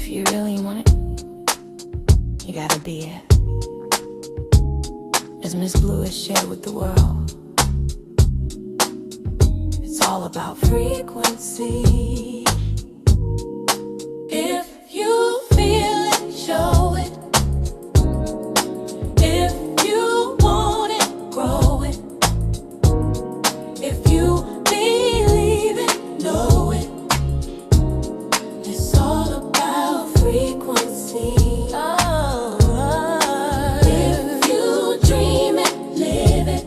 If you really want it, you gotta be it. As Ms.Blue has shared with the world, it's all about frequency. If you feel it, show it. If you want it, grow it. If you believe it, know it. It's all about frequency. If you dream it, live it.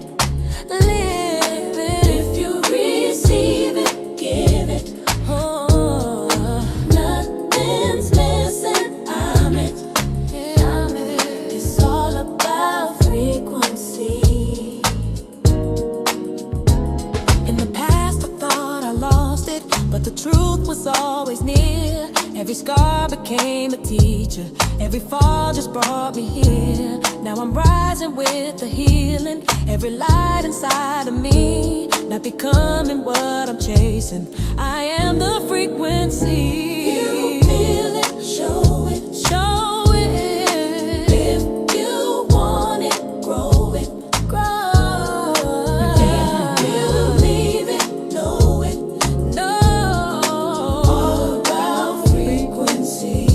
Live it. If you receive it, give it. Nothing's missing, I'm it. It's all about frequency. In the past I thought I lost it, but the truth was always near. Every scar became a teacher. Every fall just brought me here. Now I'm rising with the healing. Every light inside of me, not becoming what I'm chasing. I am the frequency. You feel it, show it. Show it. If you want it, grow it. Grow it. If you believe it, know it. Know. All about frequency.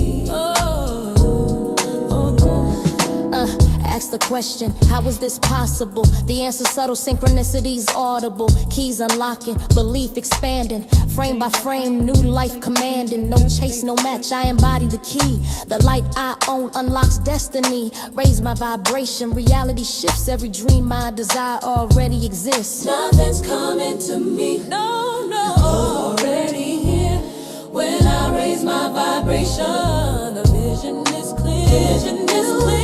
Ask the question, how is this possible? The answer subtle, synchronicities audible. Keys unlocking, belief expanding. Frame by frame, new life commanding. No chase, no match, I embody the key. The light I own unlocks destiny. Raise my vibration, reality shifts. Every dream I desire already exists. Nothing's coming to me, no, no. Already here. When I raise my vibration, the vision is clear. Vision is clear.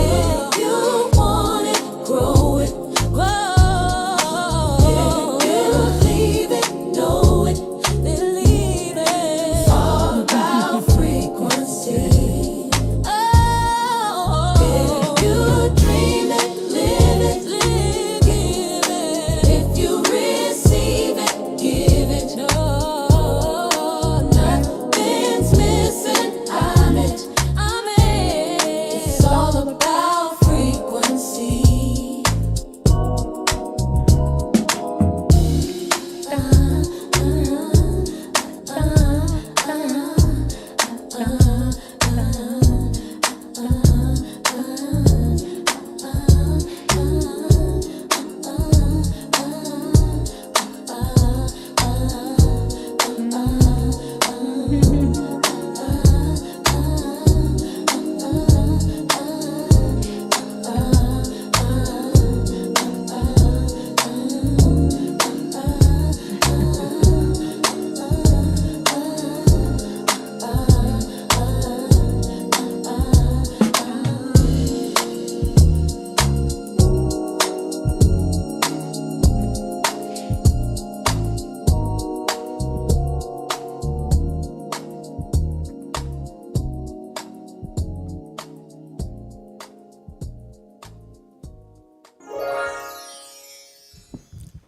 If you want it, grow it. If you believe it, know it. Believe it. It's all about frequency. If you dream it, live it. Give it. If you receive it, give it. Nothing's missing, I'm it. It's all about frequency.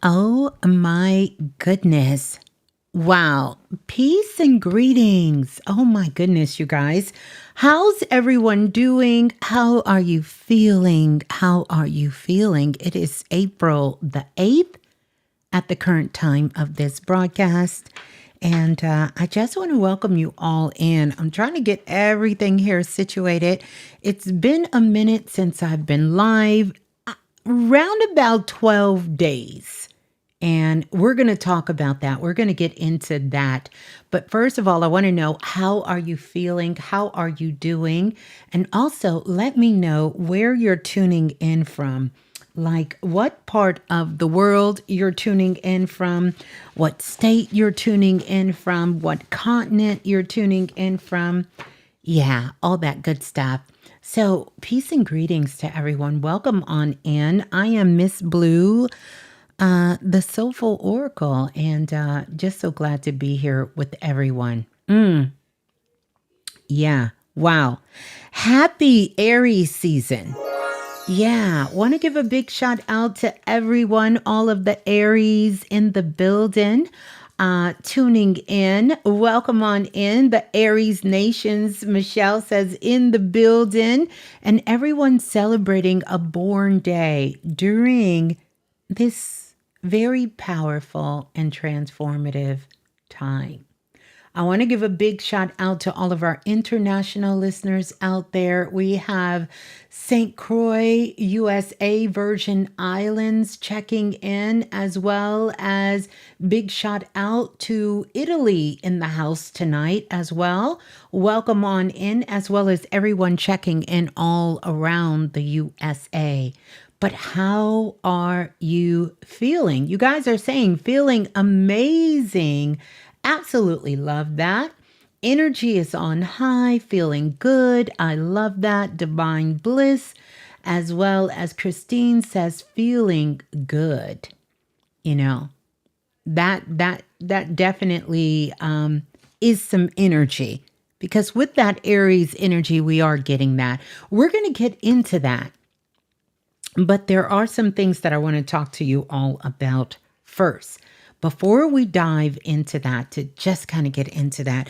Oh my goodness. Wow. Peace and greetings. Oh my goodness, you guys. How's everyone doing? How are you feeling? How are you feeling? It is April the 8th at the current time of this broadcast. And I just want to welcome you all in. I'm trying to get everything here situated. It's been a minute since I've been live, around about 12 days. And we're going to talk about that. We're going to get into that. But first of all, I want to know, how are you feeling? How are you doing? And also let me know where you're tuning in from. Like what part of the world you're tuning in from, what state you're tuning in from, what continent you're tuning in from. Yeah, all that good stuff. So peace and greetings to everyone. Welcome on in. I am Ms.Blue, the Soulful Oracle, and just so glad to be here with everyone. Yeah, wow. Happy Aries season. Yeah, want to give a big shout out to everyone, all of the Aries in the building. tuning in. Welcome on in. The Aries Nations, Michelle says, in the building. And everyone celebrating a born day during this very powerful and transformative time. I want to give a big shout out to all of our international listeners out there. We have St. Croix, USA, Virgin Islands checking in, as well as big shout out to Italy in the house tonight as well. Welcome on in, as well as everyone checking in all around the USA. But how are you feeling? You guys are saying feeling amazing. Absolutely love that. Energy is on high, feeling good. I love that. Divine bliss, as well as Christine says, feeling good. You know, that definitely is some energy, because with that Aries energy, we are getting that. We're going to get into that. But there are some things that I want to talk to you all about first. Before we dive into that, to just kind of get into that.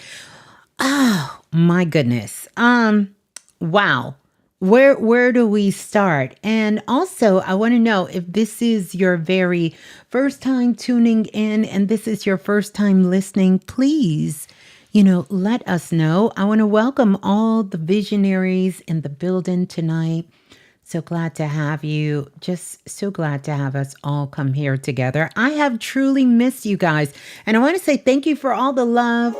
Oh my goodness. Wow. Where do we start? And also, I want to know if this is your very first time tuning in and this is your first time listening, please, let us know. I want to welcome all the visionaries in the building tonight. So glad to have you. Just so glad to have us all come here together. I have truly missed you guys. And I want to say thank you for all the love.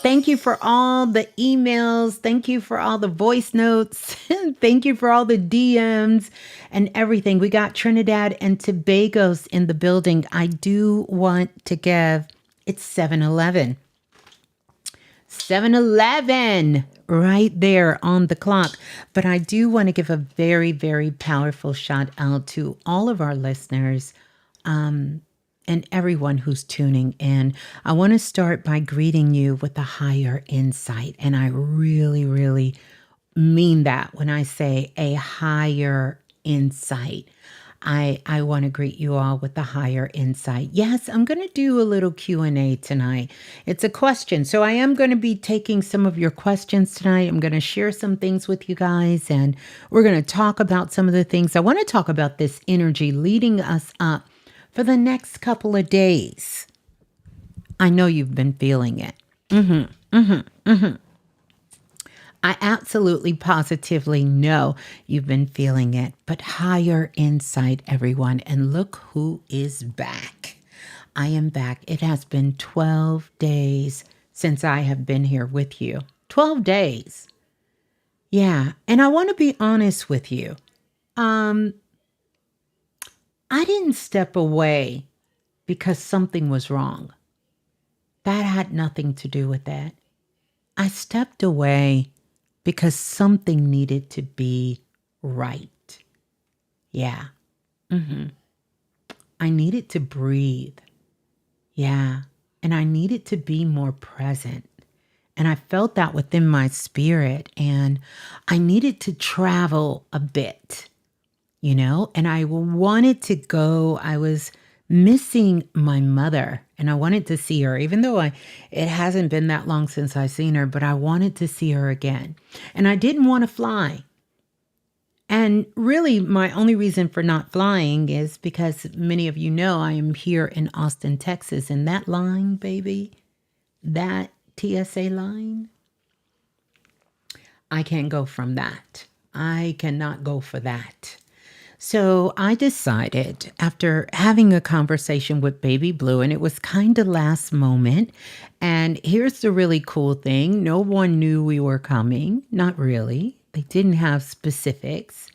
Thank you for all the emails. Thank you for all the voice notes. Thank you for all the DMs and everything. We got Trinidad and Tobago's in the building. I do want to give, it's 7-Eleven. 7-Eleven right there on the clock. But I do want to give a very, very powerful shout out to all of our listeners and everyone who's tuning in. I want to start by greeting you with a higher insight. And I really, really mean that when I say a higher insight. I want to greet you all with the higher insight. Yes, I'm going to do a little Q&A tonight. It's a question. So I am going to be taking some of your questions tonight. I'm going to share some things with you guys, and we're going to talk about some of the things. I want to talk about this energy leading us up for the next couple of days. I know you've been feeling it. I absolutely positively know you've been feeling it, but higher insight, everyone. And look who is back. I am back. It has been 12 days since I have been here with you. 12 days. Yeah. And I want to be honest with you. I didn't step away because something was wrong. That had nothing to do with that. I stepped away because something needed to be right. Yeah. I needed to breathe. Yeah. And I needed to be more present. And I felt that within my spirit. And I needed to travel a bit, and I wanted to go. I was missing my mother and I wanted to see her, even though it hasn't been that long since I've seen her, but I wanted to see her again. And I didn't want to fly. And really, my only reason for not flying is because many of you know I am here in Austin, Texas, and that line, baby, that TSA line, I can't go from that. I cannot go for that. So I decided, after having a conversation with Baby Blue, and it was kind of last moment, and here's the really cool thing. No one knew we were coming. Not really. They didn't have specifics.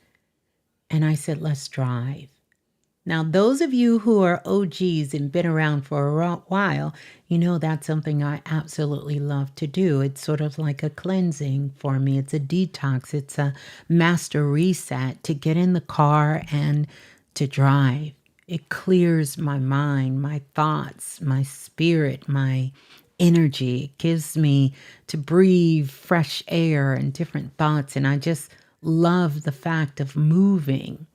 And I said, let's drive. Now, those of you who are OGs and been around for a while, that's something I absolutely love to do. It's sort of like a cleansing for me. It's a detox. It's a master reset to get in the car and to drive. It clears my mind, my thoughts, my spirit, my energy. It gives me to breathe fresh air and different thoughts. And I just love the fact of moving,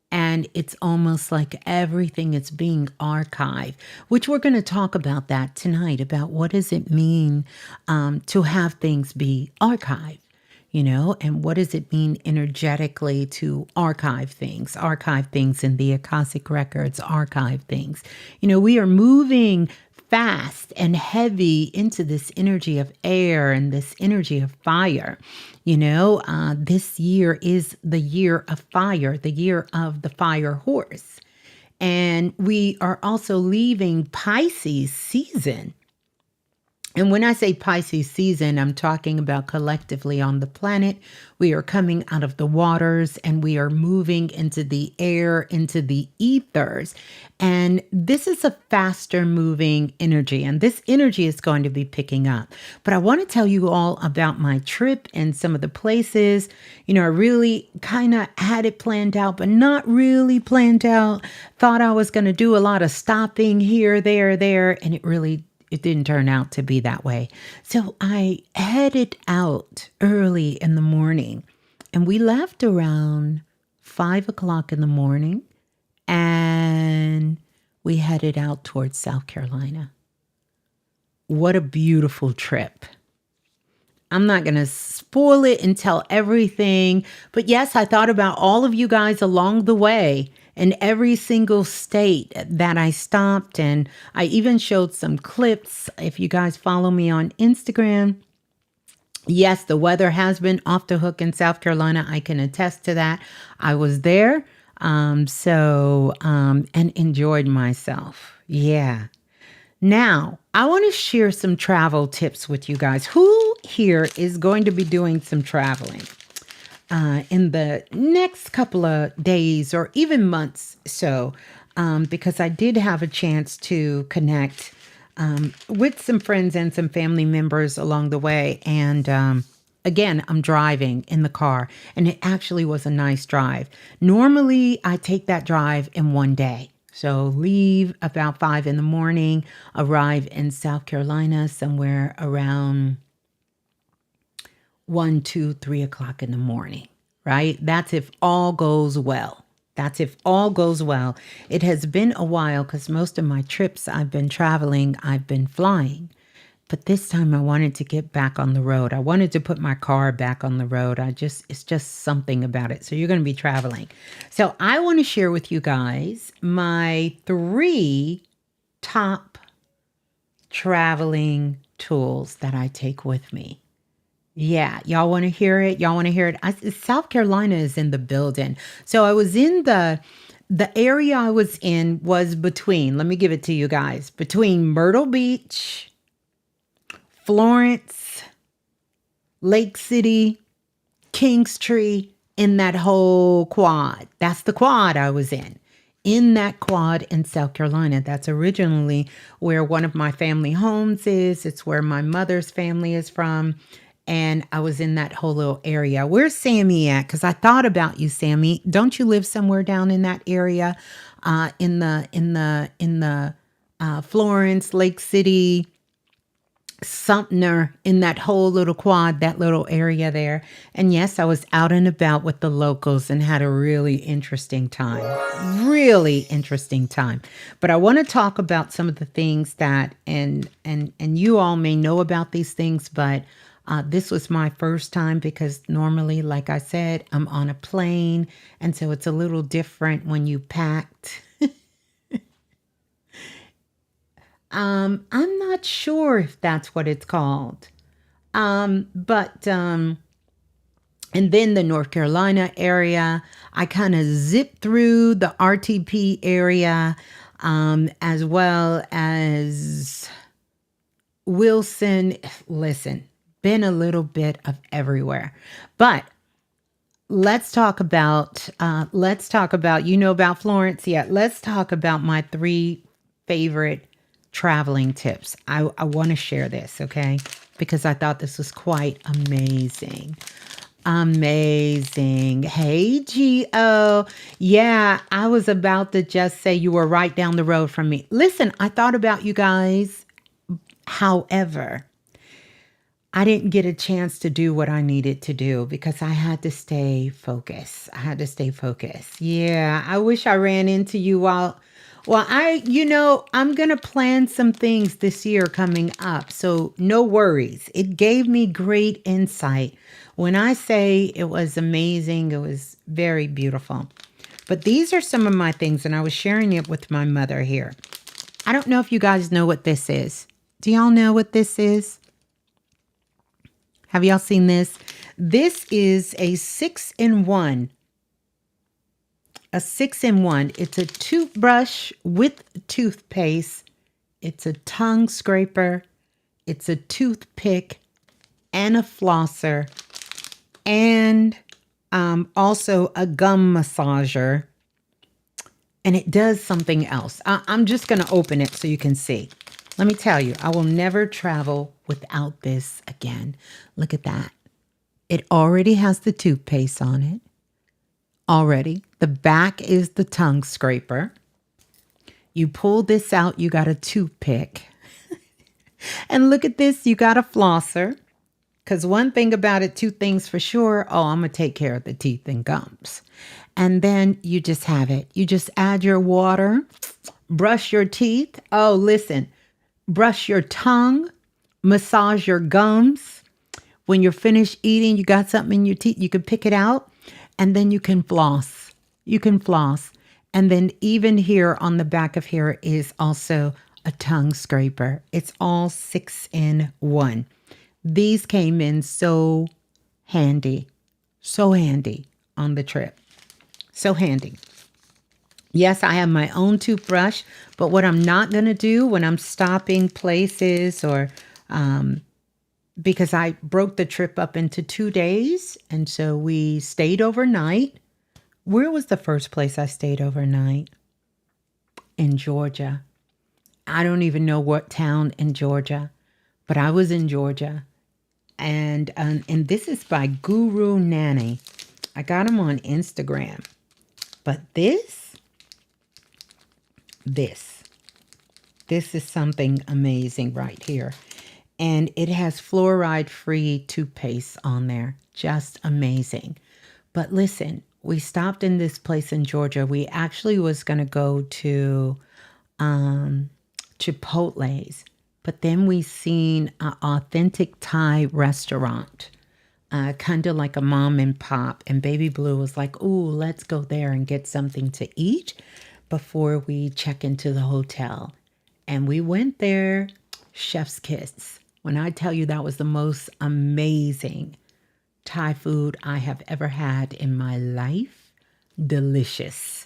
And it's almost like everything is being archived, which we're going to talk about that tonight, about what does it mean to have things be archived, and what does it mean energetically to archive things in the Akashic records, archive things. We are moving fast and heavy into this energy of air and this energy of fire. This year is the year of fire, the year of the fire horse. And we are also leaving Pisces season. And when I say Pisces season, I'm talking about collectively on the planet. We are coming out of the waters and we are moving into the air, into the ethers. And this is a faster moving energy. And this energy is going to be picking up. But I want to tell you all about my trip and some of the places. I really kind of had it planned out, but not really planned out. Thought I was going to do a lot of stopping here, there. And it didn't turn out to be that way. So I headed out early in the morning and we left around 5 o'clock in the morning and we headed out towards South Carolina. What a beautiful trip. I'm not going to spoil it and tell everything, but yes, I thought about all of you guys along the way in every single state that I stopped. And I even showed some clips. If you guys follow me on Instagram, yes, the weather has been off the hook in South Carolina. I can attest to that. I was there. And enjoyed myself. Yeah. Now, I want to share some travel tips with you guys. Who here is going to be doing some traveling in the next couple of days or even months? So, because I did have a chance to connect with some friends and some family members along the way. And again, I'm driving in the car and it actually was a nice drive. Normally, I take that drive in one day. So leave about 5 in the morning, arrive in South Carolina somewhere around 1, 2, 3 o'clock in the morning, right? That's if all goes well. That's if all goes well. It has been a while because most of my trips I've been traveling, I've been flying. But this time I wanted to get back on the road. I wanted to put my car back on the road. It's just something about it. So you're going to be traveling. So I want to share with you guys my 3 top traveling tools that I take with me. Yeah, y'all want to hear it? Y'all want to hear it? South Carolina is in the building. So I was in the area I was in was between, let me give it to you guys, between Myrtle Beach, Florence, Lake City, Kingstree, in that whole quad. That's the quad I was in. In that quad in South Carolina. That's originally where one of my family homes is. It's where my mother's family is from. And I was in that whole little area. Where's Sammy at? Because I thought about you, Sammy. Don't you live somewhere down in that area? In the Florence, Lake City, Sumter, in that whole little quad, that little area there. And yes, I was out and about with the locals and had a really interesting time. But I want to talk about some of the things that, and you all may know about these things, but this was my first time because normally, like I said, I'm on a plane. And so it's a little different when you packed. I'm not sure if that's what it's called. And then the North Carolina area, I kind of zipped through the RTP area, as well as Wilson. Listen, been a little bit of everywhere, but let's talk about, about Florence. Yeah. Let's talk about my 3 favorite traveling tips. I want to share this, okay? Because I thought this was quite amazing. Hey, G.O. Yeah, I was about to just say you were right down the road from me. Listen, I thought about you guys. However, I didn't get a chance to do what I needed to do because I had to stay focused. Yeah, I wish I ran into you while I'm going to plan some things this year coming up. So no worries. It gave me great insight. When I say it was amazing, it was very beautiful. But these are some of my things, and I was sharing it with my mother here. I don't know if you guys know what this is. Do y'all know what this is? Have y'all seen this? This is a 6-in-1. A 6-in-1. It's a toothbrush with toothpaste. It's a tongue scraper. It's a toothpick and a flosser. And also a gum massager. And it does something else. I'm just going to open it so you can see. Let me tell you, I will never travel without this again. Look at that. It already has the toothpaste on it. Already. The back is the tongue scraper. You pull this out, you got a toothpick. And look at this, you got a flosser. Because one thing about it, two things for sure. Oh, I'm going to take care of the teeth and gums. And then you just have it. You just add your water, brush your teeth. Oh, listen, brush your tongue, massage your gums. When you're finished eating, you got something in your teeth, you can pick it out and then you can floss. And then even here on the back of here is also a tongue scraper. It's all 6-in-1. These came in so handy on the trip. So handy. Yes, I have my own toothbrush, but what I'm not going to do when I'm stopping places or because I broke the trip up into 2 days, and so we stayed overnight. Where was the first place I stayed overnight? In Georgia. I don't even know what town in Georgia, but I was in Georgia. And this is by Guru Nanny. I got him on Instagram. But this is something amazing right here. And it has fluoride-free toothpaste on there. Just amazing. But listen, we stopped in this place in Georgia. We actually was going to go to Chipotle's. But then we seen an authentic Thai restaurant, kind of like a mom and pop. And Baby Blue was like, ooh, let's go there and get something to eat before we check into the hotel. And we went there, chef's kiss. When I tell you that was the most amazing Thai food I have ever had in my life, delicious.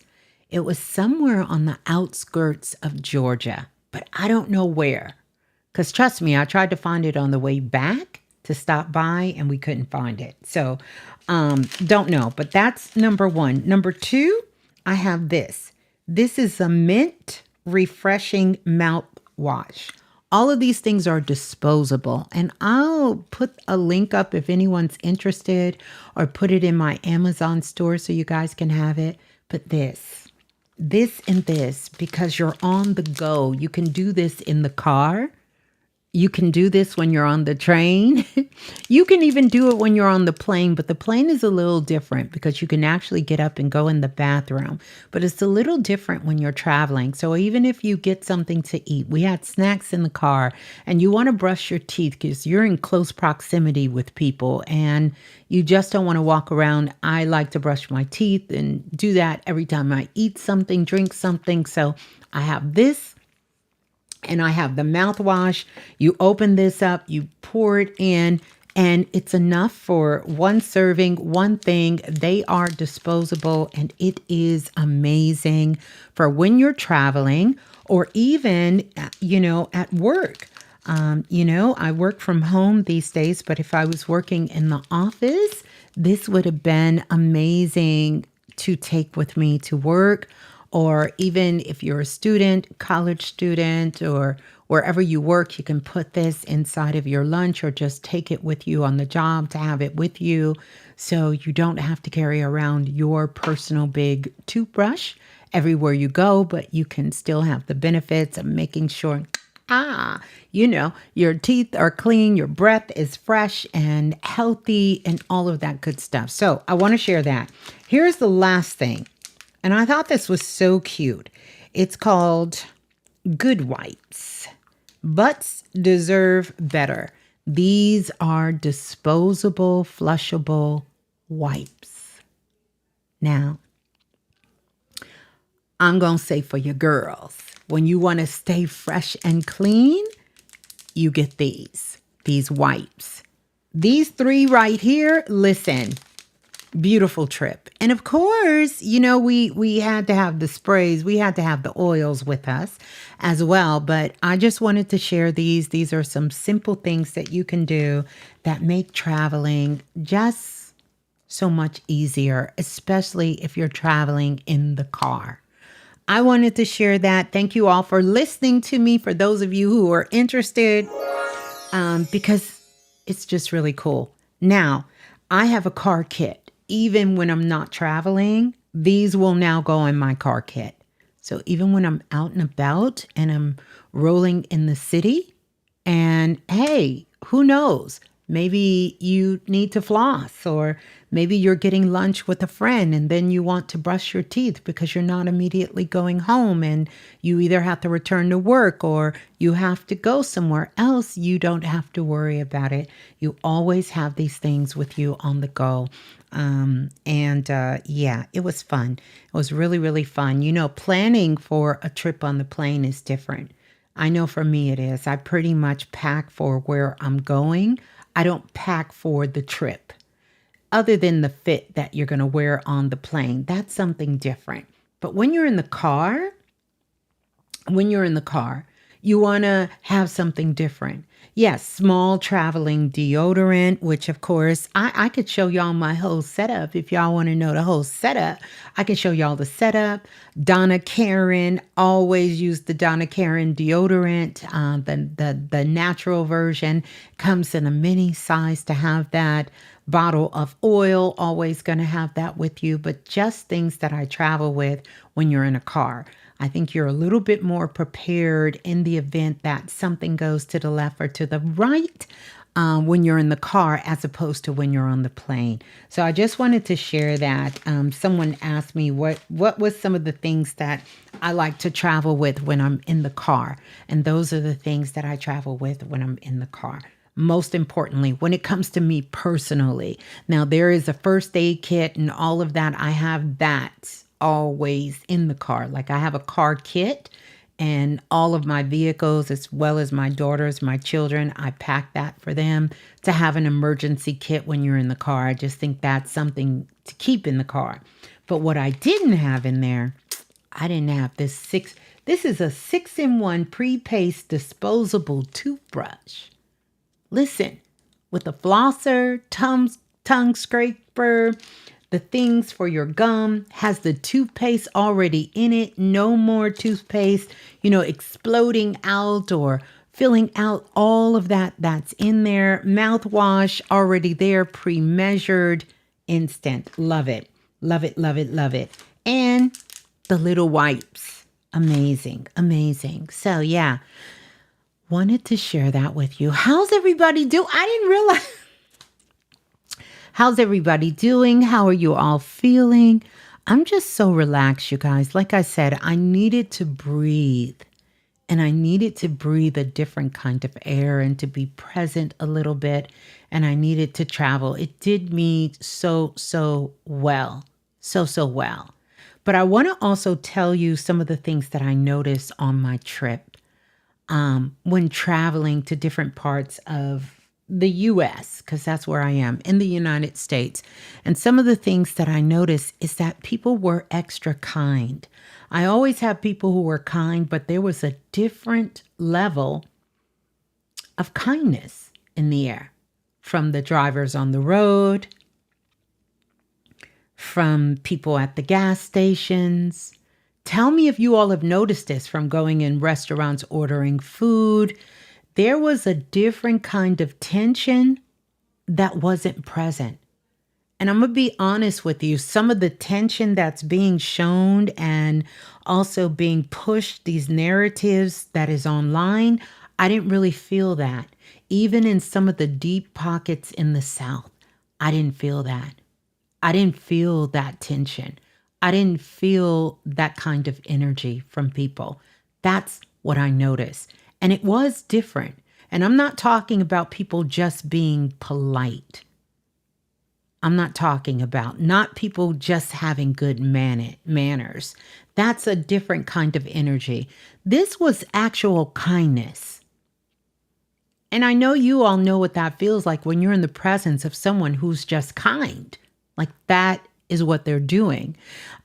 It was somewhere on the outskirts of Georgia, but I don't know where. Because trust me, I tried to find it on the way back to stop by and we couldn't find it. So don't know, but that's number one. Number two, I have this. This is a mint refreshing mouthwash. All of these things are disposable, and I'll put a link up if anyone's interested or put it in my Amazon store so you guys can have it. But this and this, because you're on the go. You can do this in the car. You can do this when you're on the train. You can even do it when you're on the plane, but the plane is a little different because you can actually get up and go in the bathroom. But it's a little different when you're traveling. So even if you get something to eat, we had snacks in the car, and you want to brush your teeth because you're in close proximity with people and you just don't want to walk around. I like to brush my teeth and do that every time I eat something, drink something. So I have this. And I have the mouthwash. You open this up, you pour it in, and it's enough for one serving, one thing. They are disposable, and it is amazing for when you're traveling or even, at work. I work from home these days, but if I was working in the office, this would have been amazing to take with me to work. Or even if you're a student, college student, or wherever you work, you can put this inside of your lunch or just take it with you on the job to have it with you. So you don't have to carry around your personal big toothbrush everywhere you go, but you can still have the benefits of making sure Your teeth are clean, your breath is fresh and healthy, and all of that good stuff. So I want to share that. Here's the last thing. And I thought this was so cute. It's called Good Wipes. Butts deserve better. These are disposable, flushable wipes. Now, I'm going to say for your girls, when you want to stay fresh and clean, you get these wipes. These 3 right here, listen, beautiful trip. And of course, we had to have the sprays. We had to have the oils with us as well. But I just wanted to share these. These are some simple things that you can do that make traveling just so much easier, especially if you're traveling in the car. I wanted to share that. Thank you all for listening to me. For those of you who are interested, because it's just really cool. Now, I have a car kit. Even when I'm not traveling, these will now go in my car kit. So even when I'm out and about and I'm rolling in the city, and hey, who knows? Maybe you need to floss, or maybe you're getting lunch with a friend and then you want to brush your teeth because you're not immediately going home and you either have to return to work or you have to go somewhere else. You don't have to worry about it. You always have these things with you on the go. Yeah, it was fun. It was really, really fun. Planning for a trip on the plane is different. I know for me it is. I pretty much pack for where I'm going. I don't pack for the trip. Other than the fit that you're going to wear on the plane, that's something different. But when you're in the car, you want to have something different. Yes, small traveling deodorant, which of course, I could show y'all my whole setup. If y'all want to know the whole setup, I can show y'all the setup. Donna Karan, always use the Donna Karan deodorant. The natural version comes in a mini size to have that. Bottle of oil, always going to have that with you. But just things that I travel with when you're in a car. I think you're a little bit more prepared in the event that something goes to the left or to the right when you're in the car as opposed to when you're on the plane. So I just wanted to share that. Someone asked me what was some of the things that I like to travel with when I'm in the car. And those are the things that I travel with when I'm in the car. Most importantly, when it comes to me personally. Now, there is a first aid kit and all of that. I have that always in the car. Like I have a car kit and all of my vehicles, as well as my daughters, my children, I pack that for them to have an emergency kit when you're in the car. I just think that's something to keep in the car. But what I didn't have in there, I didn't have this is a 6-in-1 pre-paste disposable toothbrush. Listen, with a flosser, tongue scraper, the things for your gum, has the toothpaste already in it. No more toothpaste, exploding out or filling out. All of that's in there. Mouthwash already there, pre-measured, instant. Love it. Love it, love it, love it. And the little wipes. Amazing, amazing. So yeah, wanted to share that with you. How's everybody doing? I didn't realize. How's everybody doing? How are you all feeling? I'm just so relaxed, you guys. Like I said, I needed to breathe. And I needed to breathe a different kind of air and to be present a little bit. And I needed to travel. It did me so well. So well. But I want to also tell you some of the things that I noticed on my trip when traveling to different parts of the U.S., because that's where I am, in the United States. And some of the things that I noticed is that people were extra kind. I always have people who were kind, but there was a different level of kindness in the air from the drivers on the road, from people at the gas stations. Tell me if you all have noticed this from going in restaurants, ordering food. There was a different kind of tension that wasn't present. And I'm going to be honest with you. Some of the tension that's being shown and also being pushed, these narratives that is online, I didn't really feel that. Even in some of the deep pockets in the South, I didn't feel that. I didn't feel that tension. I didn't feel that kind of energy from people. That's what I noticed. And it was different. And I'm not talking about people just being polite. I'm not talking about not people just having good manners. That's a different kind of energy. This was actual kindness. And I know you all know what that feels like when you're in the presence of someone who's just kind. Like that is what they're doing.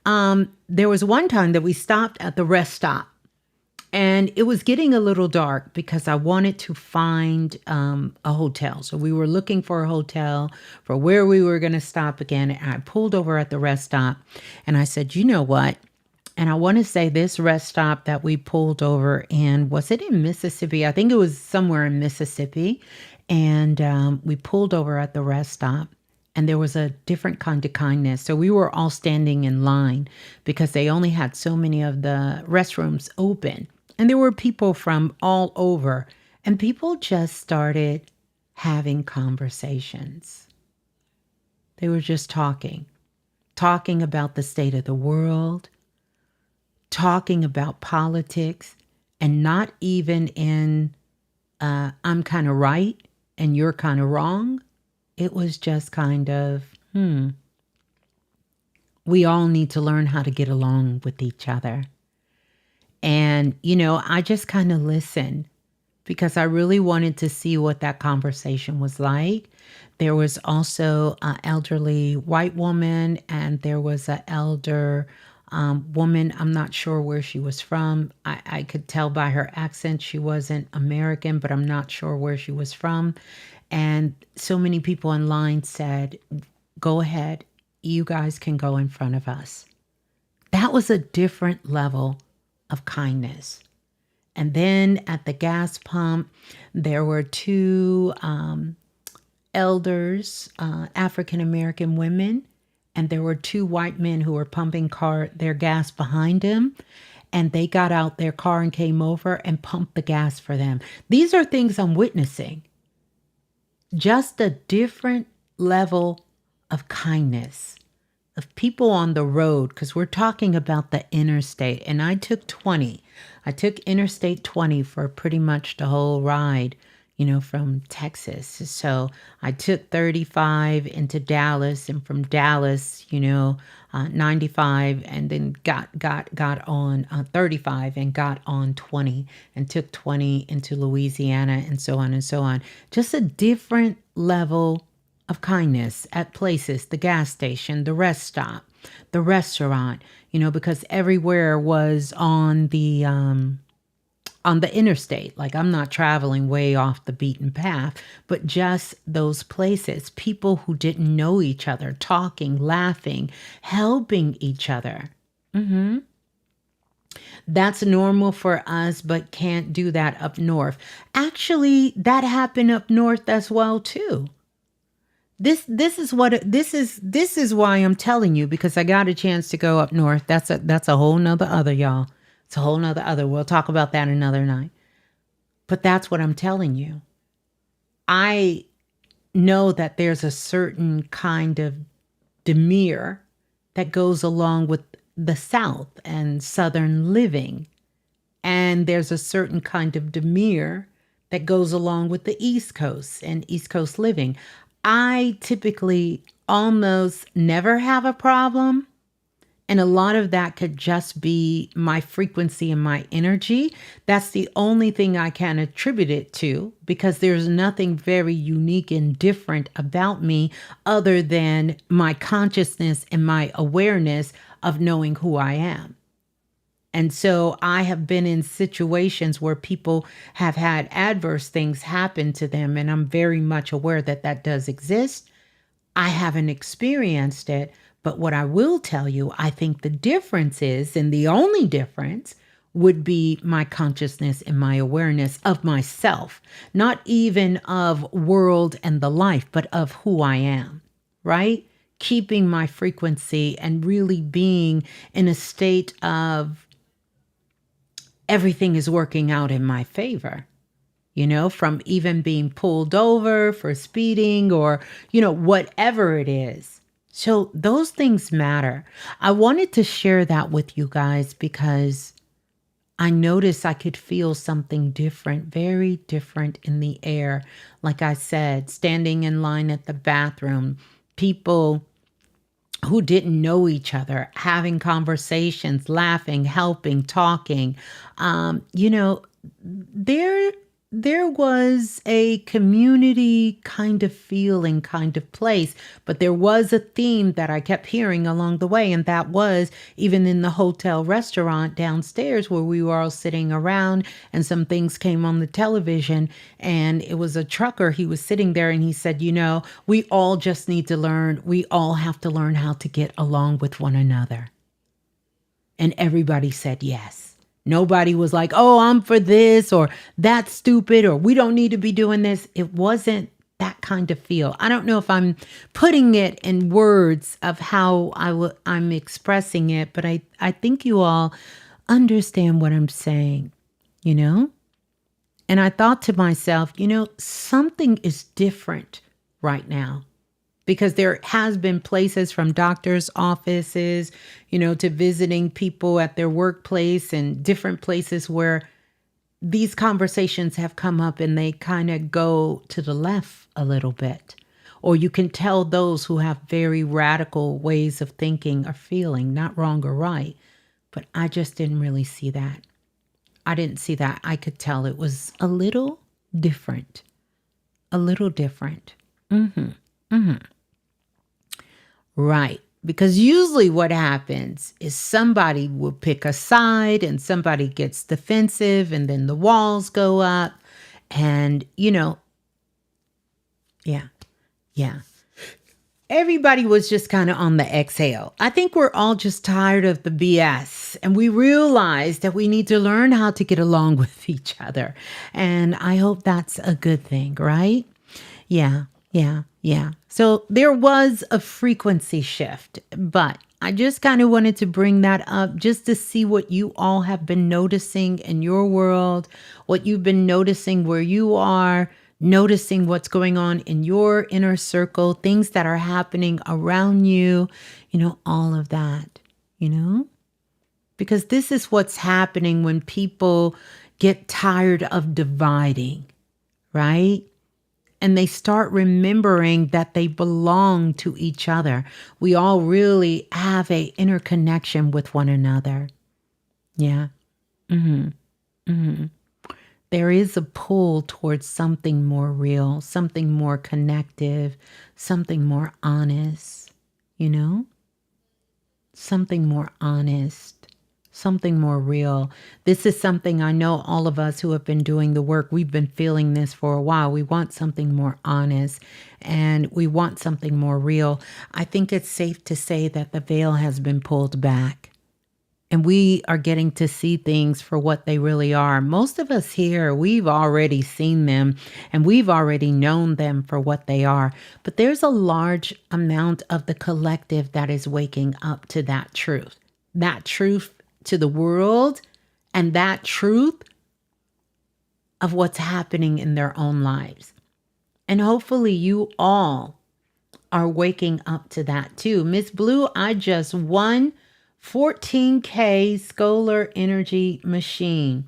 There was one time that we stopped at the rest stop. And it was getting a little dark because I wanted to find a hotel. So we were looking for a hotel for where we were going to stop again. And I pulled over at the rest stop and I said, you know what? And I want to say this rest stop that we pulled over in, was it in Mississippi? I think it was somewhere in Mississippi. And we pulled over at the rest stop. And there was a different kind of kindness. So we were all standing in line because they only had so many of the restrooms open. And there were people from all over. And people just started having conversations. They were just talking about the state of the world, talking about politics, and not even in I'm kind of right and you're kind of wrong. It was just kind of, we all need to learn how to get along with each other. And, I just kind of listened because I really wanted to see what that conversation was like. There was also an elderly white woman and there was an elder woman. I'm not sure where she was from. I could tell by her accent she wasn't American, but I'm not sure where she was from. And so many people in line said, go ahead, you guys can go in front of us. That was a different level of kindness. And then at the gas pump, there were two elders, African-American women, and there were two white men who were pumping their gas behind them. And they got out their car and came over and pumped the gas for them. These are things I'm witnessing. Just a different level of kindness, of people on the road, because we're talking about the interstate. And I took Interstate 20 for pretty much the whole ride, from Texas. So I took 35 into Dallas, and from Dallas, 95, and then got on 35 and got on 20 and took 20 into Louisiana and so on and so on. Just a different level of kindness at places, the gas station, the rest stop, the restaurant, because everywhere was on the interstate. Like I'm not traveling way off the beaten path, but just those places, people who didn't know each other, talking, laughing, helping each other. That's normal for us, but can't do that up north. Actually, that happened up north as well too. This is why I'm telling you, because I got a chance to go up north. That's a whole nother other, y'all. It's a whole nother other. We'll talk about that another night. But that's what I'm telling you. I know that there's a certain kind of demeanor that goes along with the South and Southern living. And there's a certain kind of demeanor that goes along with the East Coast and East Coast living. I typically almost never have a problem. And a lot of that could just be my frequency and my energy. That's the only thing I can attribute it to, because there's nothing very unique and different about me other than my consciousness and my awareness of knowing who I am. And so I have been in situations where people have had adverse things happen to them, and I'm very much aware that that does exist. I haven't experienced it, but what I will tell you, I think the difference is, and the only difference would be my consciousness and my awareness of myself, not even of world and the life, but of who I am, right? Keeping my frequency and really being in a state of everything is working out in my favor. from even being pulled over for speeding or, whatever it is. So those things matter. I wanted to share that with you guys because I noticed I could feel something different, very different in the air. Like I said, standing in line at the bathroom, people who didn't know each other, having conversations, laughing, helping, talking. There there was a community kind of feeling, kind of place, but there was a theme that I kept hearing along the way, and that was even in the hotel restaurant downstairs where we were all sitting around and some things came on the television, and it was a trucker. He was sitting there and he said, we all just need to learn, we all have to learn how to get along with one another. And everybody said yes. Nobody was like, oh, I'm for this or that's stupid or we don't need to be doing this. It wasn't that kind of feel. I don't know if I'm putting it in words of how I'm expressing it, but I think you all understand what I'm saying, And I thought to myself, something is different right now. Because there has been places from doctors' offices, to visiting people at their workplace and different places where these conversations have come up and they kind of go to the left a little bit. Or you can tell those who have very radical ways of thinking or feeling, not wrong or right. But I just didn't really see that. I didn't see that. I could tell it was a little different. A little different. Right. Because usually what happens is somebody will pick a side and somebody gets defensive and then the walls go up and, yeah. Everybody was just kind of on the exhale. I think we're all just tired of the BS and we realized that we need to learn how to get along with each other. And I hope that's a good thing, right? Yeah. So there was a frequency shift, but I just kind of wanted to bring that up just to see what you all have been noticing in your world, what you've been noticing where you are, noticing what's going on in your inner circle, things that are happening around you, all of that, because this is what's happening when people get tired of dividing, right? And they start remembering that they belong to each other. We all really have a interconnection with one another. Yeah. There is a pull towards something more real, something more connective, something more honest, something more honest. Something more real. This is something I know all of us who have been doing the work, we've been feeling this for a while. We want something more honest and we want something more real. I think it's safe to say that the veil has been pulled back and we are getting to see things for what they really are. Most of us here, we've already seen them and we've already known them for what they are. But there's a large amount of the collective that is waking up to that truth to the world and that truth of what's happening in their own lives. And hopefully you all are waking up to that too. Ms.Blue, I just won 14K Solar Energy Machine.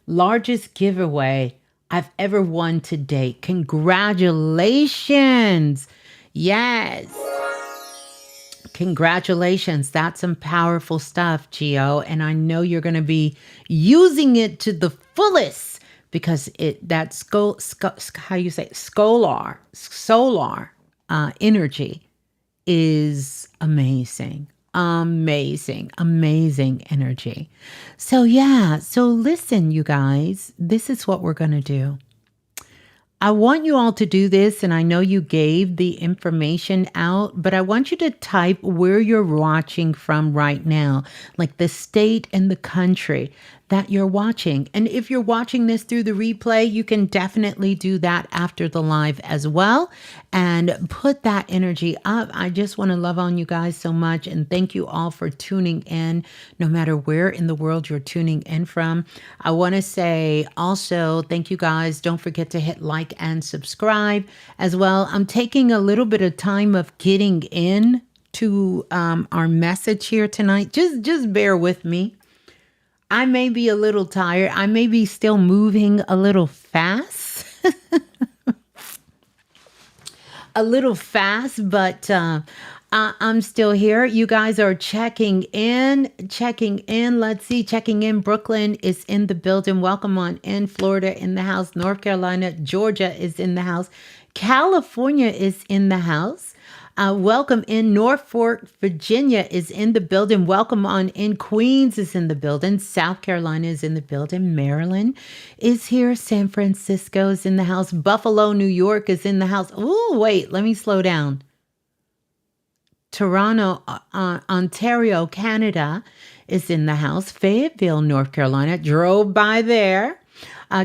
Largest giveaway I've ever won to date. Congratulations. Yes. Congratulations. That's some powerful stuff, Gio. And I know you're going to be using it to the fullest because solar energy is amazing. Amazing energy. So listen, you guys, this is what we're going to do. I want you all to do this, and I know you gave the information out, but I want you to type where you're watching from right now, like the state and the country that you're watching. And if you're watching this through the replay, you can definitely do that after the live as well and put that energy up. I just want to love on you guys so much and thank you all for tuning in, no matter where in the world you're tuning in from. I want to say also thank you guys. Don't forget to hit like and subscribe as well. I'm taking a little bit of time of getting in to our message here tonight. Just bear with me. I may be a little tired. I may be still moving a little fast. But I'm still here. You guys are checking in. Let's see. Checking in. Brooklyn is in the building. Welcome on in. Florida in the house. North Carolina, Georgia is in the house. California is in the house. Welcome in. Norfolk, Virginia is in the building. Welcome on in. Queens is in the building. South Carolina is in the building. Maryland is here. San Francisco is in the house. Buffalo, New York is in the house. Oh, wait, let me slow down. Toronto, Ontario, Canada is in the house. Fayetteville, North Carolina, drove by there.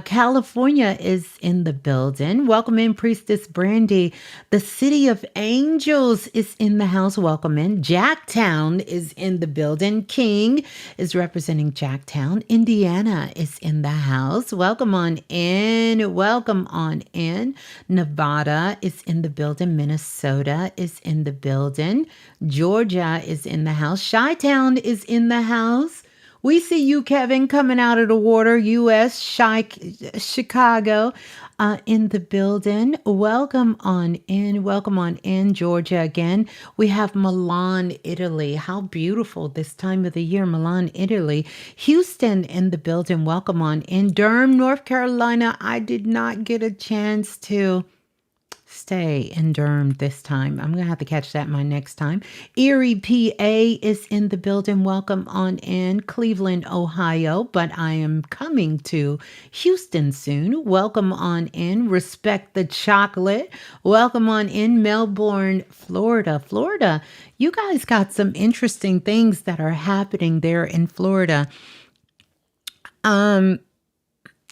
California is in the building. Welcome in, Priestess Brandy. The City of Angels is in the house. Welcome in. Jacktown is in the building. King is representing Jacktown. Indiana is in the house. Welcome on in. Welcome on in. Nevada is in the building. Minnesota is in the building. Georgia is in the house. Chi-Town is in the house. We see you, Kevin, coming out of the water, U.S., Chicago, in the building. Welcome on in. Welcome on in, Georgia again. We have Milan, Italy. How beautiful this time of the year, Milan, Italy. Houston in the building. Welcome on in. Durham, North Carolina. I did not get a chance to stay in Durham this time. I'm going to have to catch that my next time. Erie, PA is in the building. Welcome on in. Cleveland, Ohio, but I am coming to Houston soon. Welcome on in. Respect the chocolate. Welcome on in. Melbourne, Florida. Florida, you guys got some interesting things that are happening there in Florida.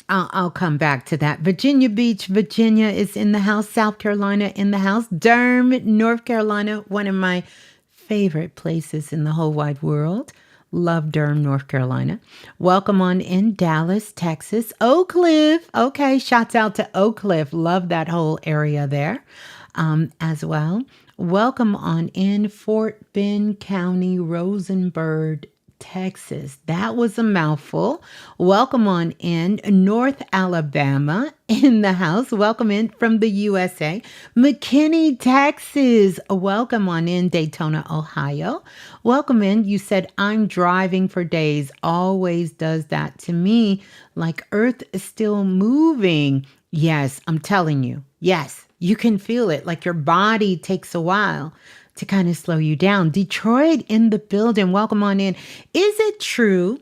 I'll come back to that. Virginia Beach, Virginia is in the house. South Carolina in the house. Durham, North Carolina, one of my favorite places in the whole wide world. Love Durham, North Carolina. Welcome on in. Dallas, Texas. Oak Cliff. Okay, shouts out to Oak Cliff. Love that whole area there as well. Welcome on in. Fort Bend County, Rosenberg, Texas. That was a mouthful. Welcome on in. North Alabama in the house. Welcome in from the USA. McKinney, Texas. Welcome on in. Daytona, Ohio. Welcome in. You said, I'm driving for days. Always does that to me. Like Earth is still moving. Yes, I'm telling you. Yes, you can feel it. Like your body takes a while to kind of slow you down. Detroit in the building. Welcome on in. Is it true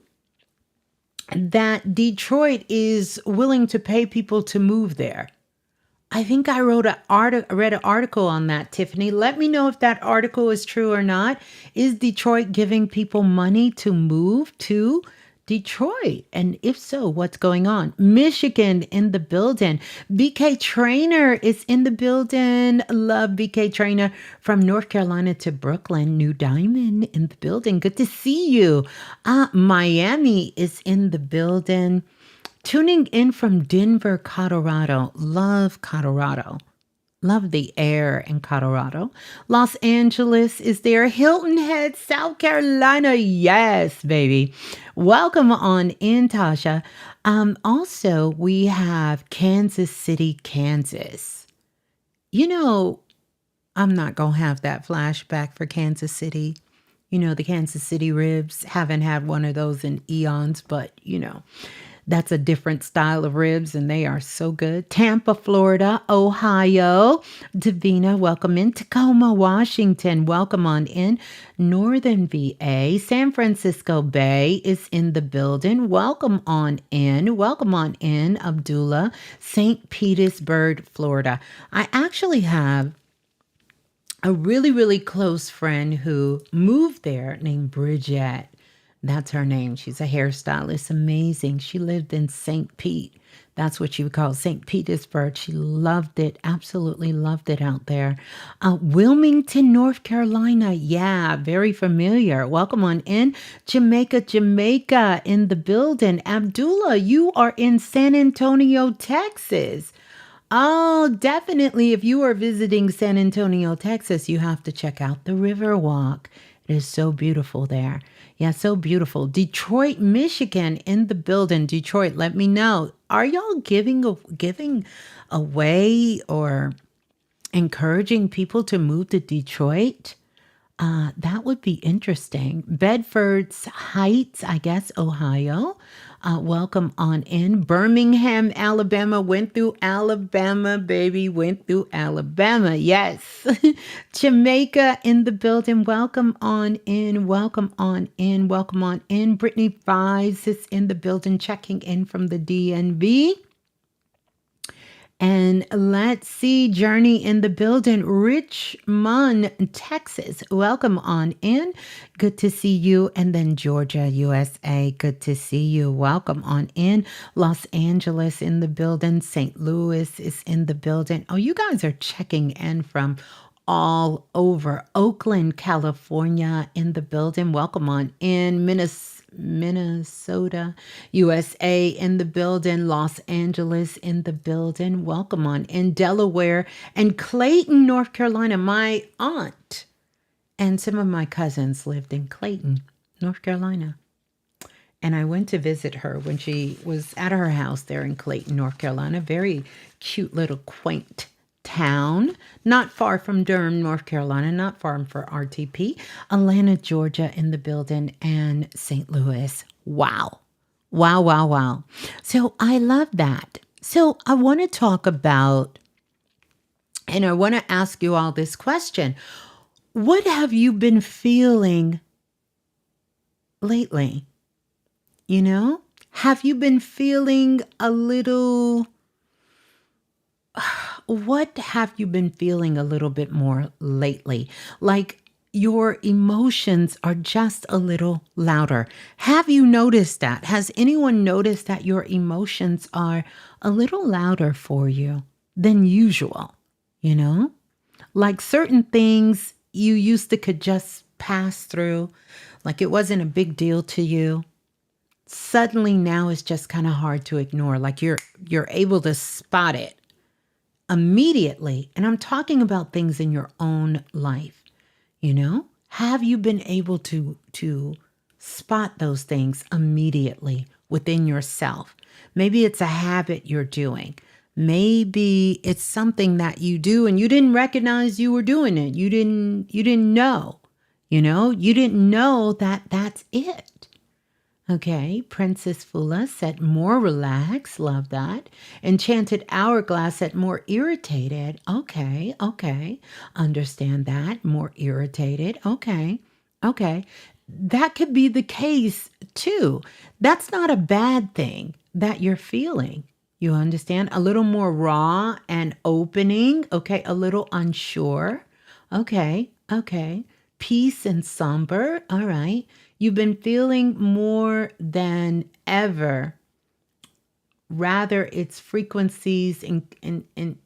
that Detroit is willing to pay people to move there? I think I read an article on that, Tiffany. Let me know if that article is true or not. Is Detroit giving people money to move to Detroit? And if so, what's going on? Michigan in the building. BK Trainer is in the building. Love BK Trainer. From North Carolina to Brooklyn. New Diamond in the building. Good to see you. Miami is in the building. Tuning in from Denver, Colorado. Love Colorado. Love the air in Colorado. Los Angeles is there. Hilton Head, South Carolina. Yes, baby. Welcome on in, Tasha. Also, we have Kansas City, Kansas. You know, I'm not going to have that flashback for Kansas City. You know, the Kansas City ribs. Haven't had one of those in eons, but, you know. That's a different style of ribs, and they are so good. Tampa, Florida, Ohio. Davina, welcome in. Tacoma, Washington, welcome on in. Northern VA. San Francisco Bay is in the building. Welcome on in. Welcome on in, Abdullah. St. Petersburg, Florida. I actually have a really, really close friend who moved there named Bridget. That's her name. She's a hairstylist. Amazing. She lived in St. Pete. That's what you would call St. Petersburg. She loved it. Absolutely loved it out there. Wilmington, North Carolina. Yeah, very familiar. Welcome on in. Jamaica in the building. Abdullah, you are in San Antonio, Texas. Oh, definitely. If you are visiting San Antonio, Texas, you have to check out the Riverwalk. It is so beautiful there. Yeah, so beautiful. Detroit, Michigan in the building. Detroit, let me know. Are y'all giving away or encouraging people to move to Detroit? That would be interesting. Bedford's Heights, I guess, Ohio. Welcome on in. Birmingham, Alabama. Went through Alabama, baby. Went through Alabama. Yes. Jamaica in the building. Welcome on in. Welcome on in. Welcome on in. Brittany Fives is in the building, checking in from the DNB. And let's see, Journey in the building, Richmond, Texas. Welcome on in. Good to see you. And then Georgia, USA. Good to see you. Welcome on in. Los Angeles in the building. St. Louis is in the building. Oh, you guys are checking in from all over. Oakland, California in the building. Welcome on in. Minnesota, USA in the building. Los Angeles in the building. Welcome on in. Delaware and Clayton, North Carolina. My aunt and some of my cousins lived in Clayton, North Carolina. And I went to visit her when she was at her house there in Clayton, North Carolina. Very cute little quaint town, not far from Durham, North Carolina, not far from RTP. Atlanta, Georgia in the building, and St. Louis. Wow. Wow, wow, wow. So I love that. So I want to talk about, and I want to ask you all this question. What have you been feeling lately? You know, have you been feeling a little... What have you been feeling a little bit more lately? Like your emotions are just a little louder. Have you noticed that? Has anyone noticed that your emotions are a little louder for you than usual? You know, like certain things you used to could just pass through, like it wasn't a big deal to you. Suddenly now it's just kind of hard to ignore. Like you're able to spot it immediately. And I'm talking about things in your own life. You know, have you been able to spot those things immediately within yourself? Maybe it's a habit you're doing. Maybe it's something that you do and you didn't recognize you were doing it. You didn't know. You know, you didn't know that that's it. Okay, Princess Fula said more relaxed. Love that. Enchanted Hourglass said more irritated. Okay. Understand that. More irritated. Okay. That could be the case too. That's not a bad thing that you're feeling. You understand? A little more raw and opening. Okay, a little unsure. Okay. Peace and somber. All right. You've been feeling more than ever. Rather, it's frequencies,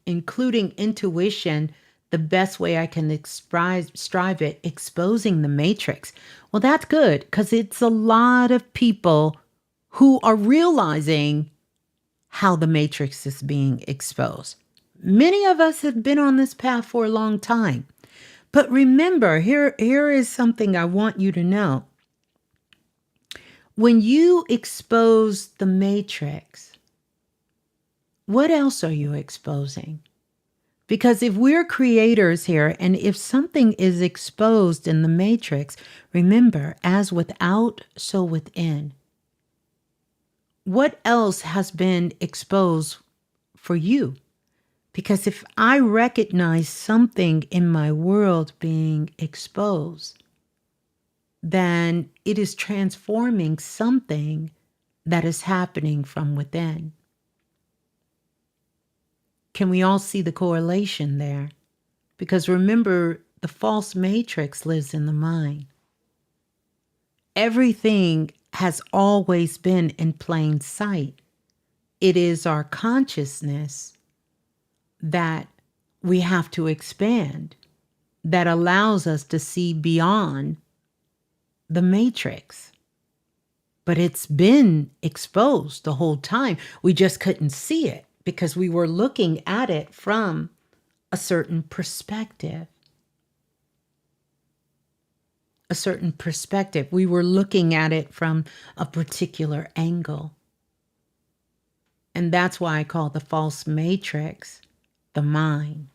including intuition, the best way I can describe it, exposing the matrix. Well, that's good because it's a lot of people who are realizing how the matrix is being exposed. Many of us have been on this path for a long time. But remember, here is something I want you to know. When you expose the matrix, what else are you exposing? Because if we're creators here, and if something is exposed in the matrix, remember, as without, so within. What else has been exposed for you? Because if I recognize something in my world being exposed, then it is transforming something that is happening from within. Can we all see the correlation there? Because remember, the false matrix lives in the mind. Everything has always been in plain sight. It is our consciousness that we have to expand, that allows us to see beyond the matrix. But it's been exposed the whole time. We just couldn't see it because we were looking at it from a certain perspective. A certain perspective. We were looking at it from a particular angle. And that's why I call the false matrix the mind.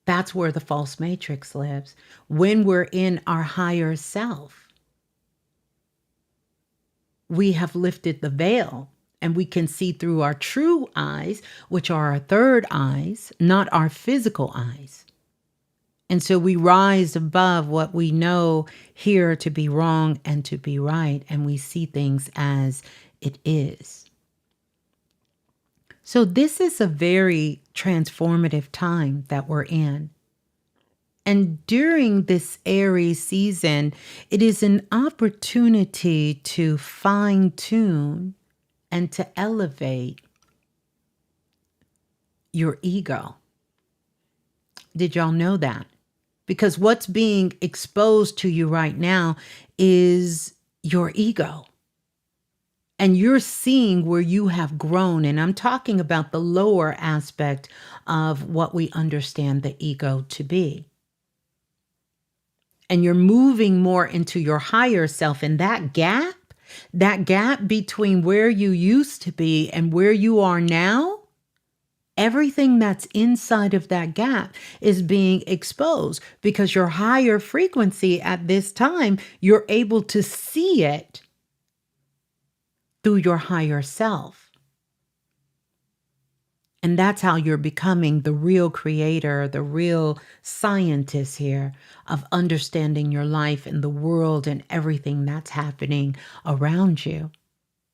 That's where the false matrix lives. When we're in our higher self, we have lifted the veil and we can see through our true eyes, which are our third eyes, not our physical eyes. And so we rise above what we know here to be wrong and to be right, and we see things as it is. So this is a very transformative time that we're in. And during this Aries season, it is an opportunity to fine-tune and to elevate your ego. Did y'all know that? Because what's being exposed to you right now is your ego. And you're seeing where you have grown. And I'm talking about the lower aspect of what we understand the ego to be. And you're moving more into your higher self. And that gap between where you used to be and where you are now, everything that's inside of that gap is being exposed because your higher frequency at this time, you're able to see it through your higher self. And that's how you're becoming the real creator, the real scientist here of understanding your life and the world and everything that's happening around you.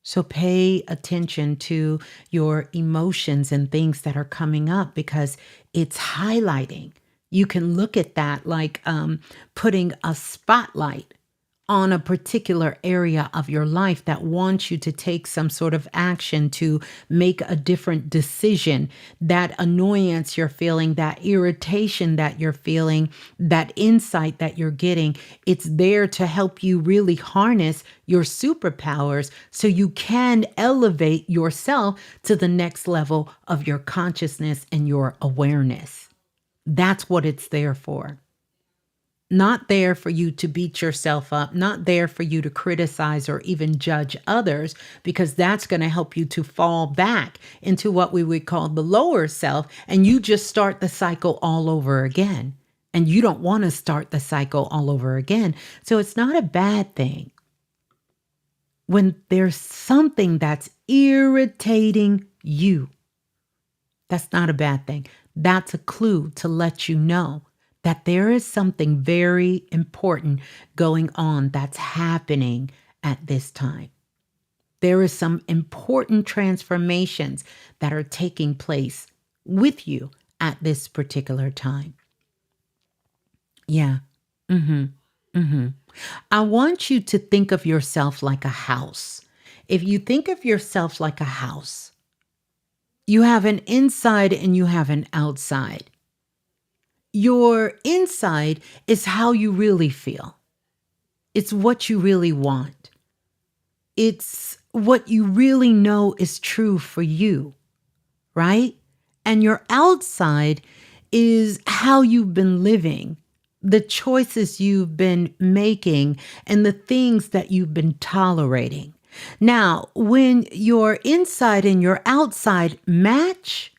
So pay attention to your emotions and things that are coming up because it's highlighting. You can look at that like putting a spotlight on a particular area of your life that wants you to take some sort of action to make a different decision. That annoyance you're feeling, that irritation that you're feeling, that insight that you're getting, it's there to help you really harness your superpowers so you can elevate yourself to the next level of your consciousness and your awareness. That's what it's there for. Not there for you to beat yourself up, not there for you to criticize or even judge others, because that's going to help you to fall back into what we would call the lower self, and you just start the cycle all over again. And you don't want to start the cycle all over again. So it's not a bad thing when there's something that's irritating you. That's not a bad thing. That's a clue to let you know that there is something very important going on that's happening at this time. There is some important transformations that are taking place with you at this particular time. Yeah. I want you to think of yourself like a house. If you think of yourself like a house, you have an inside and you have an outside. Your inside is how you really feel. It's what you really want. It's what you really know is true for you, right? And your outside is how you've been living, the choices you've been making, and the things that you've been tolerating. Now, when your inside and your outside match,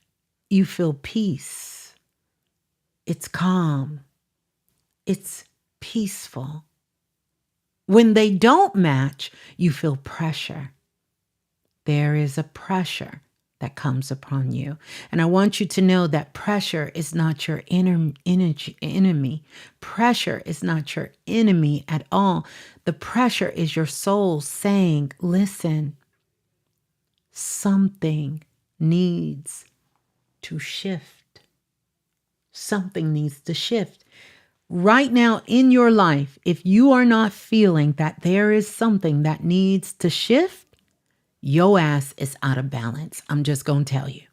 you feel peace. It's calm. It's peaceful. When they don't match, you feel pressure. There is a pressure that comes upon you. And I want you to know that pressure is not your enemy. Pressure is not your enemy at all. The pressure is your soul saying, listen, something needs to shift. Something needs to shift. Right now in your life, if you are not feeling that there is something that needs to shift, your ass is out of balance. I'm just going to tell you.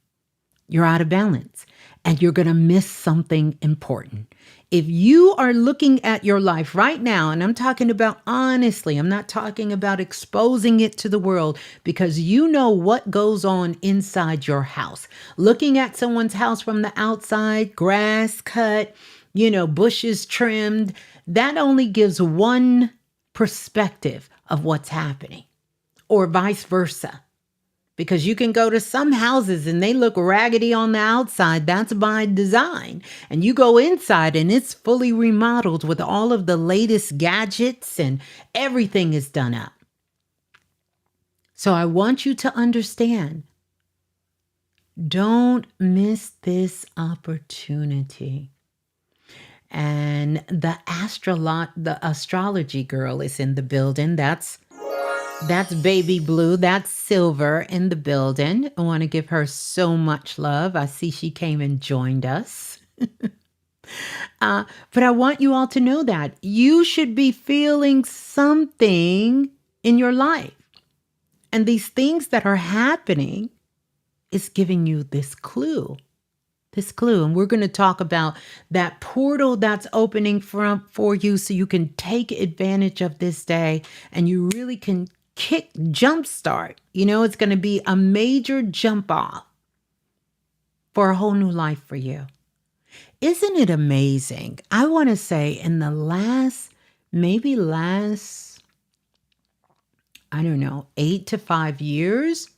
You're out of balance and you're going to miss something important. If you are looking at your life right now, and I'm talking about honestly, I'm not talking about exposing it to the world, because you know what goes on inside your house. Looking at someone's house from the outside, grass cut, bushes trimmed, that only gives one perspective of what's happening, or vice versa. Because you can go to some houses and they look raggedy on the outside. That's by design. And you go inside and it's fully remodeled with all of the latest gadgets and everything is done up. So I want you to understand, don't miss this opportunity. And the astrology girl is in the building. That's Baby Blue. That's Silver in the building. I want to give her so much love. I see she came and joined us. But I want you all to know that you should be feeling something in your life. And these things that are happening is giving you this clue. And we're going to talk about that portal that's opening for you so you can take advantage of this day and you really can jumpstart. It's going to be a major jump off for a whole new life for you. Isn't it amazing? I want to say in the last, I don't know, 8 to 5 years,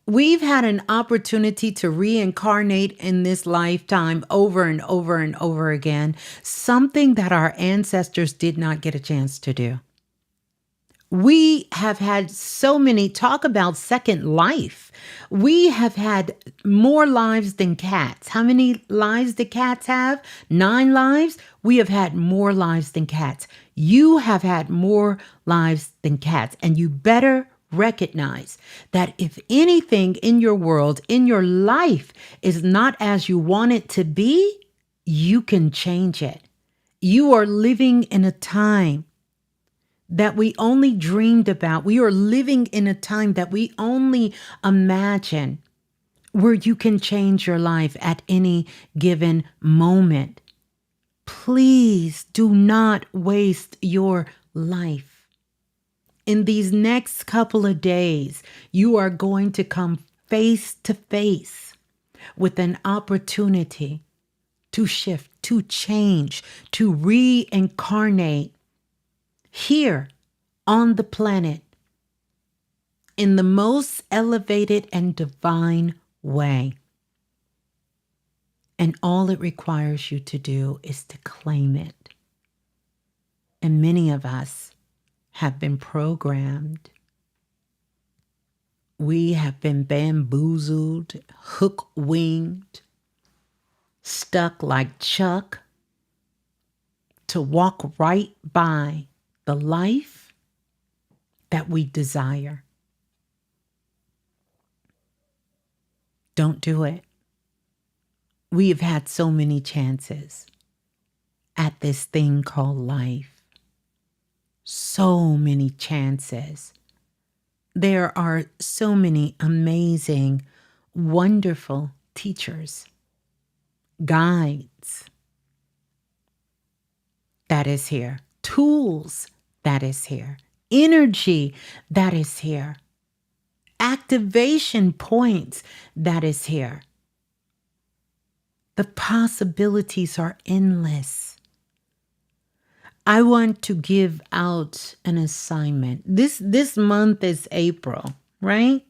we've had an opportunity to reincarnate in this lifetime over and over and over again, something that our ancestors did not get a chance to do. We have had so many, talk about second life. We have had more lives than cats. How many lives do cats have? 9 lives. We have had more lives than cats. You have had more lives than cats. And you better recognize that if anything in your world, in your life, is not as you want it to be, you can change it. You are living in a time that we only dreamed about. We are living in a time that we only imagine, where you can change your life at any given moment. Please do not waste your life. In these next couple of days, you are going to come face to face with an opportunity to shift, to change, to reincarnate here on the planet in the most elevated and divine way. And all it requires you to do is to claim it. And many of us have been programmed. We have been bamboozled, hook-winged, stuck like Chuck to walk right by the life that we desire. Don't do it. We have had so many chances at this thing called life. So many chances. There are so many amazing, wonderful teachers, guides that is here, tools that is here, energy that is here, activation points that is here. The possibilities are endless. I want to give out an assignment. This month is April, right?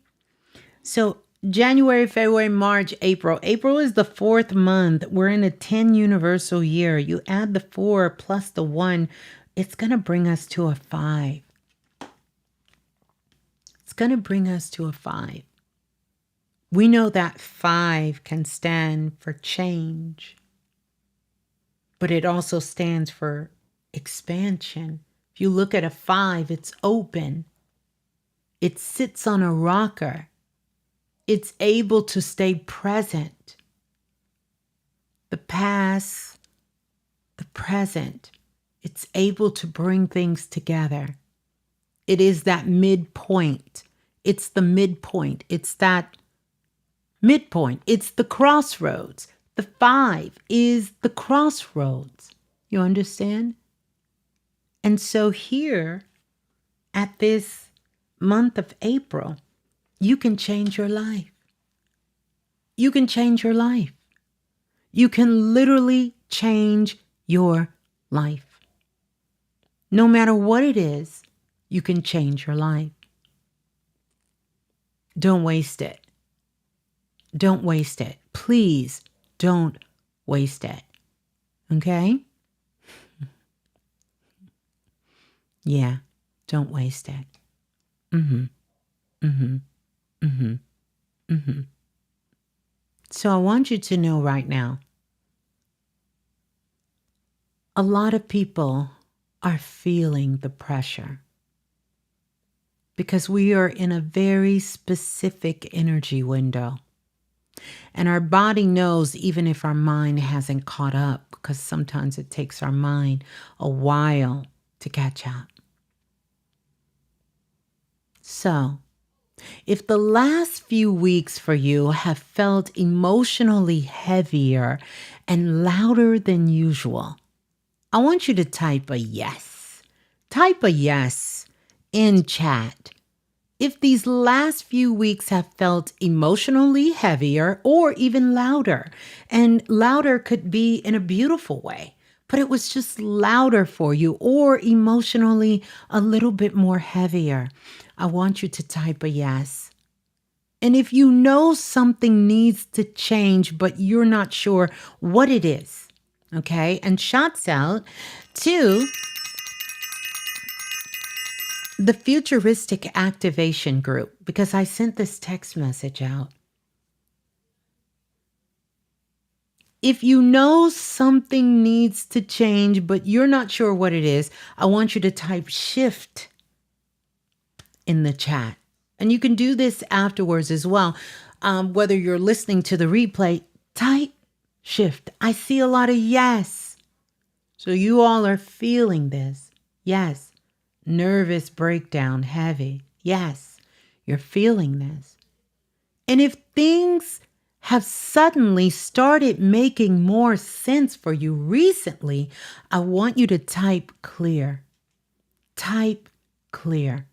So January, February, March, April. April is the 4th month. We're in a 10 universal year. You add the 4 plus the 1, it's going to bring us to a 5. It's going to bring us to a 5. We know that 5 can stand for change, but it also stands for expansion. If you look at a 5, it's open. It sits on a rocker. It's able to stay present. The past, the present. It's able to bring things together. It is that midpoint. It's the midpoint. It's that midpoint. It's the crossroads. The 5 is the crossroads. You understand? And so here at this month of April, you can change your life. You can change your life. You can literally change your life. No matter what it is, you can change your life. Don't waste it. Don't waste it. Please don't waste it. Okay? Yeah, don't waste it. So I want you to know right now, a lot of people are feeling the pressure because we are in a very specific energy window. And our body knows even if our mind hasn't caught up, because sometimes it takes our mind a while to catch up. So, if the last few weeks for you have felt emotionally heavier and louder than usual, I want you to type a yes. Type a yes in chat. If these last few weeks have felt emotionally heavier or even louder, and louder could be in a beautiful way, but it was just louder for you or emotionally a little bit more heavier, I want you to type a yes. And if you know something needs to change, but you're not sure what it is, okay? And shouts out to the Futuristic Activation Group, because I sent this text message out. If you know something needs to change, but you're not sure what it is, I want you to type shift in the chat. And you can do this afterwards as well. Whether you're listening to the replay, type shift. I see a lot of yes. So you all are feeling this. Yes. Nervous breakdown, heavy. Yes, you're feeling this. And if things have suddenly started making more sense for you recently, I want you to type clear. Type clear.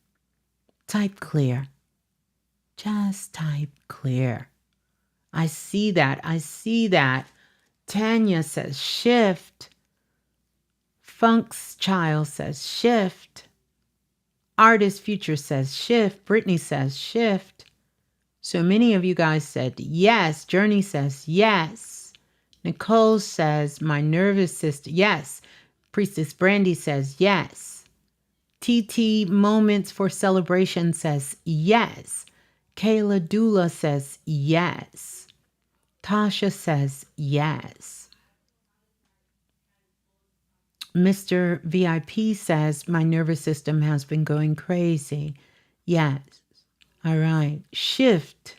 Type clear. Just type clear. I see that. I see that. Tanya says shift. Funk's Child says shift. Artist Future says shift. Brittany says shift. So many of you guys said yes. Journey says yes. Nicole says my nervous system. Yes. Priestess Brandy says yes. TT Moments for Celebration says yes. Kayla Dula says yes. Tasha says yes. Mr. VIP says my nervous system has been going crazy. Yes. All right. Shift.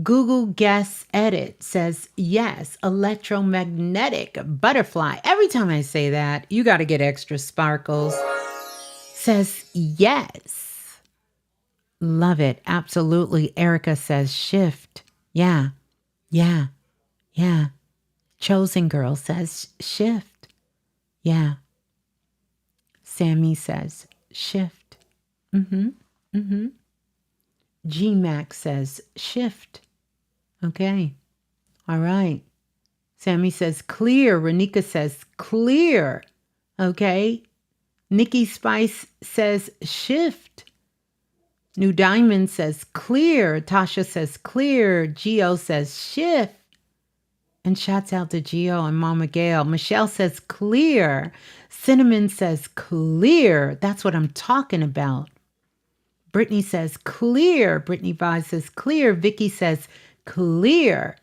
Google Guess Edit says yes. Electromagnetic Butterfly. Every time I say that, you got to get extra sparkles. Says yes. Love it. Absolutely. Erica says shift. Yeah. Yeah. Yeah. Chosen Girl says shift. Yeah. Sammy says shift. GMAC says shift. Okay. All right. Sammy says clear. Renika says clear. Okay. Nikki Spice says shift. New Diamond says clear. Tasha says clear. Geo says shift. And shouts out to Geo and Mama Gail. Michelle says clear. Cinnamon says clear. That's what I'm talking about. Brittany says clear. Brittany Vise says clear. Vicky says clear.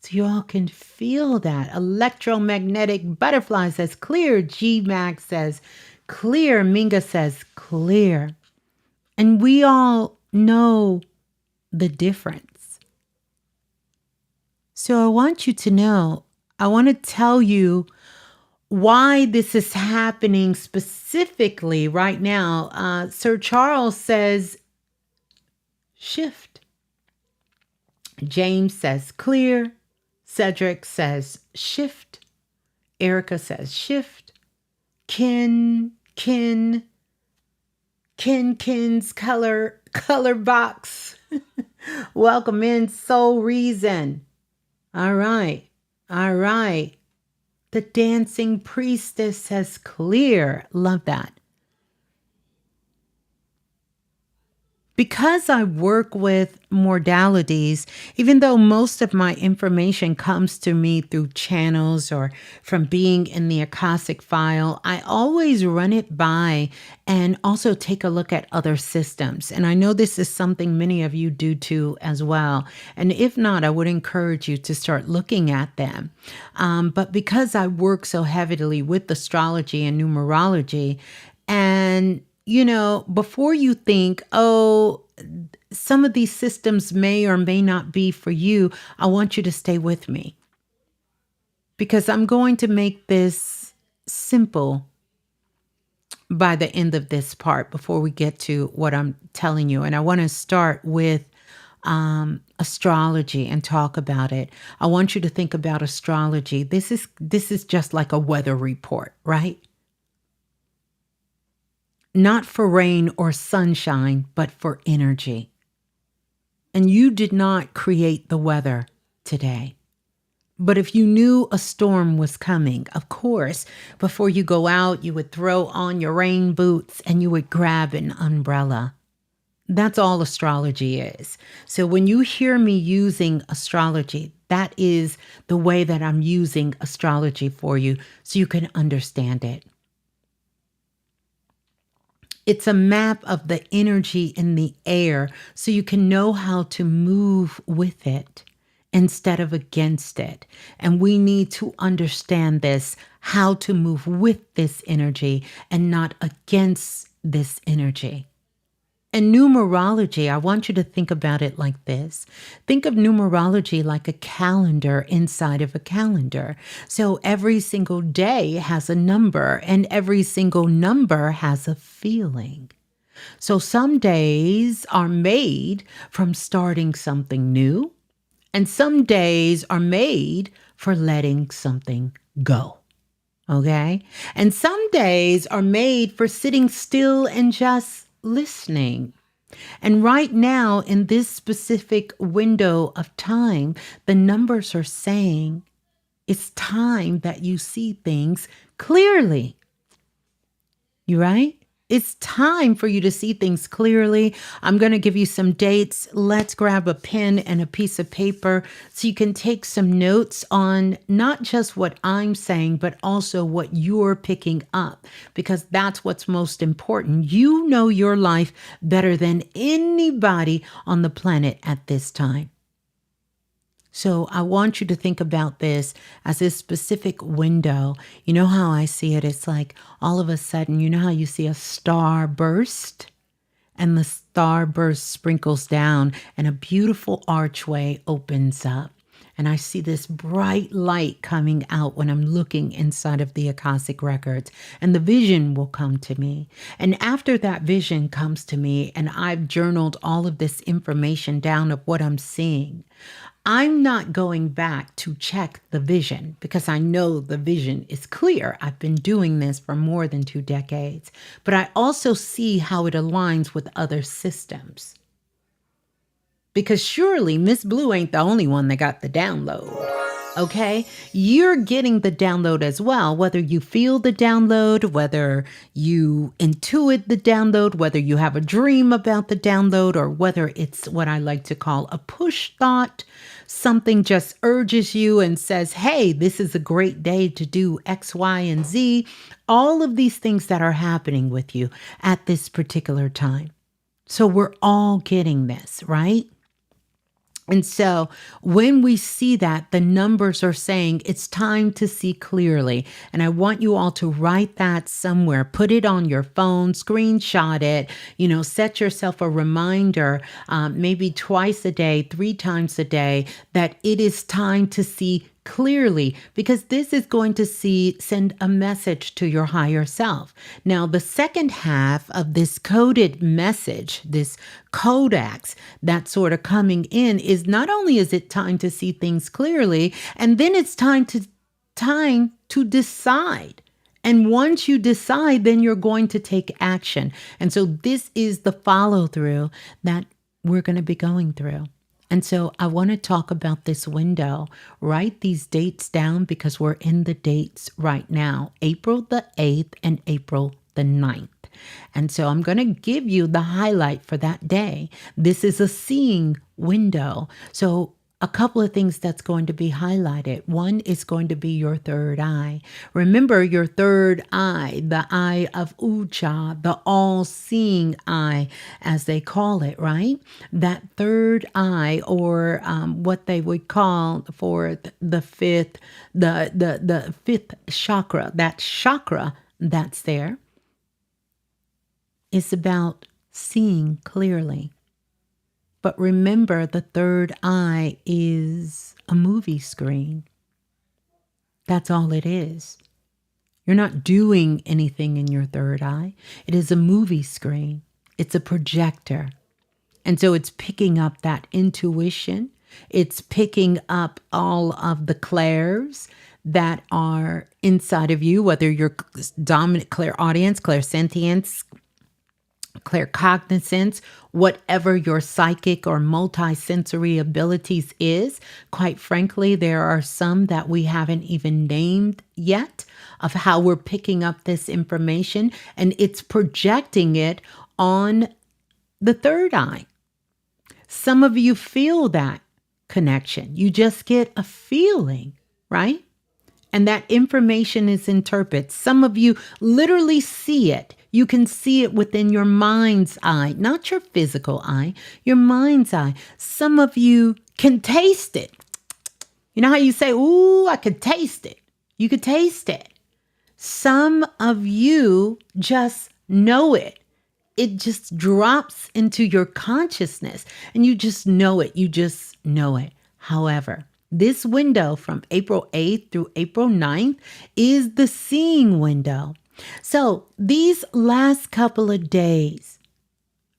So you all can feel that. Electromagnetic Butterfly says clear. G-Max says clear. Minga says clear. And we all know the difference. So I want you to know, I want to tell you why this is happening specifically right now. Sir Charles says shift. James says clear. Cedric says shift. Erica says shift. Kin's color box. Welcome in, Soul Reason. All right. The dancing priestess says clear. Love that. Because I work with modalities, even though most of my information comes to me through channels or from being in the Akashic file, I always run it by and also take a look at other systems. And I know this is something many of you do too as well. And if not, I would encourage you to start looking at them. But because I work so heavily with astrology and numerology, and before you think, oh, some of these systems may or may not be for you, I want you to stay with me. Because I'm going to make this simple by the end of this part before we get to what I'm telling you. And I want to start with astrology and talk about it. I want you to think about astrology. This is just like a weather report, right? Not for rain or sunshine, but for energy. And you did not create the weather today. But if you knew a storm was coming, of course, before you go out, you would throw on your rain boots and you would grab an umbrella. That's all astrology is. So when you hear me using astrology, that is the way that I'm using astrology for you so you can understand it. It's a map of the energy in the air so you can know how to move with it instead of against it. And we need to understand this, how to move with this energy and not against this energy. And numerology, I want you to think about it like this. Think of numerology like a calendar inside of a calendar. So every single day has a number, and every single number has a feeling. So some days are made from starting something new, and some days are made for letting something go. Okay? And some days are made for sitting still and just listening. And right now, in this specific window of time, the numbers are saying it's time that you see things clearly. You right? It's time for you to see things clearly. I'm going to give you some dates. Let's grab a pen and a piece of paper so you can take some notes on not just what I'm saying, but also what you're picking up, because that's what's most important. You know your life better than anybody on the planet at this time. So I want you to think about this as this specific window. You know how I see it? It's like all of a sudden, you know how you see a star burst? And the star burst sprinkles down and a beautiful archway opens up. And I see this bright light coming out when I'm looking inside of the Akashic records. And the vision will come to me. And after that vision comes to me and I've journaled all of this information down of what I'm seeing, I'm not going back to check the vision because I know the vision is clear. I've been doing this for more than 2 decades, but I also see how it aligns with other systems. Because surely Ms.Blue ain't the only one that got the download. Okay? You're getting the download as well, whether you feel the download, whether you intuit the download, whether you have a dream about the download, or whether it's what I like to call a push thought. Something just urges you and says, hey, this is a great day to do X, Y, and Z. All of these things that are happening with you at this particular time. So we're all getting this, right? And so when we see that, the numbers are saying it's time to see clearly. And I want you all to write that somewhere, put it on your phone, screenshot it, set yourself a reminder, maybe twice a day, 3 times a day, that it is time to see clearly, because this is going to send a message to your higher self. Now, the second half of this coded message, this codex that's sort of coming in, is not only is it time to see things clearly, and then it's time to decide. And once you decide, then you're going to take action. And so this is the follow through that we're going to be going through. And so I want to talk about this window. Write these dates down because we're in the dates right now, April the 8th and April the 9th. And so I'm going to give you the highlight for that day. This is a seeing window. So a couple of things that's going to be highlighted. One is going to be your third eye. Remember your third eye, the eye of Ucha, the all-seeing eye, as they call it, right? That third eye, or what they would call for the fifth, the fifth chakra, that chakra that's there, is about seeing clearly. But remember, the third eye is a movie screen. That's all it is. You're not doing anything in your third eye. It is a movie screen. It's a projector. And so it's picking up that intuition. It's picking up all of the clairs that are inside of you, whether you're dominant clairaudience, clairsentience, claircognizance, whatever your psychic or multisensory abilities is. Quite frankly, there are some that we haven't even named yet of how we're picking up this information, and it's projecting it on the third eye. Some of you feel that connection. You just get a feeling, right? And that information is interpreted. Some of you literally see it. You can see it within your mind's eye, not your physical eye, your mind's eye. Some of you can taste it. You know how you say, ooh, I could taste it. You could taste it. Some of you just know it. It just drops into your consciousness and you just know it. You just know it. However, this window from April 8th through April 9th is the seeing window. So these last couple of days,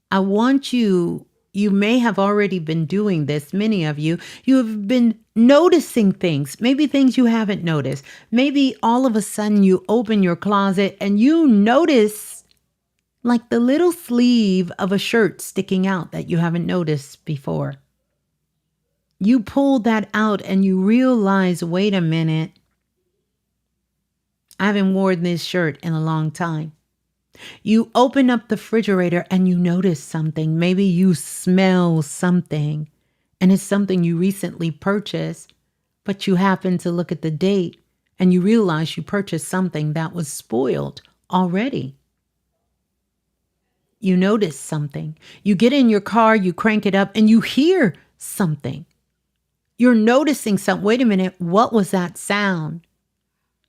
I want you may have already been doing this, many of you have been noticing things, maybe things you haven't noticed. Maybe all of a sudden you open your closet and you notice like the little sleeve of a shirt sticking out that you haven't noticed before. You pull that out and you realize, wait a minute, I haven't worn this shirt in a long time. You open up the refrigerator and you notice something. Maybe you smell something and it's something you recently purchased, but you happen to look at the date and you realize you purchased something that was spoiled already. You notice something. You get in your car, you crank it up and you hear something. You're noticing something. Wait a minute, what was that sound?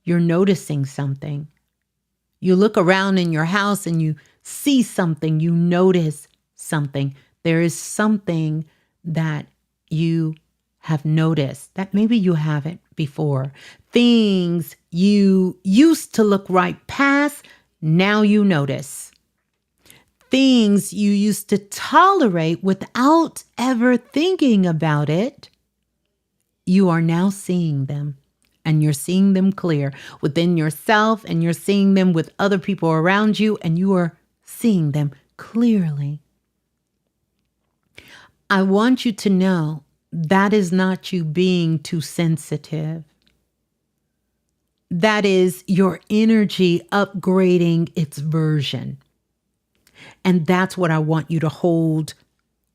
You're noticing something. You look around in your house and you see something. You notice something. There is something that you have noticed that maybe you haven't before. Things you used to look right past, now you notice. Things you used to tolerate without ever thinking about it, you are now seeing them. And you're seeing them clear within yourself, and you're seeing them with other people around you, and you are seeing them clearly. I want you to know that is not you being too sensitive. That is your energy upgrading its version. And that's what I want you to hold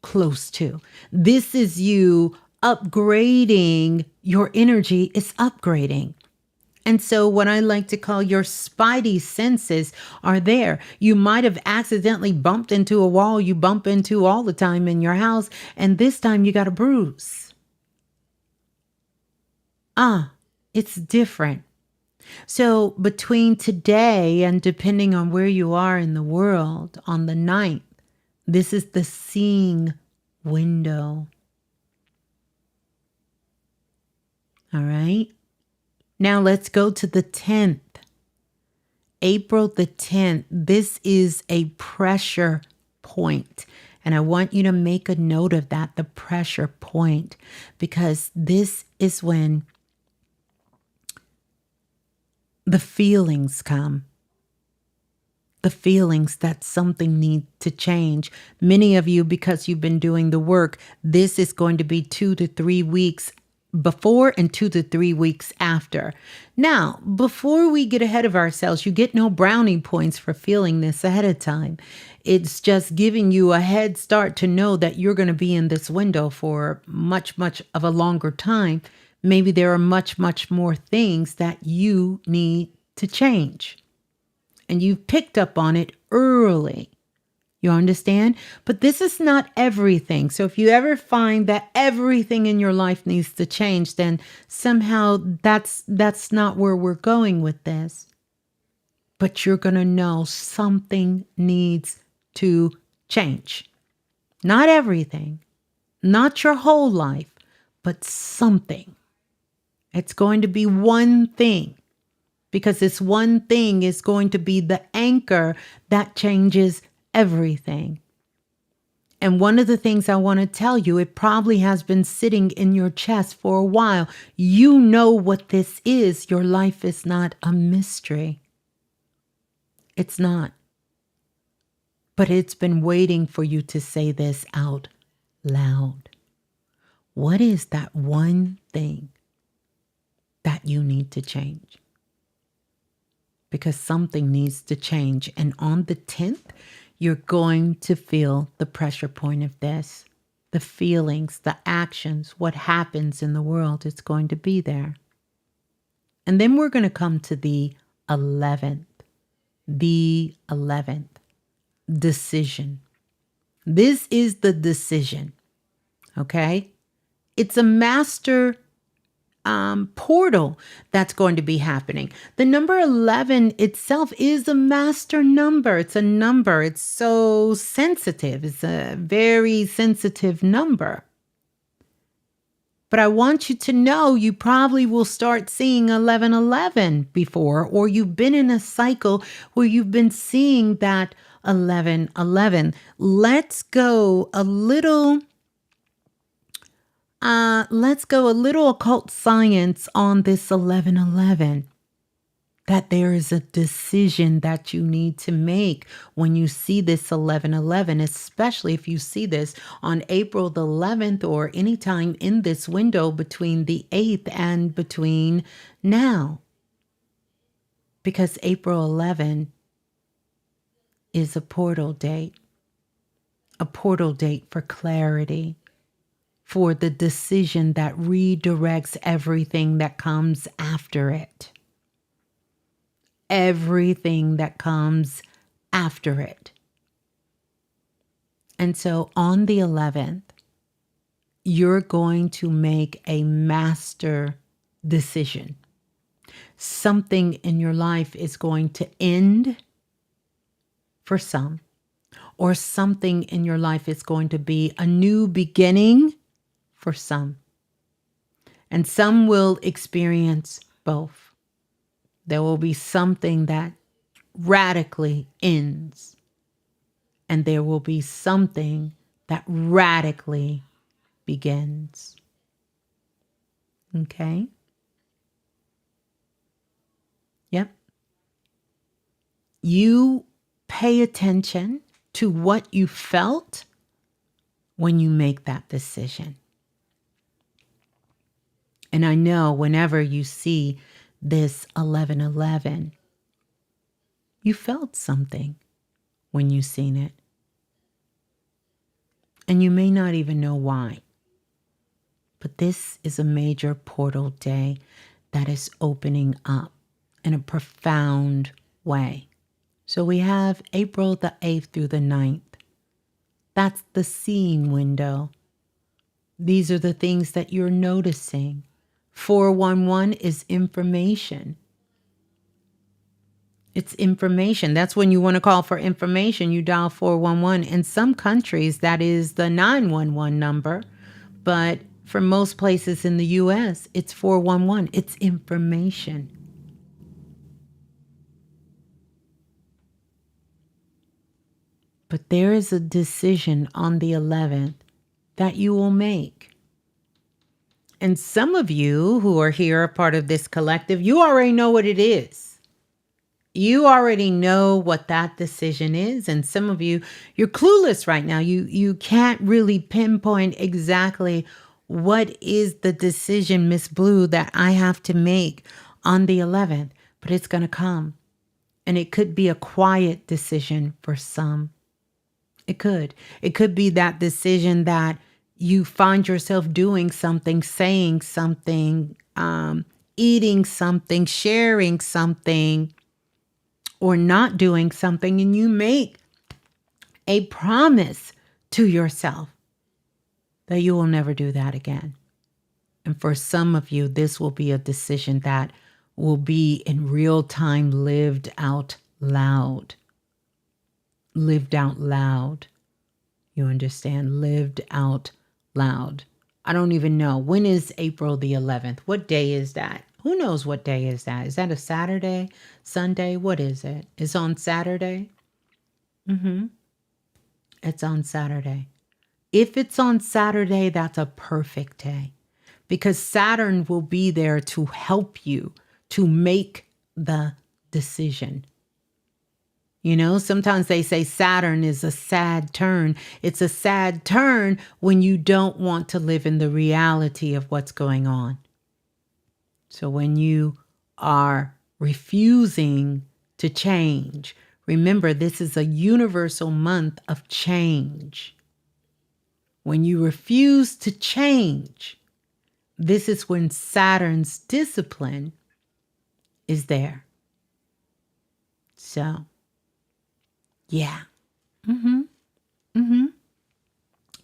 close to. This is you upgrading your energy. Is upgrading. And so what I like to call your spidey senses are there. You might have accidentally bumped into a wall you bump into all the time in your house, and this time you got a bruise. It's different. So between today and depending on where you are in the world, on the 9th, this is the seeing window. All right. Now let's go to the 10th. April the 10th. This is a pressure point. And I want you to make a note of that, the pressure point, because this is when the feelings come. The feelings that something needs to change. Many of you, because you've been doing the work, this is going to be 2 to 3 weeks before and 2 to 3 weeks after. Now, before we get ahead of ourselves, you get no brownie points for feeling this ahead of time. It's just giving you a head start to know that you're going to be in this window for much, much of a longer time. Maybe there are much, much more things that you need to change. And you've picked up on it early. You understand? But this is not everything. So if you ever find that everything in your life needs to change, then somehow that's not where we're going with this. But you're going to know something needs to change. Not everything, not your whole life, but something. It's going to be one thing. Because this one thing is going to be the anchor that changes everything. And one of the things I want to tell you, it probably has been sitting in your chest for a while. You know what this is. Your life is not a mystery. It's not. But it's been waiting for you to say this out loud. What is that one thing that you need to change? Because something needs to change. And on the 10th, you're going to feel the pressure point of this. The feelings, the actions, what happens in the world, it's going to be there. And then we're going to come to the 11th. The 11th. Decision. This is the decision. Okay? It's a master portal that's going to be happening. The number 11 itself is a master number. It's a number. It's so sensitive. It's a very sensitive number. But I want you to know you probably will start seeing 1111 before, or you've been in a cycle where you've been seeing that 1111. Let's go a little occult science on this 1111. That there is a decision that you need to make when you see this 1111, especially if you see this on April the 11th or anytime in this window between the 8th and between now. Because April 11 is a portal date for clarity. For the decision that redirects everything that comes after it. Everything that comes after it. And so on the 11th, you're going to make a master decision. Something in your life is going to end for some, or something in your life is going to be a new beginning for some. And some will experience both. There will be something that radically ends, and there will be something that radically begins. Okay? Yep. You pay attention to what you felt when you make that decision. And I know whenever you see this 1111, you felt something when you seen it. And you may not even know why. But this is a major portal day that is opening up in a profound way. So we have April the 8th through the 9th. That's the seeing window. These are the things that you're noticing. 411 is information. It's information. That's when you want to call for information, you dial 411. In some countries, that is the 911 number. But For most places in the US, it's 411. It's information. But there is a decision on the 11th that you will make. And some of you who are here, a part of this collective, you already know what it is. You already know what that decision is. And some of you, you're clueless right now. You can't really pinpoint exactly what is the decision, Miss Blue, that I have to make on the 11th. But it's going to come. And it could be a quiet decision for some. It could. It could be that decision that you find yourself doing something, saying something, eating something, sharing something, or not doing something, and you make a promise to yourself that you will never do that again. And for some of you, this will be a decision that will be in real time lived out loud. Lived out loud. You understand? Lived out loud. I don't even know. When is April the 11th? What day is that? Who knows what day is that? Is that a Saturday? Sunday? What is it? It's on Saturday? It's on Saturday. If it's on Saturday, that's a perfect day. Because Saturn will be there to help you to make the decision. You know, sometimes they say Saturn is a sad turn. It's a sad turn when you don't want to live in the reality of what's going on. So when you are refusing to change, remember, this is a universal month of change. When you refuse to change, this is when Saturn's discipline is there. So, yeah.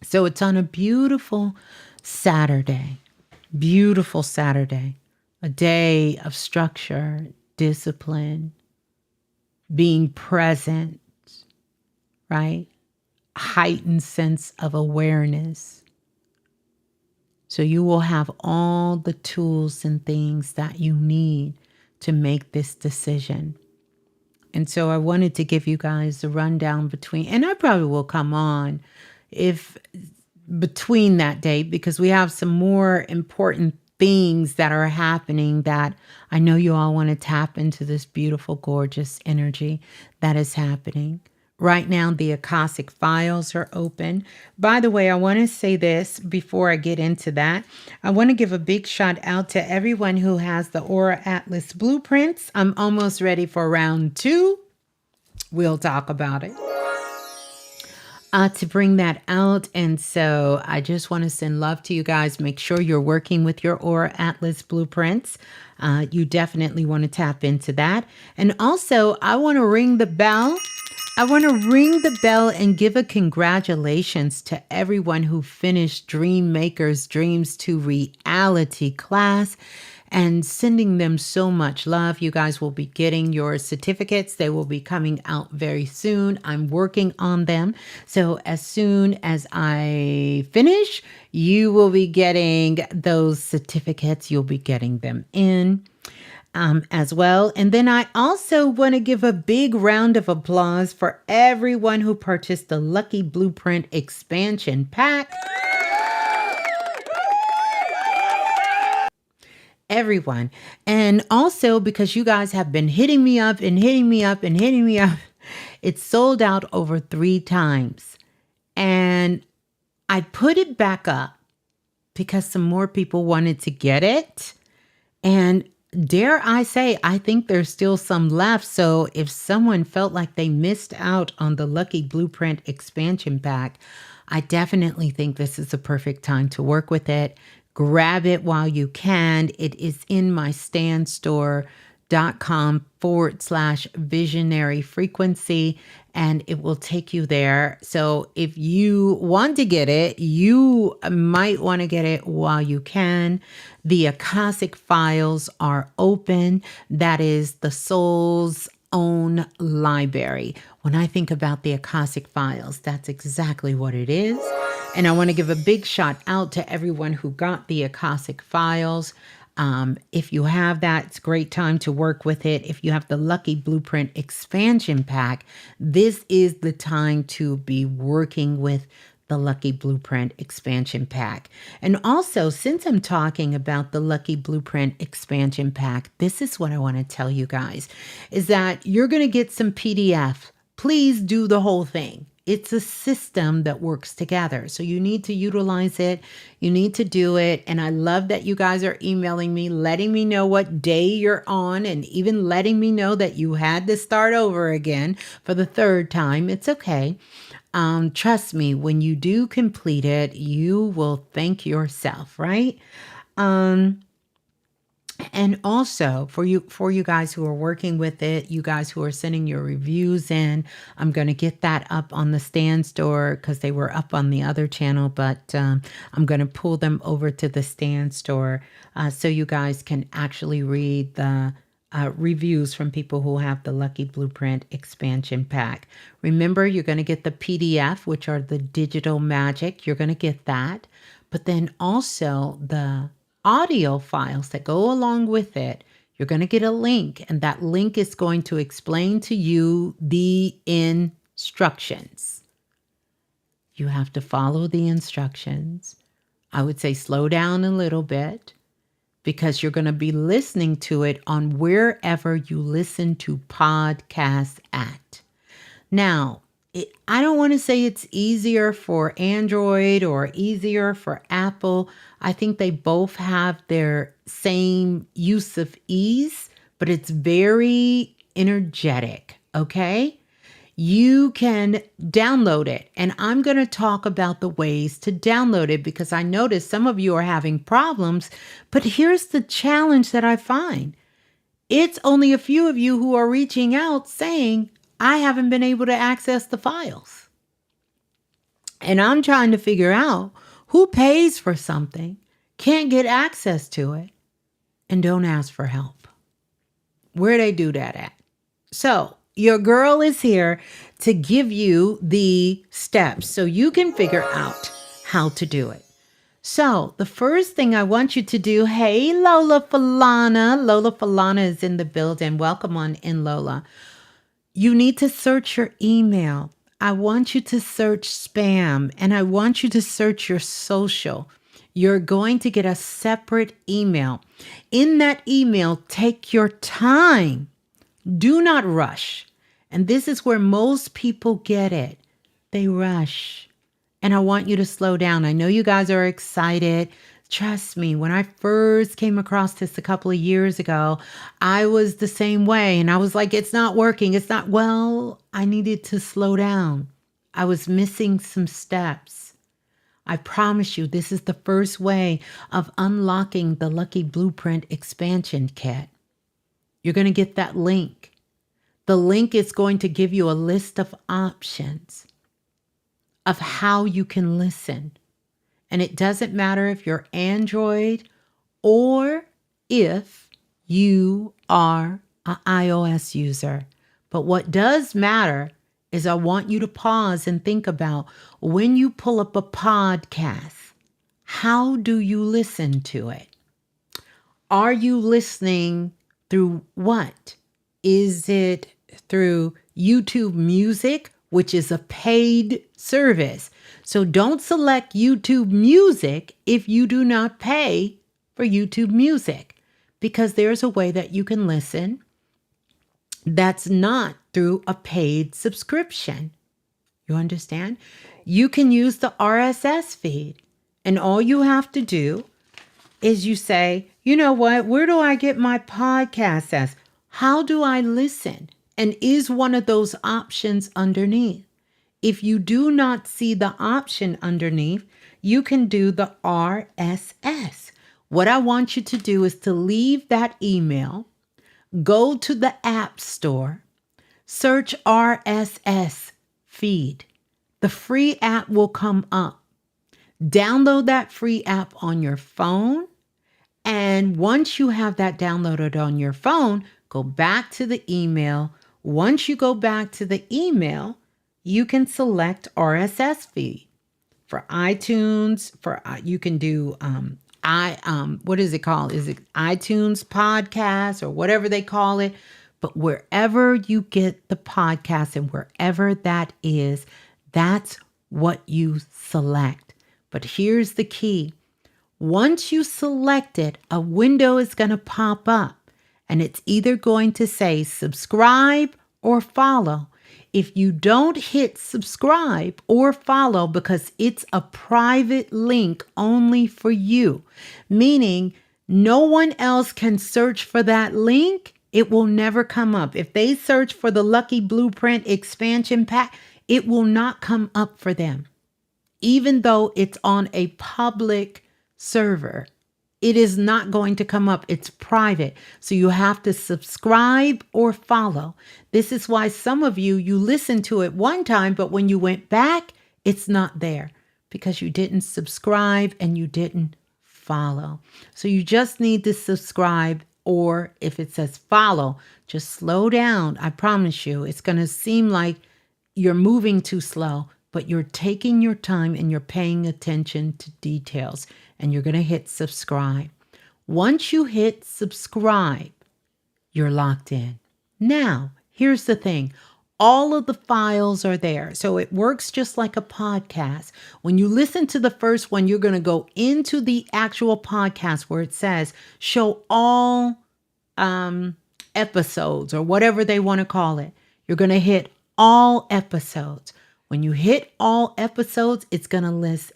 So it's on a beautiful Saturday. Beautiful Saturday. A day of structure, discipline, being present, right? Heightened sense of awareness. So you will have all the tools and things that you need to make this decision. And so I wanted to give you guys a rundown between, and I probably will come on if between that date, because we have some more important things that are happening that I know you all want to tap into this beautiful, gorgeous energy that is happening. Right now, the Akashic files are open. By the way, I want to say this before I get into that. I want to give a big shout out to everyone who has the Aura Atlas blueprints. I'm almost ready for round 2. We'll talk about it. To bring that out. And so I just want to send love to you guys. Make sure you're working with your Aura Atlas blueprints. You definitely want to tap into that. And also, I want to ring the bell. I want to ring the bell and give a congratulations to everyone who finished Dream Makers Dreams to Reality class and sending them so much love. You guys will be getting your certificates. They will be coming out very soon. I'm working on them. So as soon as I finish, you will be getting those certificates. You'll be getting them in. As well. And then I also want to give a big round of applause for everyone who purchased the Lucky Blueprint Expansion Pack. Everyone. And also because you guys have been hitting me up and hitting me up and hitting me up. It's sold out over 3 times. And I put it back up because some more people wanted to get it. And dare I say, I think there's still some left. So if someone felt like they missed out on the Lucky Blueprint Expansion Pack, I definitely think this is a perfect time to work with it. Grab it while you can. It is in my standstore.com/visionary frequency, and it will take you there. So if you want to get it, you might want to get it while you can. The Akashic files are open. That is the souls own library. When I think about the Akashic Files, that's exactly what it is. And I want to give a big shout out to everyone who got the Akashic Files. If you have that, it's a great time to work with it. If you have the Lucky Blueprint Expansion Pack, this is the time to be working with the Lucky Blueprint Expansion Pack. And also, since I'm talking about the Lucky Blueprint Expansion Pack, this is what I want to tell you guys, is that you're going to get some PDF. Please do the whole thing. It's a system that works together. So you need to utilize it. You need to do it. And I love that you guys are emailing me, letting me know what day you're on, and even letting me know that you had to start over again for the third time. It's okay. Trust me, when you do complete it, you will thank yourself, right? And also for you guys who are working with it, you guys who are sending your reviews in, I'm going to get that up on the Stan Store because they were up on the other channel, but I'm going to pull them over to the Stan Store so you guys can actually read the reviews from people who have the Lucky Blueprint Expansion Pack. Remember, you're going to get the PDF, which are the digital magic. You're going to get that. But then also the audio files that go along with it, you're going to get a link, and that link is going to explain to you the instructions. You have to follow the instructions. I would say slow down a little bit because you're going to be listening to it on wherever you listen to podcasts at. Now, I don't want to say it's easier for Android or easier for Apple. I think they both have their same use of ease, but it's very energetic, okay? You can download it, and I'm going to talk about the ways to download it because I noticed some of you are having problems, but here's the challenge that I find. It's only a few of you who are reaching out saying, I haven't been able to access the files. And I'm trying to figure out who pays for something, can't get access to it, and don't ask for help. Where they do that at? So your girl is here to give you the steps so you can figure out how to do it. So the first thing I want you to do, hey, Lola Falana. Lola Falana is in the building. Welcome on in, Lola. You need to search your email. I want you to search spam, and I want you to search your social. You're going to get a separate email. In that email, take your time. Do not rush. And this is where most people get it. They rush. And I want you to slow down. I know you guys are excited. Trust me, when I first came across this a couple of years ago, I was the same way. And I was like, it's not working. It's not. Well, I needed to slow down. I was missing some steps. I promise you, this is the first way of unlocking the Lucky Blueprint Expansion Kit. You're going to get that link. The link is going to give you a list of options of how you can listen. And it doesn't matter if you're Android or if you are an iOS user. But what does matter is I want you to pause and think about when you pull up a podcast, how do you listen to it? Are you listening through what? Is it through YouTube Music, which is a paid service? So don't select YouTube Music if you do not pay for YouTube Music, because there's a way that you can listen that's not through a paid subscription. You understand? You can use the RSS feed, and all you have to do is you say, you know what, where do I get my podcast as? How do I listen? And is one of those options underneath? If you do not see the option underneath, you can do the RSS. What I want you to do is to leave that email, go to the App Store, search RSS feed. The free app will come up. Download that free app on your phone. And once you have that downloaded on your phone, go back to the email. Once you go back to the email, you can select RSS feed. For iTunes, you can do what is it called? Is it iTunes podcast or whatever they call it? But wherever you get the podcast and wherever that is, that's what you select. But here's the key. Once you select it, a window is going to pop up and it's either going to say subscribe or follow. If you don't hit subscribe or follow because it's a private link only for you, meaning no one else can search for that link, it will never come up. If they search for the Lucky Blueprint expansion pack, it will not come up for them. Even though it's on a public server, it is not going to come up. It's private. So you have to subscribe or follow. This is why some of you listened to it one time, but when you went back, it's not there because you didn't subscribe and you didn't follow. So you just need to subscribe, or if it says follow, just slow down. I promise you, it's going to seem like you're moving too slow, but you're taking your time and you're paying attention to details, and you're going to hit subscribe. Once you hit subscribe, you're locked in. Now, here's the thing. All of the files are there. So it works just like a podcast. When you listen to the first one, you're going to go into the actual podcast where it says show all episodes or whatever they want to call it. You're going to hit all episodes. When you hit all episodes, it's going to list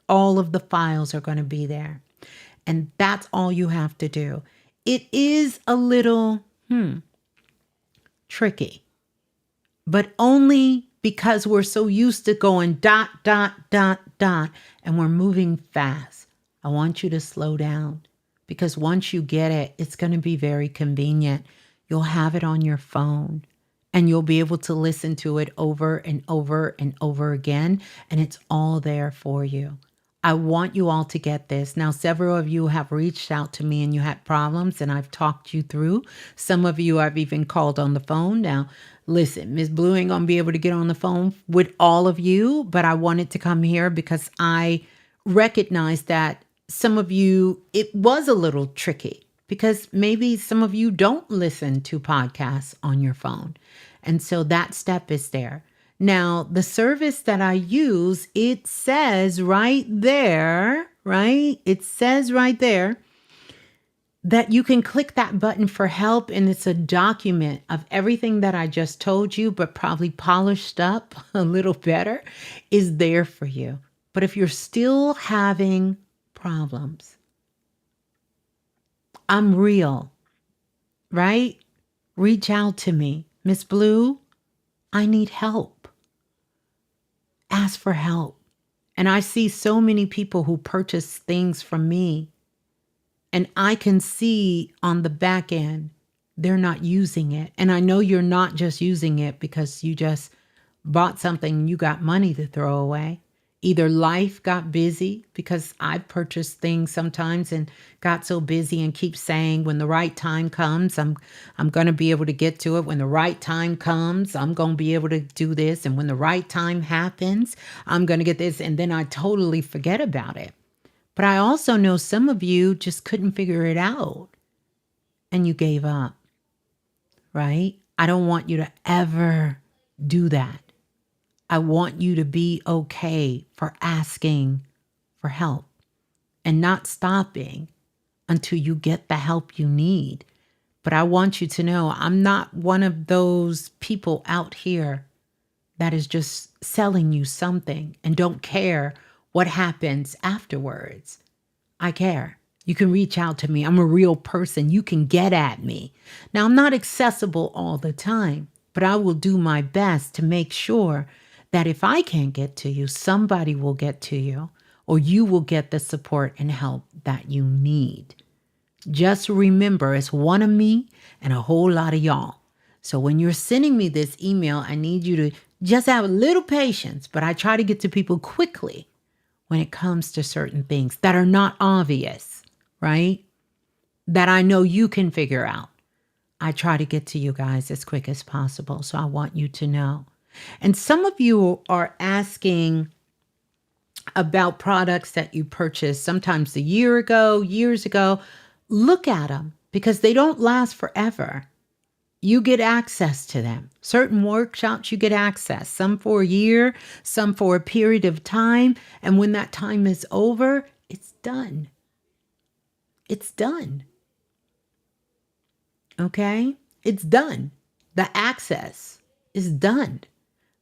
all of the files are going to be there. And that's all you have to do. It is a little tricky, but only because we're so used to going ... and we're moving fast. I want you to slow down because once you get it, it's going to be very convenient. You'll have it on your phone and you'll be able to listen to it over and over and over again. And it's all there for you. I want you all to get this. Now, several of you have reached out to me and you had problems and I've talked you through. Some of you I've even called on the phone. Now, listen, Ms.Blue ain't going to be able to get on the phone with all of you, but I wanted to come here because I recognize that some of you, it was a little tricky because maybe some of you don't listen to podcasts on your phone. And so that step is there. Now, the service that I use, it says right there, right? It says right there that you can click that button for help. And it's a document of everything that I just told you, but probably polished up a little better, is there for you. But if you're still having problems, I'm real, right? Reach out to me. Ms.Blue, I need help. Ask for help. And I see so many people who purchase things from me, and I can see on the back end, they're not using it. And I know you're not just using it because you just bought something and you got money to throw away. Either life got busy, because I've purchased things sometimes and got so busy and keep saying when the right time comes, I'm going to be able to get to it. When the right time comes, I'm going to be able to do this. And when the right time happens, I'm going to get this. And then I totally forget about it. But I also know some of you just couldn't figure it out and you gave up, right? I don't want you to ever do that. I want you to be okay for asking for help and not stopping until you get the help you need. But I want you to know I'm not one of those people out here that is just selling you something and don't care what happens afterwards. I care. You can reach out to me. I'm a real person. You can get at me. Now, I'm not accessible all the time, but I will do my best to make sure that if I can't get to you, somebody will get to you, or you will get the support and help that you need. Just remember, it's one of me and a whole lot of y'all. So when you're sending me this email, I need you to just have a little patience, but I try to get to people quickly when it comes to certain things that are not obvious, right? That I know you can figure out. I try to get to you guys as quick as possible. So I want you to know. And some of you are asking about products that you purchased sometimes a year ago, years ago. Look at them because they don't last forever. You get access to them. Certain workshops, you get access, some for a year, some for a period of time. And when that time is over, it's done. It's done. Okay? It's done. The access is done.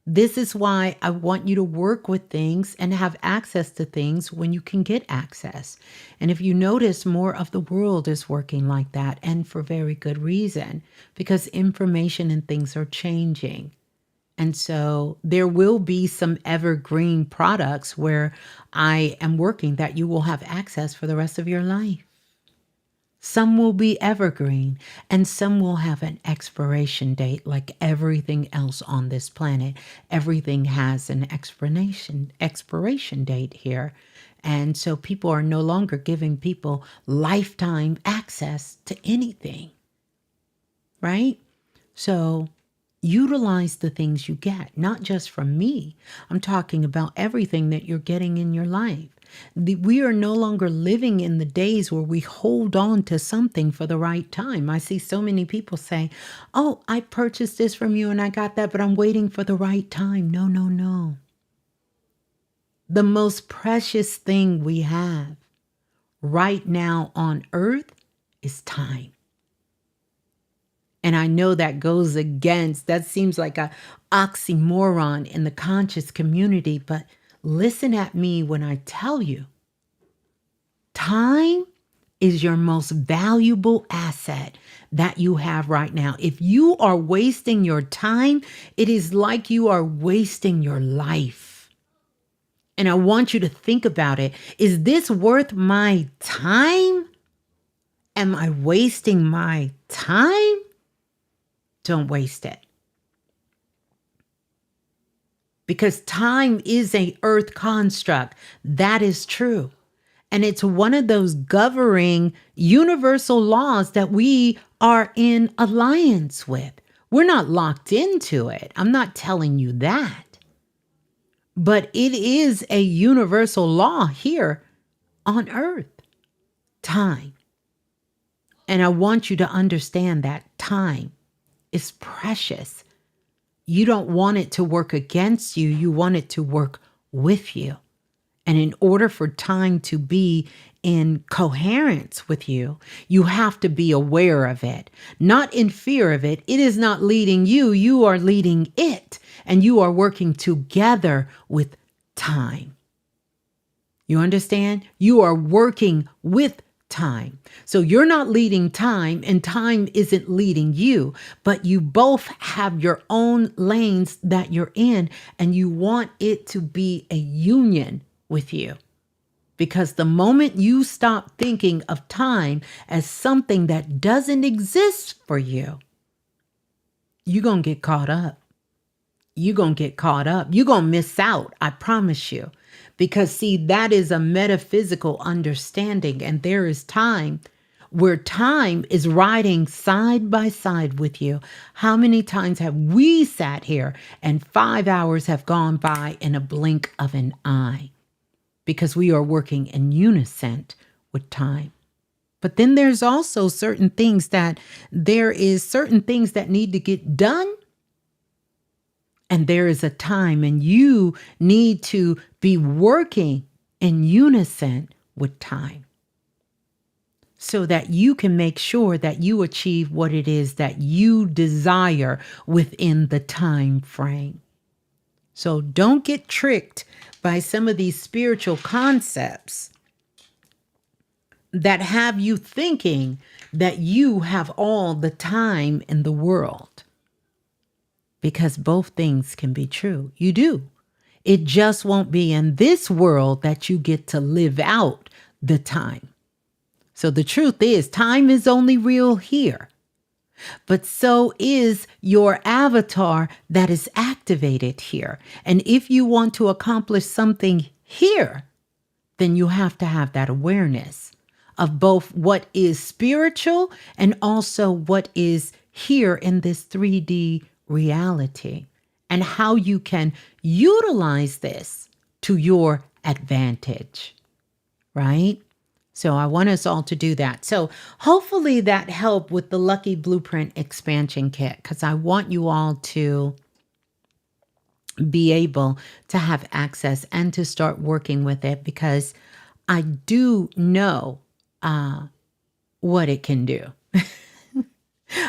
This is why I want you to work with things and have access to things when you can get access. And if you notice, more of the world is working like that, and for very good reason, because information and things are changing. And so there will be some evergreen products where I am working that you will have access for the rest of your life. Some will be evergreen and some will have an expiration date like everything else on this planet. Everything has an expiration date here. And so people are no longer giving people lifetime access to anything, right? So utilize the things you get, not just from me. I'm talking about everything that you're getting in your life. We are no longer living in the days where we hold on to something for the right time. I see so many people say, oh, I purchased this from you and I got that, but I'm waiting for the right time. No, no, no. The most precious thing we have right now on earth is time. And I know that goes against, that seems like a oxymoron in the conscious community, but listen at me when I tell you, time is your most valuable asset that you have right now. If you are wasting your time, it is like you are wasting your life. And I want you to think about it. Is this worth my time? Am I wasting my time? Don't waste it. Because time is an earth construct. That is true. And it's one of those governing universal laws that we are in alliance with. We're not locked into it. I'm not telling you that. But it is a universal law here on earth. Time. And I want you to understand that time is precious. You don't want it to work against you. You want it to work with you. And in order for time to be in coherence with you, you have to be aware of it, not in fear of it. It is not leading you. You are leading it. And you are working together with time. You understand? You are working with time. So you're not leading time and time isn't leading you, but you both have your own lanes that you're in and you want it to be a union with you. Because the moment you stop thinking of time as something that doesn't exist for you, you're going to get caught up. You're going to get caught up. You're going to miss out. I promise you. Because see, that is a metaphysical understanding. And there is time where time is riding side by side with you. How many times have we sat here and 5 hours have gone by in a blink of an eye? Because we are working in unison with time. But then there's also certain things that need to get done. And there is a time and you need to be working in unison with time so that you can make sure that you achieve what it is that you desire within the time frame. So don't get tricked by some of these spiritual concepts that have you thinking that you have all the time in the world. Because both things can be true. You do. It just won't be in this world that you get to live out the time. So the truth is, time is only real here. But so is your avatar that is activated here. And if you want to accomplish something here, then you have to have that awareness of both what is spiritual and also what is here in this 3D reality and how you can utilize this to your advantage, right? So I want us all to do that. So hopefully that helped with the Lucky Blueprint expansion kit, because I want you all to be able to have access and to start working with it, because I do know what it can do.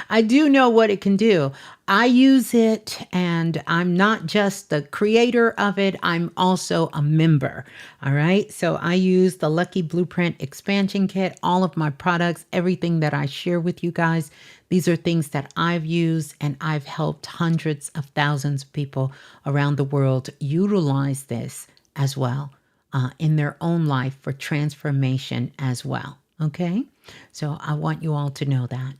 I do know what it can do. I use it, and I'm not just the creator of it, I'm also a member. All right. So I use the Lucky Blueprint expansion kit, all of my products, everything that I share with you guys. These are things that I've used, and I've helped hundreds of thousands of people around the world utilize this as well in their own life for transformation as well. Okay. So I want you all to know that.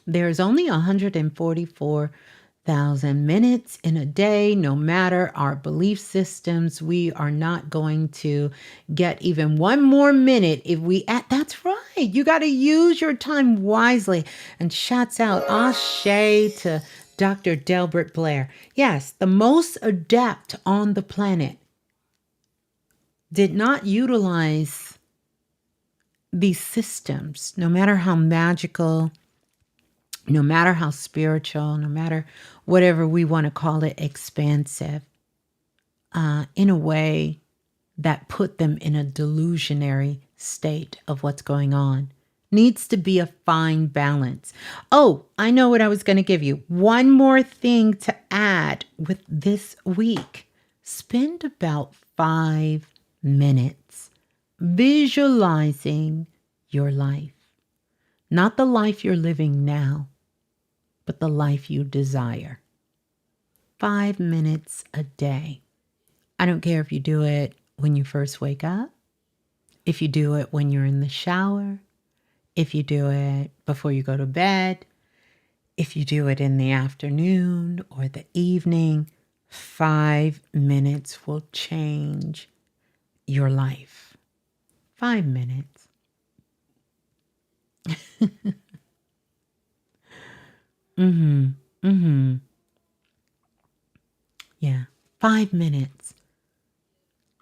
There's only 144,000 minutes in a day. No matter our belief systems, we are not going to get even one more minute if we that's right. You got to use your time wisely. And shouts out Ashe to Dr. Delbert Blair. Yes, the most adept on the planet did not utilize these systems, no matter how magical, no matter how spiritual, no matter whatever we want to call it, expansive, in a way that put them in a delusionary state of what's going on. Needs to be a fine balance. Oh, I know what I was going to give you. One more thing to add with this week. Spend about 5 minutes visualizing your life. Not the life you're living now, but the life you desire. 5 minutes a day. I don't care if you do it when you first wake up, if you do it when you're in the shower, if you do it before you go to bed, if you do it in the afternoon or the evening. 5 minutes will change your life. 5 minutes. Yeah, 5 minutes.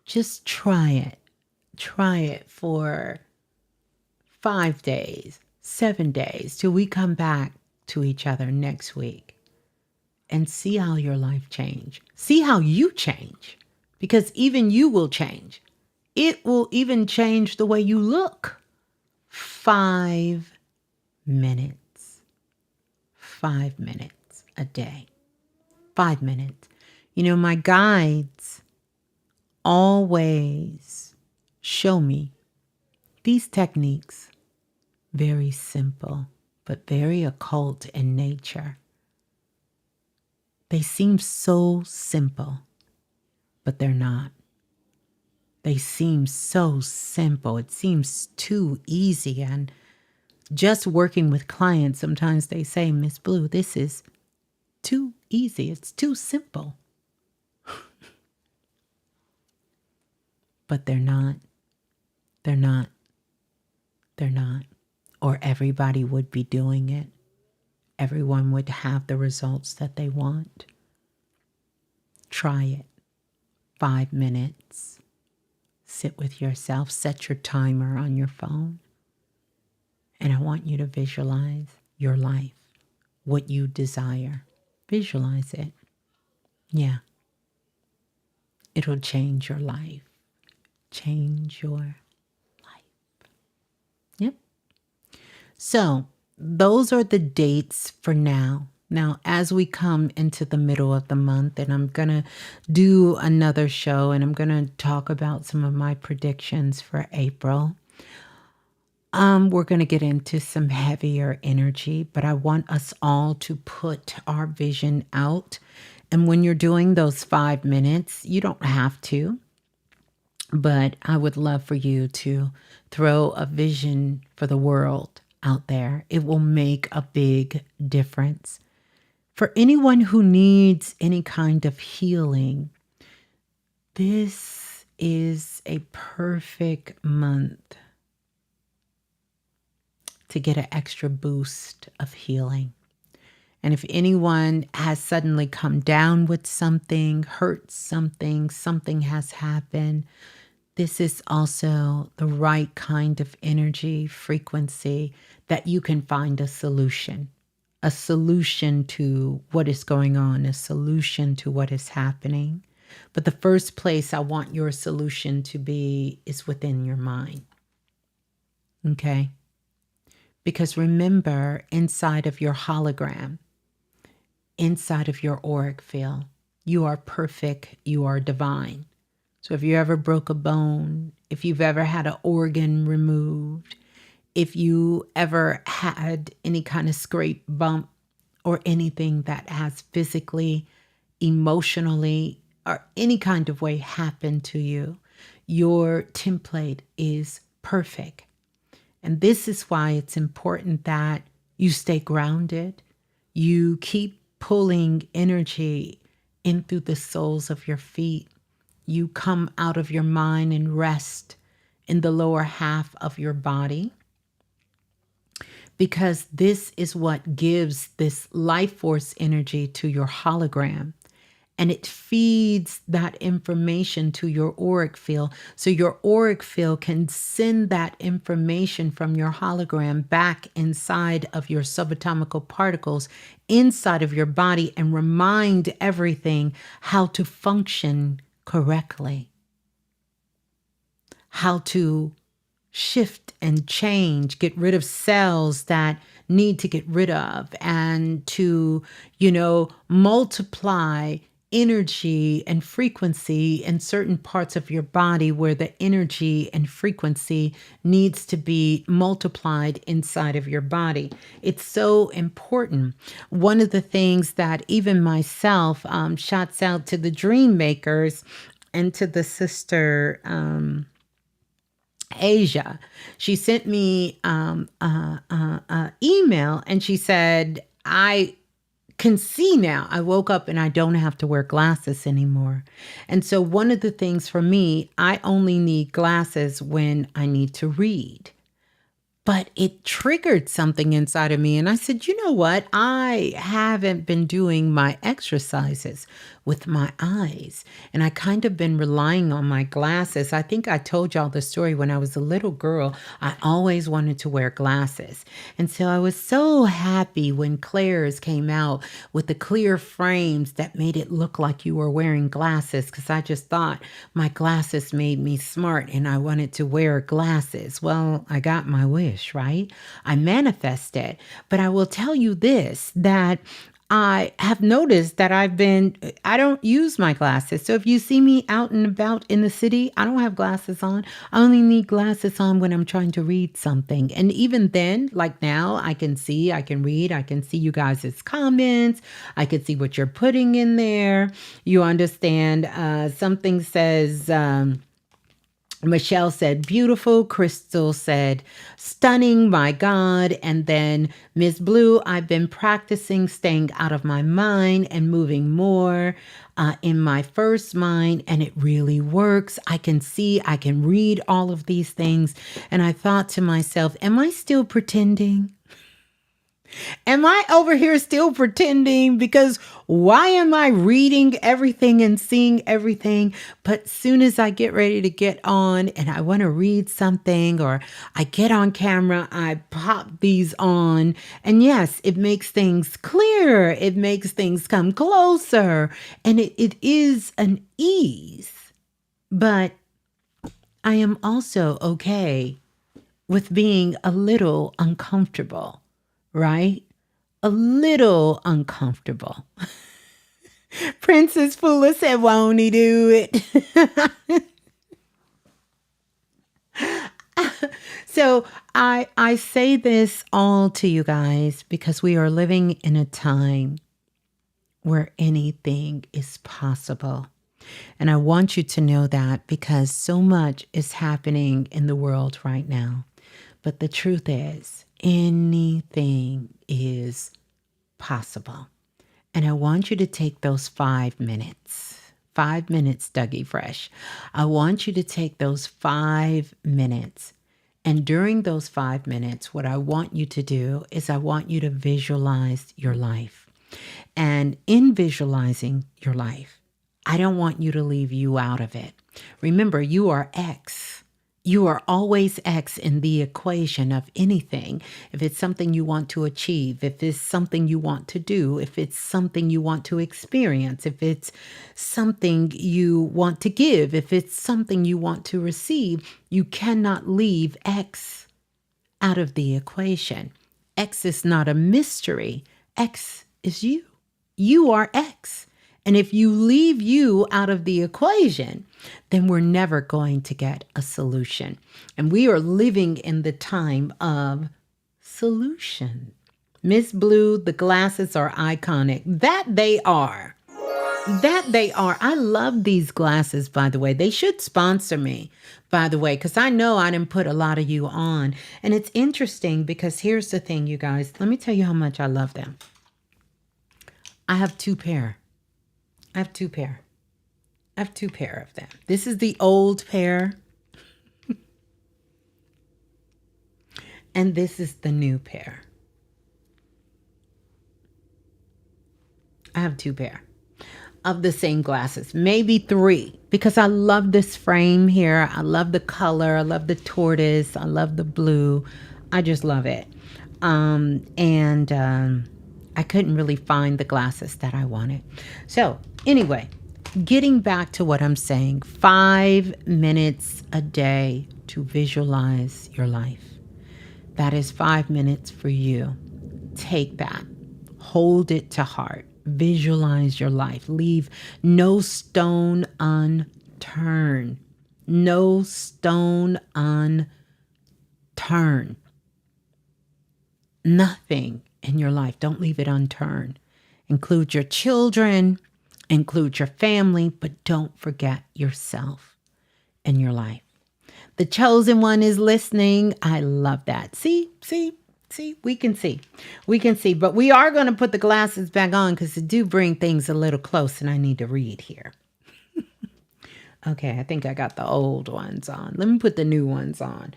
Just try it. Try it for 5 days, 7 days, till we come back to each other next week and see how your life change. See how you change, because even you will change. It will even change the way you look. 5 minutes. 5 minutes a day. 5 minutes. You know, my guides always show me these techniques, very simple, but very occult in nature. They seem so simple, but they're not. They seem so simple. It seems too easy. And just working with clients, sometimes they say, Ms.Blue, this is too easy. It's too simple. But they're not. They're not. They're not. Or everybody would be doing it. Everyone would have the results that they want. Try it. 5 minutes. Sit with yourself. Set your timer on your phone. And I want you to visualize your life, what you desire. Visualize it. Yeah. It'll change your life. Change your life. Yep. So those are the dates for now. Now, as we come into the middle of the month, and I'm going to do another show, and I'm going to talk about some of my predictions for April. We're going to get into some heavier energy, but I want us all to put our vision out. And when you're doing those 5 minutes, you don't have to, but I would love for you to throw a vision for the world out there. It will make a big difference. For anyone who needs any kind of healing, this is a perfect month to get an extra boost of healing. And if anyone has suddenly come down with something, hurt something, something has happened, this is also the right kind of energy, frequency that you can find a solution to what is going on, a solution to what is happening. But the first place I want your solution to be is within your mind. Okay? Because remember, inside of your hologram, inside of your auric field, you are perfect, you are divine. So if you ever broke a bone, if you've ever had an organ removed, if you ever had any kind of scrape, bump, or anything that has physically, emotionally, or any kind of way happened to you, your template is perfect. And this is why it's important that you stay grounded. You keep pulling energy in through the soles of your feet. You come out of your mind and rest in the lower half of your body, because this is what gives this life force energy to your hologram. And it feeds that information to your auric field. So your auric field can send that information from your hologram back inside of your subatomical particles inside of your body and remind everything how to function correctly, how to shift and change, get rid of cells that need to get rid of, and to, multiply energy and frequency in certain parts of your body where the energy and frequency needs to be multiplied inside of your body. It's so important. One of the things that even myself, shouts out to the dream makers and to the sister, Asia, she sent me email and she said, I can see now. I woke up and I don't have to wear glasses anymore. And so one of the things for me, I only need glasses when I need to read. But it triggered something inside of me. And I said, you know what? I haven't been doing my exercises with my eyes. And I kind of been relying on my glasses. I think I told y'all the story when I was a little girl. I always wanted to wear glasses. And so I was so happy when Claire's came out with the clear frames that made it look like you were wearing glasses, because I just thought my glasses made me smart and I wanted to wear glasses. Well, I got my wish, right? I manifested. But I will tell you this, that I have noticed that I don't use my glasses. So if you see me out and about in the city, I don't have glasses on. I only need glasses on when I'm trying to read something. And even then, like now, I can see, I can read, I can see you guys' comments. I can see what you're putting in there. You understand, something says, Michelle said, beautiful. Crystal said, stunning, my God. And then Ms.Blue, I've been practicing staying out of my mind and moving more in my first mind. And it really works. I can see, I can read all of these things. And I thought to myself, am I still pretending? Am I over here still pretending? Because why am I reading everything and seeing everything? But soon as I get ready to get on and I want to read something, or I get on camera, I pop these on. And yes, it makes things clear. It makes things come closer. And it is an ease. But I am also okay with being a little uncomfortable. Right? A little uncomfortable. Princess Fula said, won't he do it? So I say this all to you guys because we are living in a time where anything is possible. And I want you to know that, because so much is happening in the world right now. But the truth is, anything is possible. And I want you to take those 5 minutes. 5 minutes, Dougie Fresh. I want you to take those 5 minutes And during those 5 minutes, what I want you to do is I want you to visualize your life. And in visualizing your life, I don't want you to leave you out of it. Remember, you are X. You are always X in the equation of anything. If it's something you want to achieve, if it's something you want to do, if it's something you want to experience, if it's something you want to give, if it's something you want to receive, you cannot leave X out of the equation. X is not a mystery. X is you. You are X. And if you leave you out of the equation, then we're never going to get a solution. And we are living in the time of solution. Ms.Blue, the glasses are iconic. That they are. That they are. I love these glasses, by the way. They should sponsor me, by the way, because I know I didn't put a lot of you on. And it's interesting because here's the thing, you guys. Let me tell you how much I love them. I have two pair. I have two pair of them. This is the old pair. And this is the new pair. I have two pair of the same glasses, maybe three, because I love this frame here. I love the color. I love the tortoise. I love the blue. I just love it. I couldn't really find the glasses that I wanted. So anyway, getting back to what I'm saying, 5 minutes a day to visualize your life. That is 5 minutes for you. Take that. Hold it to heart. Visualize your life. Leave no stone unturned. No stone unturned. Nothing in your life. Don't leave it unturned. Include your children, include your family, but don't forget yourself and your life. The chosen one is listening. I love that. See, we can see. But we are going to put the glasses back on because they do bring things a little close and I need to read here. Okay, I think I got the old ones on. Let me put the new ones on.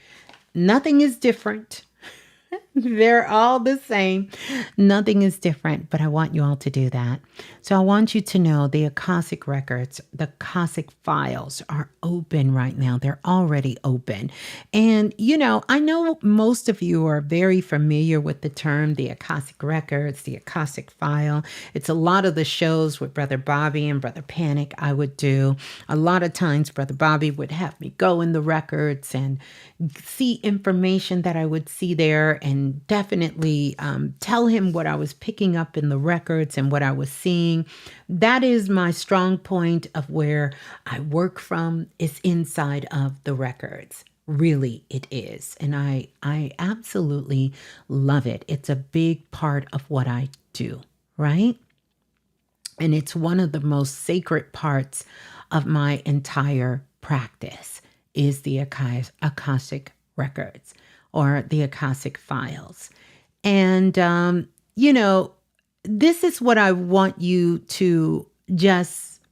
Nothing is different. They're all the same. Nothing is different, but I want you all to do that. So I want you to know the Akashic records, the Akashic files are open right now. They're already open. And, I know most of you are very familiar with the term, the Akashic records, the Akashic file. It's a lot of the shows with Brother Bobby and Brother Panic I would do. A lot of times Brother Bobby would have me go in the records and see information that I would see there and definitely tell him what I was picking up in the records and what I was seeing. That is my strong point of where I work from, is inside of the records. Really, it is. And I absolutely love it. It's a big part of what I do, right? And it's one of the most sacred parts of my entire practice is the Akashic records or the Akashic files. And, this is what I want you to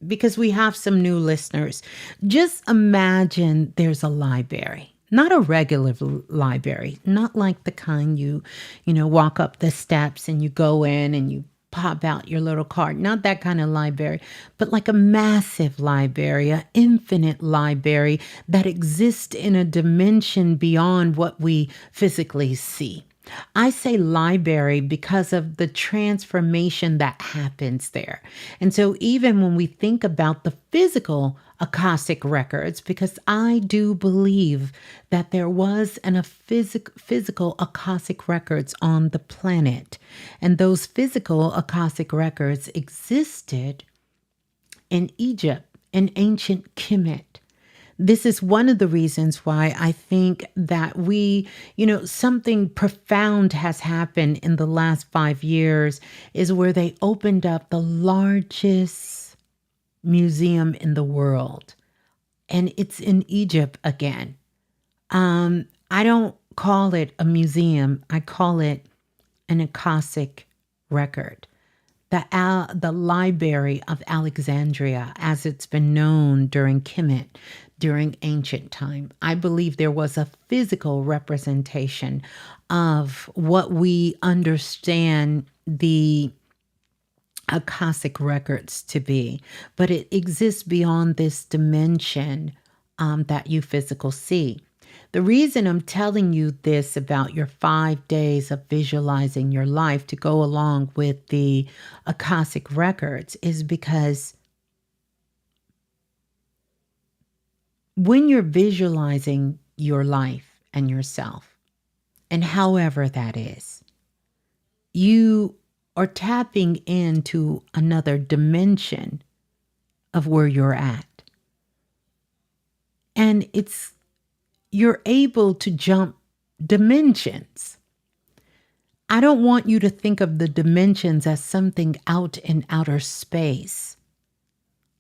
because we have some new listeners, just imagine there's a library, not a regular library, not like the kind you walk up the steps and you go in and you pop out your little card, not that kind of library, but like a massive library, an infinite library that exists in a dimension beyond what we physically see. I say library because of the transformation that happens there. And so even when we think about the physical Akashic records, because I do believe that there was a physical Akashic records on the planet. And those physical Akashic records existed in Egypt, in ancient Kemet. This is one of the reasons why I think that something profound has happened in the last 5 years is where they opened up the largest museum in the world. And it's in Egypt again. I don't call it a museum. I call it an Akashic record. the Library of Alexandria, as it's been known during Kemet, during ancient time. I believe there was a physical representation of what we understand the Akashic records to be, but it exists beyond this dimension that you physical see. The reason I'm telling you this about your 5 days of visualizing your life to go along with the Akashic records is because when you're visualizing your life and yourself, and however that is, you are tapping into another dimension of where you're at. And you're able to jump dimensions. I don't want you to think of the dimensions as something out in outer space,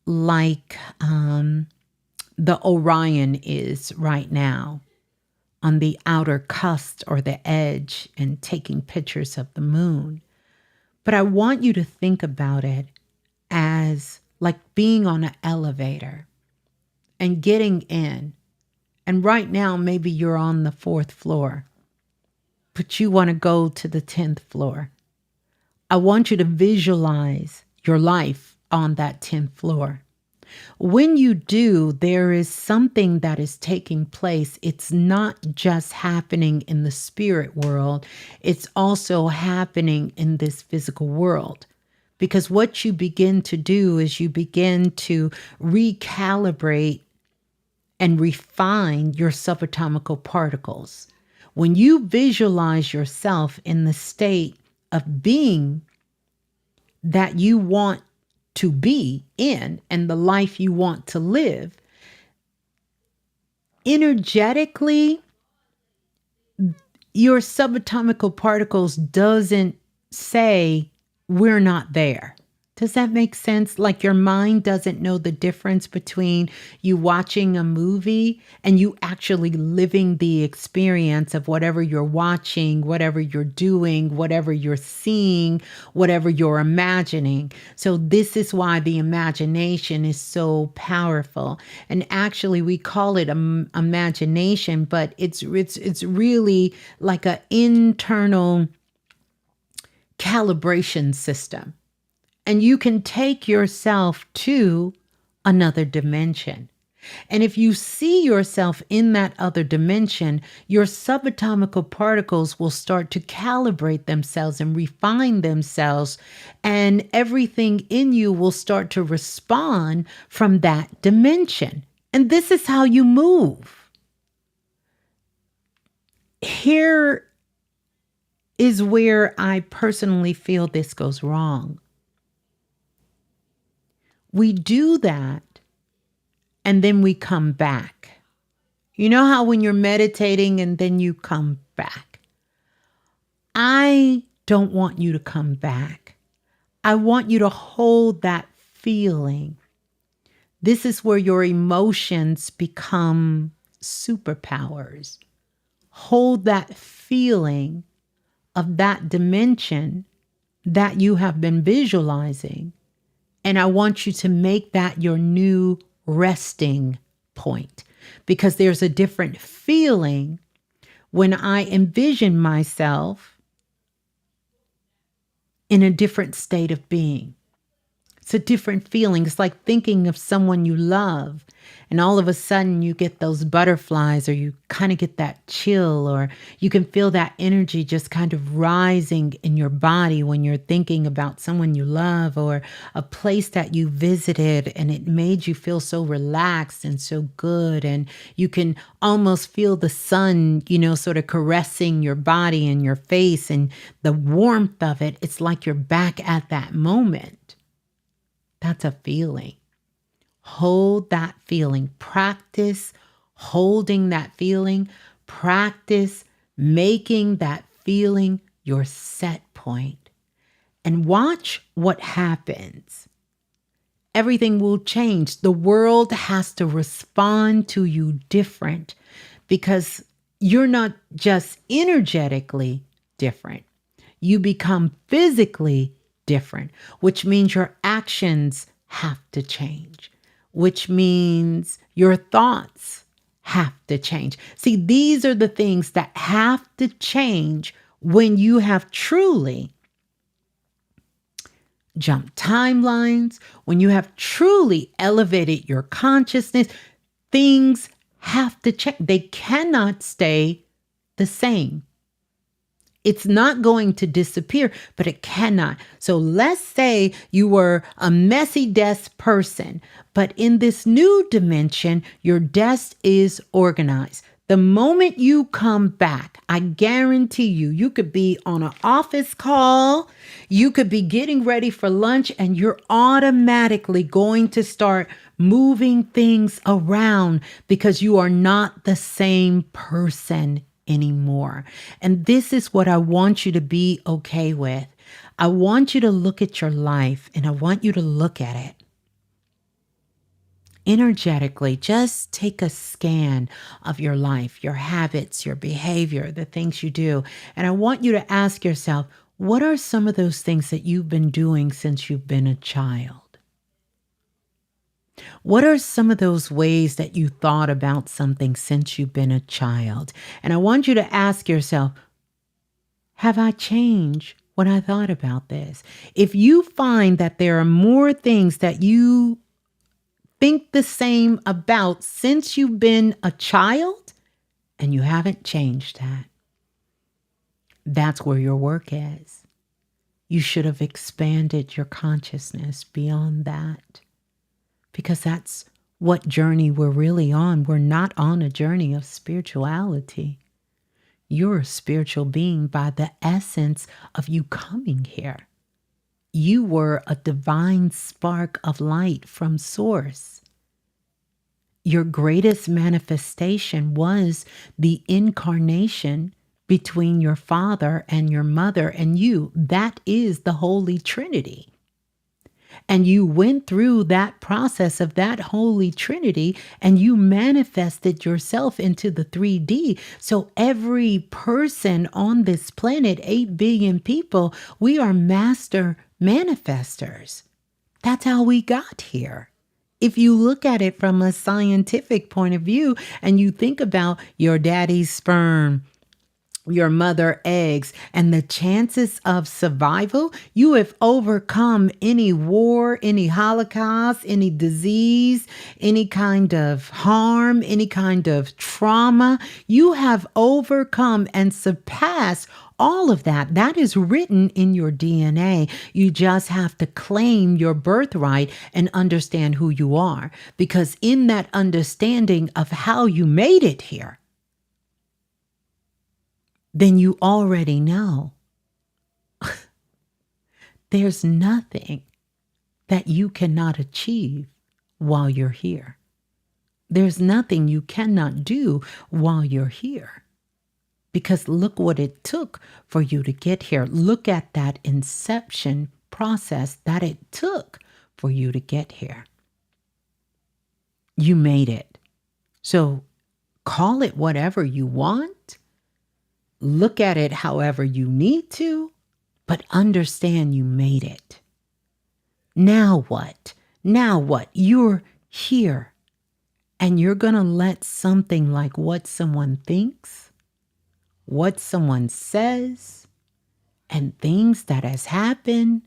like the Orion is right now on the outer cusp or the edge and taking pictures of the moon. But I want you to think about it as like being on an elevator and getting in. And right now, maybe you're on the 4th floor, but you want to go to the 10th floor. I want you to visualize your life on that 10th floor. When you do, there is something that is taking place. It's not just happening in the spirit world. It's also happening in this physical world. Because what you begin to do is you begin to recalibrate and refine your subatomical particles. When you visualize yourself in the state of being that you want to be in and the life you want to live, energetically, your subatomical particles doesn't say we're not there. Does that make sense? Like your mind doesn't know the difference between you watching a movie and you actually living the experience of whatever you're watching, whatever you're doing, whatever you're seeing, whatever you're imagining. So this is why the imagination is so powerful. And actually we call it imagination, but it's really like an internal calibration system. And you can take yourself to another dimension. And if you see yourself in that other dimension, your subatomical particles will start to calibrate themselves and refine themselves, and everything in you will start to respond from that dimension. And this is how you move. Here is where I personally feel this goes wrong. We do that and then we come back. You know how when you're meditating and then you come back? I don't want you to come back. I want you to hold that feeling. This is where your emotions become superpowers. Hold that feeling of that dimension that you have been visualizing. And I want you to make that your new resting point, because there's a different feeling when I envision myself in a different state of being. It's a different feeling. It's like thinking of someone you love, and all of a sudden you get those butterflies, or you kind of get that chill, or you can feel that energy just kind of rising in your body when you're thinking about someone you love, or a place that you visited and it made you feel so relaxed and so good. And you can almost feel the sun, sort of caressing your body and your face, and the warmth of it. It's like you're back at that moment. That's a feeling. Hold that feeling. Practice holding that feeling. Practice making that feeling your set point. And watch what happens. Everything will change. The world has to respond to you different, because you're not just energetically different. You become physically different, which means your actions have to change, which means your thoughts have to change. See, these are the things that have to change when you have truly jumped timelines, when you have truly elevated your consciousness. Things have to change. They cannot stay the same. It's not going to disappear, but it cannot. So let's say you were a messy desk person, but in this new dimension, your desk is organized. The moment you come back, I guarantee you could be on an office call, you could be getting ready for lunch, and you're automatically going to start moving things around because you are not the same person anymore. And this is what I want you to be okay with. I want you to look at your life and I want you to look at it energetically. Just take a scan of your life, your habits, your behavior, the things you do. And I want you to ask yourself, what are some of those things that you've been doing since you've been a child? What are some of those ways that you thought about something since you've been a child? And I want you to ask yourself, have I changed when I thought about this? If you find that there are more things that you think the same about since you've been a child and you haven't changed that, that's where your work is. You should have expanded your consciousness beyond that. Because that's what journey we're really on. We're not on a journey of spirituality. You're a spiritual being by the essence of you coming here. You were a divine spark of light from source. Your greatest manifestation was the incarnation between your father and your mother and you. That is the Holy Trinity. And you went through that process of that Holy Trinity and you manifested yourself into the 3D. So every person on this planet, 8 billion people, we are master manifestors. That's how we got here. If you look at it from a scientific point of view and you think about your daddy's sperm, your mother eggs, and the chances of survival, you have overcome any war, any holocaust, any disease, any kind of harm, any kind of trauma. You have overcome and surpassed all of that. That is written in your DNA. You just have to claim your birthright and understand who you are. Because in that understanding of how you made it here, then you already know there's nothing that you cannot achieve while you're here. There's nothing you cannot do while you're here. Because look what it took for you to get here. Look at that inception process that it took for you to get here. You made it. So call it whatever you want. Look at it however you need to, but understand you made it. Now what? Now what? You're here, and you're going to let something like what someone thinks, what someone says, and things that has happened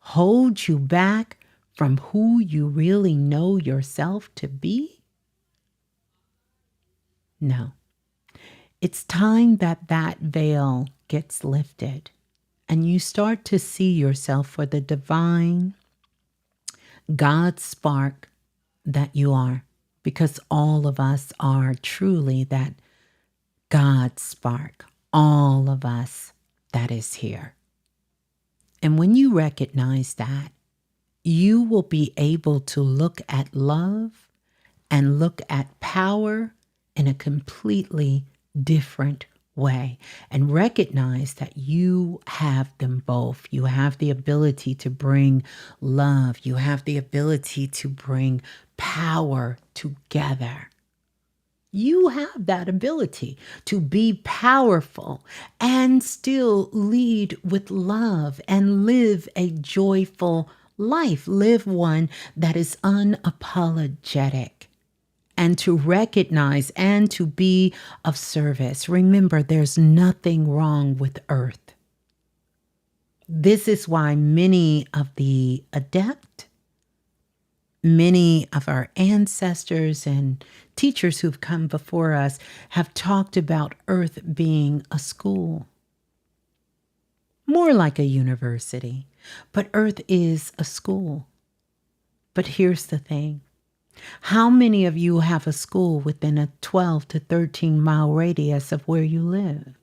hold you back from who you really know yourself to be? No. It's time that that veil gets lifted and you start to see yourself for the divine God spark that you are, because all of us are truly that God spark, all of us that is here. And when you recognize that, you will be able to look at love and look at power in a completely different way and recognize that you have them both. You have the ability to bring love. You have the ability to bring power together. You have that ability to be powerful and still lead with love and live a joyful life. Live one that is unapologetic, and to recognize and to be of service. Remember, there's nothing wrong with Earth. This is why many of the adept, many of our ancestors and teachers who've come before us have talked about Earth being a school, more like a university, but Earth is a school. But here's the thing. How many of you have a school within a 12 to 13 mile radius of where you live?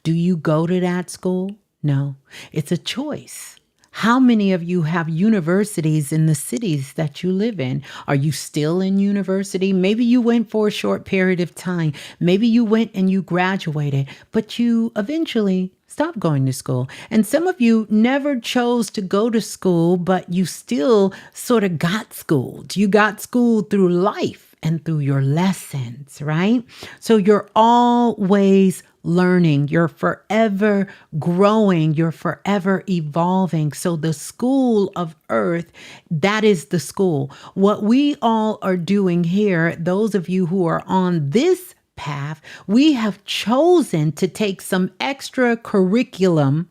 Do you go to that school? No, it's a choice. How many of you have universities in the cities that you live in? Are you still in university? Maybe you went for a short period of time. Maybe you went and you graduated, but you eventually stopped going to school. And some of you never chose to go to school, but you still sort of got schooled. You got schooled through life and through your lessons, right? So you're always learning, you're forever growing, you're forever evolving. So the school of Earth, that is the school. What we all are doing here, those of you who are on this path, we have chosen to take some extra curriculum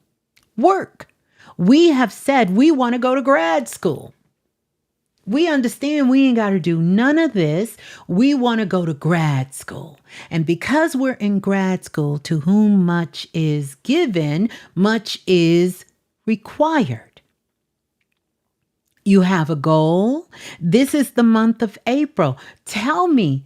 work. We have said we want to go to grad school. We understand we ain't got to do none of this. We want to go to grad school. And because we're in grad school, to whom much is given, much is required. You have a goal. This is the month of April. Tell me,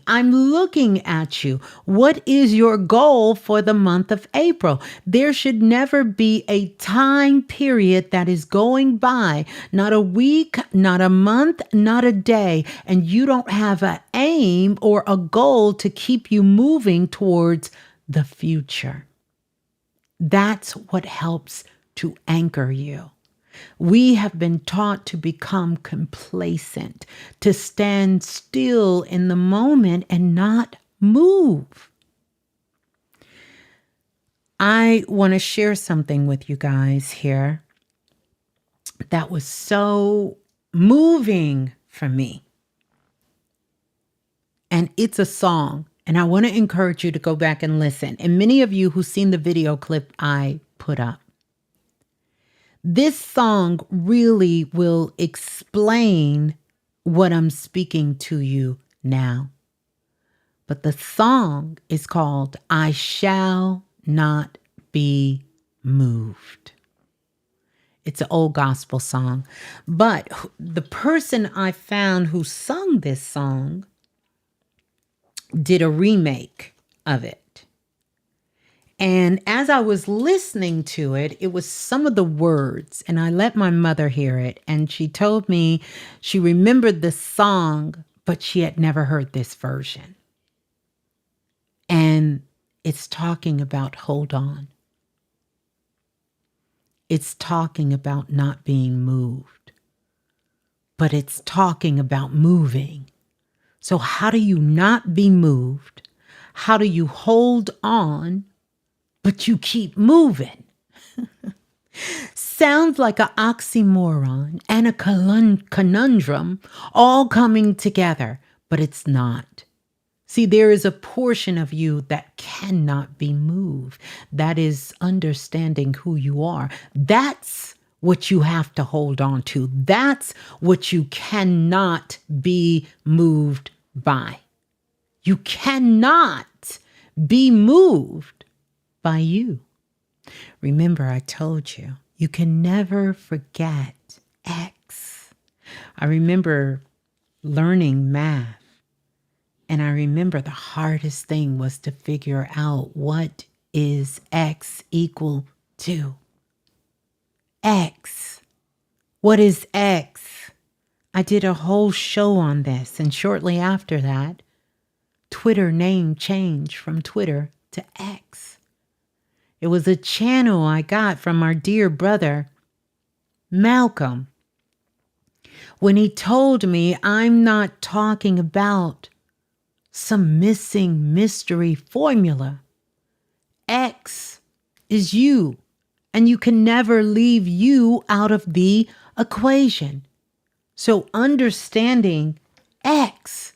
I'm looking at you. What is your goal for the month of April? There should never be a time period that is going by, not a week, not a month, not a day, and you don't have an aim or a goal to keep you moving towards the future. That's what helps to anchor you. We have been taught to become complacent, to stand still in the moment and not move. I want to share something with you guys here that was so moving for me. And it's a song, and I want to encourage you to go back and listen. And many of you who've seen the video clip I put up. This song really will explain what I'm speaking to you now. But the song is called I Shall Not Be Moved. It's an old gospel song. But the person I found who sung this song did a remake of it. And as I was listening to it, it was some of the words, and I let my mother hear it. And she told me she remembered the song, but she had never heard this version. And it's talking about hold on. It's talking about not being moved, but it's talking about moving. So how do you not be moved? How do you hold on, but you keep moving? Sounds like an oxymoron and a conundrum all coming together, but it's not. See, there is a portion of you that cannot be moved. That is understanding who you are. That's what you have to hold on to. That's what you cannot be moved by. You cannot be moved by you. Remember, I told you, you can never forget X. I remember learning math, and I remember the hardest thing was to figure out what is X equal to. X. What is X? I did a whole show on this, and shortly after that, Twitter name changed from Twitter to X. It was a channel I got from our dear brother, Malcolm, when he told me I'm not talking about some missing mystery formula. X is you, and you can never leave you out of the equation. So understanding X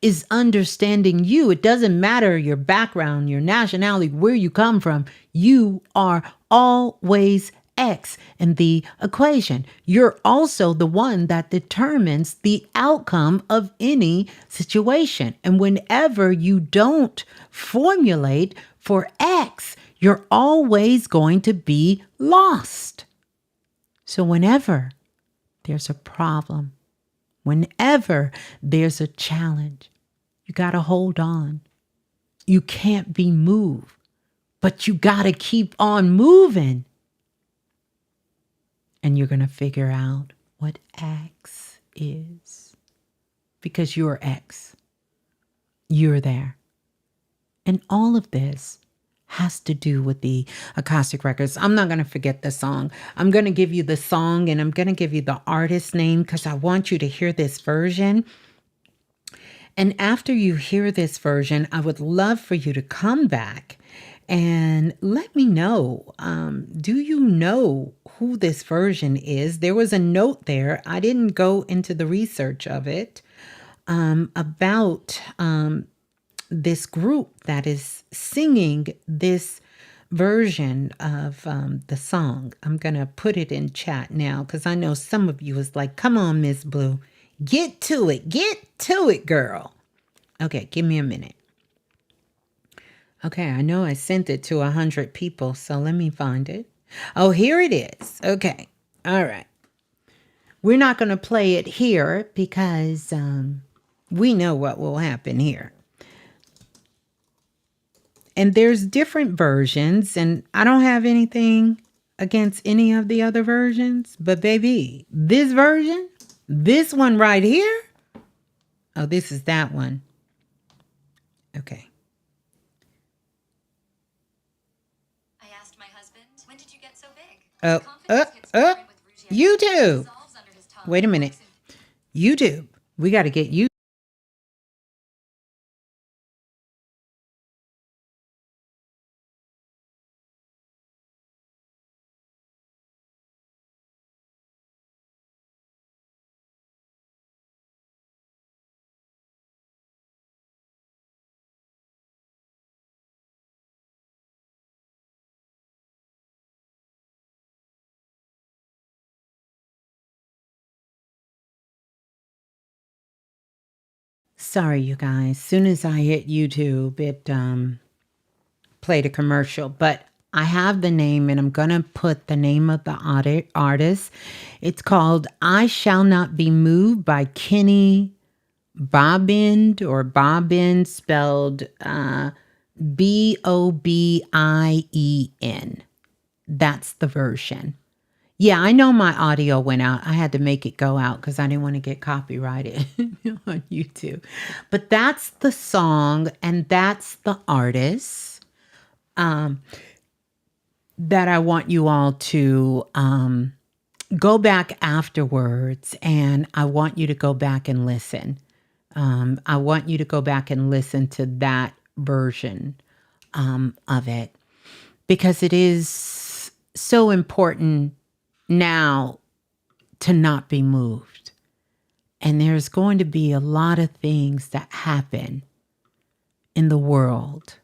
is understanding you. It doesn't matter your background, your nationality, where you come from. You are always X in the equation. You're also the one that determines the outcome of any situation. And whenever you don't formulate for X, you're always going to be lost. So whenever there's a problem, whenever there's a challenge, you got to hold on. You can't be moved, but you got to keep on moving. And you're going to figure out what X is. Because you're X. You're there. And all of this has to do with the Akashic Records. I'm not going to forget the song. I'm going to give you the song and I'm going to give you the artist name because I want you to hear this version. And after you hear this version, I would love for you to come back and let me know, do you know who this version is? There was a note there. I didn't go into the research of it about this group that is singing this version of the song. I'm going to put it in chat now because I know some of you is like, come on, Ms.Blue, get to it, girl. Okay, give me a minute. Okay, I know I sent it to 100 people, so let me find it. Oh, here it is. Okay, all right. We're not going to play it here because we know what will happen here. And there's different versions, and I don't have anything against any of the other versions, but baby, this version, this one right here, oh, this is that one. Okay. I asked my husband, when did you get so big? YouTube. Wait a minute. YouTube. We got to get you. Sorry, you guys. Soon as I hit YouTube, it played a commercial, but I have the name and I'm going to put the name of the artist. It's called I Shall Not Be Moved by Kenny Bobbin, or Bobbin spelled Bobien. That's the version. Yeah, I know my audio went out. I had to make it go out because I didn't want to get copyrighted on YouTube. But that's the song and that's the artist that I want you all to go back afterwards, and I want you to go back and listen. I want you to go back and listen to that version of it because it is so important now to not be moved. And there's going to be a lot of things that happen in the world.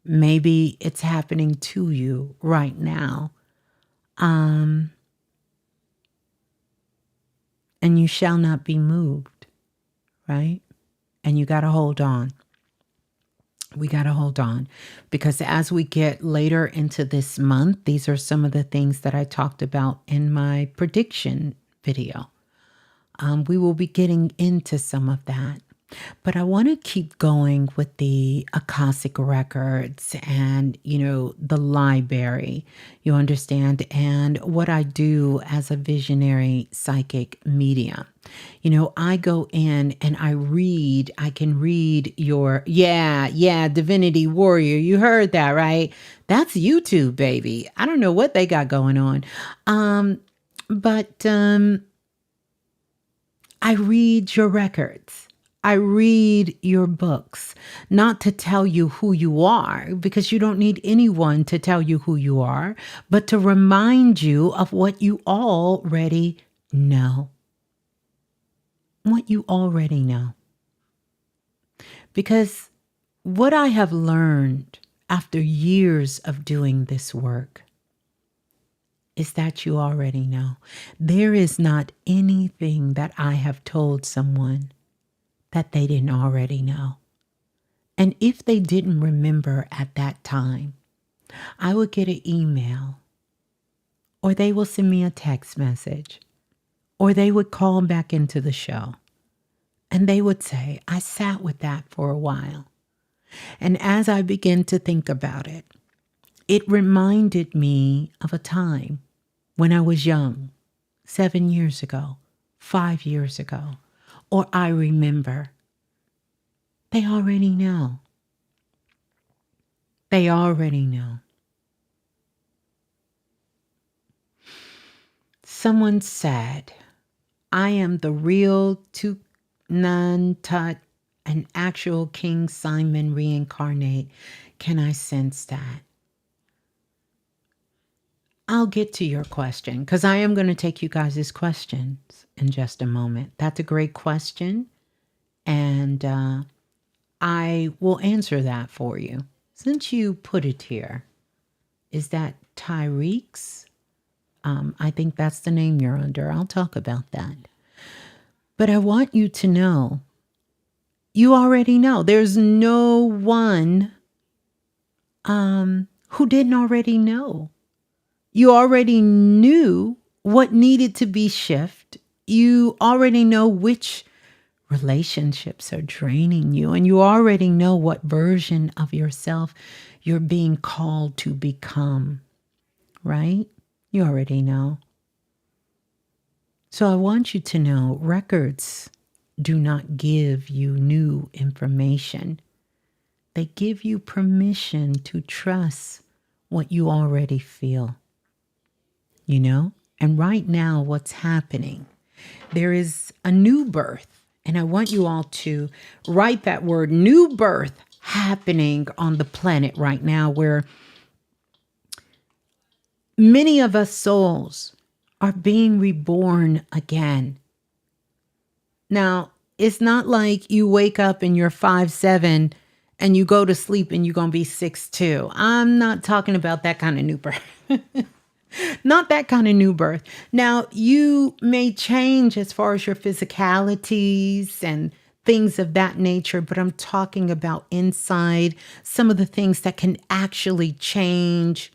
Maybe it's happening to you right now. And you shall not be moved, right? And you got to hold on. We got to hold on because as we get later into this month, these are some of the things that I talked about in my prediction video. We will be getting into some of that. But I want to keep going with the Akashic Records and, the library, you understand, and what I do as a visionary psychic medium. I go in and I can read your, Divinity Warrior. You heard that, right? That's YouTube, baby. I don't know what they got going on. But I read your records. I read your books, not to tell you who you are, because you don't need anyone to tell you who you are, but to remind you of what you already know. What you already know. Because what I have learned after years of doing this work is that you already know. There is not anything that I have told someone that they didn't already know. And if they didn't remember at that time, I would get an email, or they will send me a text message, or they would call back into the show. And they would say, I sat with that for a while. And as I began to think about it, it reminded me of a time when I was young, 7 years ago, 5 years ago, or I remember. They already know. They already know. Someone said, I am the real Nan Tut, an actual King Simon reincarnate. Can I sense that? I'll get to your question because I am going to take you guys' questions in just a moment. That's a great question. And I will answer that for you. Since you put it here, is that Tyreek's? I think that's the name you're under. I'll talk about that. But I want you to know, you already know. There's no one who didn't already know. You already knew what needed to be shifted. You already know which relationships are draining you, and you already know what version of yourself you're being called to become, right? You already know. So I want you to know, records do not give you new information. They give you permission to trust what you already feel. You know? And right now, what's happening? There is a new birth. And I want you all to write that word, new birth, happening on the planet right now, where many of us souls are being reborn again. Now, it's not like you wake up and you're 5'7" and you go to sleep and you're going to be 6'2". I'm not talking about that kind of new birth. Not that kind of new birth. Now, you may change as far as your physicalities and things of that nature, but I'm talking about inside, some of the things that can actually change.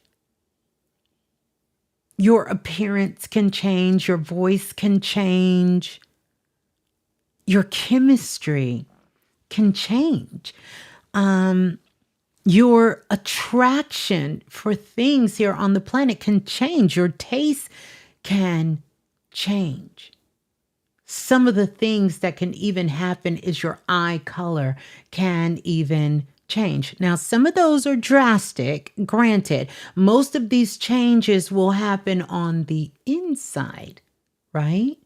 Your appearance can change, your voice can change, your chemistry can change. Your attraction for things here on the planet can change. Your taste can change. Some of the things that can even happen is your eye color can even change. Now, some of those are drastic, granted. Most of these changes will happen on the inside, right?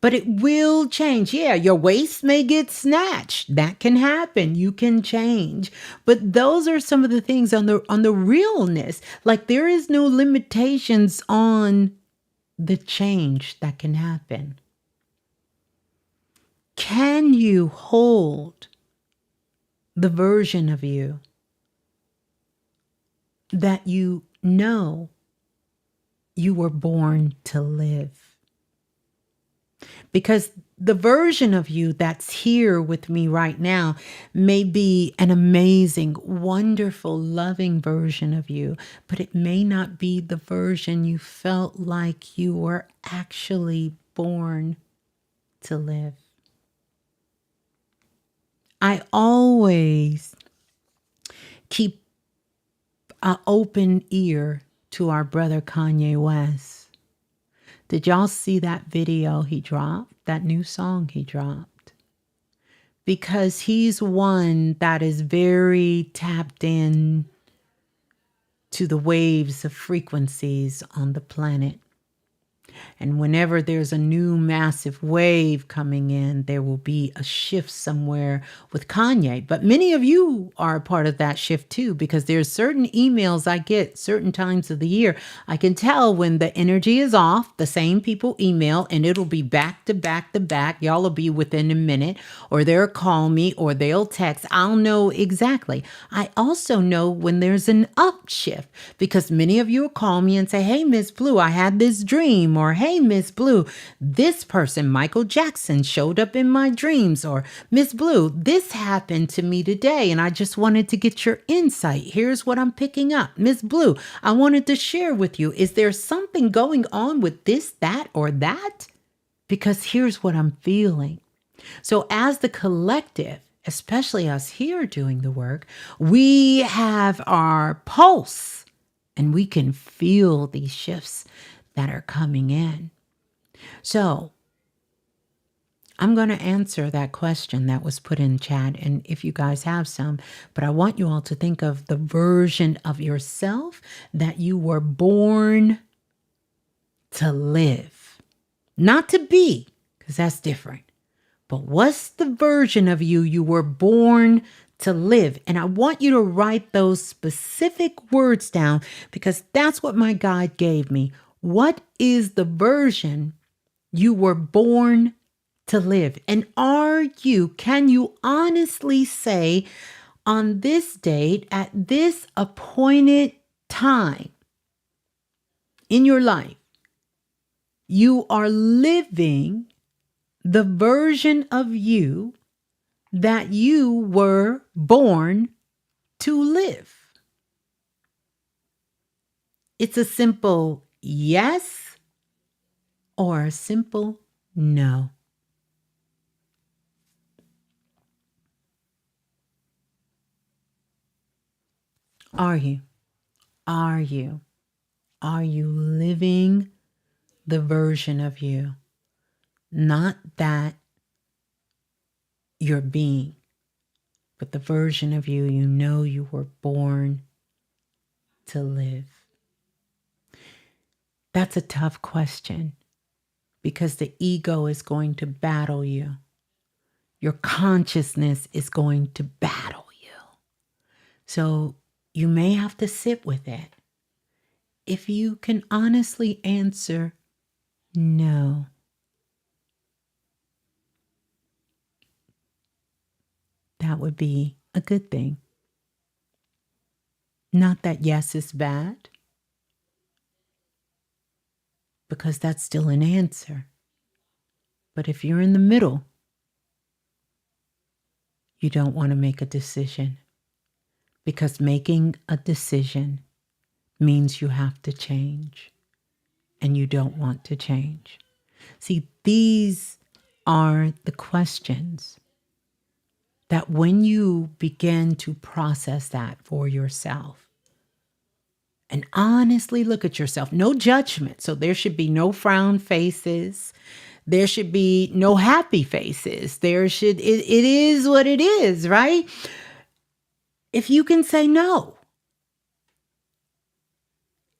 But it will change. Yeah, your waist may get snatched. That can happen. You can change. But those are some of the things on the realness. Like, there is no limitations on the change that can happen. Can you hold the version of you that you know you were born to live? Because the version of you that's here with me right now may be an amazing, wonderful, loving version of you, but it may not be the version you felt like you were actually born to live. I always keep an open ear to our brother Kanye West. Did y'all see that video he dropped? That new song he dropped? Because he's one that is very tapped in to the waves of frequencies on the planet. And whenever there's a new massive wave coming in, there will be a shift somewhere with Kanye. But many of you are a part of that shift too, because there's certain emails I get certain times of the year. I can tell when the energy is off, the same people email, and it'll be back to back to back. Y'all will be within a minute, or they'll call me, or they'll text. I'll know exactly. I also know when there's an upshift, because many of you will call me and say, hey, Ms.Blue, I had this dream, or hey, Ms.Blue, this person, Michael Jackson, showed up in my dreams, or Ms.Blue, this happened to me today, and I just wanted to get your insight. Here's what I'm picking up. Ms.Blue, I wanted to share with you. Is there something going on with this, that, or that? Because here's what I'm feeling. So as the collective, especially us here doing the work, we have our pulse and we can feel these shifts that are coming in. So I'm going to answer that question that was put in chat, and if you guys have some, but I want you all to think of the version of yourself that you were born to live, not to be, because that's different. But what's the version of you were born to live? And I want you to write those specific words down, because that's what my guide gave me. What is the version you were born to live? And can you honestly say on this date, at this appointed time in your life, you are living the version of you that you were born to live? It's a simple yes or a simple no. Are you? Are you living the version of you? Not that you're being, but the version of you know you were born to live. That's a tough question, because the ego is going to battle you. Your consciousness is going to battle you. So you may have to sit with it. If you can honestly answer no, that would be a good thing. Not that yes is bad, because that's still an answer. But if you're in the middle, you don't want to make a decision, because making a decision means you have to change, and you don't want to change. See, these are the questions that when you begin to process that for yourself and honestly look at yourself, no judgment. So there should be no frown faces. There should be no happy faces. It is what it is, right? If you can say no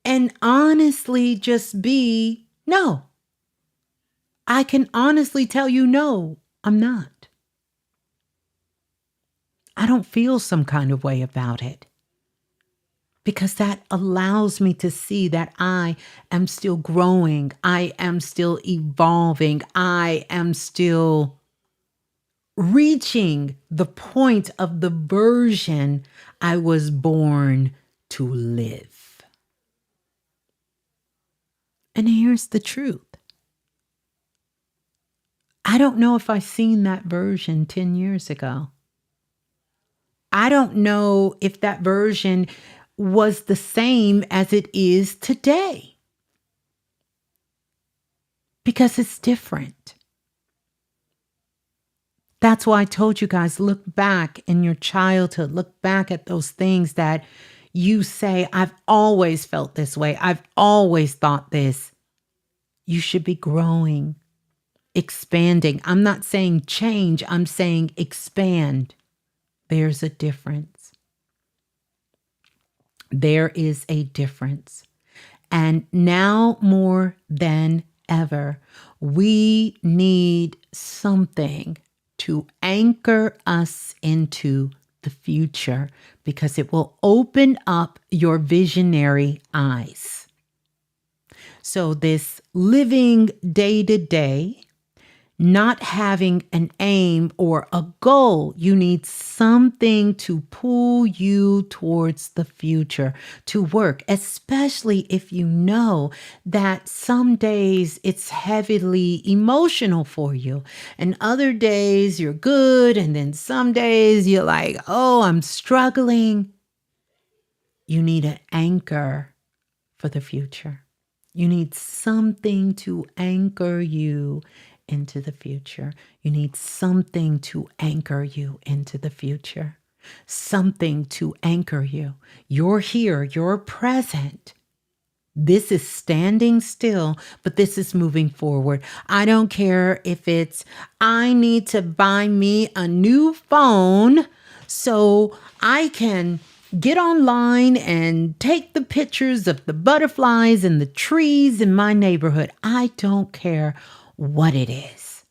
and honestly just be no, I can honestly tell you no, I'm not. I don't feel some kind of way about it, because that allows me to see that I am still growing. I am still evolving. I am still reaching the point of the version I was born to live. And here's the truth. I don't know if I seen that version 10 years ago. I don't know if that version was the same as it is today, because it's different. That's why I told you guys, look back in your childhood, look back at those things that you say, I've always felt this way. I've always thought this. You should be growing, expanding. I'm not saying change. I'm saying expand. There's a difference. There is a difference. And now more than ever, we need something to anchor us into the future because it will open up your visionary eyes. So this living day to day, not having an aim or a goal, you need something to pull you towards the future to work, especially if you know that some days it's heavily emotional for you and other days you're good. And then some days you're like, oh, I'm struggling. You need an anchor for the future. You need something to anchor you into the future. You need something to anchor you into the future. Something to anchor you. You're here, you're present. This is standing still, but this is moving forward. I don't care if it's, I need to buy me a new phone so I can get online and take the pictures of the butterflies and the trees in my neighborhood. I don't care what it is.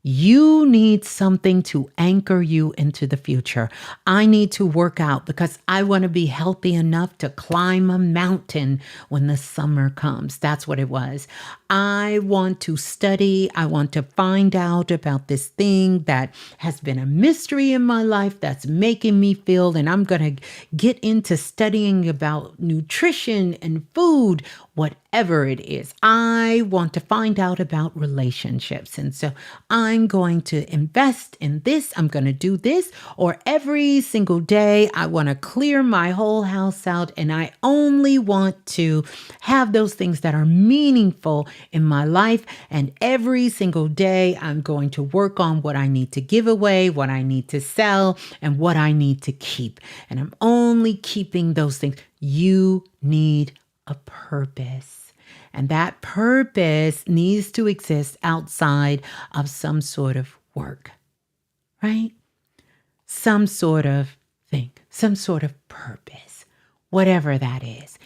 You need something to anchor you into the future. I need to work out because I want to be healthy enough to climb a mountain when the summer comes. That's what it was. I want to study. I want to find out about this thing that has been a mystery in my life that's making me feel, and I'm going to get into studying about nutrition and food, whatever it is. I want to find out about relationships. And so I'm going to invest in this. I'm going to do this. Or every single day, I want to clear my whole house out. And I only want to have those things that are meaningful in my life. And every single day, I'm going to work on what I need to give away, what I need to sell, and what I need to keep. And I'm only keeping those things. You need a purpose. And that purpose needs to exist outside of some sort of work, right? Some sort of thing, some sort of purpose, whatever that is.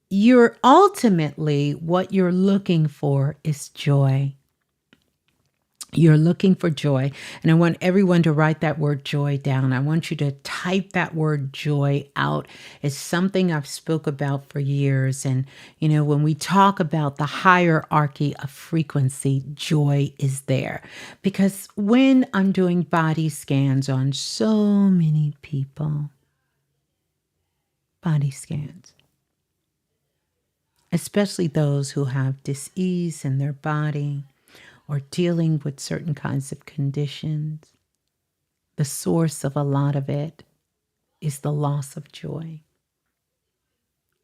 You're ultimately, what you're looking for is joy. You're looking for joy. And I want everyone to write that word joy down. I want you to type that word joy out. It's something I've spoke about for years. And, you know, when we talk about the hierarchy of frequency, joy is there. Because when I'm doing body scans on so many people, body scans, especially those who have dis-ease in their body, or dealing with certain kinds of conditions, the source of a lot of it is the loss of joy.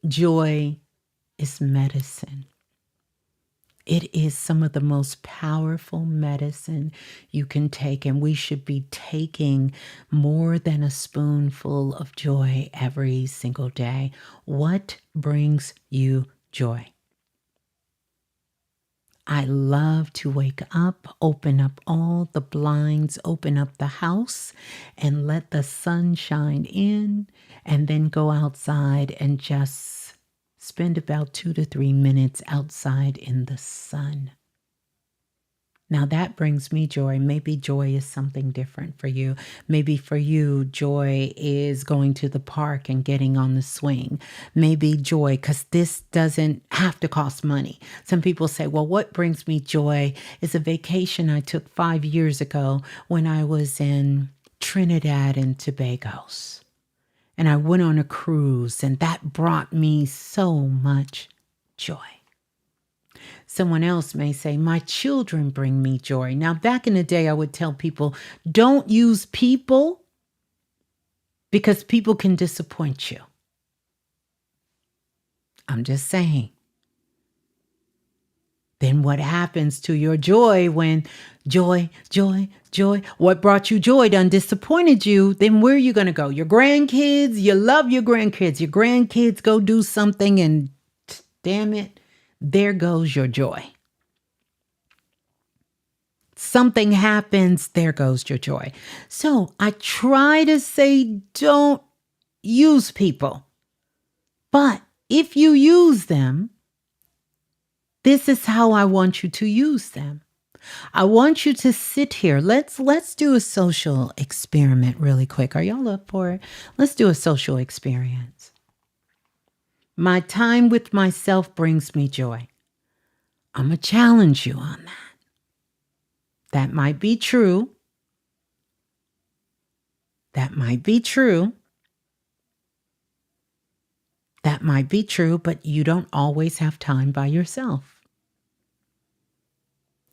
Joy is medicine. It is some of the most powerful medicine you can take, and we should be taking more than a spoonful of joy every single day. What brings you joy? I love to wake up, open up all the blinds, open up the house, and let the sun shine in, and then go outside and just spend about 2 to 3 minutes outside in the sun. Now that brings me joy. Maybe joy is something different for you. Maybe for you, joy is going to the park and getting on the swing. Maybe joy, because this doesn't have to cost money. Some people say, well, what brings me joy is a vacation I took 5 years ago when I was in Trinidad and Tobago. And I went on a cruise, and that brought me so much joy. Someone else may say, my children bring me joy. Now, back in the day, I would tell people, don't use people because people can disappoint you. I'm just saying. Then what happens to your joy when joy, what brought you joy done disappointed you? Then where are you going to go? Your grandkids, you love your grandkids. Your grandkids go do something and damn it, there goes your joy. Something happens, there goes your joy. So I try to say, don't use people. But if you use them, This is how I want you to use them. I want you to sit here. Let's do a social experiment really quick. Are y'all up for it? Let's do a social experience. My time with myself brings me joy. I'm going to challenge you on that. That might be true. That might be true. That might be true, but you don't always have time by yourself.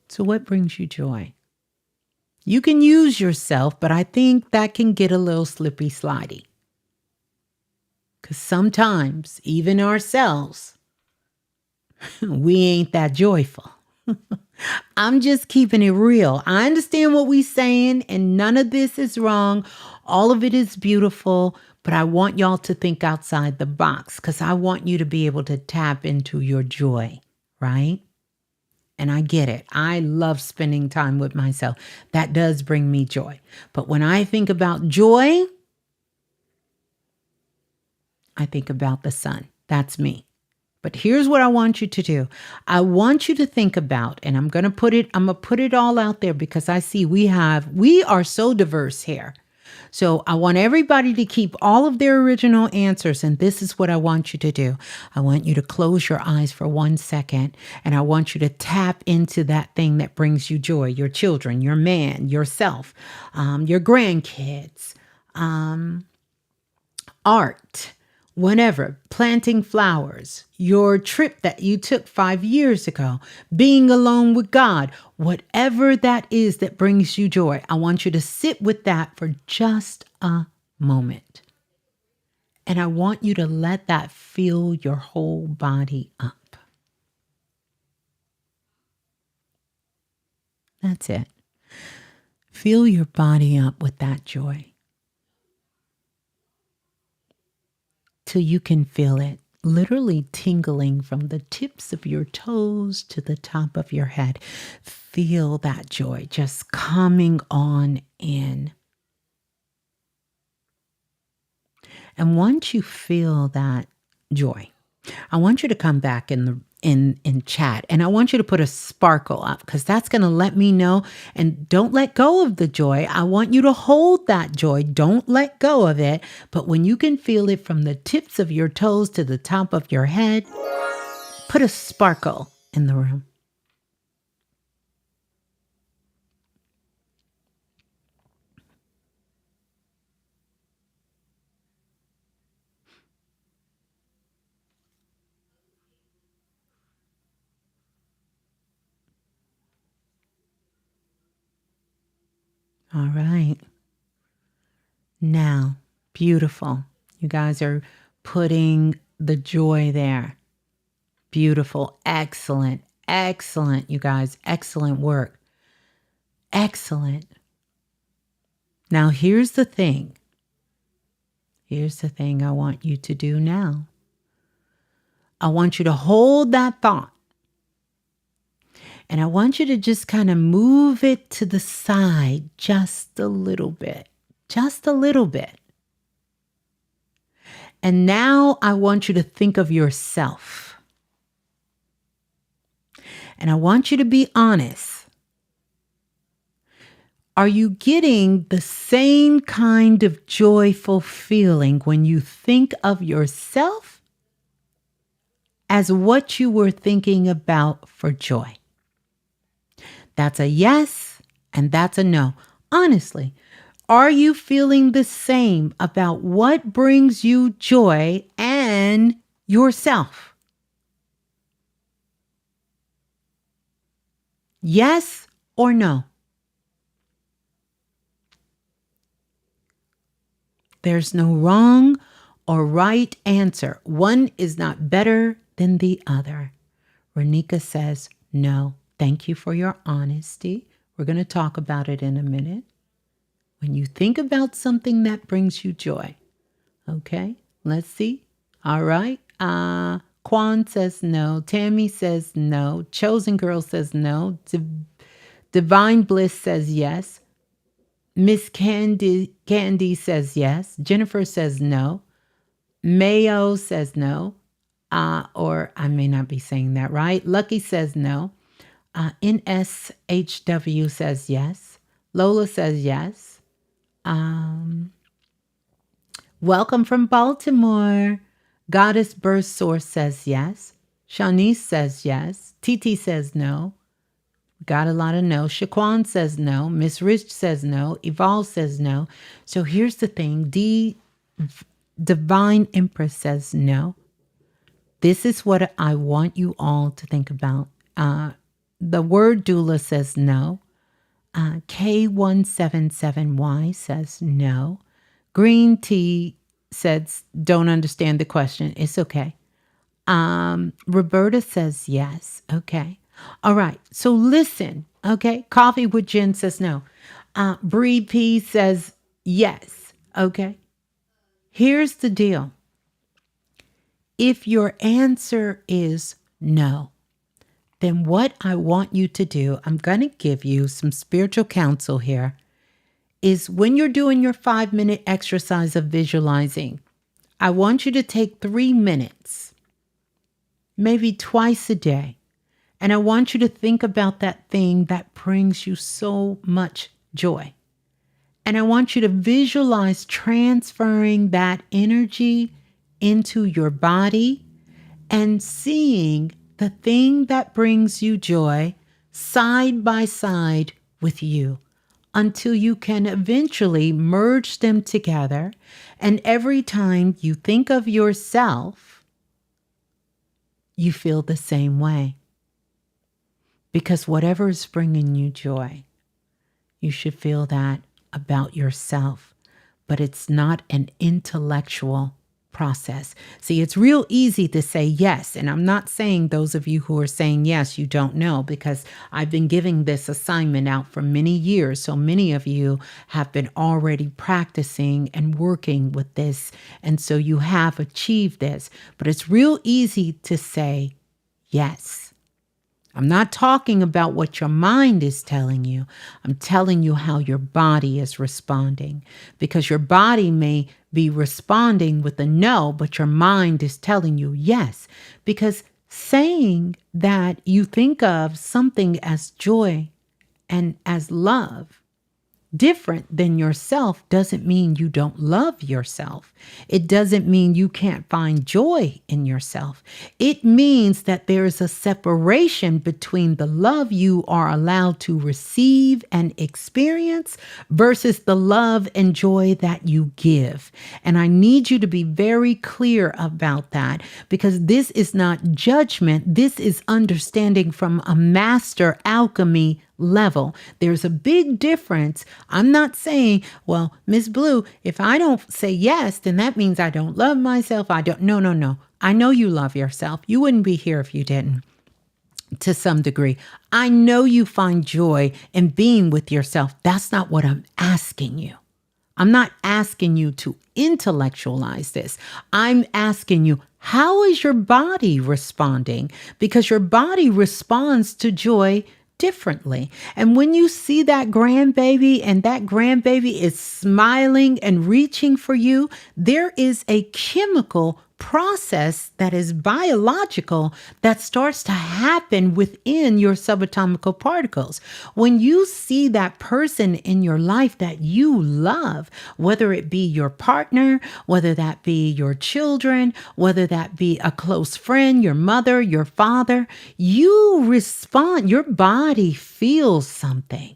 So what brings you joy? You can use yourself, but I think that can get a little slippy slidey. Because sometimes, even ourselves, we ain't that joyful. I'm just keeping it real. I understand what we're saying, and none of this is wrong. All of it is beautiful, but I want y'all to think outside the box because I want you to be able to tap into your joy, right? And I get it. I love spending time with myself. That does bring me joy. But when I think about joy, I think about the sun. That's me. But here's what I want you to do. I want you to think about, and I'm going to put it all out there because I see we are so diverse here. So I want everybody to keep all of their original answers. And this is what I want you to do. I want you to close your eyes for 1 second. And I want you to tap into that thing that brings you joy. Your children, your man, yourself, your grandkids, art, whatever, planting flowers, your trip that you took 5 years ago, being alone with God, whatever that is that brings you joy, I want you to sit with that for just a moment. And I want you to let that fill your whole body up. That's it. Fill your body up with that joy. Till you can feel it literally tingling from the tips of your toes to the top of your head. Feel that joy just coming on in. And once you feel that joy, I want you to come back in chat, and I want you to put a sparkle up because that's going to let me know. And don't let go of the joy. I want you to hold that joy. Don't let go of it. But when you can feel it from the tips of your toes to the top of your head, put a sparkle in the room. All right. Now, beautiful. You guys are putting the joy there. Beautiful. Excellent. Excellent, you guys. Excellent work. Excellent. Now, here's the thing. Here's the thing I want you to do now. I want you to hold that thought. And I want you to just kind of move it to the side just a little bit. Just a little bit. And now I want you to think of yourself. And I want you to be honest. Are you getting the same kind of joyful feeling when you think of yourself as what you were thinking about for joy? That's a yes and that's a no. Honestly, are you feeling the same about what brings you joy and yourself? Yes or no? There's no wrong or right answer. One is not better than the other. Renika says no. Thank you for your honesty. We're going to talk about it in a minute. When you think about something that brings you joy. Okay, let's see. All right. Quan says no. Tammy says no. Chosen Girl says no. Divine Bliss says yes. Miss Candy says yes. Jennifer says no. Mayo says no. Or I may not be saying that right. Lucky says no. NSHW says yes. Lola says yes. Welcome from Baltimore. Goddess Birth Source says yes. Shanice says yes. Titi says no. Got a lot of no. Shaquan says no. Miss Rich says no. Evolve says no. So here's the thing. Divine Empress says no. This is what I want you all to think about. The word doula says no. K177Y says no. Green tea says don't understand the question. It's okay. Roberta says yes. Okay. All right. So listen. Okay. Coffee with Jen says no. Bree P says yes. Okay. Here's the deal. If your answer is no, then what I want you to do, I'm going to give you some spiritual counsel here, is when you're doing your 5-minute exercise of visualizing, I want you to take 3 minutes, maybe twice a day, and I want you to think about that thing that brings you so much joy. And I want you to visualize transferring that energy into your body and seeing the thing that brings you joy side by side with you until you can eventually merge them together. And every time you think of yourself, you feel the same way. Because whatever is bringing you joy, you should feel that about yourself. But it's not an intellectual process. See, it's real easy to say yes. And I'm not saying those of you who are saying yes, you don't know, because I've been giving this assignment out for many years. So many of you have been already practicing and working with this. And so you have achieved this. But it's real easy to say yes. I'm not talking about what your mind is telling you. I'm telling you how your body is responding, because your body may be responding with a no, but your mind is telling you yes. Because saying that you think of something as joy and as love different than yourself doesn't mean you don't love yourself. It doesn't mean you can't find joy in yourself. It means that there is a separation between the love you are allowed to receive and experience versus the love and joy that you give. And I need you to be very clear about that, because this is not judgment. This is understanding from a master alchemy level. There's a big difference. I'm not saying, well, Ms.Blue, if I don't say yes, then that means I don't love myself. No. I know you love yourself. You wouldn't be here if you didn't, to some degree. I know you find joy in being with yourself. That's not what I'm asking you. I'm not asking you to intellectualize this. I'm asking you, how is your body responding? Because your body responds to joy differently. And when you see that grandbaby and that grandbaby is smiling and reaching for you, there is a chemical process that is biological that starts to happen within your subatomic particles. When you see that person in your life that you love, whether it be your partner, whether that be your children, whether that be a close friend, your mother, your father, you respond. Your body feels something,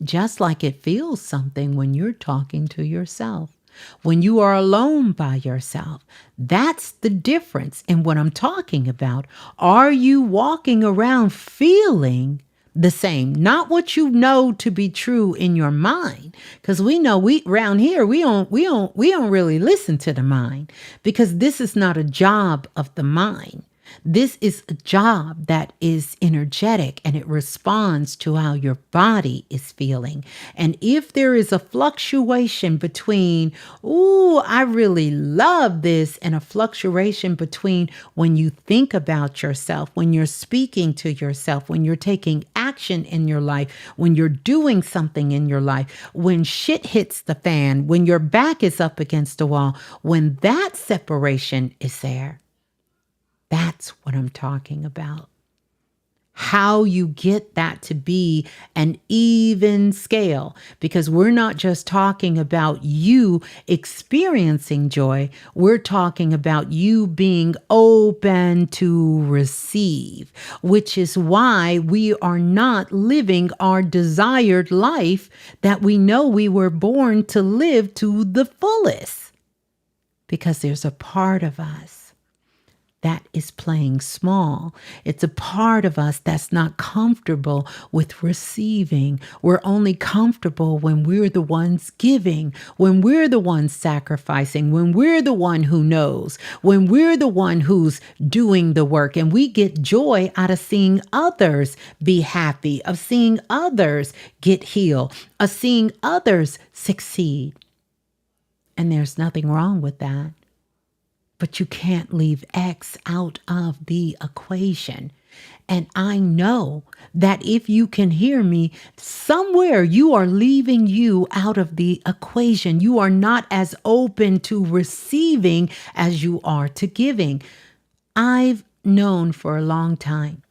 just like it feels something when you're talking to yourself. When you are alone by yourself, that's the difference in what I'm talking about. Are you walking around feeling the same? Not what you know to be true in your mind, because we know around here we don't really listen to the mind, because this is not a job of the mind. This is a job that is energetic, and it responds to how your body is feeling. And if there is a fluctuation between, ooh, I really love this, and a fluctuation between when you think about yourself, when you're speaking to yourself, when you're taking action in your life, when you're doing something in your life, when shit hits the fan, when your back is up against the wall, when that separation is there, That's what I'm talking about. How you get that to be an even scale, because we're not just talking about you experiencing joy, we're talking about you being open to receive, which is why we are not living our desired life that we know we were born to live to the fullest, because there's a part of us that is playing small. It's a part of us that's not comfortable with receiving. We're only comfortable when we're the ones giving, when we're the ones sacrificing, when we're the one who knows, when we're the one who's doing the work. And we get joy out of seeing others be happy, of seeing others get healed, of seeing others succeed. And there's nothing wrong with that. But you can't leave X out of the equation. And I know that if you can hear me, somewhere you are leaving you out of the equation. You are not as open to receiving as you are to giving. I've known for a long time,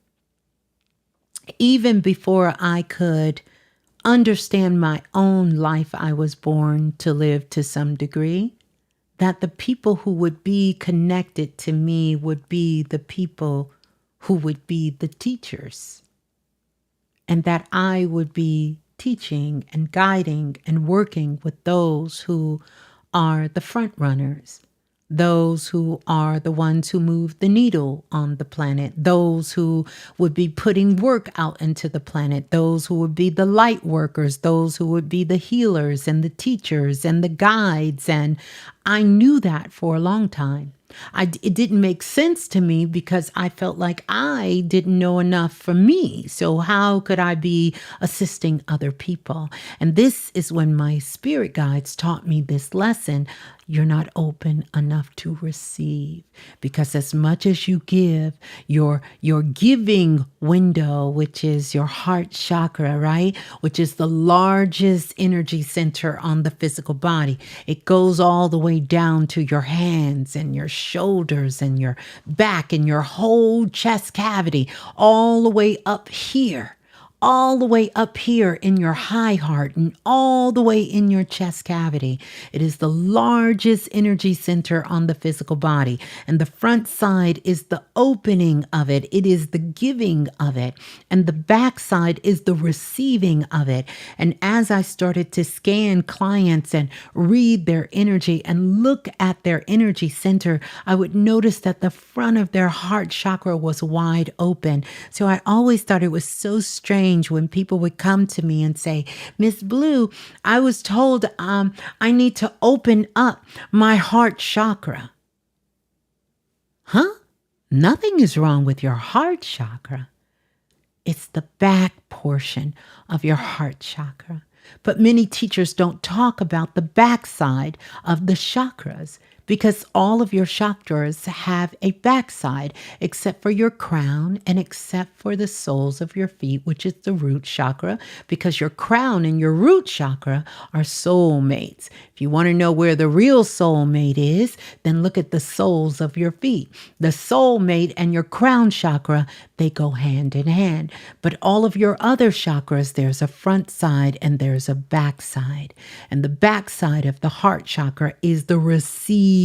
even before I could understand my own life I was born to live to some degree, that the people who would be connected to me would be the people who would be the teachers, and that I would be teaching and guiding and working with those who are the front runners, those who are the ones who move the needle on the planet, those who would be putting work out into the planet, those who would be the light workers, those who would be the healers and the teachers and the guides. And I knew that for a long time. It didn't make sense to me because I felt like I didn't know enough for me. So how could I be assisting other people? And this is when my spirit guides taught me this lesson. You're not open enough to receive, because as much as you give, your giving window, which is your heart chakra, right? Which is the largest energy center on the physical body. It goes all the way down to your hands and your shoulders and your back and your whole chest cavity, all the way up here. All the way up here in your high heart and all the way in your chest cavity. It is the largest energy center on the physical body. And the front side is the opening of it. It is the giving of it. And the back side is the receiving of it. And as I started to scan clients and read their energy and look at their energy center, I would notice that the front of their heart chakra was wide open. So I always thought it was so strange when people would come to me and say, Ms.Blue, I was told I need to open up my heart chakra. Huh? Nothing is wrong with your heart chakra. It's the back portion of your heart chakra. But many teachers don't talk about the backside of the chakras, because all of your chakras have a backside, except for your crown and except for the soles of your feet, which is the root chakra, because your crown and your root chakra are soulmates. If you want to know where the real soulmate is, then look at the soles of your feet. The soulmate and your crown chakra, they go hand in hand. But all of your other chakras, there's a front side and there's a back side. And the back side of the heart chakra is the receiving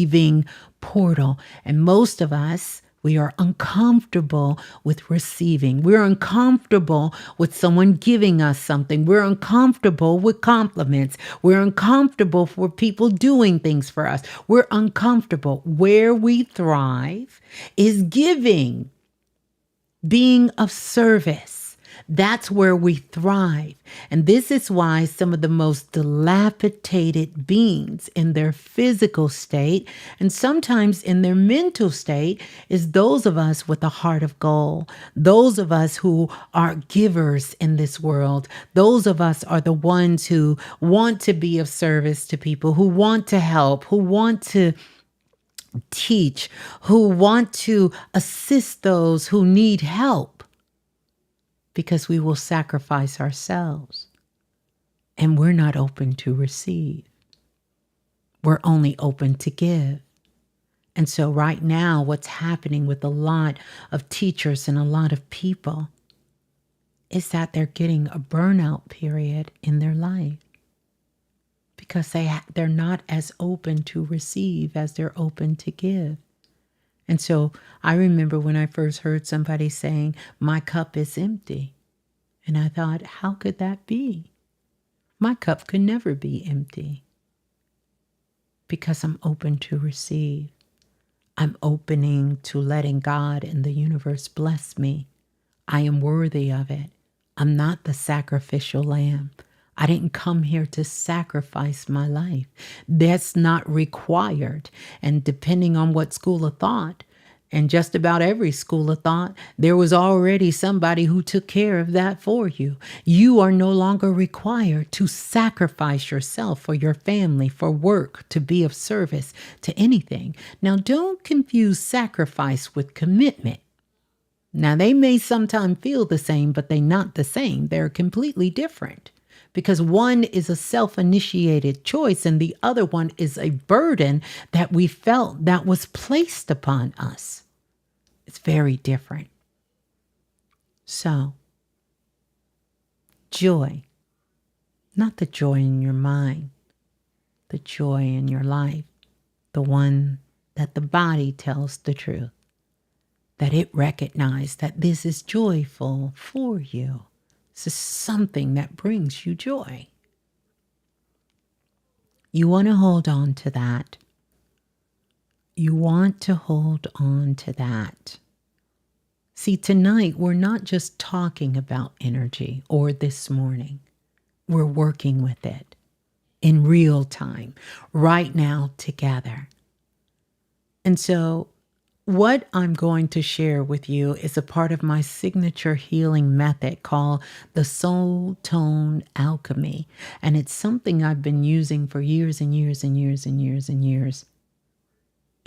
portal. And most of us, we are uncomfortable with receiving. We're uncomfortable with someone giving us something. We're uncomfortable with compliments. We're uncomfortable for people doing things for us. We're uncomfortable. Where we thrive is giving, being of service. That's where we thrive. And this is why some of the most dilapidated beings in their physical state and sometimes in their mental state is those of us with a heart of gold. Those of us who are givers in this world. Those of us are the ones who want to be of service to people, who want to help, who want to teach, who want to assist those who need help. Because we will sacrifice ourselves, and we're not open to receive. We're only open to give. And so right now, what's happening with a lot of teachers and a lot of people is that they're getting a burnout period in their life because they're not as open to receive as they're open to give. And so I remember when I first heard somebody saying, my cup is empty. And I thought, how could that be? My cup could never be empty because I'm open to receive. I'm opening to letting God and the universe bless me. I am worthy of it. I'm not the sacrificial lamb. I didn't come here to sacrifice my life. That's not required. And depending on what school of thought, and just about every school of thought, there was already somebody who took care of that for you. You are no longer required to sacrifice yourself for your family, for work, to be of service to anything. Now, don't confuse sacrifice with commitment. Now, they may sometimes feel the same, but they're not the same. They're completely different because one is a self-initiated choice and the other one is a burden that we felt that was placed upon us. It's very different. So, joy, not the joy in your mind, the joy in your life, the one that the body tells the truth. That it recognizes that this is joyful for you. This is something that brings you joy. You want to hold on to that. You want to hold on to that. See, tonight we're not just talking about energy or this morning. We're working with it in real time, right now together. And so what I'm going to share with you is a part of my signature healing method called the Soul Tone Alchemy. And it's something I've been using for years and years and years and years and years.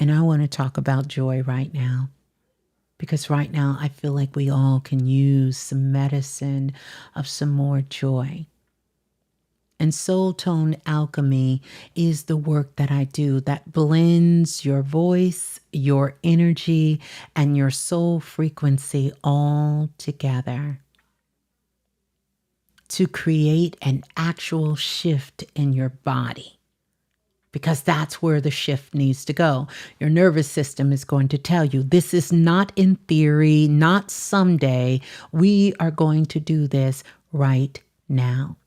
And I want to talk about joy right now. Because right now I feel like we all can use some medicine of some more joy. And Soul Tone Alchemy is the work that I do that blends your voice, your energy, and your soul frequency all together to create an actual shift in your body. Because that's where the shift needs to go. Your nervous system is going to tell you, this is not in theory, not someday. We are going to do this right now.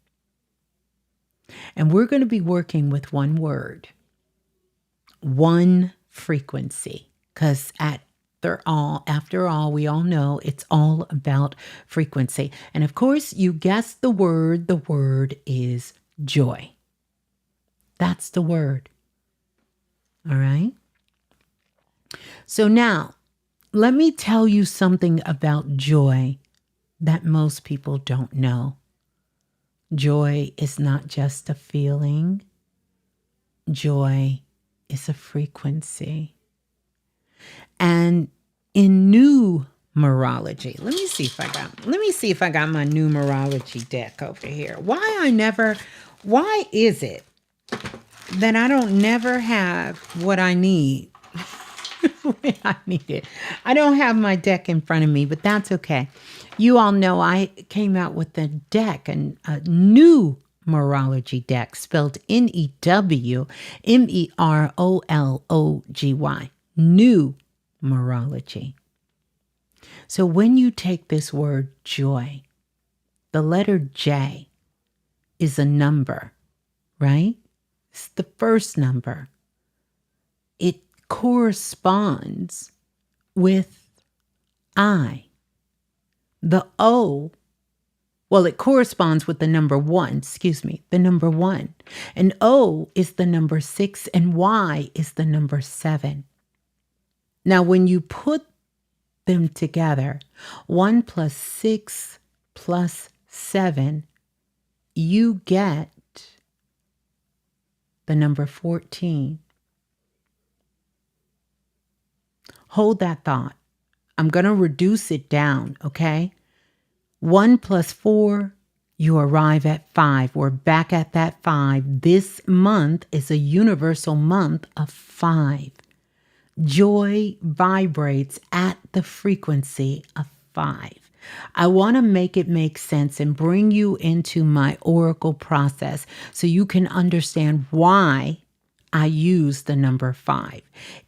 And we're going to be working with one word, one frequency, because after all, we all know it's all about frequency. And of course, you guessed the word is joy. That's the word. All right. So now, let me tell you something about joy that most people don't know. Joy is not just a feeling. Joy is a frequency. And in numerology, let me see if I got my numerology deck over here. Why is it that I don't never have what I need when I need it? I don't have my deck in front of me, but that's okay. You all know I came out with a deck, a numerology deck, spelled Newerology. Numerology. So when you take this word joy, the letter J is a number, right? It's the first number. It corresponds with I. The O, well, it corresponds with the number 1, the number 1. And O is the number 6 and Y is the number 7. Now, when you put them together, 1 plus 6 plus 7, you get the number 14. Hold that thought. I'm going to reduce it down, okay? 1 plus 4, you arrive at 5. We're back at that 5. This month is a universal month of 5. Joy vibrates at the frequency of 5. I want to make it make sense and bring you into my oracle process so you can understand why I use the number 5.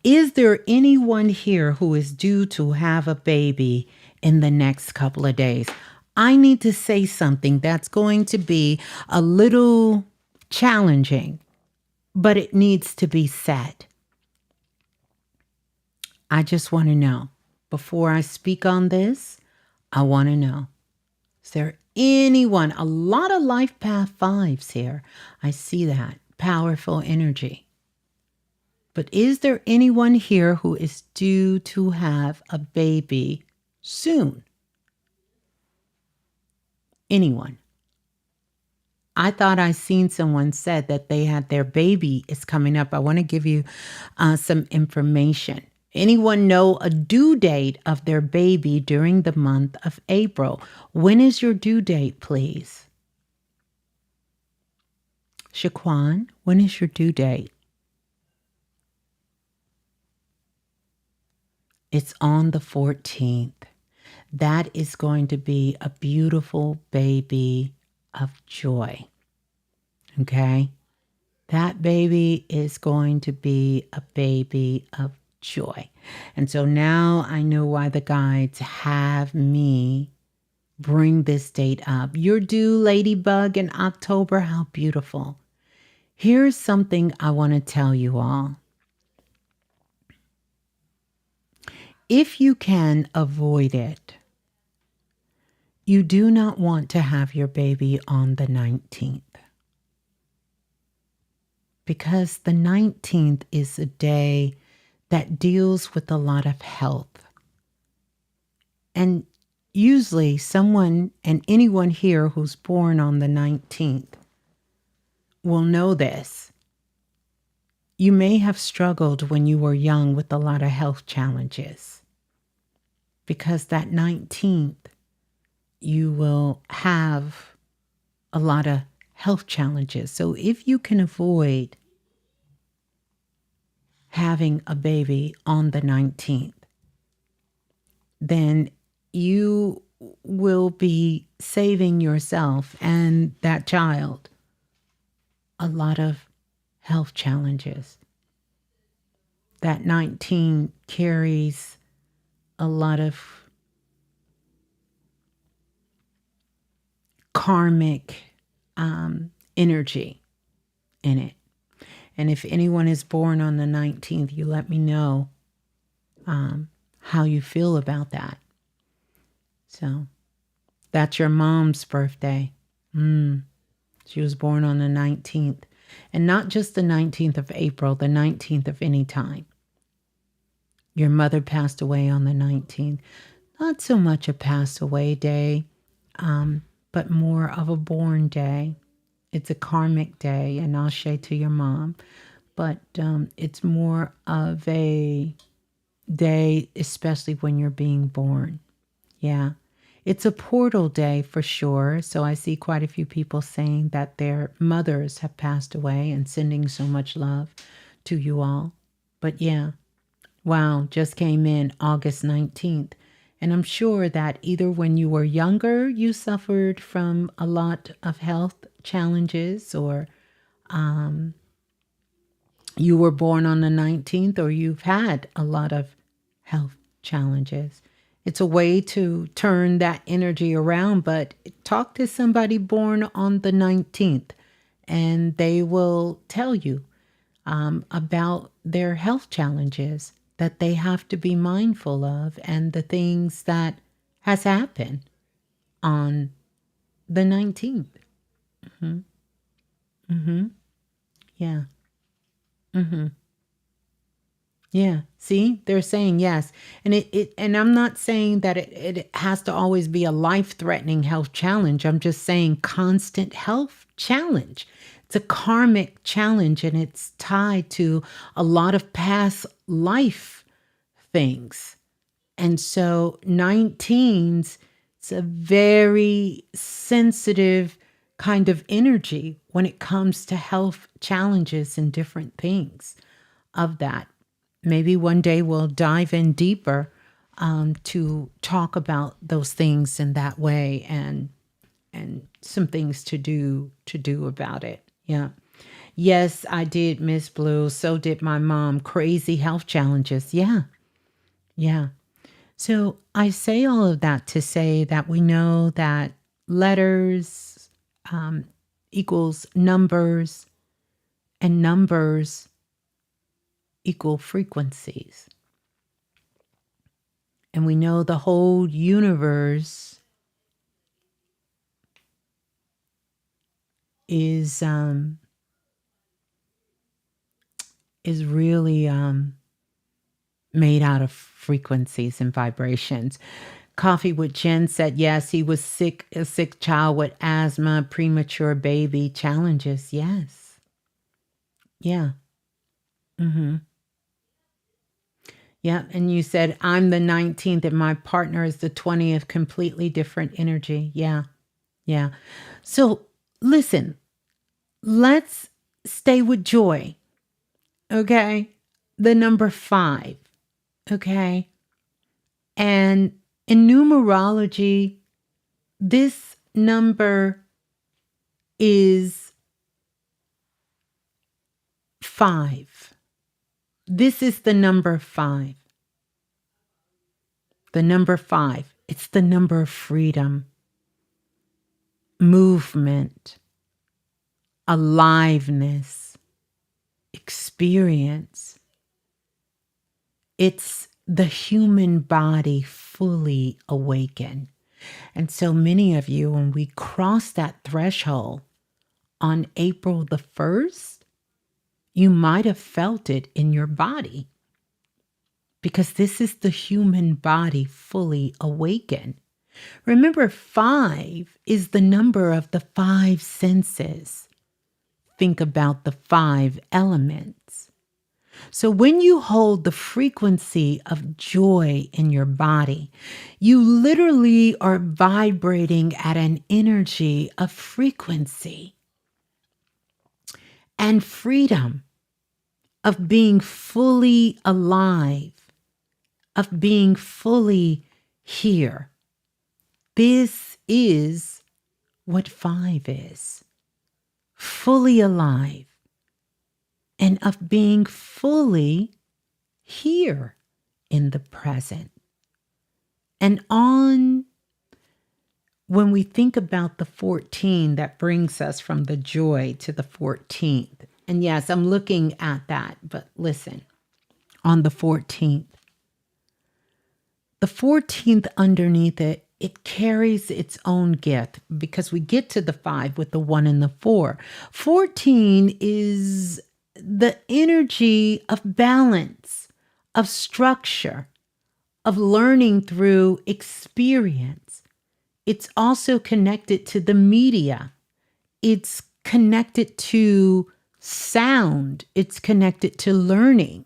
Is there anyone here who is due to have a baby in the next couple of days? I need to say something that's going to be a little challenging, but it needs to be said. I just want to know, before I speak on this, I want to know, is there anyone, a lot of life path 5s here. I see that powerful energy. But is there anyone here who is due to have a baby soon? Anyone? I thought I seen someone said that they had their baby is coming up. I want to give you some information. Anyone know a due date of their baby during the month of April? When is your due date, please? Shaquan, when is your due date? It's on the 14th. That is going to be a beautiful baby of joy. Okay? That baby is going to be a baby of joy. And so now I know why the guides have me bring this date up. You're due, Ladybug, in October. How beautiful. Here's something I want to tell you all. If you can avoid it, you do not want to have your baby on the 19th. Because the 19th is a day that deals with a lot of health. And usually someone and anyone here who's born on the 19th will know this. You may have struggled when you were young with a lot of health challenges. Because that 19th, you will have a lot of health challenges. So if you can avoid having a baby on the 19th, then you will be saving yourself and that child a lot of health challenges. That 19 carries a lot of karmic energy in it. And if anyone is born on the 19th, you let me know how you feel about that. So that's your mom's birthday. She was born on the 19th. And not just the 19th of April, the 19th of any time. Your mother passed away on the 19th. Not so much a pass away day, but more of a born day. It's a karmic day, and I'll say to your mom. But it's more of a day, especially when you're being born. Yeah. It's a portal day for sure. So I see quite a few people saying that their mothers have passed away and sending so much love to you all. But yeah, wow, just came in August 19th. And I'm sure that either when you were younger, you suffered from a lot of health challenges, or you were born on the 19th, or you've had a lot of health challenges. It's a way to turn that energy around, but talk to somebody born on the 19th and they will tell you about their health challenges that they have to be mindful of and the things that has happened on the 19th. Yeah. Yeah. See, they're saying yes. And and I'm not saying that it has to always be a life-threatening health challenge. I'm just saying constant health challenge. It's a karmic challenge, and it's tied to a lot of past life things. And so 19s, it's a very sensitive kind of energy when it comes to health challenges and different things of that. Maybe one day we'll dive in deeper to talk about those things in that way and some things to do about it. Yeah. Yes, I did, Miss Blue. So did my mom. Crazy health challenges. Yeah. Yeah. So I say all of that to say that we know that letters equals numbers, and numbers equal frequencies. And we know the whole universe is really made out of frequencies and vibrations. Coffee with Jen said, yes, he was sick, a sick child with asthma, premature baby challenges. Yes. Yeah. Mm-hmm. Yeah. And you said, I'm the 19th and my partner is the 20th, completely different energy. Yeah. Yeah. So listen, let's stay with joy. Okay. The number 5. Okay. And in numerology, this number is 5. This is the number 5. The number 5. It's the number of freedom, movement, aliveness, experience. It's the human body fully awakened. And so many of you, when we cross that threshold on April the 1st, you might have felt it in your body because this is the human body fully awakened. Remember, 5 is the number of the 5 senses. Think about the 5 elements. So when you hold the frequency of joy in your body, you literally are vibrating at an energy of frequency and freedom, of being fully alive, of being fully here. This is what 5 is. Fully alive and of being fully here in the present. And when we think about the 14, that brings us from the joy to the 14th. And yes, I'm looking at that, but listen, on the 14th. The 14th underneath it, it carries its own gift because we get to the 5 with the 1 and the 4. 14 is the energy of balance, of structure, of learning through experience. It's also connected to the media. It's connected to sound. It's connected to learning.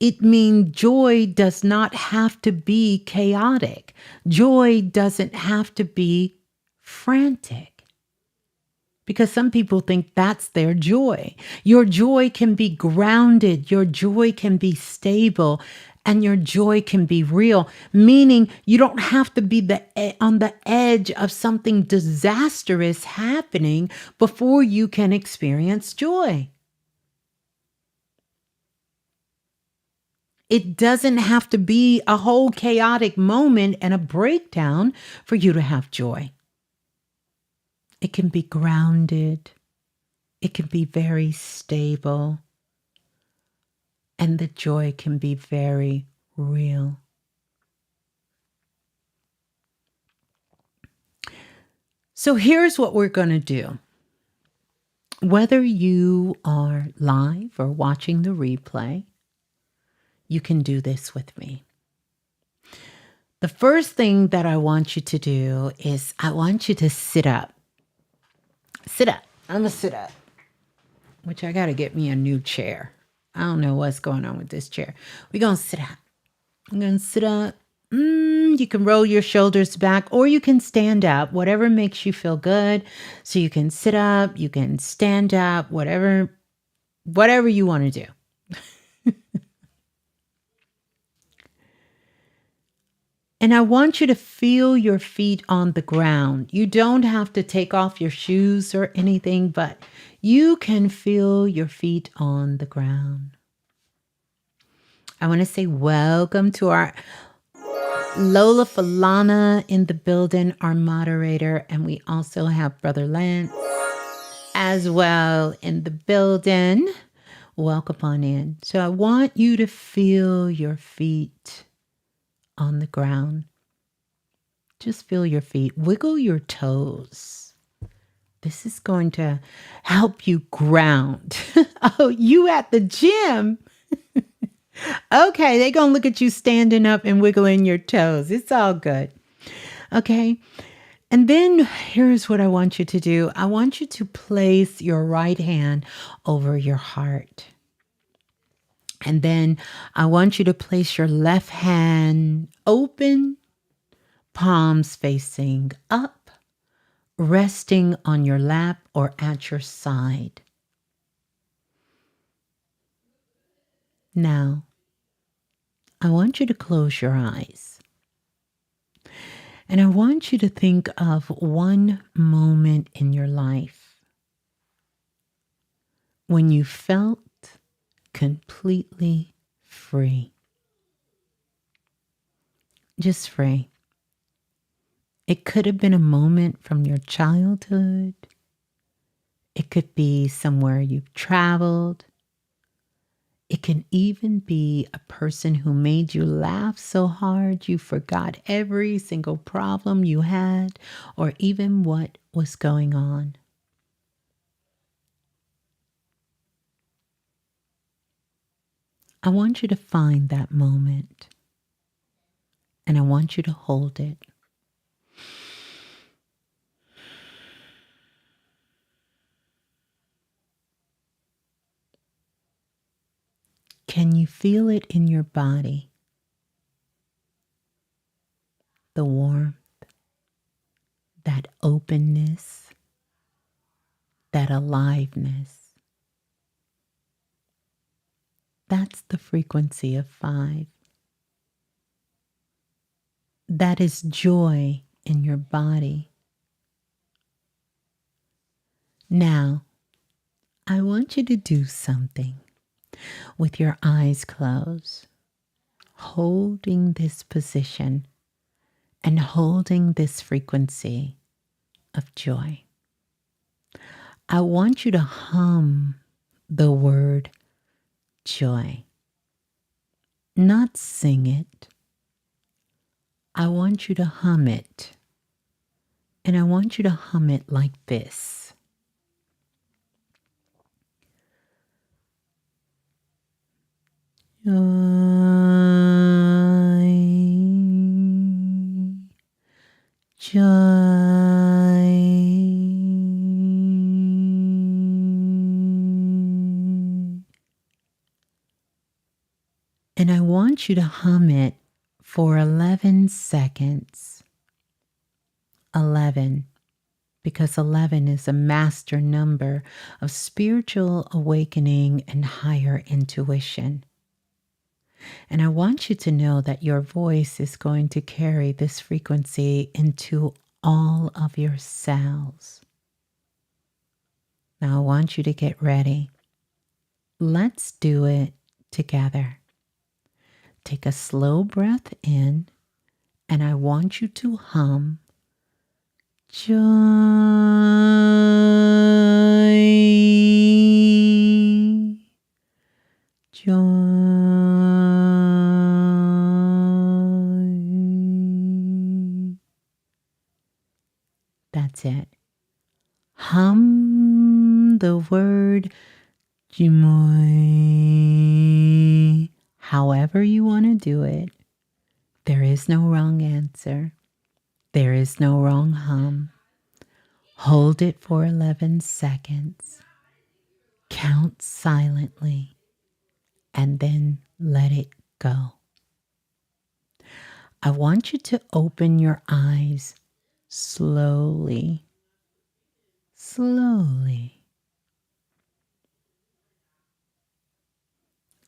It means joy does not have to be chaotic. Joy doesn't have to be frantic. Because some people think that's their joy. Your joy can be grounded. Your joy can be stable. And your joy can be real, meaning you don't have to be on the edge of something disastrous happening before you can experience joy. It doesn't have to be a whole chaotic moment and a breakdown for you to have joy. It can be grounded. It can be very stable. And the joy can be very real. So here's what we're going to do. Whether you are live or watching the replay, you can do this with me. The first thing that I want you to do is I want you to sit up. Sit up. I'm going to sit up, which I got to get me a new chair. I don't know what's going on with this chair. We're going to sit up. I'm going to sit up. You can roll your shoulders back or you can stand up, whatever makes you feel good. So you can sit up, you can stand up, whatever you want to do. And I want you to feel your feet on the ground. You don't have to take off your shoes or anything, but you can feel your feet on the ground. I want to say welcome to our Lola Falana in the building, our moderator. And we also have Brother Lance as well in the building. Welcome on in. So I want you to feel your feet on the ground. Just feel your feet. Wiggle your toes. This is going to help you ground. Oh, you at the gym? Okay, they're going to look at you standing up and wiggling your toes. It's all good. Okay. And then here's what I want you to do. I want you to place your right hand over your heart. And then I want you to place your left hand open, palms facing up, resting on your lap or at your side. Now, I want you to close your eyes. And I want you to think of one moment in your life when you felt completely free. Just free. It could have been a moment from your childhood. It could be somewhere you've traveled. It can even be a person who made you laugh so hard you forgot every single problem you had or even what was going on. I want you to find that moment and I want you to hold it. Can you feel it in your body? The warmth, that openness, that aliveness. That's the frequency of 5. That is joy in your body. Now, I want you to do something with your eyes closed, holding this position and holding this frequency of joy. I want you to hum the word joy, not sing it. I want you to hum it, and I want you to hum it like this. Joy, joy, and I want you to hum it for 11 seconds. 11, because 11 is a master number of spiritual awakening and higher intuition. And I want you to know that your voice is going to carry this frequency into all of your cells. Now I want you to get ready. Let's do it together. Take a slow breath in, and I want you to hum joy, joy. That's it. Hum the word joy. However you want to do it. There is no wrong answer. There is no wrong hum. Hold it for 11 seconds. Count silently and then let it go. I want you to open your eyes slowly, slowly.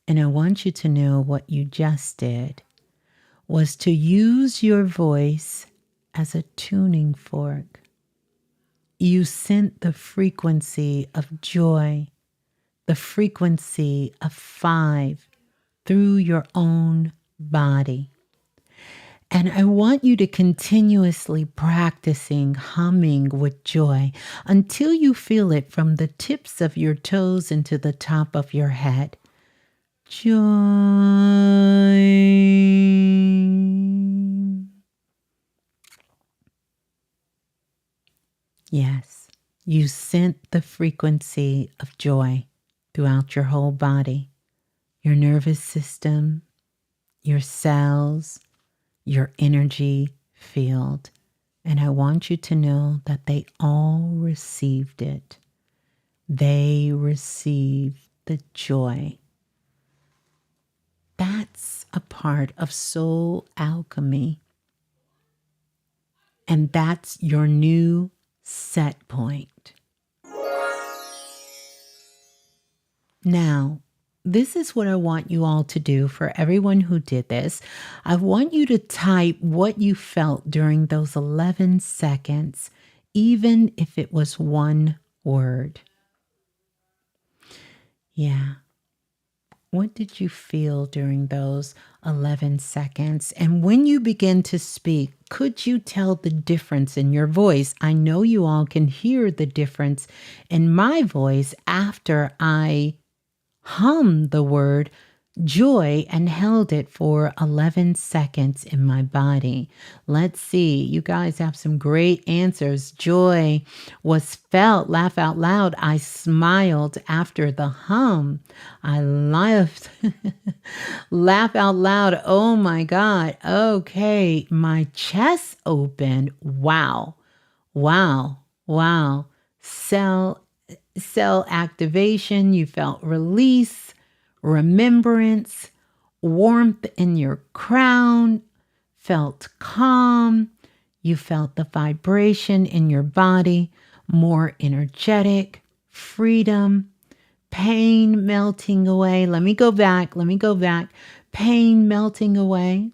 And I want you to know what you just did was to use your voice as a tuning fork. You sent the frequency of joy, the frequency of 5 through your own body. And I want you to continuously practicing humming with joy until you feel it from the tips of your toes into the top of your head. Joy. Yes, you sent the frequency of joy throughout your whole body, your nervous system, your cells, your energy field. And I want you to know that they all received it. They received the joy. That's a part of soul alchemy. And that's your new set point. Now, this is what I want you all to do for everyone who did this. I want you to type what you felt during those 11 seconds, even if it was one word. Yeah. What did you feel during those 11 seconds? And when you begin to speak, could you tell the difference in your voice? I know you all can hear the difference in my voice after I hummed the word joy and held it for 11 seconds in my body. Let's see. You guys have some great answers. Joy was felt. Laugh out loud. I smiled after the hum. I laughed. Laugh out loud. Oh my God. Okay. My chest opened. Wow. Wow. Wow. Cell activation. You felt release, remembrance, warmth in your crown, felt calm. You felt the vibration in your body, more energetic, freedom, pain melting away. Let me go back. Pain melting away.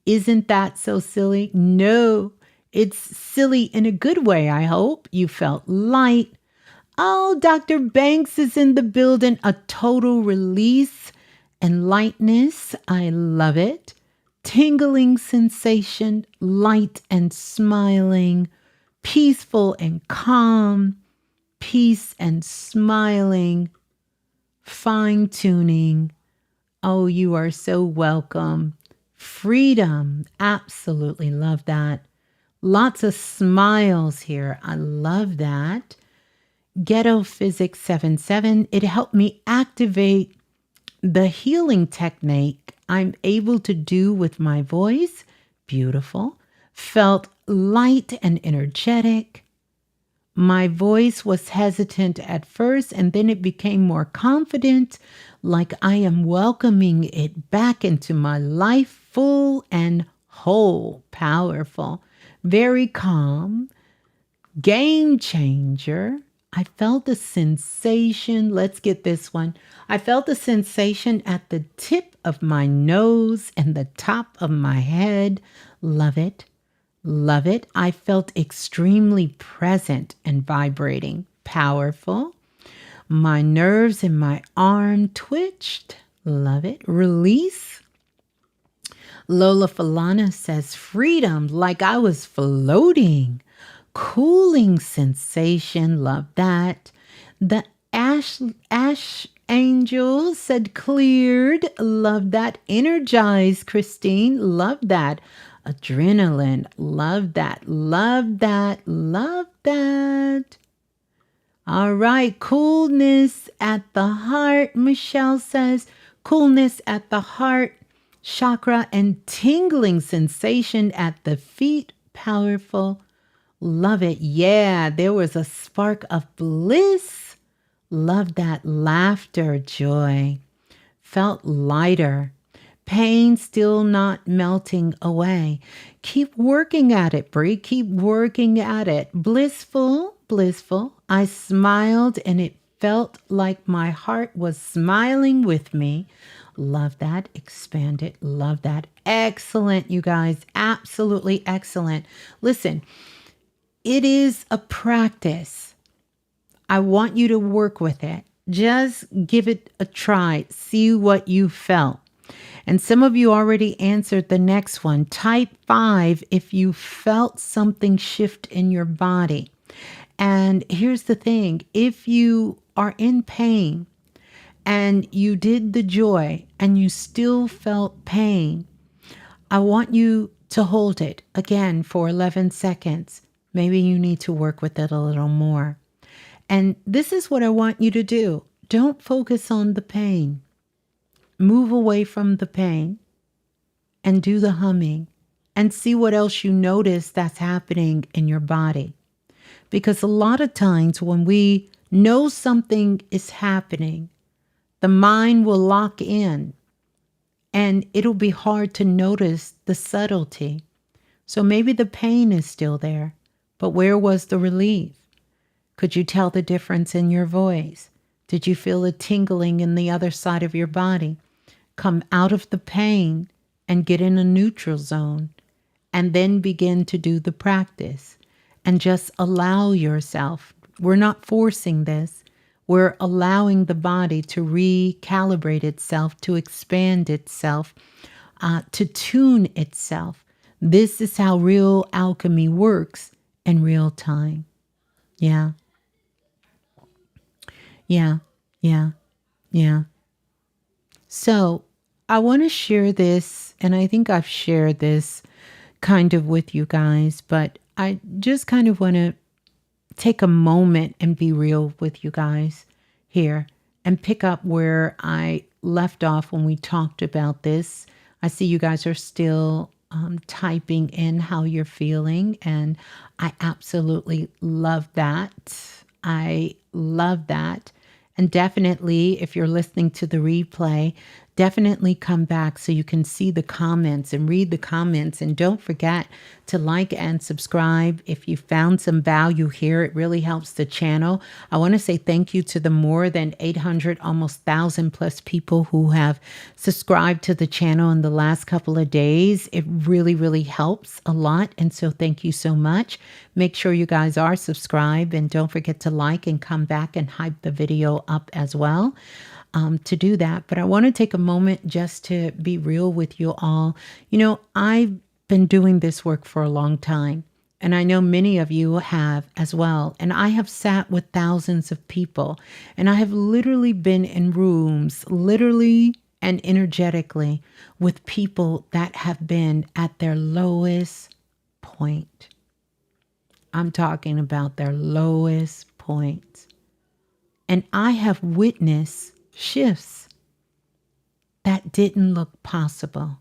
Isn't that so silly? No, it's silly in a good way, I hope. You felt light. Oh, Dr. Banks is in the building. A total release and lightness. I love it. Tingling sensation, light and smiling, peaceful and calm, peace and smiling, fine tuning. Oh, you are so welcome. Freedom. Absolutely love that. Lots of smiles here. I love that. Ghetto Physics 77, it helped me activate the healing technique I'm able to do with my voice. Beautiful. Felt light and energetic. My voice was hesitant at first, and then it became more confident, like I am welcoming it back into my life, full and whole. Powerful. Very calm. Game changer. I felt a sensation. Let's get this one. I felt a sensation at the tip of my nose and the top of my head. Love it. Love it. I felt extremely present and vibrating. Powerful. My nerves in my arm twitched. Love it. Release. Lola Falana says freedom, like I was floating. Cooling sensation, love that. The ash angel said cleared, love that. Energized, Christine, love that. Adrenaline, love that, love that, love that. All right, coolness at the heart, Michelle says. Coolness at the heart, chakra, and tingling sensation at the feet, powerful. Love it. Yeah, there was a spark of bliss. Love that. Laughter, joy. Felt lighter. Pain still not melting away. Keep working at it, Brie. Keep working at it. Blissful, blissful. I smiled and it felt like my heart was smiling with me. Love that. Expand it. Love that. Excellent, you guys. Absolutely excellent. Listen, it is a practice. I want you to work with it. Just give it a try. See what you felt. And some of you already answered the next one. Type 5 if you felt something shift in your body. And here's the thing. If you are in pain and you did the joy and you still felt pain, I want you to hold it again for 11 seconds. Maybe you need to work with it a little more. And this is what I want you to do. Don't focus on the pain. Move away from the pain and do the humming and see what else you notice that's happening in your body. Because a lot of times when we know something is happening, the mind will lock in and it'll be hard to notice the subtlety. So maybe the pain is still there, but where was the relief? Could you tell the difference in your voice? Did you feel a tingling in the other side of your body? Come out of the pain and get in a neutral zone and then begin to do the practice and just allow yourself. We're not forcing this. We're allowing the body to recalibrate itself, to expand itself, to tune itself. This is how real alchemy works in real time. Yeah. Yeah. Yeah. Yeah. So I want to share this, and I think I've shared this kind of with you guys, but I just kind of want to take a moment and be real with you guys here and pick up where I left off when we talked about this. I see you guys are still typing in how you're feeling, and I absolutely love that. I love that. And definitely, if you're listening to the replay, definitely come back so you can see the comments and read the comments. And don't forget to like and subscribe if you found some value here. It really helps the channel. I want to say thank you to the more than 800, almost 1,000 plus people who have subscribed to the channel in the last couple of days. It really, really helps a lot. And so thank you so much. Make sure you guys are subscribed and don't forget to like and come back and hype the video up as well. To do that. But I want to take a moment just to be real with you all. You know, I've been doing this work for a long time, and I know many of you have as well. And I have sat with thousands of people, and I have literally been in rooms, literally and energetically, with people that have been at their lowest point. I'm talking about their lowest point. And I have witnessed shifts that didn't look possible.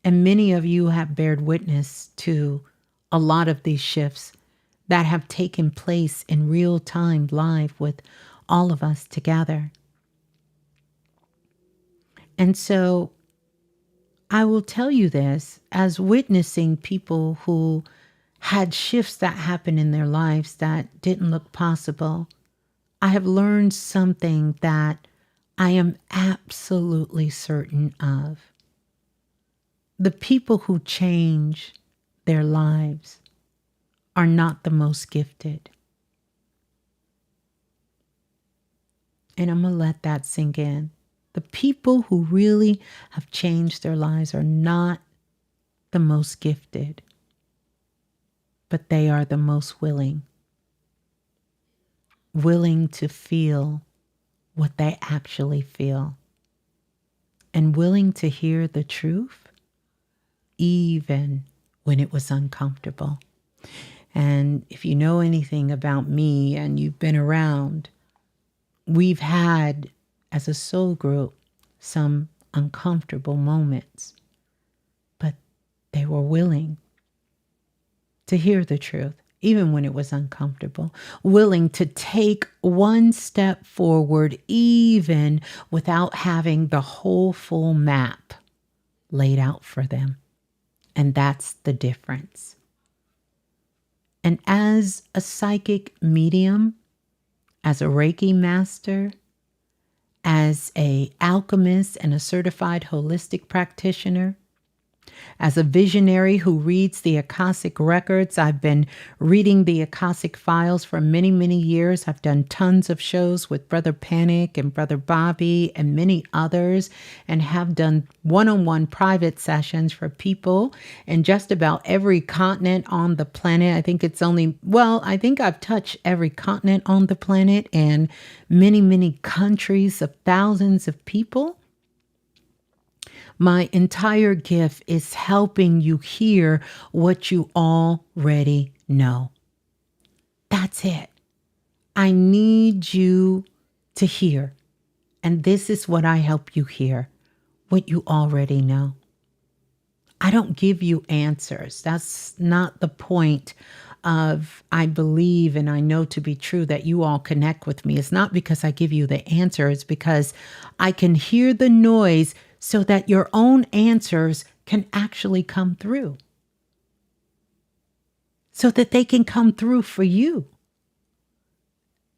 And many of you have bared witness to a lot of these shifts that have taken place in real time live with all of us together. And so I will tell you this, as witnessing people who had shifts that happened in their lives that didn't look possible, I have learned something that I am absolutely certain of. The people who change their lives are not the most gifted. And I'm going to let that sink in. The people who really have changed their lives are not the most gifted, but they are the most willing to feel what they actually feel, and willing to hear the truth even when it was uncomfortable. And if you know anything about me and you've been around, we've had, as a soul group, some uncomfortable moments, but they were willing to hear the truth, even when it was uncomfortable, willing to take one step forward, even without having the whole full map laid out for them. And that's the difference. And as a psychic medium, as a Reiki master, as a alchemist and a certified holistic practitioner, as a visionary who reads the Akashic records. I've been reading the Akashic files for many, many years. I've done tons of shows with Brother Panic and Brother Bobby and many others, and have done one-on-one private sessions for people in just about every continent on the planet. I think I've touched every continent on the planet and many, many countries of thousands of people. My entire gift is helping you hear what you already know. That's it. I need you to hear. And this is what I help you hear, what you already know. I don't give you answers. That's not the point of, I believe and I know to be true that you all connect with me. It's not because I give you the answer. It's because I can hear the noise so that your own answers can actually come through. So that they can come through for you.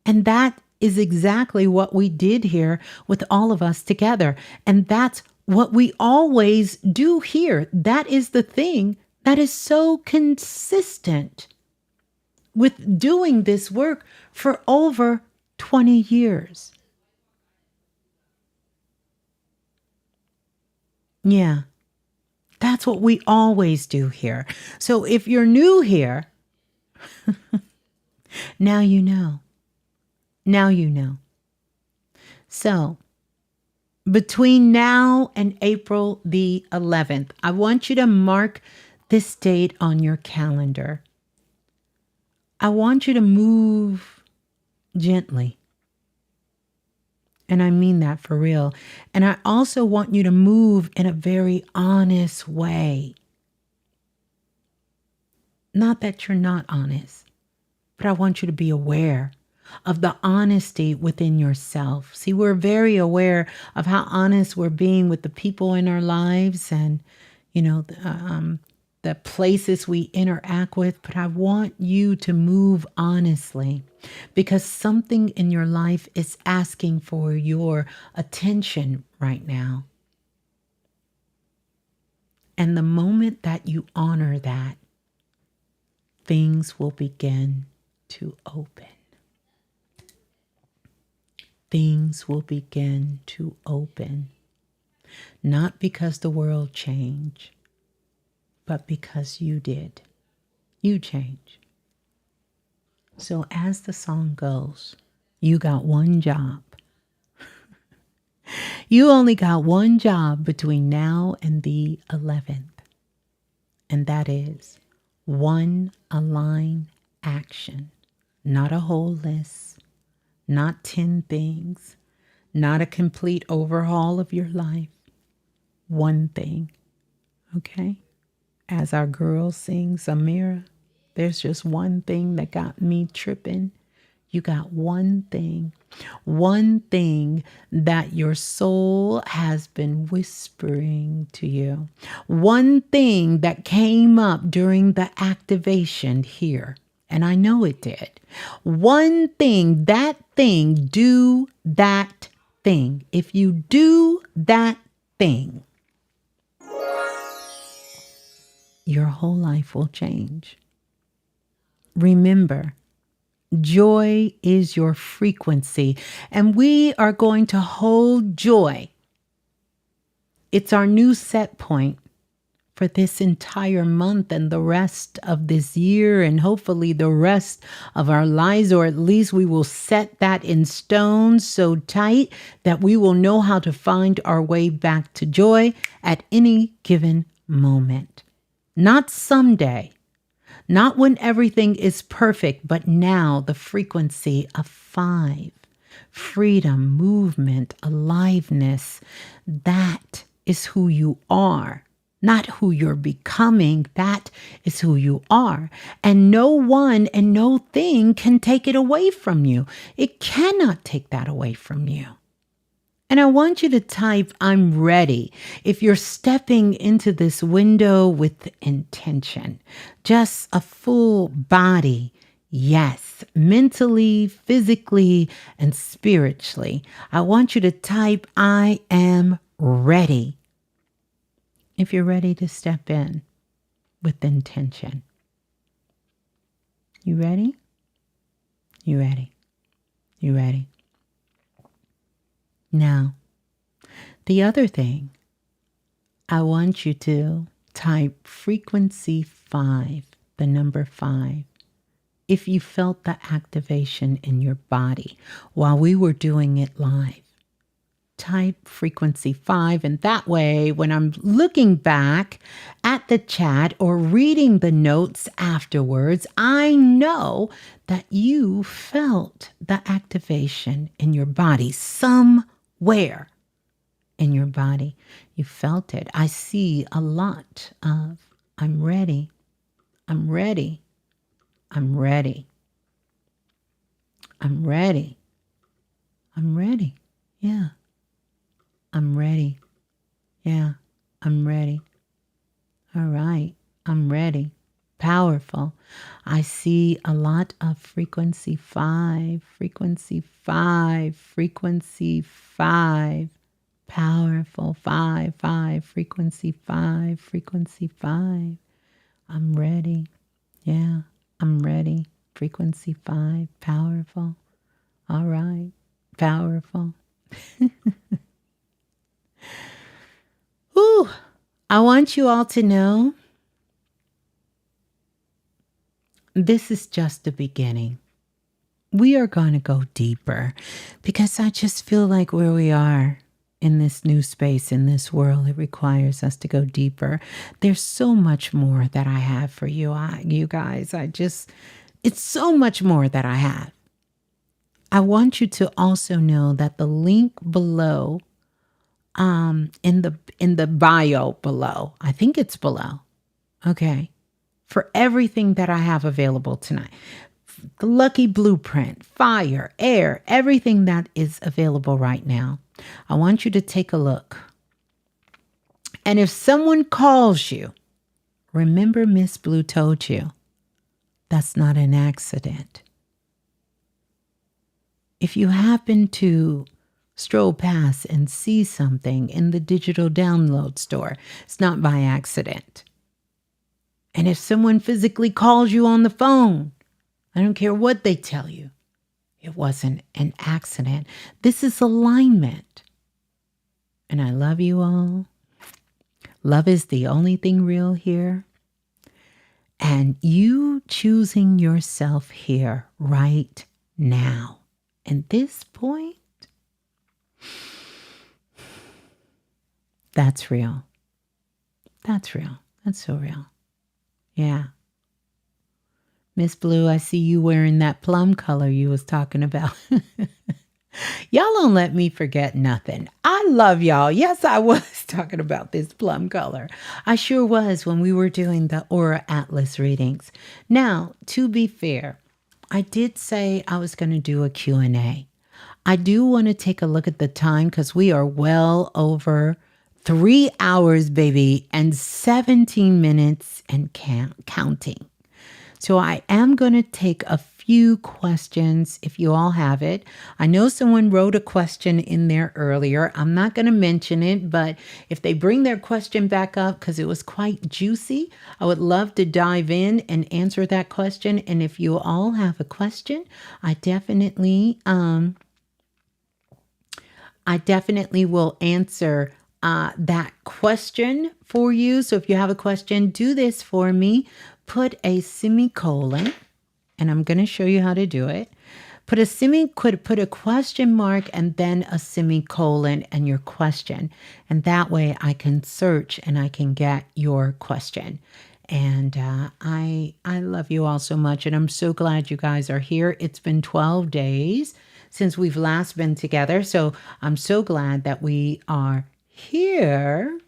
And that is exactly what we did here with all of us together. And that's what we always do here. That is the thing that is so consistent with doing this work for over 20 years. Yeah, that's what we always do here. So if you're new here, now you know. Now you know. So between now and April the 11th, I want you to mark this date on your calendar. I want you to move gently. And I mean that for real. And I also want you to move in a very honest way. Not that you're not honest, but I want you to be aware of the honesty within yourself. See, we're very aware of how honest we're being with the people in our lives and, the places we interact with, but I want you to move honestly because something in your life is asking for your attention right now. And the moment that you honor that, things will begin to open. Things will begin to open. Not because the world changed, but because you did. You change. So as the song goes, you got one job. You only got one job between now and the 11th. And that is one aligned action. Not a whole list. Not 10 things. Not a complete overhaul of your life. One thing. Okay? As our girl sings, Amira, there's just one thing that got me tripping. You got one thing that your soul has been whispering to you. One thing that came up during the activation here. And I know it did. One thing, do that thing. If you do that thing, your whole life will change. Remember, joy is your frequency, and we are going to hold joy. It's our new set point for this entire month and the rest of this year and hopefully the rest of our lives, or at least we will set that in stone so tight that we will know how to find our way back to joy at any given moment. Not someday, not when everything is perfect, but now the frequency of 5. Freedom, movement, aliveness. That is who you are, not who you're becoming. That is who you are. And no one and no thing can take it away from you. It cannot take that away from you. And I want you to type, I'm ready. If you're stepping into this window with intention, just a full body, Yes, mentally, physically, and spiritually. I want you to type, I am ready. If you're ready to step in with intention. You ready? You ready? You ready? Now, the other thing, I want you to type frequency 5, the number 5. If you felt the activation in your body while we were doing it live, type frequency 5. And that way, when I'm looking back at the chat or reading the notes afterwards, I know that you felt the activation in your body somewhere in your body. You felt it. I see a lot of I'm ready. I'm ready. I'm ready. I'm ready. I'm ready. Yeah. I'm ready. Yeah. I'm ready. All right. I'm ready. Powerful. I see a lot of frequency 5, frequency 5, frequency 5. Powerful. 5, 5, frequency 5, frequency 5. I'm ready. Yeah. I'm ready. Frequency 5. Powerful. All right. Powerful. Ooh, I want you all to know this is just the beginning. We are going to go deeper because I just feel like where we are in this new space, in this world, it requires us to go deeper. There's so much more that I have for you, you guys. It's so much more that I have. I want you to also know that the link below, in the bio below, I think it's below, okay, for everything that I have available tonight. The Lucky Blueprint, fire, air, everything that is available right now. I want you to take a look. And if someone calls you, remember Ms.Blue told you, that's not an accident. If you happen to stroll past and see something in the digital download store, it's not by accident. And if someone physically calls you on the phone, I don't care what they tell you, it wasn't an accident. This is alignment. And I love you all. Love is the only thing real here. And you choosing yourself here right now. And this point, that's real. That's real. That's so real. Yeah. Ms.Blue, I see you wearing that plum color you was talking about. Y'all don't let me forget nothing. I love y'all. Yes, I was talking about this plum color. I sure was when we were doing the Aura Atlas readings. Now, to be fair, I did say I was going to do a Q&A. I do want to take a look at the time because we are well over 3 hours, baby, and 17 minutes and counting. So I am going to take a few questions if you all have it. I know someone wrote a question in there earlier. I'm not going to mention it, but if they bring their question back up because it was quite juicy, I would love to dive in and answer that question. And if you all have a question, I definitely will answer that question for you. So if you have a question, do this for me. Put a semicolon, and I'm going to show you how to do it. Put a question mark and then a semicolon and your question. And that way I can search and I can get your question. And I love you all so much. And I'm so glad you guys are here. It's been 12 days since we've last been together. So I'm so glad that we are here.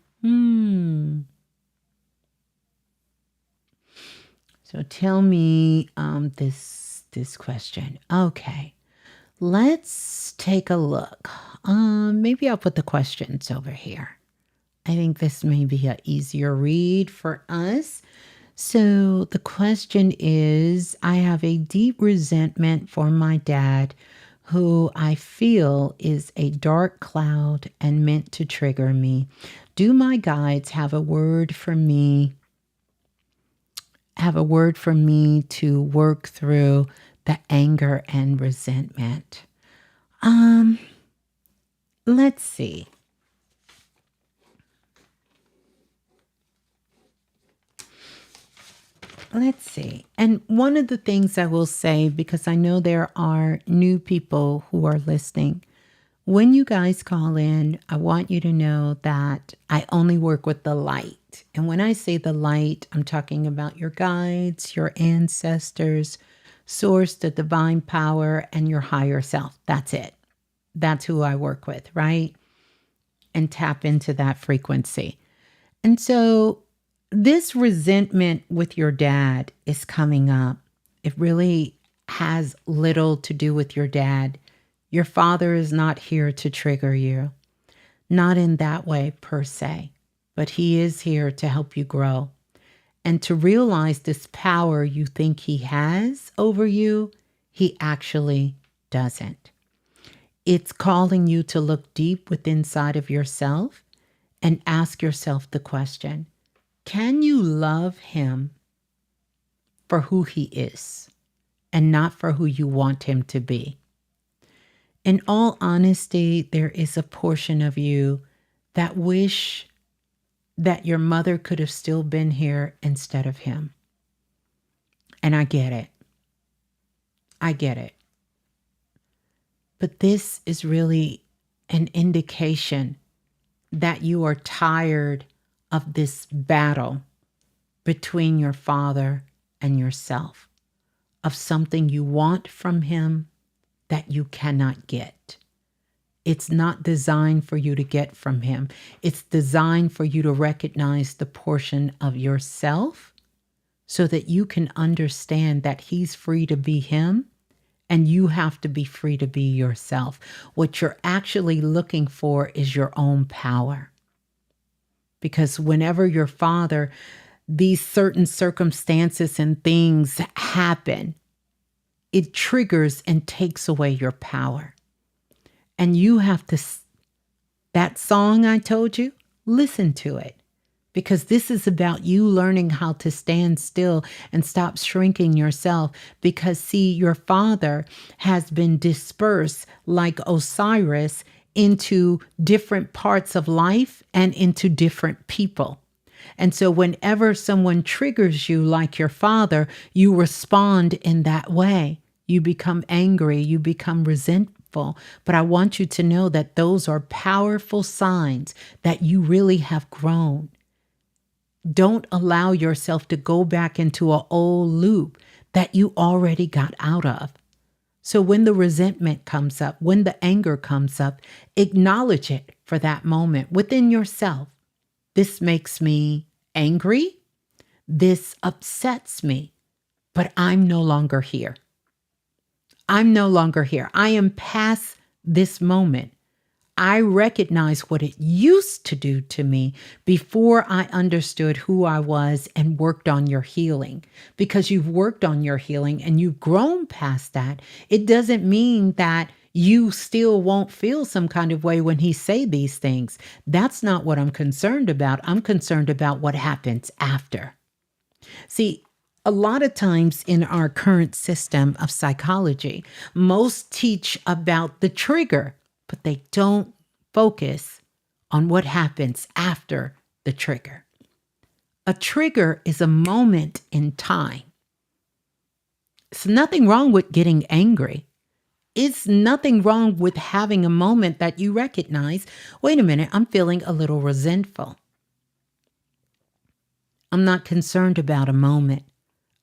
So tell me this question. Okay, let's take a look. Maybe I'll put the questions over here. I think this may be an easier read for us. So the question is, I have a deep resentment for my dad, who I feel is a dark cloud and meant to trigger me. Do my guides have a word for me? Have a word for me to work through the anger and resentment? Let's see. Let's see. And one of the things I will say, because I know there are new people who are listening, when you guys call in, I want you to know that I only work with the light. And when I say the light, I'm talking about your guides, your ancestors, source, the divine power, and your higher self. That's it. That's who I work with, right? And tap into that frequency. And so this resentment with your dad is coming up. It really has little to do with your dad. Your father is not here to trigger you, not in that way per se, but he is here to help you grow and to realize this power you think he has over you, he actually doesn't. It's calling you to look deep within inside of yourself and ask yourself the question, can you love him for who he is and not for who you want him to be? In all honesty, there is a portion of you that wish that your mother could have still been here instead of him. And I get it. I get it. But this is really an indication that you are tired of this battle between your father and yourself, of something you want from him that you cannot get. It's not designed for you to get from him. It's designed for you to recognize the portion of yourself so that you can understand that he's free to be him and you have to be free to be yourself. What you're actually looking for is your own power. Because whenever your father, these certain circumstances and things happen, it triggers and takes away your power. And you have to, that song I told you, listen to it. Because this is about you learning how to stand still and stop shrinking yourself. Because see, your father has been dispersed like Osiris into different parts of life and into different people. And so whenever someone triggers you like your father, you respond in that way. You become angry, you become resentful. But I want you to know that those are powerful signs that you really have grown. Don't allow yourself to go back into an old loop that you already got out of. So when the resentment comes up, when the anger comes up, acknowledge it for that moment within yourself. This makes me angry. This upsets me, but I'm no longer here. I'm no longer here. I am past this moment. I recognize what it used to do to me before I understood who I was and worked on your healing. Because you've worked on your healing and you've grown past that, it doesn't mean that you still won't feel some kind of way when he say these things. That's not what I'm concerned about. I'm concerned about what happens after. See, a lot of times in our current system of psychology, most teach about the trigger, but they don't focus on what happens after the trigger. A trigger is a moment in time. It's nothing wrong with getting angry. It's nothing wrong with having a moment that you recognize, wait a minute, I'm feeling a little resentful. I'm not concerned about a moment.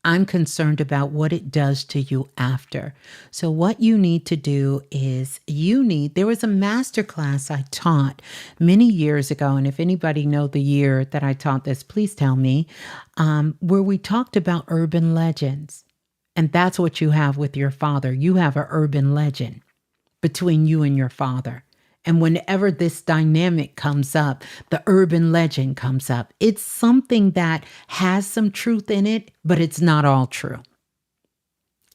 I'm concerned about what it does to you after. So what you need to do is there was a masterclass I taught many years ago. And if anybody know the year that I taught this, please tell me, where we talked about urban legends. And that's what you have with your father. You have an urban legend between you and your father. And whenever this dynamic comes up, the urban legend comes up. It's something that has some truth in it, but it's not all true.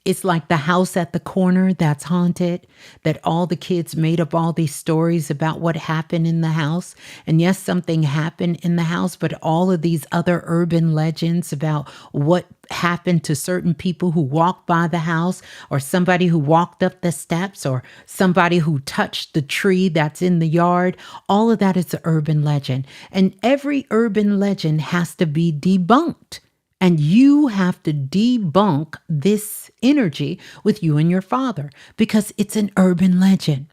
It's like the house at the corner that's haunted, that all the kids made up all these stories about what happened in the house. And yes, something happened in the house, but all of these other urban legends about what happened to certain people who walked by the house, or somebody who walked up the steps, or somebody who touched the tree that's in the yard, all of that is an urban legend. And every urban legend has to be debunked. And you have to debunk this energy with you and your father because it's an urban legend.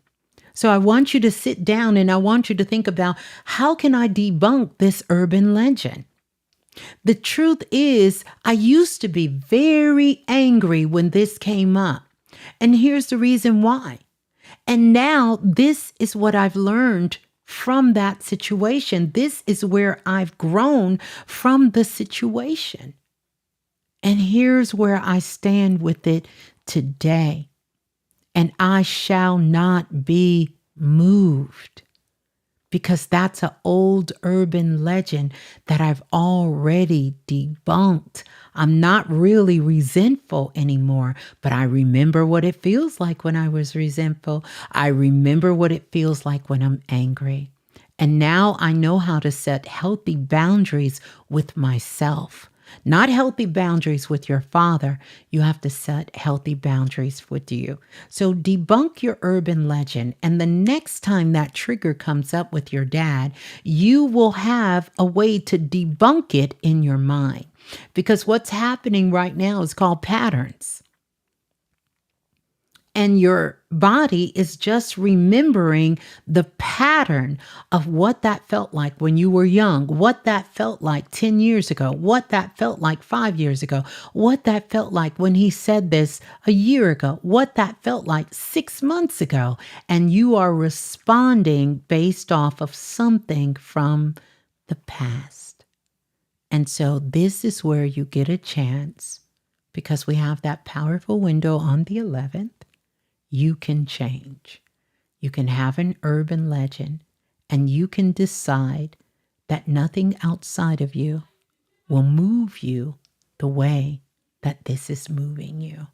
So I want you to sit down and I want you to think about, how can I debunk this urban legend? The truth is, I used to be very angry when this came up. And here's the reason why. And now this is what I've learned from that situation. This is where I've grown from the situation. And here's where I stand with it today. And I shall not be moved, because that's an old urban legend that I've already debunked. I'm not really resentful anymore, but I remember what it feels like when I was resentful. I remember what it feels like when I'm angry. And now I know how to set healthy boundaries with myself. Not healthy boundaries with your father. You have to set healthy boundaries with you. So debunk your urban legend. And the next time that trigger comes up with your dad, you will have a way to debunk it in your mind. Because what's happening right now is called patterns. And your body is just remembering the pattern of what that felt like when you were young, what that felt like 10 years ago, what that felt like 5 years ago, what that felt like when he said this a year ago, what that felt like 6 months ago. And you are responding based off of something from the past. And so this is where you get a chance, because we have that powerful window on the 11th. You can change. You can have an urban legend, and you can decide that nothing outside of you will move you the way that this is moving you.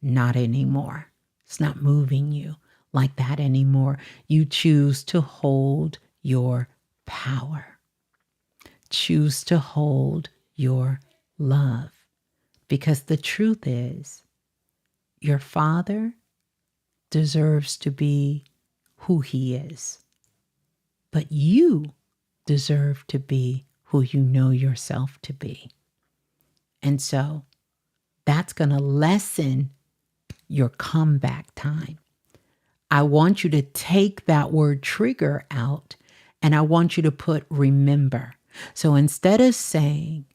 Not anymore. It's not moving you like that anymore. You choose to hold your power. Choose to hold your love. Because the truth is, your father deserves to be who he is. But you deserve to be who you know yourself to be. And so that's going to lessen your comeback time. I want you to take that word trigger out, and I want you to put remember. So instead of saying,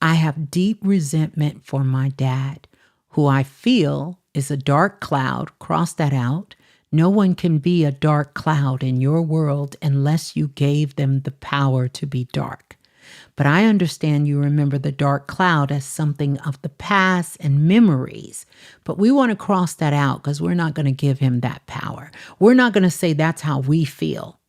I have deep resentment for my dad, who I feel is a dark cloud, cross that out. No one can be a dark cloud in your world unless you gave them the power to be dark. But I understand you remember the dark cloud as something of the past and memories. But we want to cross that out because we're not going to give him that power. We're not going to say that's how we feel.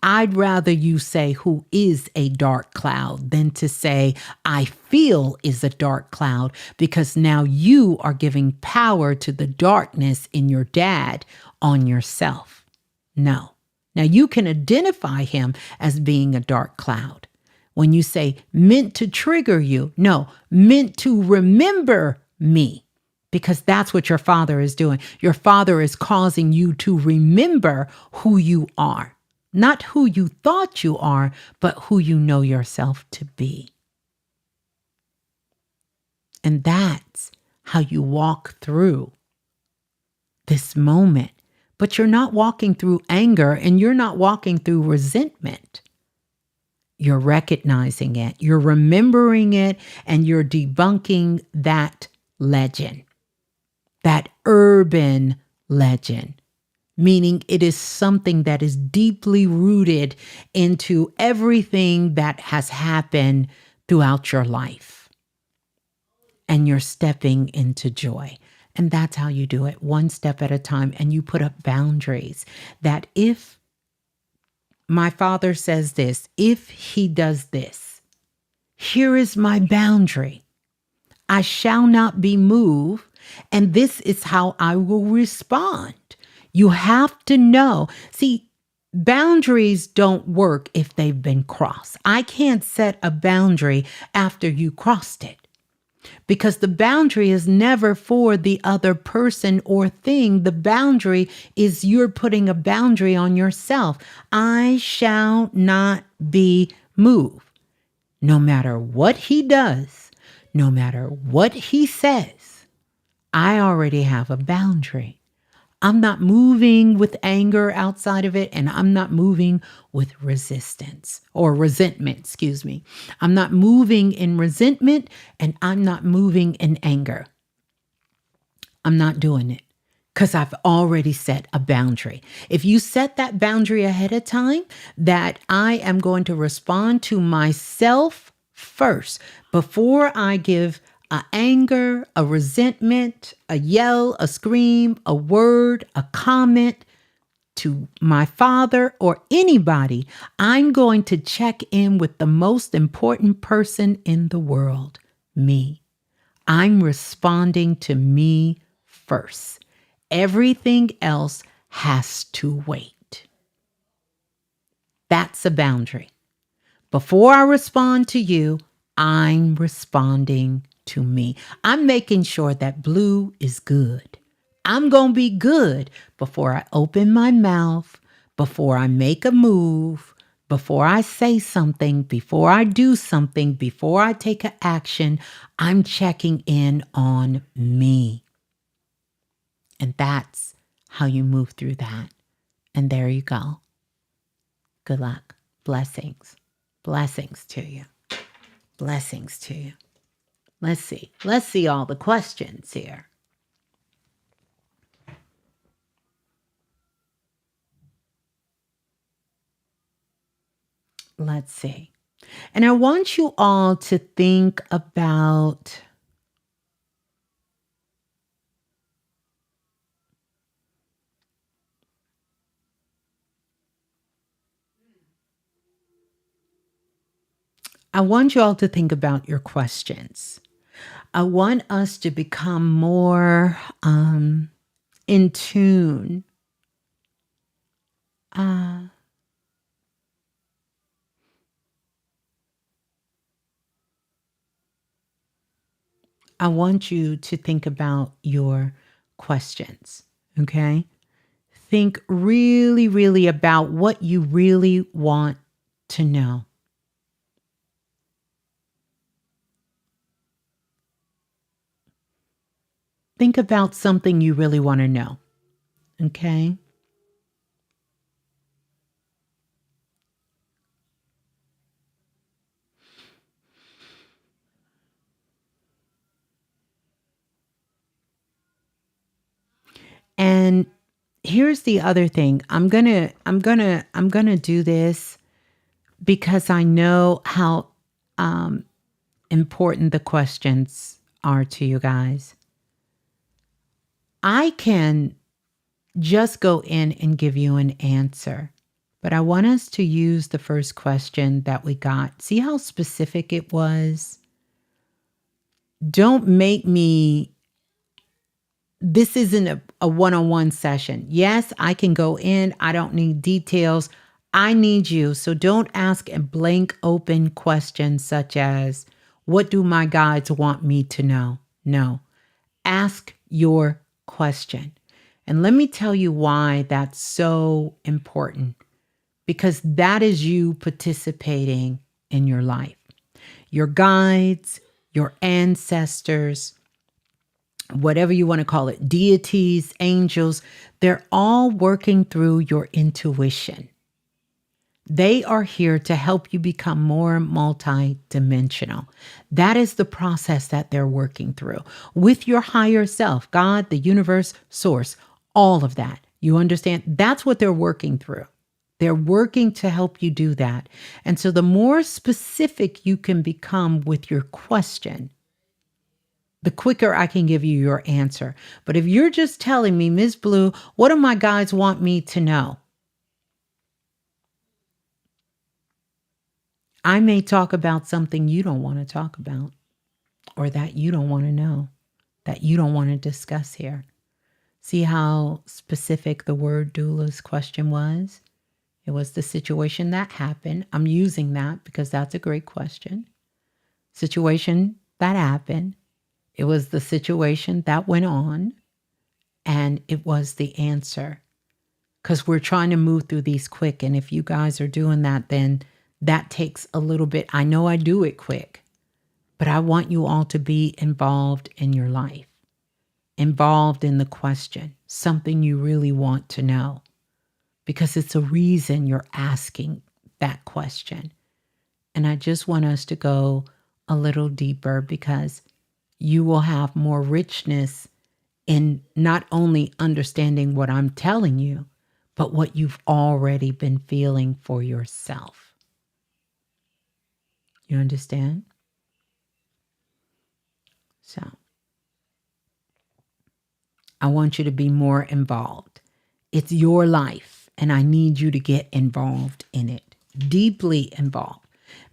I'd rather you say who is a dark cloud than to say I feel is a dark cloud, because now you are giving power to the darkness in your dad on yourself. No. Now you can identify him as being a dark cloud. When you say meant to trigger you, no, meant to remember me, because that's what your father is doing. Your father is causing you to remember who you are. Not who you thought you are, but who you know yourself to be. And that's how you walk through this moment. But you're not walking through anger, and you're not walking through resentment. You're recognizing it, you're remembering it, and you're debunking that legend, that urban legend. Meaning it is something that is deeply rooted into everything that has happened throughout your life. And you're stepping into joy. And that's how you do it, one step at a time. And you put up boundaries that if my father says this, if he does this, here is my boundary. I shall not be moved, and this is how I will respond. You have to know. See, boundaries don't work if they've been crossed. I can't set a boundary after you crossed it because the boundary is never for the other person or thing. The boundary is you're putting a boundary on yourself. I shall not be moved. No matter what he does, no matter what he says, I already have a boundary. I'm not moving with anger outside of it, and I'm not moving with resistance or resentment, excuse me. I'm not moving in resentment, and I'm not moving in anger. I'm not doing it because I've already set a boundary. If you set that boundary ahead of time, that I am going to respond to myself first before I give a anger, a resentment, a yell, a scream, a word, a comment to my father or anybody, I'm going to check in with the most important person in the world, me. I'm responding to me first. Everything else has to wait. That's a boundary. Before I respond to you, I'm responding to me. I'm making sure that Blue is good. I'm going to be good before I open my mouth, before I make a move, before I say something, before I do something, before I take an action. I'm checking in on me. And that's how you move through that. And there you go. Good luck. Blessings. Blessings to you. Blessings to you. Let's see. Let's see all the questions here. Let's see. And I want you all to think about your questions. I want us to become more in tune. I want you to think about your questions, okay? Think really, really about what you really want to know. Think about something you really want to know, okay? And here's the other thing. I'm going to do this because I know how important the questions are to you guys. I can just go in and give you an answer, but I want us to use the first question that we got. See how specific it was? Don't make me, this isn't a one-on-one session. Yes, I can go in. I don't need details. I need you. So don't ask a blank open question such as, what do my guides want me to know? No. Ask your question. And let me tell you why that's so important. Because that is you participating in your life. Your guides, your ancestors, whatever you want to call it, deities, angels, they're all working through your intuition. They are here to help you become more multidimensional. That is the process that they're working through with your higher self, God, the universe, source, all of that. You understand? That's what they're working through. They're working to help you do that. And so the more specific you can become with your question, the quicker I can give you your answer. But if you're just telling me, Ms. Blue, what do my guides want me to know? I may talk about something you don't want to talk about, or that you don't want to know, that you don't want to discuss here. See how specific the word doula's question was? It was the situation that happened. I'm using that because that's a great question. Situation that happened. It was the situation that went on, and it was the answer. Because we're trying to move through these quick. And if you guys are doing that, then that takes a little bit. I know I do it quick, but I want you all to be involved in your life, involved in the question, something you really want to know, because it's a reason you're asking that question. And I just want us to go a little deeper, because you will have more richness in not only understanding what I'm telling you, but what you've already been feeling for yourself. You understand? So I want you to be more involved. It's your life, and I need you to get involved in it, deeply involved.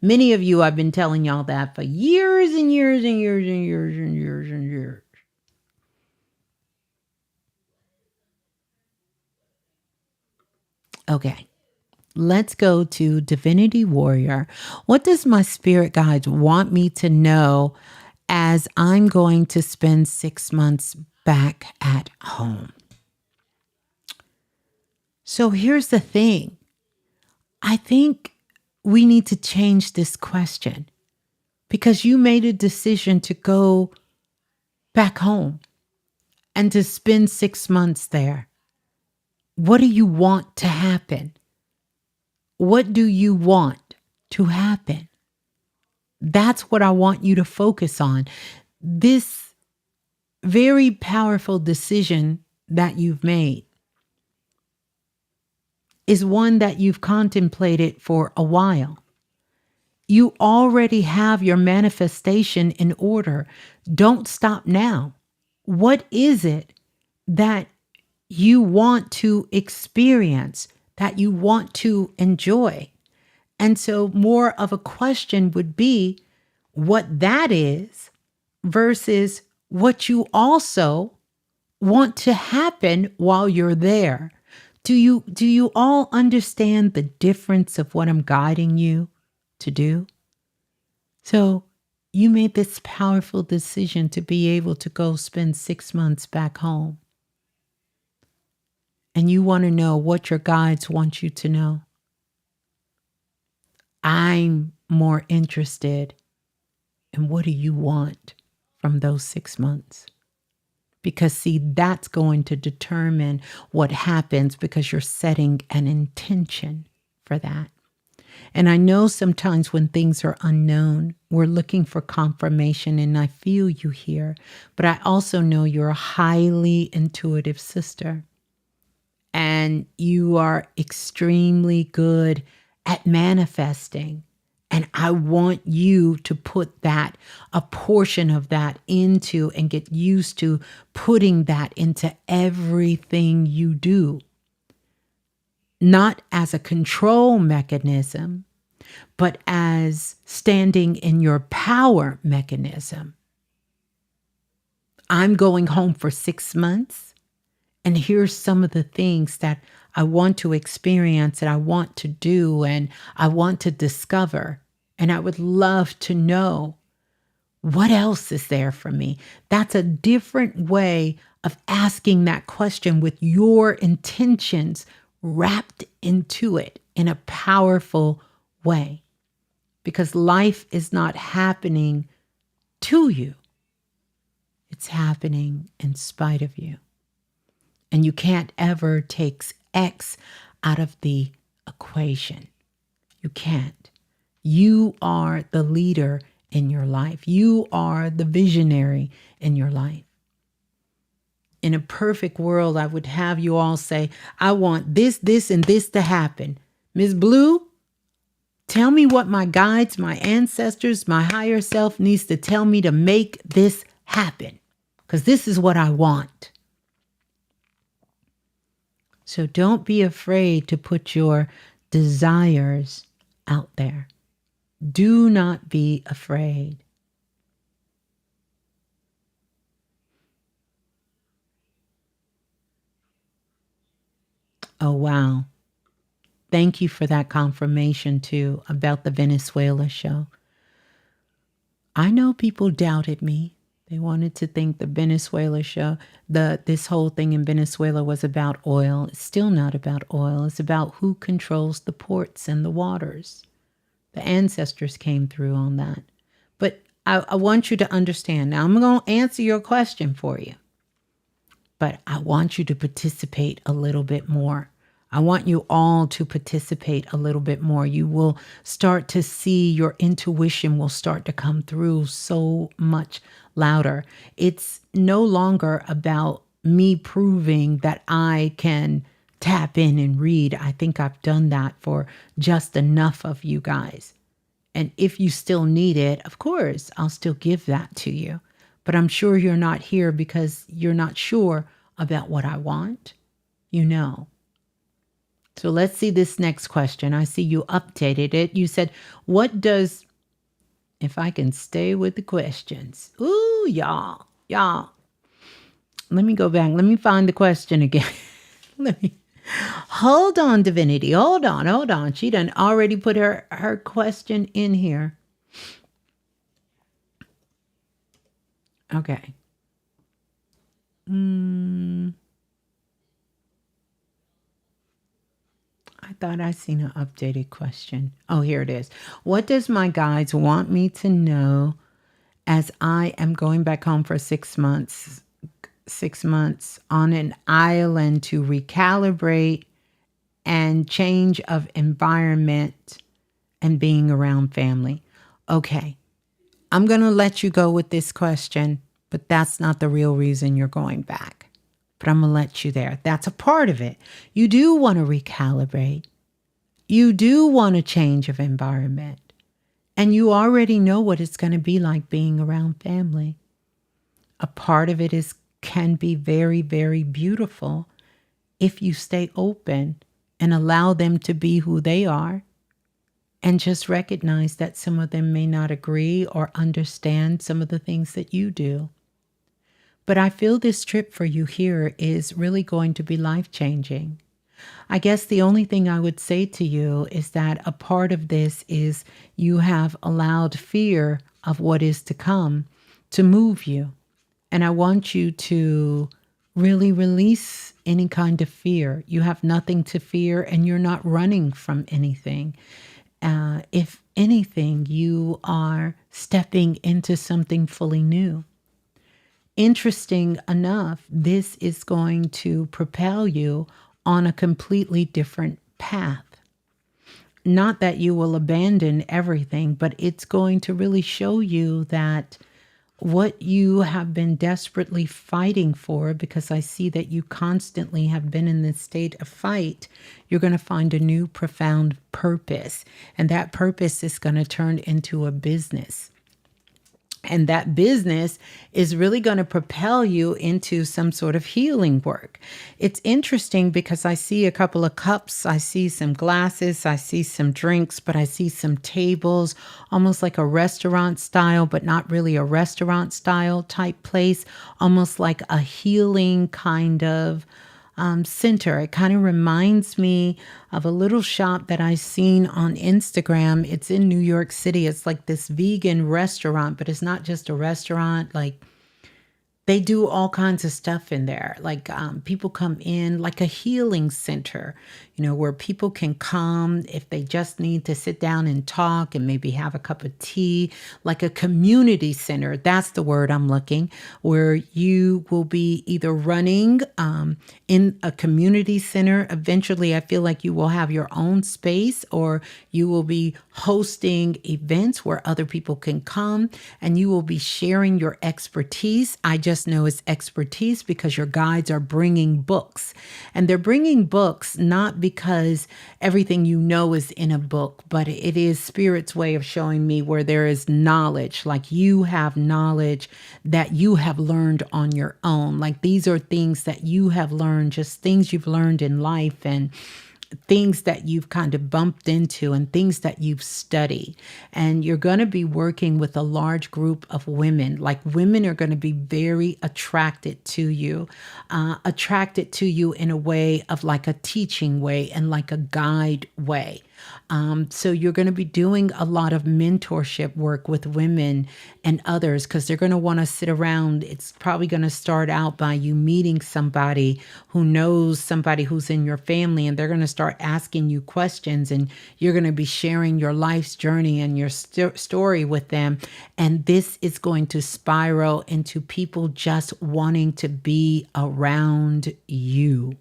Many of you, I've been telling y'all that for years and years and years and years and years and years. Okay, let's go to Divinity Warrior. What does my spirit guides want me to know as I'm going to spend 6 months back at home? So here's the thing. I think we need to change this question, because you made a decision to go back home and to spend 6 months there. What do you want to happen? What do you want to happen? That's what I want you to focus on. This very powerful decision that you've made is one that you've contemplated for a while. You already have your manifestation in order. Don't stop now. What is it that you want to experience, that you want to enjoy? And so more of a question would be what that is versus what you also want to happen while you're there. Do you all understand the difference of what I'm guiding you to do? So you made this powerful decision to be able to go spend 6 months back home. And you want to know what your guides want you to know. I'm more interested in what do you want from those 6 months? Because see, that's going to determine what happens, because you're setting an intention for that. And I know sometimes when things are unknown, we're looking for confirmation, and I feel you here. But I also know you're a highly intuitive sister, and you are extremely good at manifesting. And I want you to put that, a portion of that into, and get used to putting that into everything you do. Not as a control mechanism, but as standing in your power mechanism. I'm going home for 6 months, and here's some of the things that I want to experience, and I want to do, and I want to discover. And I would love to know what else is there for me. That's a different way of asking that question, with your intentions wrapped into it in a powerful way. Because life is not happening to you. It's happening in spite of you. And you can't ever take X out of the equation. You can't. You are the leader in your life. You are the visionary in your life. In a perfect world, I would have you all say, I want this, this, and this to happen. Ms. Blue, tell me what my guides, my ancestors, my higher self needs to tell me to make this happen because this is what I want. So don't be afraid to put your desires out there. Do not be afraid. Oh, wow. Thank you for that confirmation, too, about the Venezuela show. I know people doubted me. They wanted to think the Venezuela show, this whole thing in Venezuela was about oil. It's still not about oil. It's about who controls the ports and the waters. The ancestors came through on that. But I want you to understand. Now, I'm going to answer your question for you. But I want you to participate a little bit more. I want you all to participate a little bit more. You will start to see your intuition will start to come through so much louder. It's no longer about me proving that I can tap in and read. I think I've done that for just enough of you guys. And if you still need it, of course, I'll still give that to you. But I'm sure you're not here because you're not sure about what I want. You know. So let's see this next question. I see you updated it. You said, what does, if I can stay with the questions. Ooh, y'all. Let me go back. Let me find the question again. Hold on, Divinity. Hold on. She done already put her question in here. Okay. I thought I seen an updated question. Oh, here it is. What does my guides want me to know as I am going back home for 6 months on an island to recalibrate and change of environment and being around family? Okay. I'm going to let you go with this question, but that's not the real reason you're going back. But I'm going to let you there. That's a part of it. You do want to recalibrate. You do want a change of environment. And you already know what it's going to be like being around family. A part of it can be very, very beautiful if you stay open and allow them to be who they are. And just recognize that some of them may not agree or understand some of the things that you do. But I feel this trip for you here is really going to be life-changing. I guess the only thing I would say to you is that a part of this is you have allowed fear of what is to come to move you. And I want you to really release any kind of fear. You have nothing to fear and you're not running from anything. If anything, you are stepping into something fully new. Interesting enough, this is going to propel you on a completely different path. Not that you will abandon everything, but it's going to really show you that what you have been desperately fighting for, because I see that you constantly have been in this state of fight, you're going to find a new profound purpose. And that purpose is going to turn into a business. And that business is really going to propel you into some sort of healing work. It's interesting because I see a couple of cups, I see some glasses, I see some drinks, but I see some tables, almost like a restaurant style, but not really a restaurant style type place, almost like a healing kind of center. It kind of reminds me of a little shop that I seen on Instagram. It's in New York City. It's like this vegan restaurant, but it's not just a restaurant. Like they do all kinds of stuff in there. Like people come in like a healing center, where people can come if they just need to sit down and talk and maybe have a cup of tea, like a community center. That's the word I'm looking, where you will be either running in a community center. Eventually, I feel like you will have your own space, or you will be hosting events where other people can come and you will be sharing your expertise. I just just know it's expertise because your guides are bringing books. And they're bringing books not because everything you know is in a book, but it is Spirit's way of showing me where there is knowledge, like you have knowledge that you have learned on your own. Like these are things that you have learned, just things you've learned in life and things that you've kind of bumped into and things that you've studied. And you're going to be working with a large group of women. Like women are going to be very attracted to you in a way of like a teaching way and like a guide way. So you're going to be doing a lot of mentorship work with women and others because they're going to want to sit around. It's probably going to start out by you meeting somebody who knows somebody who's in your family, and they're going to start asking you questions, and you're going to be sharing your life's journey and your story with them. And this is going to spiral into people just wanting to be around you.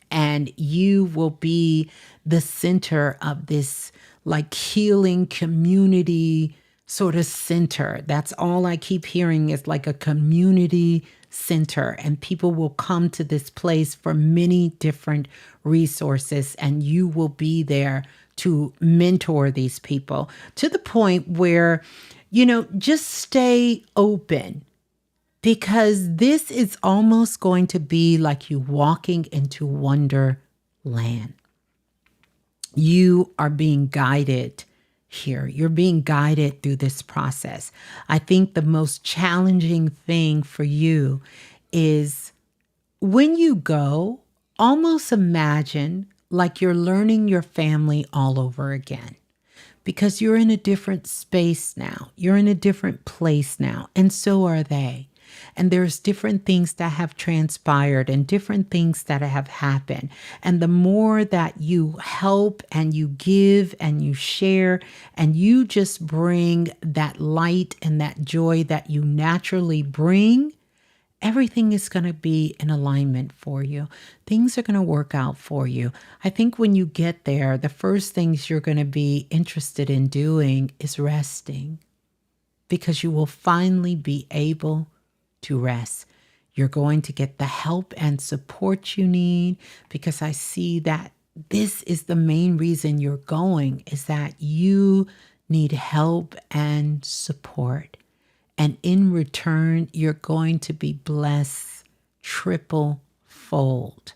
And you will be the center of this like healing community sort of center. That's all I keep hearing is like a community center. And people will come to this place for many different resources. And you will be there to mentor these people to the point where, just stay open. Because this is almost going to be like you walking into Wonderland. You are being guided here. You're being guided through this process. I think the most challenging thing for you is when you go, almost imagine like you're learning your family all over again. Because you're in a different space now. You're in a different place now. And so are they. And there's different things that have transpired and different things that have happened. And the more that you help and you give and you share and you just bring that light and that joy that you naturally bring, everything is going to be in alignment for you. Things are going to work out for you. I think when you get there, the first things you're going to be interested in doing is resting, because you will finally be able to rest. You're going to get the help and support you need, because I see that this is the main reason you're going, is that you need help and support. And in return, you're going to be blessed triple fold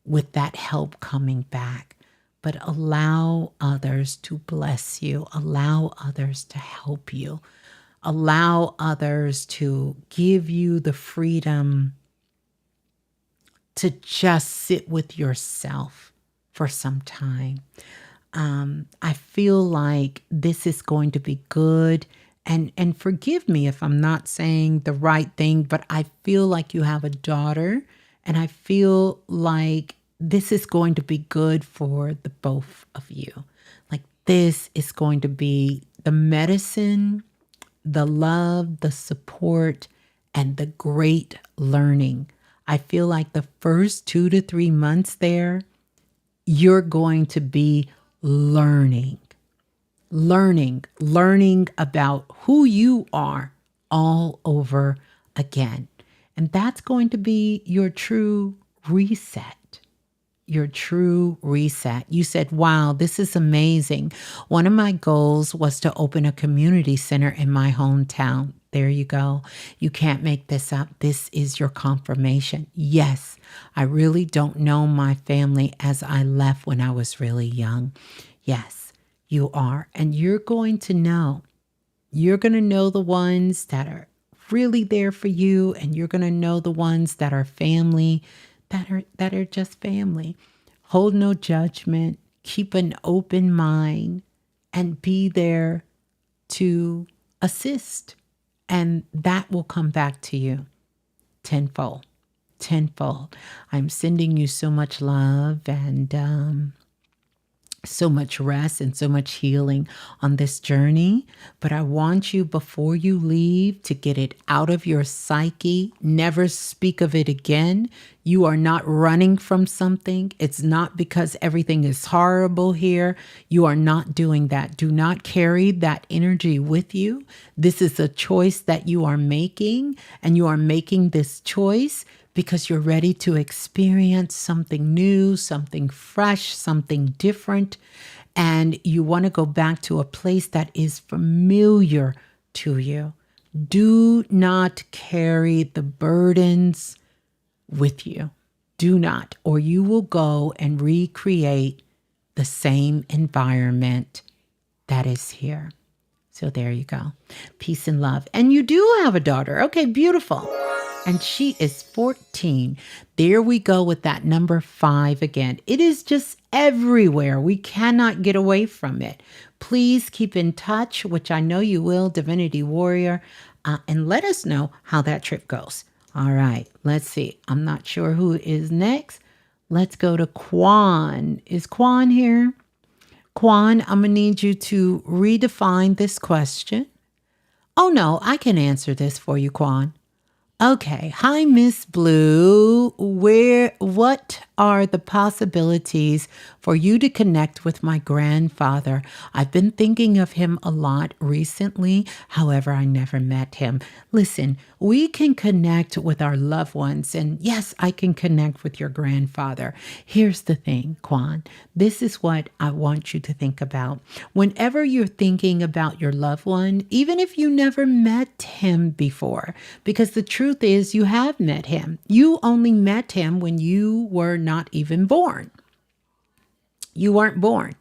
with that help coming back. But allow others to bless you. Allow others to help you. Allow others to give you the freedom to just sit with yourself for some time. I feel like this is going to be good. And forgive me if I'm not saying the right thing, but I feel like you have a daughter, and I feel like this is going to be good for the both of you. Like this is going to be the medicine, the love, the support, and the great learning. I feel like the first 2 to 3 months there, you're going to be learning about who you are all over again. And that's going to be your true reset. Your true reset. You said, wow, this is amazing. One of my goals was to open a community center in my hometown. There you go. You can't make this up. This is your confirmation. Yes, I really don't know my family as I left when I was really young. Yes, you are. And you're going to know. You're going to know the ones that are really there for you, and you're going to know the ones that are family, that are just family. Hold no judgment. Keep an open mind and be there to assist. And that will come back to you tenfold. I'm sending you so much love, and so much rest and so much healing on this journey. But I want you, before you leave, to get it out of your psyche. Never speak of it again. You are not running from something. It's not because everything is horrible here. You are not doing that. Do not carry that energy with you. This is a choice that you are making, and you are making this choice because you're ready to experience something new, something fresh, something different. And you want to go back to a place that is familiar to you. Do not carry the burdens with you. Do not, or you will go and recreate the same environment that is here. So there you go. Peace and love. And you do have a daughter. Okay, beautiful. And she is 14. There we go with that number 5 again. It is just everywhere. We cannot get away from it. Please keep in touch, which I know you will, Divinity Warrior, and let us know how that trip goes. All right, let's see. I'm not sure who is next. Let's go to Quan. Is Quan here? Quan, I'm going to need you to redefine this question. Oh, no, I can answer this for you, Quan. Okay. Hi, Ms.Blue. What are the possibilities for you to connect with my grandfather? I've been thinking of him a lot recently. However, I never met him. Listen, we can connect with our loved ones. And yes, I can connect with your grandfather. Here's the thing, Quan. This is what I want you to think about. Whenever you're thinking about your loved one, even if you never met him before, because the truth is you have met him. You only met him when you were not even born. You weren't born.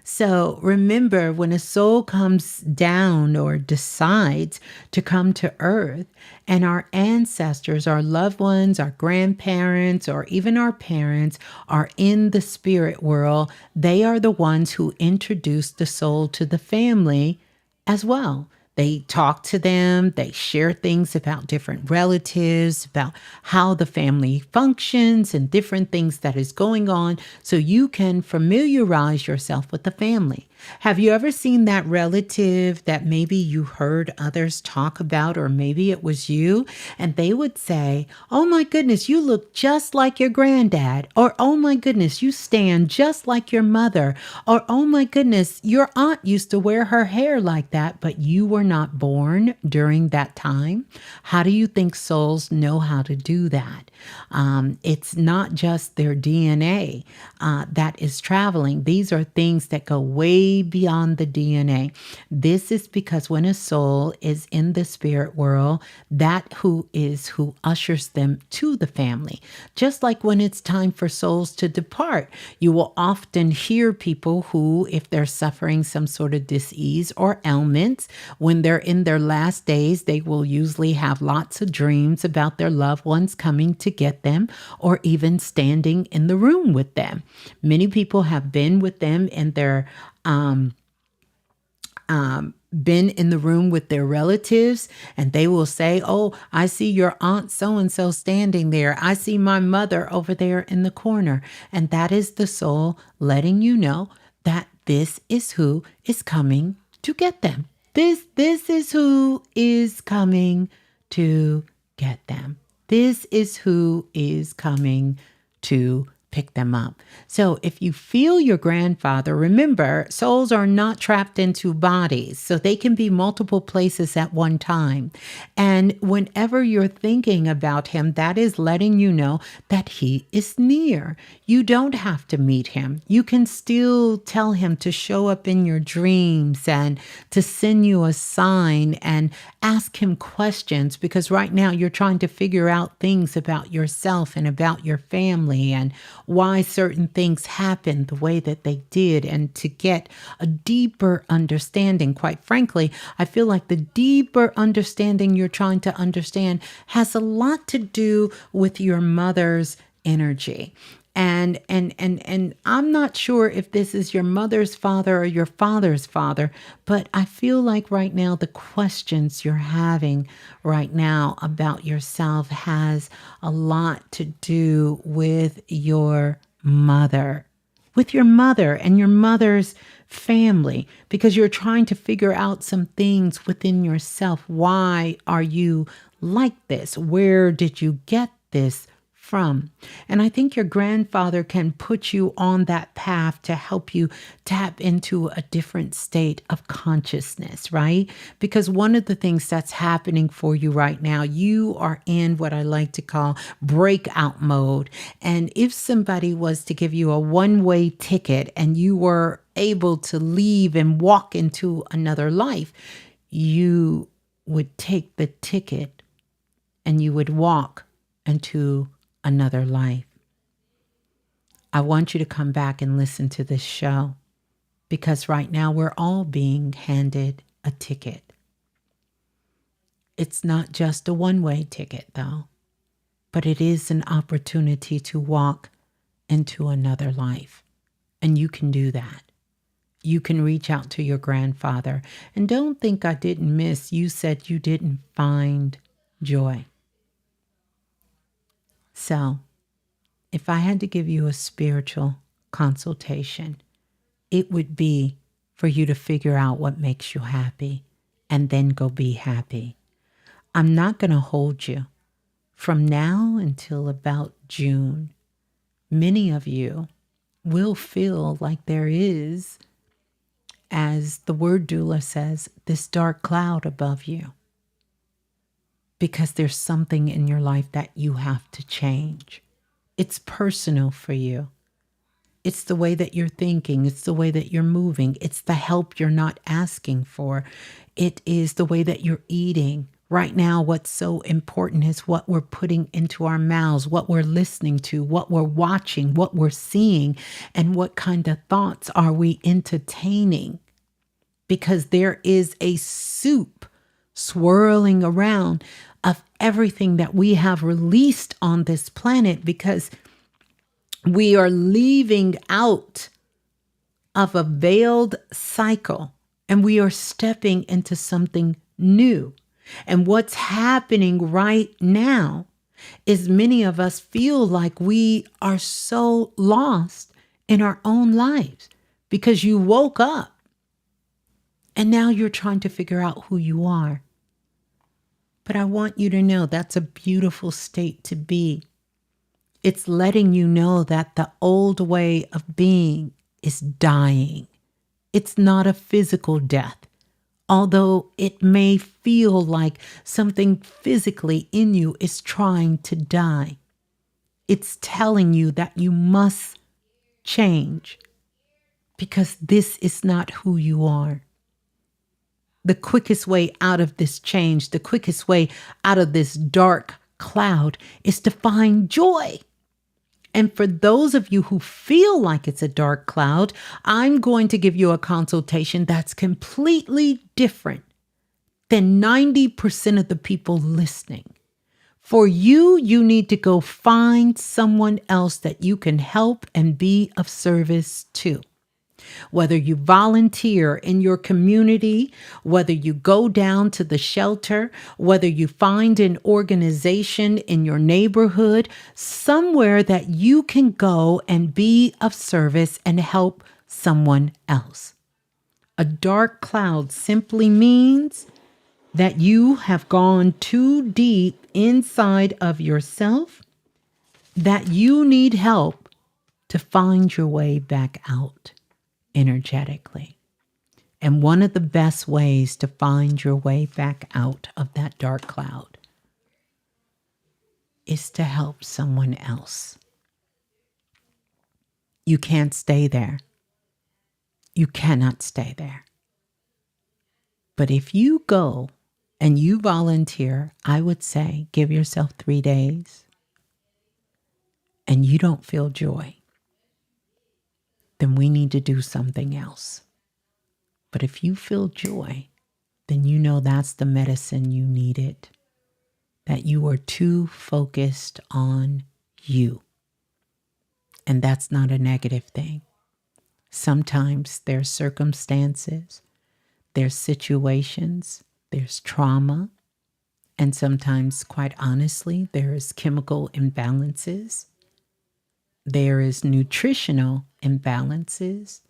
So remember, when a soul comes down or decides to come to earth, and our ancestors, our loved ones, our grandparents, or even our parents are in the spirit world, they are the ones who introduce the soul to the family as well. They talk to them, they share things about different relatives, about how the family functions and different things that is going on, so you can familiarize yourself with the family. Have you ever seen that relative that maybe you heard others talk about, or maybe it was you, and they would say, "Oh my goodness, you look just like your granddad," or "Oh my goodness, you stand just like your mother," or "Oh my goodness, your aunt used to wear her hair like that, but you were not born during that time"? How do you think souls know how to do that? It's not just their DNA that is traveling. These are things that go way beyond the DNA. This is because when a soul is in the spirit world, that who ushers them to the family. Just like when it's time for souls to depart, you will often hear people who, if they're suffering some sort of disease or ailments, when they're in their last days, they will usually have lots of dreams about their loved ones coming to get them, or even standing in the room with them. Many people have been with them in their been in the room with their relatives, and they will say, "Oh, I see your aunt so-and-so standing there. I see my mother over there in the corner." And that is the soul letting you know that this is who is coming to get them. This is who is coming to get them. This is who is coming to pick them up. So if you feel your grandfather, remember, souls are not trapped into bodies, so they can be multiple places at one time. And whenever you're thinking about him, that is letting you know that he is near. You don't have to meet him. You can still tell him to show up in your dreams and to send you a sign and ask him questions, because right now you're trying to figure out things about yourself and about your family and why certain things happened the way that they did, and to get a deeper understanding. Quite frankly, I feel like the deeper understanding you're trying to understand has a lot to do with your mother's energy. And I'm not sure if this is your mother's father or your father's father, but I feel like right now the questions you're having right now about yourself has a lot to do with your mother. with your mother and your mother's family, because you're trying to figure out some things within yourself. Why are you like this? Where did you get this from? And I think your grandfather can put you on that path to help you tap into a different state of consciousness, right? Because one of the things that's happening for you right now, you are in what I like to call breakout mode. And if somebody was to give you a one-way ticket and you were able to leave and walk into another life, you would take the ticket and you would walk into another life. I want you to come back and listen to this show, because right now we're all being handed a ticket. It's not just a one-way ticket though, but it is an opportunity to walk into another life. And you can do that. You can reach out to your grandfather. And don't think I didn't miss. You said you didn't find joy. So, if I had to give you a spiritual consultation, it would be for you to figure out what makes you happy and then go be happy. I'm not going to hold you. From now until about June, many of you will feel like there is, as the word doula says, this dark cloud above you, because there's something in your life that you have to change. It's personal for you. It's the way that you're thinking. It's the way that you're moving. It's the help you're not asking for. It is the way that you're eating. Right now, what's so important is what we're putting into our mouths, what we're listening to, what we're watching, what we're seeing, and what kind of thoughts are we entertaining. Because there is a soup swirling around of everything that we have released on this planet, because we are leaving out of a veiled cycle and we are stepping into something new. And what's happening right now is many of us feel like we are so lost in our own lives, because you woke up and now you're trying to figure out who you are. But I want you to know that's a beautiful state to be. It's letting you know that the old way of being is dying. It's not a physical death, although it may feel like something physically in you is trying to die. It's telling you that you must change, because this is not who you are. The quickest way out of this change, the quickest way out of this dark cloud, is to find joy. And for those of you who feel like it's a dark cloud, I'm going to give you a consultation that's completely different than 90% of the people listening. For you, you need to go find someone else that you can help and be of service to. Whether you volunteer in your community, whether you go down to the shelter, whether you find an organization in your neighborhood, somewhere that you can go and be of service and help someone else. A dark cloud simply means that you have gone too deep inside of yourself, that you need help to find your way back out energetically. And one of the best ways to find your way back out of that dark cloud is to help someone else. You can't stay there. You cannot stay there. But if you go and you volunteer, I would say give yourself 3 days and you don't feel joy, then we need to do something else. But if you feel joy, then you know that's the medicine you needed, that you are too focused on you. And that's not a negative thing. Sometimes there's circumstances, there's situations, there's trauma, and sometimes, quite honestly, there's chemical imbalances. there is nutritional imbalances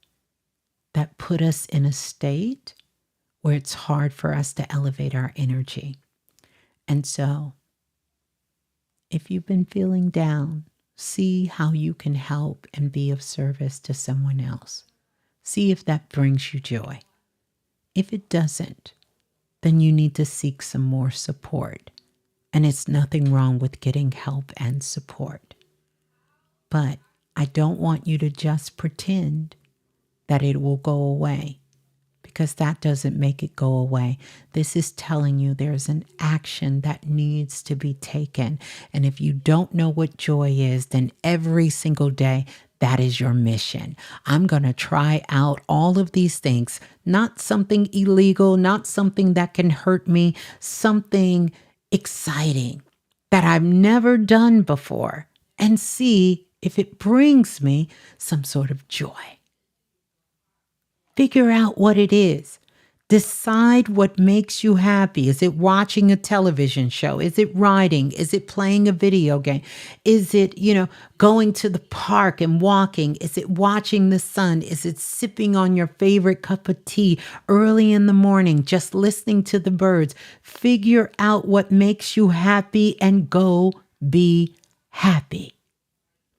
that put us in a state where it's hard for us to elevate our energy. And so, if you've been feeling down, see how you can help and be of service to someone else. See if that brings you joy. If it doesn't, then you need to seek some more support. And it's nothing wrong with getting help and support. But I don't want you to just pretend that it will go away, because that doesn't make it go away. This is telling you there's an action that needs to be taken. And if you don't know what joy is, then every single day, that is your mission. I'm going to try out all of these things, not something illegal, not something that can hurt me, something exciting that I've never done before, and see if it brings me some sort of joy. Figure out what it is. Decide what makes you happy. Is it watching a television show? Is it writing? Is it playing a video game? Is it, going to the park and walking? Is it watching the sun? Is it sipping on your favorite cup of tea early in the morning, just listening to the birds? Figure out what makes you happy and go be happy.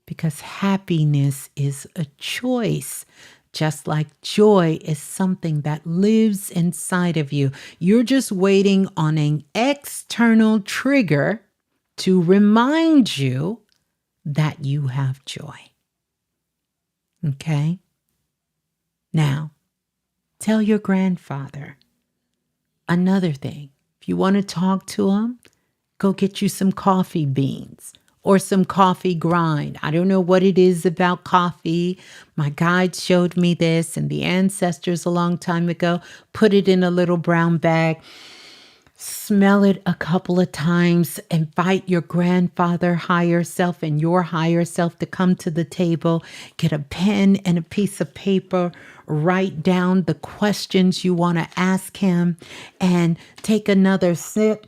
Because happiness is a choice. Just like joy is something that lives inside of you. You're just waiting on an external trigger to remind you that you have joy. Okay? Now, tell your grandfather another thing. If you want to talk to him, go get you some coffee beans or some coffee grind. I don't know what it is about coffee. My guide showed me this, and the ancestors a long time ago put it in a little brown bag. Smell it a couple of times, invite your grandfather higher self and your higher self to come to the table. Get a pen and a piece of paper. Write down the questions you want to ask him and take another sip.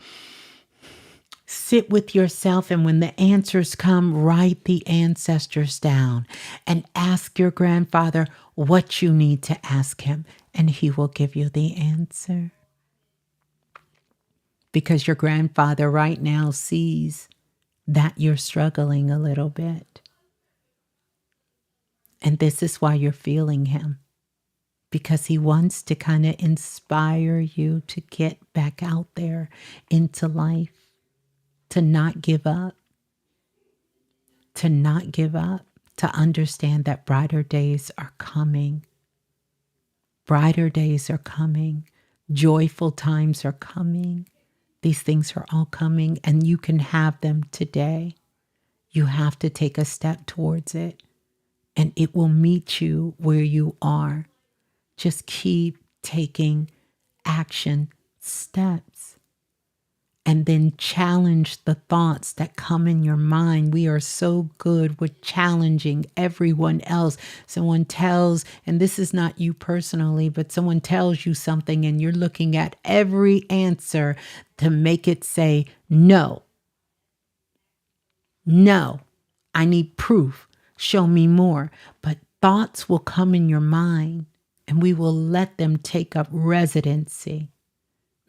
Sit with yourself, and when the answers come, write the ancestors down and ask your grandfather what you need to ask him, and he will give you the answer. Because your grandfather right now sees that you're struggling a little bit. And this is why you're feeling him, because he wants to kind of inspire you to get back out there into life. To not give up, to understand that brighter days are coming. Brighter days are coming. Joyful times are coming. These things are all coming, and you can have them today. You have to take a step towards it, and it will meet you where you are. Just keep taking action steps. And then challenge the thoughts that come in your mind. We are so good with challenging everyone else. Someone tells, and this is not you personally, but someone tells you something and you're looking at every answer to make it say, no. No, I need proof. Show me more. But thoughts will come in your mind, and we will let them take up residency.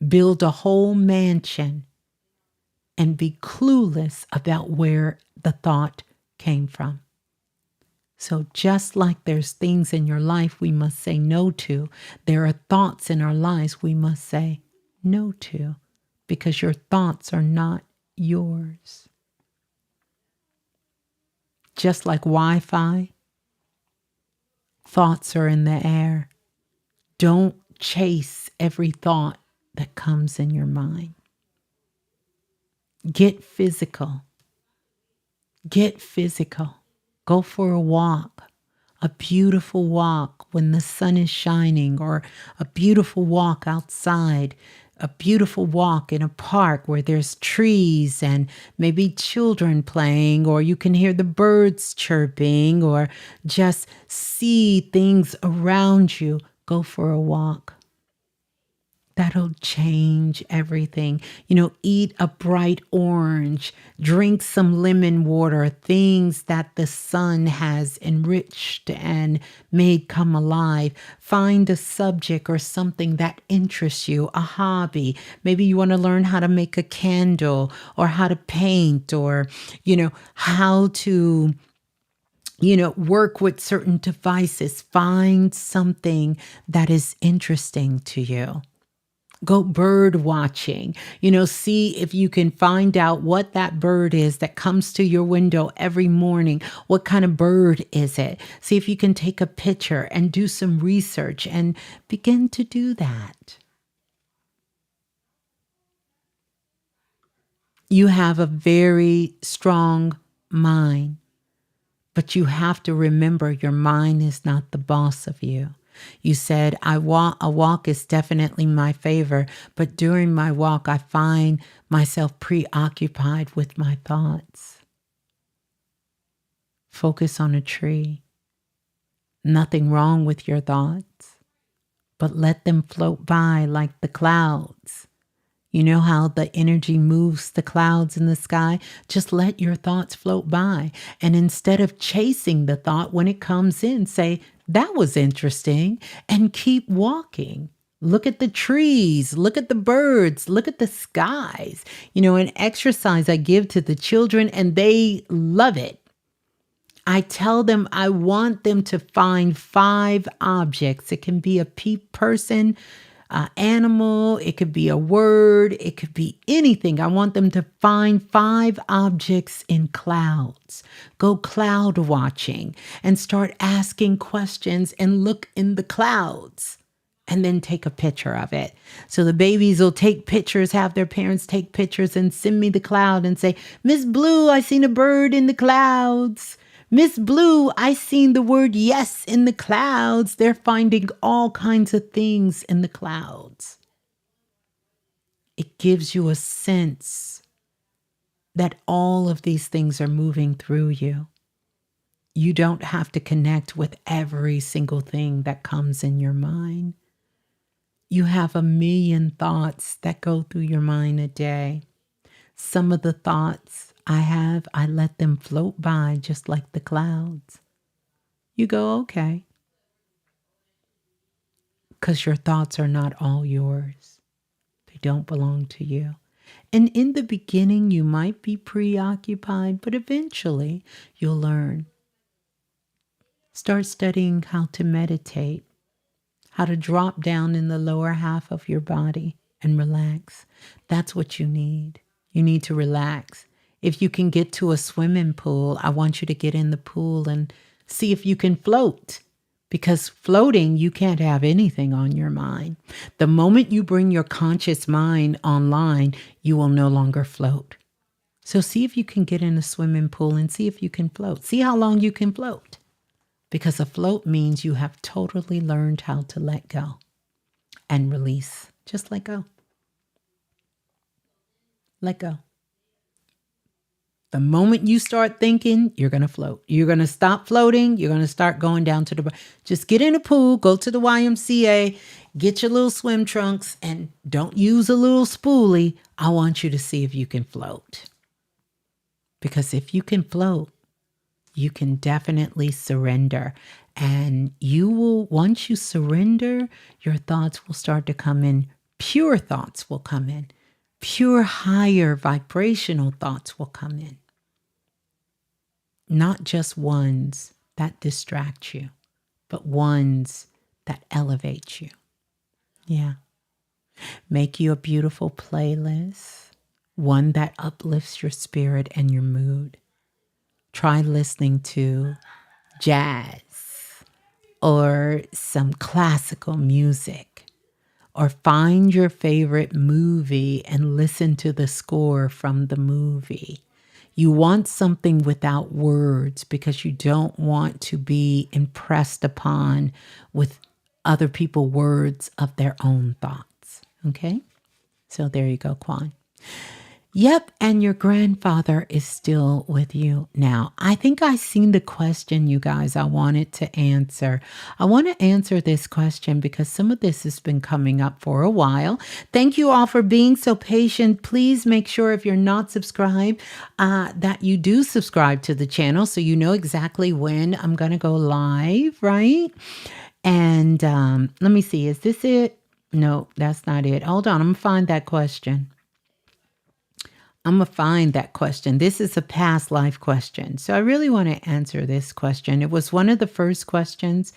Build a whole mansion and be clueless about where the thought came from. So just like there's things in your life we must say no to, there are thoughts in our lives we must say no to, because your thoughts are not yours. Just like Wi-Fi, thoughts are in the air. Don't chase every thought that comes in your mind. Get physical. Get physical. Go for a walk, a beautiful walk when the sun is shining, or a beautiful walk outside, a beautiful walk in a park where there's trees and maybe children playing, or you can hear the birds chirping, or just see things around you. Go for a walk. That'll change everything. Eat a bright orange, drink some lemon water, things that the sun has enriched and made come alive. Find a subject or something that interests you, a hobby. Maybe you want to learn how to make a candle or how to paint or, how to work with certain devices. Find something that is interesting to you. Go bird watching, see if you can find out what that bird is that comes to your window every morning. What kind of bird is it? See if you can take a picture and do some research and begin to do that. You have a very strong mind. But you have to remember your mind is not the boss of you. You said, a walk is definitely my favor, but during my walk, I find myself preoccupied with my thoughts. Focus on a tree. Nothing wrong with your thoughts, but let them float by like the clouds. You know how the energy moves the clouds in the sky? Just let your thoughts float by. And instead of chasing the thought when it comes in, say, that was interesting, and keep walking. Look at the trees, look at the birds, look at the skies. An exercise I give to the children, and they love it. I tell them I want them to find 5 objects. It can be a person, animal, it could be a word, it could be anything. I want them to find 5 objects in clouds. Go cloud watching and start asking questions and look in the clouds and then take a picture of it. So the babies will take pictures, have their parents take pictures and send me the cloud and say, Ms.Blue, I seen a bird in the clouds. Ms.Blue, I seen the word yes in the clouds. They're finding all kinds of things in the clouds. It gives you a sense that all of these things are moving through you. You don't have to connect with every single thing that comes in your mind. You have 1,000,000 thoughts that go through your mind a day. Some of the thoughts I let them float by just like the clouds. You go, okay. Because your thoughts are not all yours. They don't belong to you. And in the beginning, you might be preoccupied, but eventually you'll learn. Start studying how to meditate, how to drop down in the lower half of your body and relax. That's what you need. You need to relax. If you can get to a swimming pool, I want you to get in the pool and see if you can float. Because floating, you can't have anything on your mind. The moment you bring your conscious mind online, you will no longer float. So see if you can get in a swimming pool and see if you can float. See how long you can float. Because a float means you have totally learned how to let go and release. Just let go. Let go. The moment you start thinking, you're going to float. You're going to stop floating. You're going to start going down to the... Just get in a pool, go to the YMCA, get your little swim trunks, and don't use a little spoolie. I want you to see if you can float. Because if you can float, you can definitely surrender. And you will, once you surrender, your thoughts will start to come in. Pure thoughts will come in. Pure, higher vibrational thoughts will come in. Not just ones that distract you, but ones that elevate you. Yeah. Make you a beautiful playlist, one that uplifts your spirit and your mood. Try listening to jazz or some classical music. Or find your favorite movie and listen to the score from the movie. You want something without words because you don't want to be impressed upon with other people's words of their own thoughts. Okay? So there you go, Kwan. Yep, and your grandfather is still with you now. I think I seen the question, you guys, I wanted to answer. I want to answer this question because some of this has been coming up for a while. Thank you all for being so patient. Please make sure if you're not subscribed, that you do subscribe to the channel so you know exactly when I'm going to go live, right? And let me see, is this it? No, that's not it. Hold on, I'm going to find that question. I'm going to find that question. This is a past life question. So I really want to answer this question. It was one of the first questions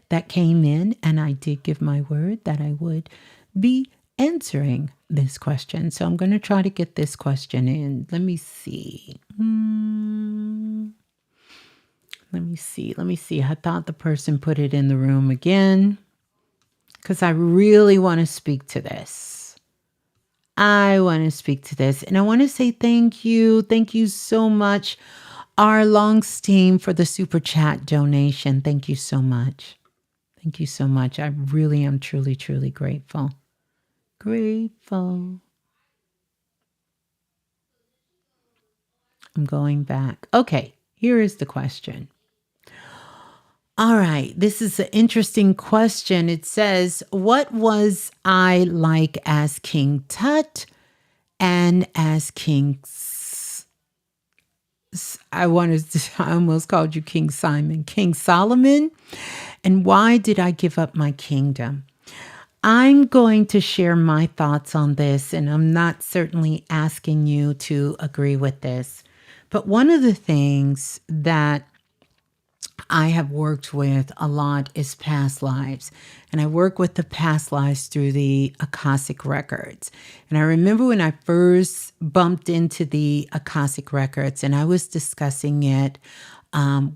that came in, and I did give my word that I would be answering this question. So I'm going to try to get this question in. Let me see. Let me see. I thought the person put it in the room again because I really want to speak to this. I want to speak to this, and I want to say thank you. Thank you so much, our Longs team, for the super chat donation. Thank you so much. Thank you so much. I really am truly, truly grateful. Grateful. I'm going back. Okay, here is the question. All right, this is an interesting question. It says, what was I like as King Tut and as I almost called you King Simon, King Solomon? And why did I give up my kingdom? I'm going to share my thoughts on this, and I'm not certainly asking you to agree with this. But one of the things that I have worked with a lot is past lives. And I work with the past lives through the Akashic records. And I remember when I first bumped into the Akashic records and I was discussing it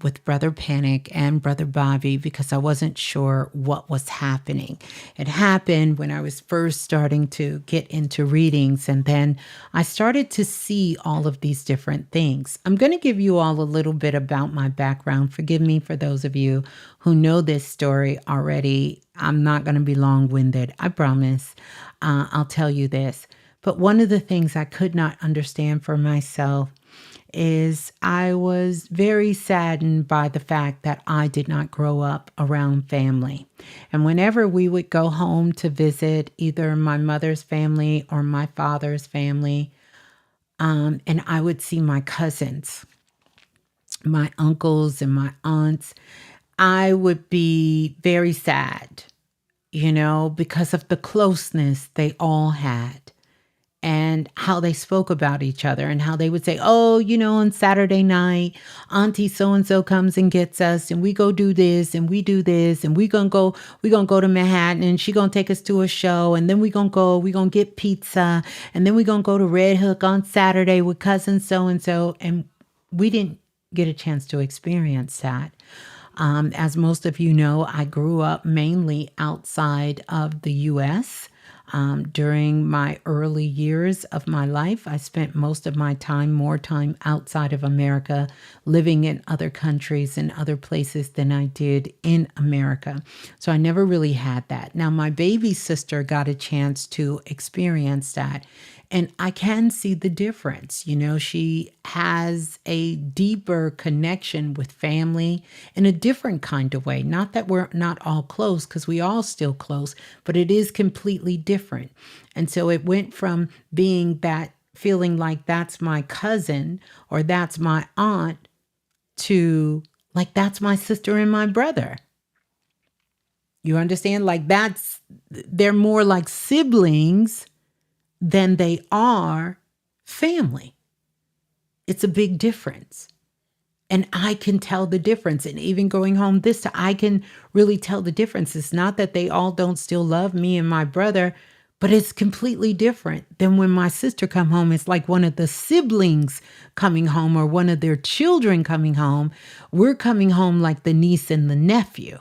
with Brother Panic and Brother Bobby because I wasn't sure what was happening. It happened when I was first starting to get into readings, and then I started to see all of these different things. I'm going to give you all a little bit about my background. Forgive me for those of you who know this story already. I'm not going to be long-winded, I promise. I'll tell you this. But one of the things I could not understand for myself is I was very saddened by the fact that I did not grow up around family. And whenever we would go home to visit either my mother's family or my father's family, and I would see my cousins, my uncles and my aunts, I would be very sad, because of the closeness they all had. And how they spoke about each other and how they would say, oh, on Saturday night, Auntie so-and-so comes and gets us and we go do this and we do this and we're going to go to Manhattan and she going to take us to a show. And then we're going to get pizza. And then we're going to go to Red Hook on Saturday with cousin so-and-so. And we didn't get a chance to experience that. As most of you know, I grew up mainly outside of the U.S., during my early years of my life. I spent most of my time, more time outside of America, living in other countries and other places than I did in America. So I never really had that. Now, my baby sister got a chance to experience that. And I can see the difference. She has a deeper connection with family in a different kind of way. Not that we're not all close, because we all still close, but it is completely different. And so it went from being that feeling like that's my cousin or that's my aunt to like that's my sister and my brother. You understand? Like they're more like siblings than they are family. It's a big difference. And I can tell the difference. And even going home this time, I can really tell the difference. It's not that they all don't still love me and my brother, but it's completely different than when my sister come home. It's like one of the siblings coming home or one of their children coming home. We're coming home like the niece and the nephew.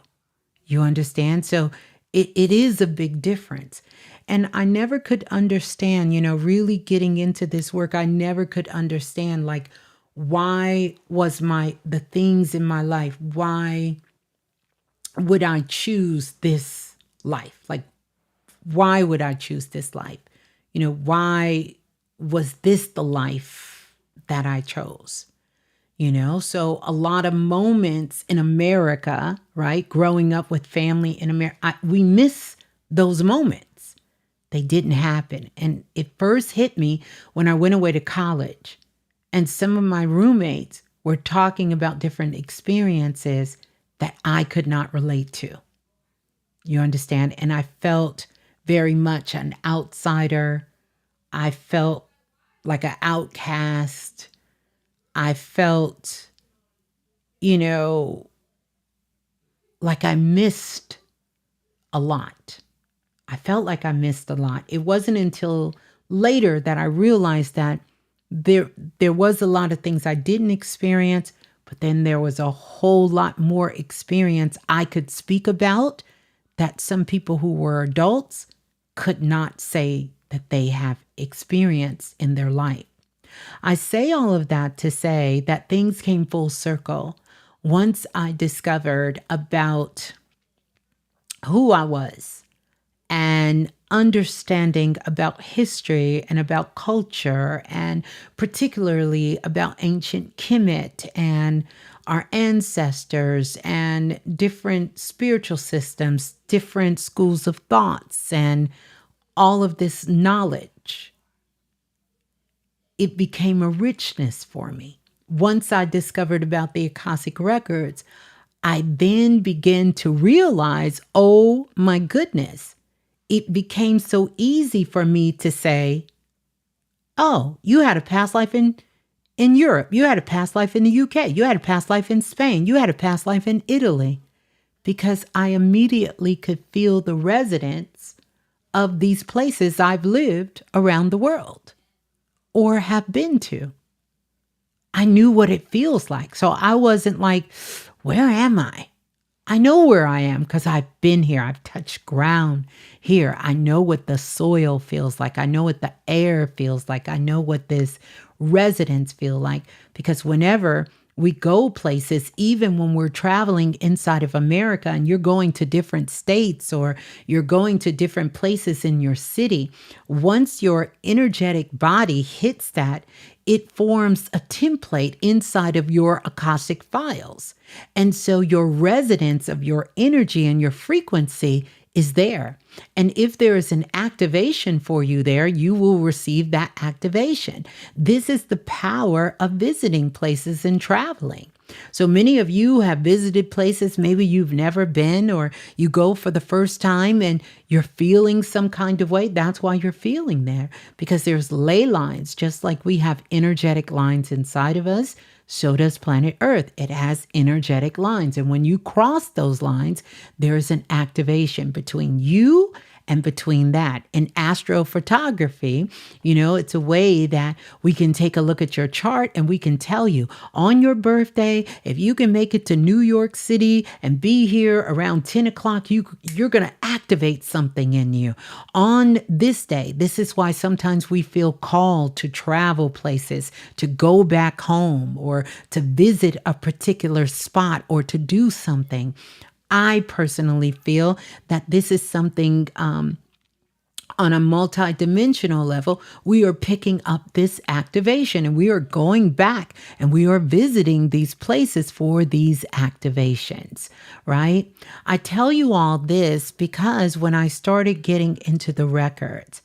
You understand? So it is a big difference. And I never could understand, really getting into this work, I never could understand, like, why was the things in my life, why would I choose this life? Like, why would I choose this life? Why was this the life that I chose? So a lot of moments in America, right? Growing up with family in America, we miss those moments. They didn't happen. And it first hit me when I went away to college and some of my roommates were talking about different experiences that I could not relate to. You understand? And I felt very much an outsider. I felt like an outcast. I felt, like I missed a lot. I felt like I missed a lot. It wasn't until later that I realized that there was a lot of things I didn't experience, but then there was a whole lot more experience I could speak about that some people who were adults could not say that they have experienced in their life. I say all of that to say that things came full circle once I discovered about who I was and understanding about history and about culture and particularly about ancient Kemet and our ancestors and different spiritual systems, different schools of thoughts and all of this knowledge. It became a richness for me. Once I discovered about the Akashic records, I then began to realize, oh my goodness, it became so easy for me to say, oh, you had a past life in Europe. You had a past life in the UK. You had a past life in Spain. You had a past life in Italy. Because I immediately could feel the resonance of these places I've lived around the world or have been to. I knew what it feels like. So I wasn't like, where am I? I know where I am because I've been here. I've touched ground here. I know what the soil feels like. I know what the air feels like. I know what this residence feel like because whenever we go places, even when we're traveling inside of America and you're going to different states or you're going to different places in your city, once your energetic body hits that, it forms a template inside of your Akashic files. And so your resonance of your energy and your frequency is there. And if there is an activation for you there, you will receive that activation. This is the power of visiting places and traveling. So many of you have visited places maybe you've never been, or you go for the first time and you're feeling some kind of way. That's why you're feeling there, because there's ley lines, just like we have energetic lines inside of us. So does planet Earth. It has energetic lines. And when you cross those lines, there is an activation between you and between that. In astrophotography, it's a way that we can take a look at your chart and we can tell you on your birthday, if you can make it to New York City and be here around 10 o'clock, you're going to activate something in you. On this day, this is why sometimes we feel called to travel places, to go back home or to visit a particular spot or to do something. I personally feel that this is something on a multi-dimensional level. We are picking up this activation and we are going back and we are visiting these places for these activations, right? I tell you all this because when I started getting into the records,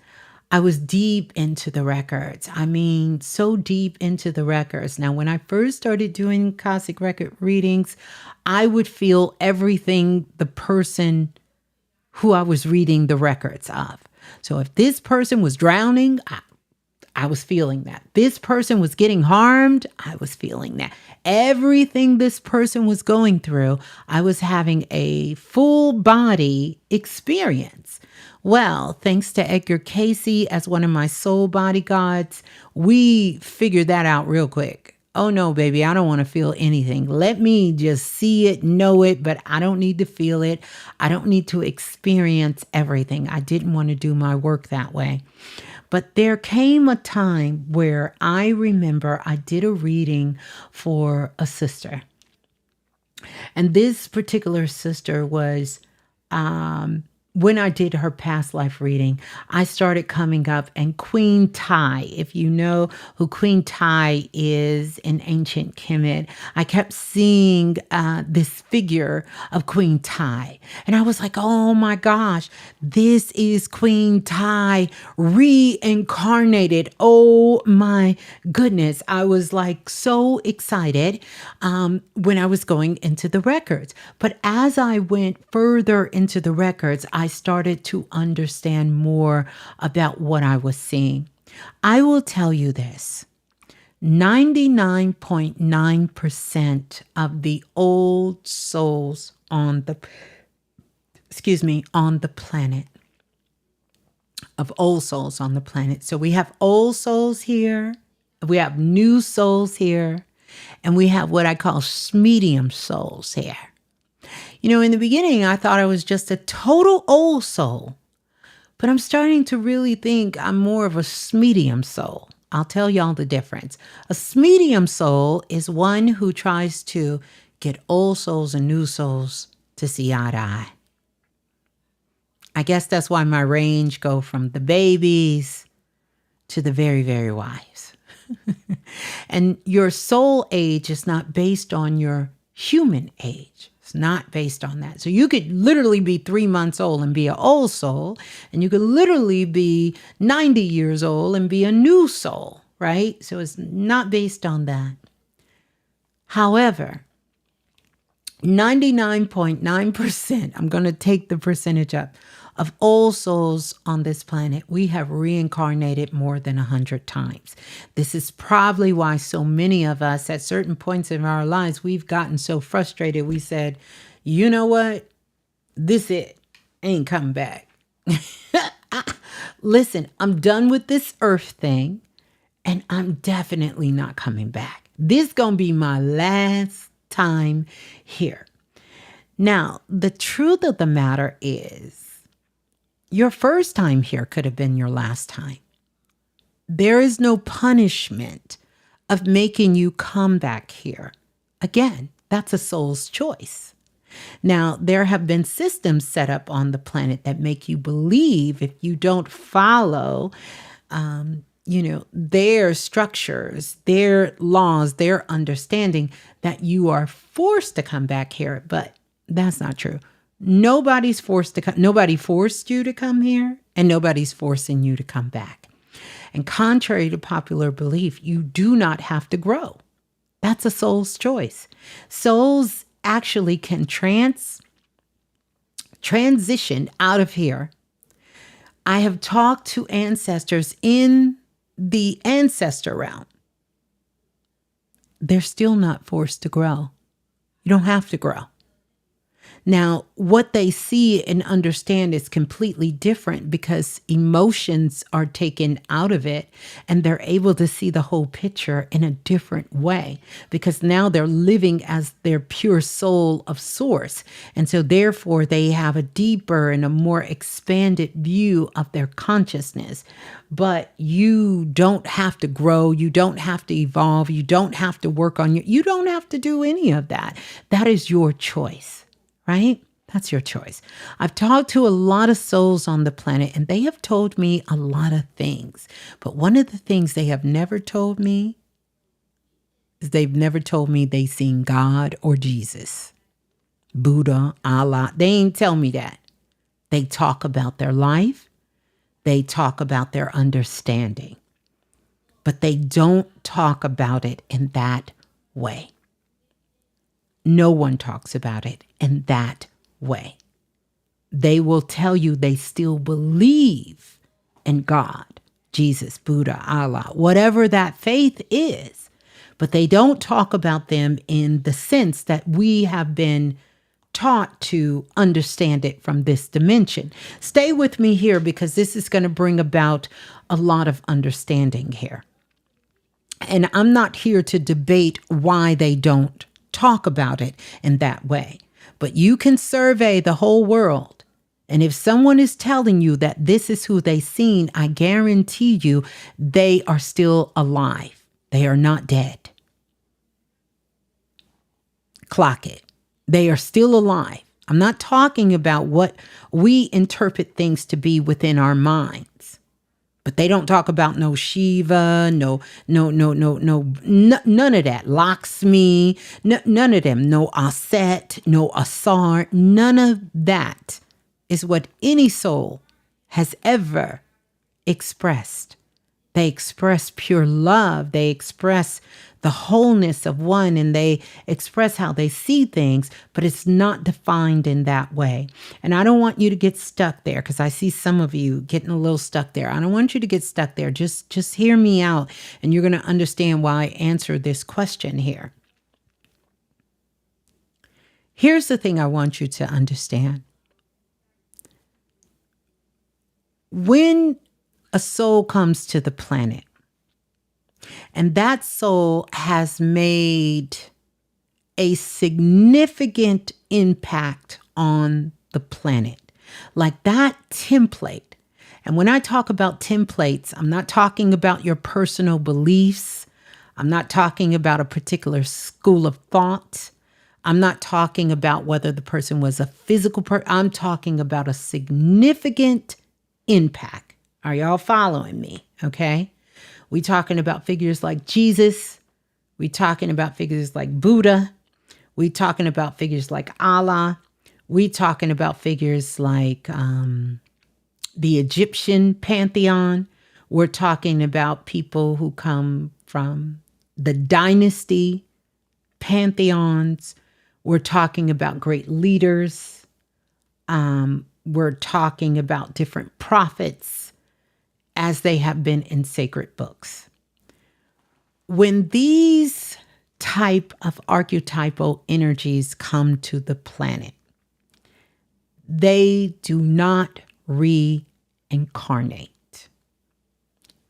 I was deep into the records. I mean, so deep into the records. Now, when I first started doing Akashic record readings, I would feel everything the person who I was reading the records of. So if this person was drowning, I was feeling that. This person was getting harmed, I was feeling that. Everything this person was going through, I was having a full body experience. Well, thanks to Edgar Casey as one of my soul bodyguards, we figured that out real quick. Oh no, baby, I don't want to feel anything. Let me just see it, know it, but I don't need to feel it. I don't need to experience everything. I didn't want to do my work that way. But there came a time where I remember I did a reading for a sister. And this particular sister was when I did her past life reading, I started coming up, and Queen Tai, if you know who Queen Tai is in ancient Kemet, I kept seeing this figure of Queen Tai. And I was like, oh my gosh, this is Queen Tai reincarnated. Oh my goodness. I was like so excited when I was going into the records. But as I went further into the records, I started to understand more about what I was seeing. I will tell you this. 99.9% of the old souls on the planet, of old souls on the planet. So we have old souls here, we have new souls here, and we have what I call medium souls here. You know, in the beginning, I thought I was just a total old soul, but I'm starting to really think I'm more of a medium soul. I'll tell y'all the difference. A medium soul is one who tries to get old souls and new souls to see eye to eye. I guess that's why my range go from the babies to the very, very wise. And your soul age is not based on your human age. It's not based on that. So you could literally be 3 months old and be an old soul, and you could literally be 90 years old and be a new soul, right? So it's not based on that. However, 99.9%, I'm going to take the percentage up, of all souls on this planet, we have reincarnated more than 100 times. This is probably why so many of us at certain points in our lives, we've gotten so frustrated. We said, you know what? This it ain't coming back. Listen, I'm done with this earth thing, and I'm definitely not coming back. This gonna be my last time here. Now, the truth of the matter is, your first time here could have been your last time. There is no punishment of making you come back here. Again, that's a soul's choice. Now, there have been systems set up on the planet that make you believe if you don't follow, their structures, their laws, their understanding, that you are forced to come back here. But that's not true. Nobody's forced to come. Nobody forced you to come here, and nobody's forcing you to come back. And contrary to popular belief, you do not have to grow. That's a soul's choice. Souls actually can transition out of here. I have talked to ancestors in the ancestor realm. They're still not forced to grow. You don't have to grow. Now, what they see and understand is completely different because emotions are taken out of it, and they're able to see the whole picture in a different way because now they're living as their pure soul of source. And so therefore they have a deeper and a more expanded view of their consciousness. But you don't have to grow. You don't have to evolve. You don't have to work on you don't have to do any of that. That is your choice. Right? That's your choice. I've talked to a lot of souls on the planet, and they have told me a lot of things. But one of the things they have never told me is they've never told me they seen God or Jesus, Buddha, Allah. They ain't tell me that. They talk about their life. They talk about their understanding. But they don't talk about it in that way. No one talks about it in that way. They will tell you they still believe in God, Jesus, Buddha, Allah, whatever that faith is, but they don't talk about them in the sense that we have been taught to understand it from this dimension. Stay with me here because this is going to bring about a lot of understanding here. And I'm not here to debate why they don't talk about it in that way. But you can survey the whole world. And if someone is telling you that this is who they seen, I guarantee you they are still alive. They are not dead. Clock it. They are still alive. I'm not talking about what we interpret things to be within our minds. But they don't talk about no Shiva, no, none of that. Lakshmi, none of them. No Aset, no Asar, none of that is what any soul has ever expressed. They express pure love. They express the wholeness of one, and they express how they see things, but it's not defined in that way. And I don't want you to get stuck there, because I see some of you getting a little stuck there. I don't want you to get stuck there. Just hear me out, and you're going to understand why I answered this question here. Here's the thing I want you to understand. When a soul comes to the planet, and that soul has made a significant impact on the planet, like that template. And when I talk about templates, I'm not talking about your personal beliefs. I'm not talking about a particular school of thought. I'm not talking about whether the person was a physical person. I'm talking about a significant impact. Are y'all following me? Okay. We talking about figures like Jesus. We talking about figures like Buddha. We talking about figures like Allah. We talking about figures like the Egyptian pantheon. We're talking about people who come from the dynasty pantheons. We're talking about great leaders. We're talking about different prophets as they have been in sacred books. When these type of archetypal energies come to the planet, they do not reincarnate.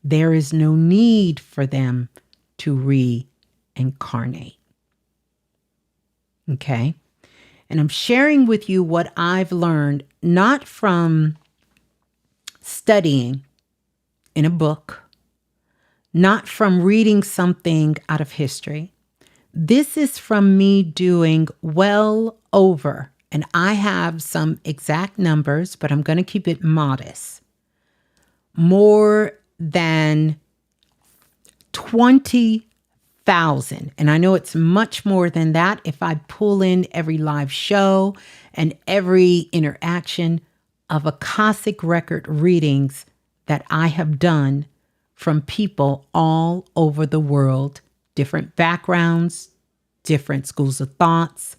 There is no need for them to reincarnate. Okay? And I'm sharing with you what I've learned, not from studying in a book, not from reading something out of history. This is from me doing well over, and I have some exact numbers, but I'm going to keep it modest, more than 20,000. And I know it's much more than that if I pull in every live show and every interaction of Akashic record readings that I have done from people all over the world, different backgrounds, different schools of thoughts,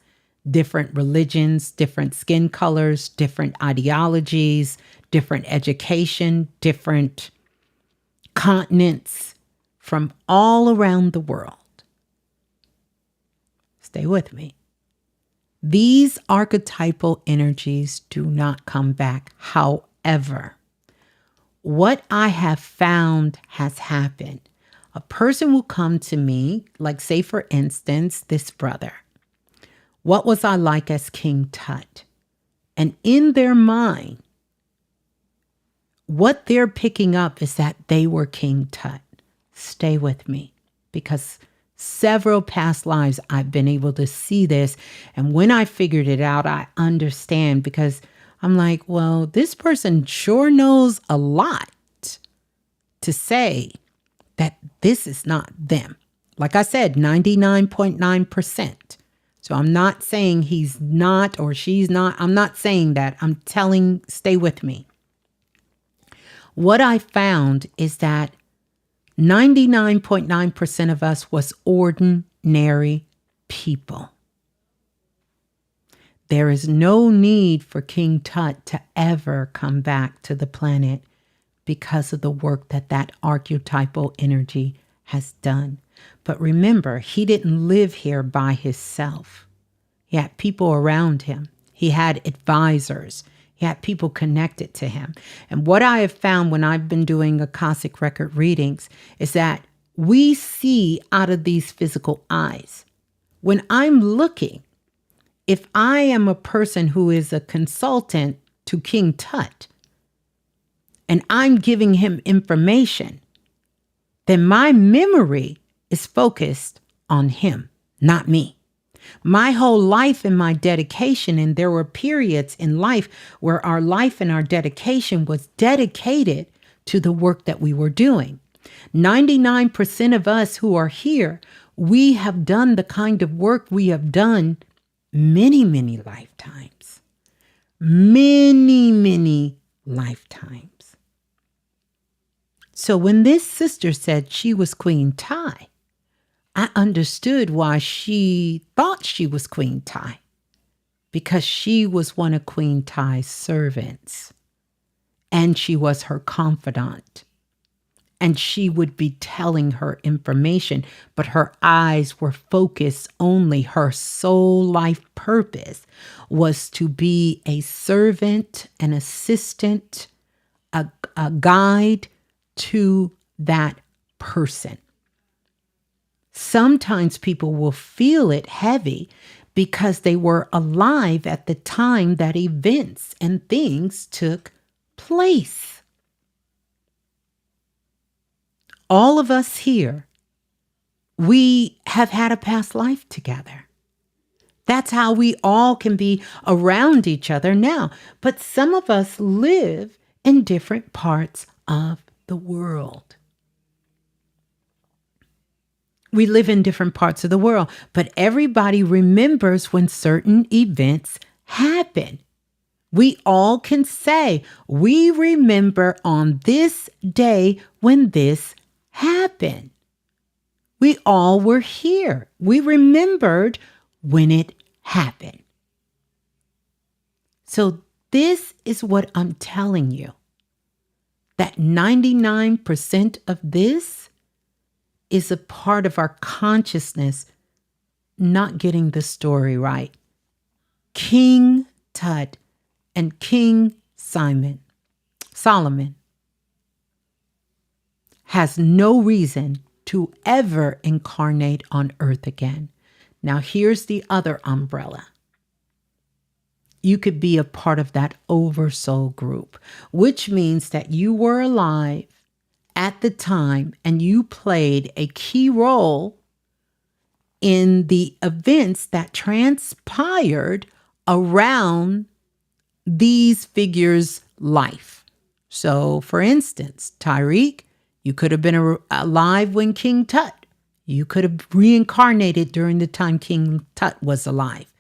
different religions, different skin colors, different ideologies, different education, different continents, from all around the world. Stay with me. These archetypal energies do not come back. However, what I have found has happened. A person will come to me, like say for instance, this brother. What was I like as King Tut? And in their mind, what they're picking up is that they were King Tut. Stay with me, because several past lives I've been able to see this. And when I figured it out, I understand, because I'm like, well, this person sure knows a lot to say that this is not them. Like I said, 99.9%. So I'm not saying he's not or she's not. I'm not saying that. I'm telling, stay with me. What I found is that 99.9% of us was ordinary people. There is no need for King Tut to ever come back to the planet because of the work that that archetypal energy has done. But remember, he didn't live here by himself. He had people around him. He had advisors. He had people connected to him. And what I have found when I've been doing Akashic record readings is that we see out of these physical eyes. When I'm looking, if I am a person who is a consultant to King Tut and I'm giving him information, then my memory is focused on him, not me. My whole life and my dedication, and there were periods in life where our life and our dedication was dedicated to the work that we were doing. 99% of us who are here, we have done the kind of work we have done many, many lifetimes. Many, many lifetimes. So when this sister said she was Queen Ty, I understood why she thought she was Queen Ty, because she was one of Queen Ty's servants, and she was her confidant, and she would be telling her information, but her eyes were focused only. Her soul life purpose was to be a servant, an assistant, a guide to that person. Sometimes people will feel it heavy because they were alive at the time that events and things took place. All of us here, we have had a past life together. That's how we all can be around each other now. But some of us live in different parts of the world. We live in different parts of the world, but everybody remembers when certain events happen. We all can say, we remember on this day when this happened. We all were here. We remembered when it happened. So this is what I'm telling you, that 99% of this is a part of our consciousness not getting the story right. King Tut and King Solomon has no reason to ever incarnate on earth again. Now here's the other umbrella. You could be a part of that oversoul group, which means that you were alive at the time and you played a key role in the events that transpired around these figures' life. So, for instance, Tyreek, you could have been alive when King Tut. You could have reincarnated during the time King Tut was alive.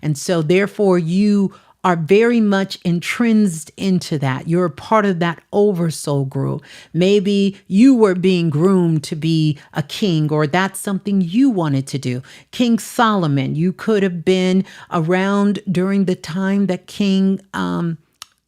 And so, therefore, you are very much entrenched into that. You're a part of that oversoul group. Maybe you were being groomed to be a king, or that's something you wanted to do. King Solomon, you could have been around during the time that King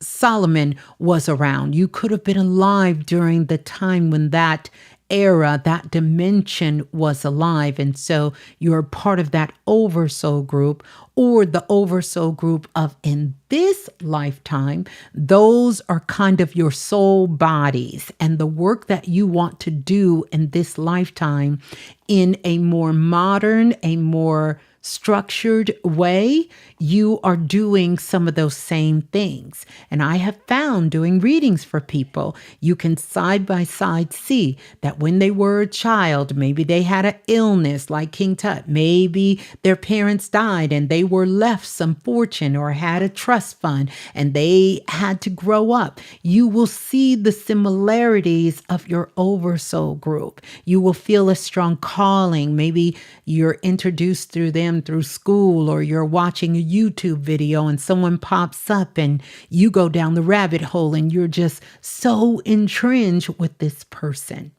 Solomon was around. You could have been alive during the time when that era, that dimension was alive. And so you're part of that oversoul group, or the oversoul group of in this lifetime. Those are kind of your soul bodies and the work that you want to do in this lifetime in a more modern, a more structured way. You are doing some of those same things. And I have found doing readings for people, you can side by side see that when they were a child, maybe they had an illness like King Tut, maybe their parents died and they were left some fortune or had a trust fund and they had to grow up. You will see the similarities of your oversoul group. You will feel a strong calling. Maybe you're introduced through them through school, or you're watching a YouTube video and someone pops up and you go down the rabbit hole and you're just so entrenched with this person.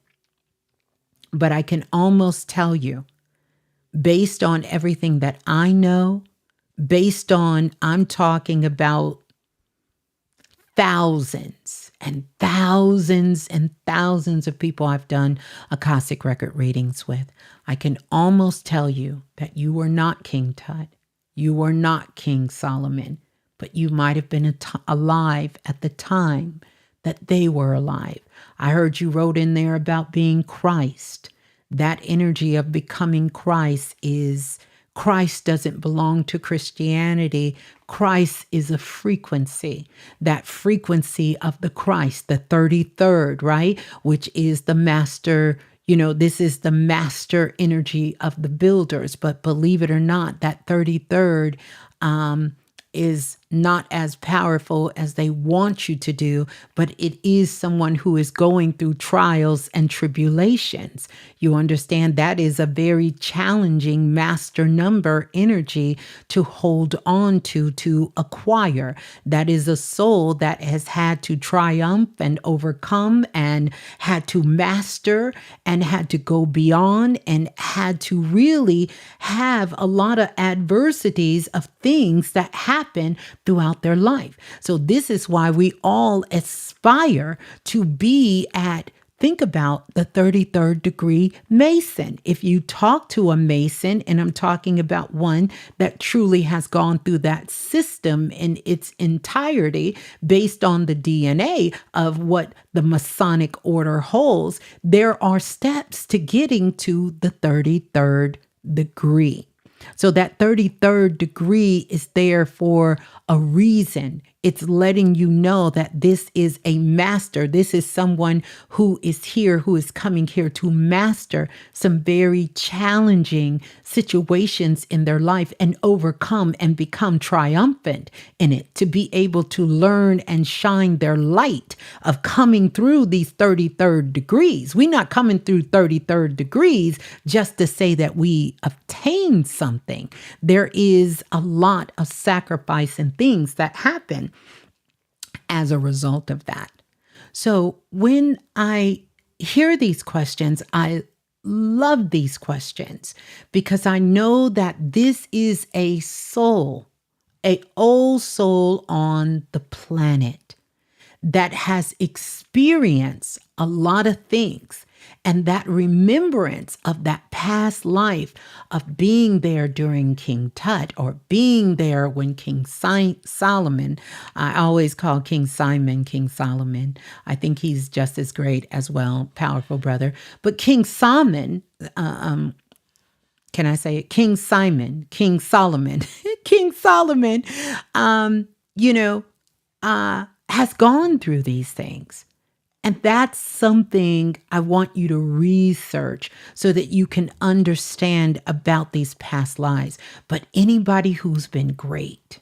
But I can almost tell you, based on everything that I know, based on, I'm talking about thousands and thousands and thousands of people I've done Akashic record readings with, I can almost tell you that you were not King Tut. You were not King Solomon, but you might have been alive at the time that they were alive. I heard you wrote in there about being Christ. That energy of becoming Christ is, Christ doesn't belong to Christianity. Christ is a frequency, that frequency of the Christ, the 33rd, right? Which is the master, This is the master energy of the builders. But believe it or not, that 33rd is not as powerful as they want you to do, but it is someone who is going through trials and tribulations. You understand that is a very challenging master number energy to hold on to acquire. That is a soul that has had to triumph and overcome and had to master and had to go beyond and had to really have a lot of adversities of things that happen throughout their life. So this is why we all aspire to be at, think about the 33rd degree Mason. If you talk to a Mason, and I'm talking about one that truly has gone through that system in its entirety based on the DNA of what the Masonic order holds, there are steps to getting to the 33rd degree. So that 33rd degree is there for a reason. It's letting you know that this is a master. This is someone who is here, who is coming here to master some very challenging situations in their life and overcome and become triumphant in it, to be able to learn and shine their light of coming through these 33rd degrees. We're not coming through 33rd degrees just to say that we obtained something. There is a lot of sacrifice and things that happen as a result of that. So when I hear these questions, I love these questions because I know that this is a soul, an old soul on the planet that has experienced a lot of things. And that remembrance of that past life of being there during King Tut or being there when King Solomon, I always call King Simon King Solomon. I think he's just as great as well, powerful brother. But King Solomon, can I say it? King Simon, King Solomon, King Solomon, has gone through these things. And that's something I want you to research so that you can understand about these past lives. But anybody who's been great,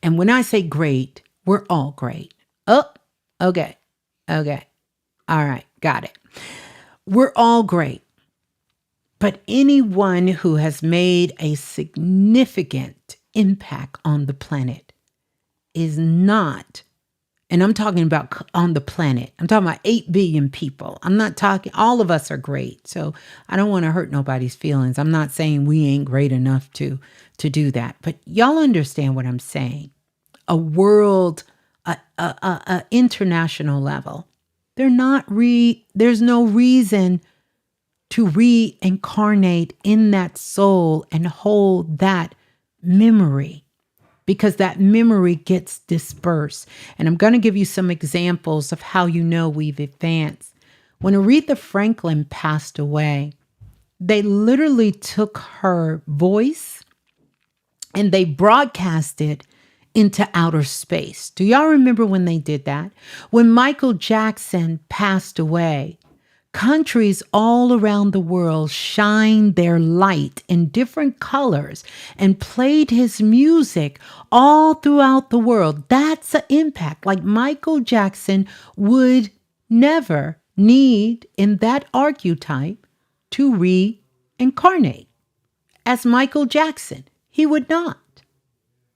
and when I say great, we're all great. Oh, okay. All right, got it. We're all great. But anyone who has made a significant impact on the planet is not, and I'm talking about on the planet. I'm talking about 8 billion people. I'm not talking, all of us are great. So I don't want to hurt nobody's feelings. I'm not saying we ain't great enough to do that. But y'all understand what I'm saying. A world, a international level. There's no reason to reincarnate in that soul and hold that memory, because that memory gets dispersed. And I'm going to give you some examples of how you know we've advanced. When Aretha Franklin passed away, they literally took her voice and they broadcast it into outer space. Do y'all remember when they did that? When Michael Jackson passed away, countries all around the world shined their light in different colors and played his music all throughout the world. That's an impact. Like Michael Jackson would never need in that archetype to reincarnate as Michael Jackson. He would not.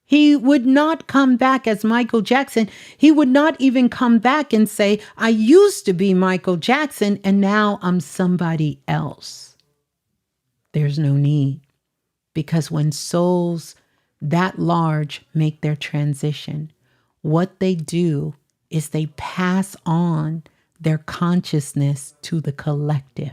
He would not come back as Michael Jackson. He would not even come back and say, I used to be Michael Jackson and now I'm somebody else. There's no need, because when souls that large make their transition, what they do is they pass on their consciousness to the collective.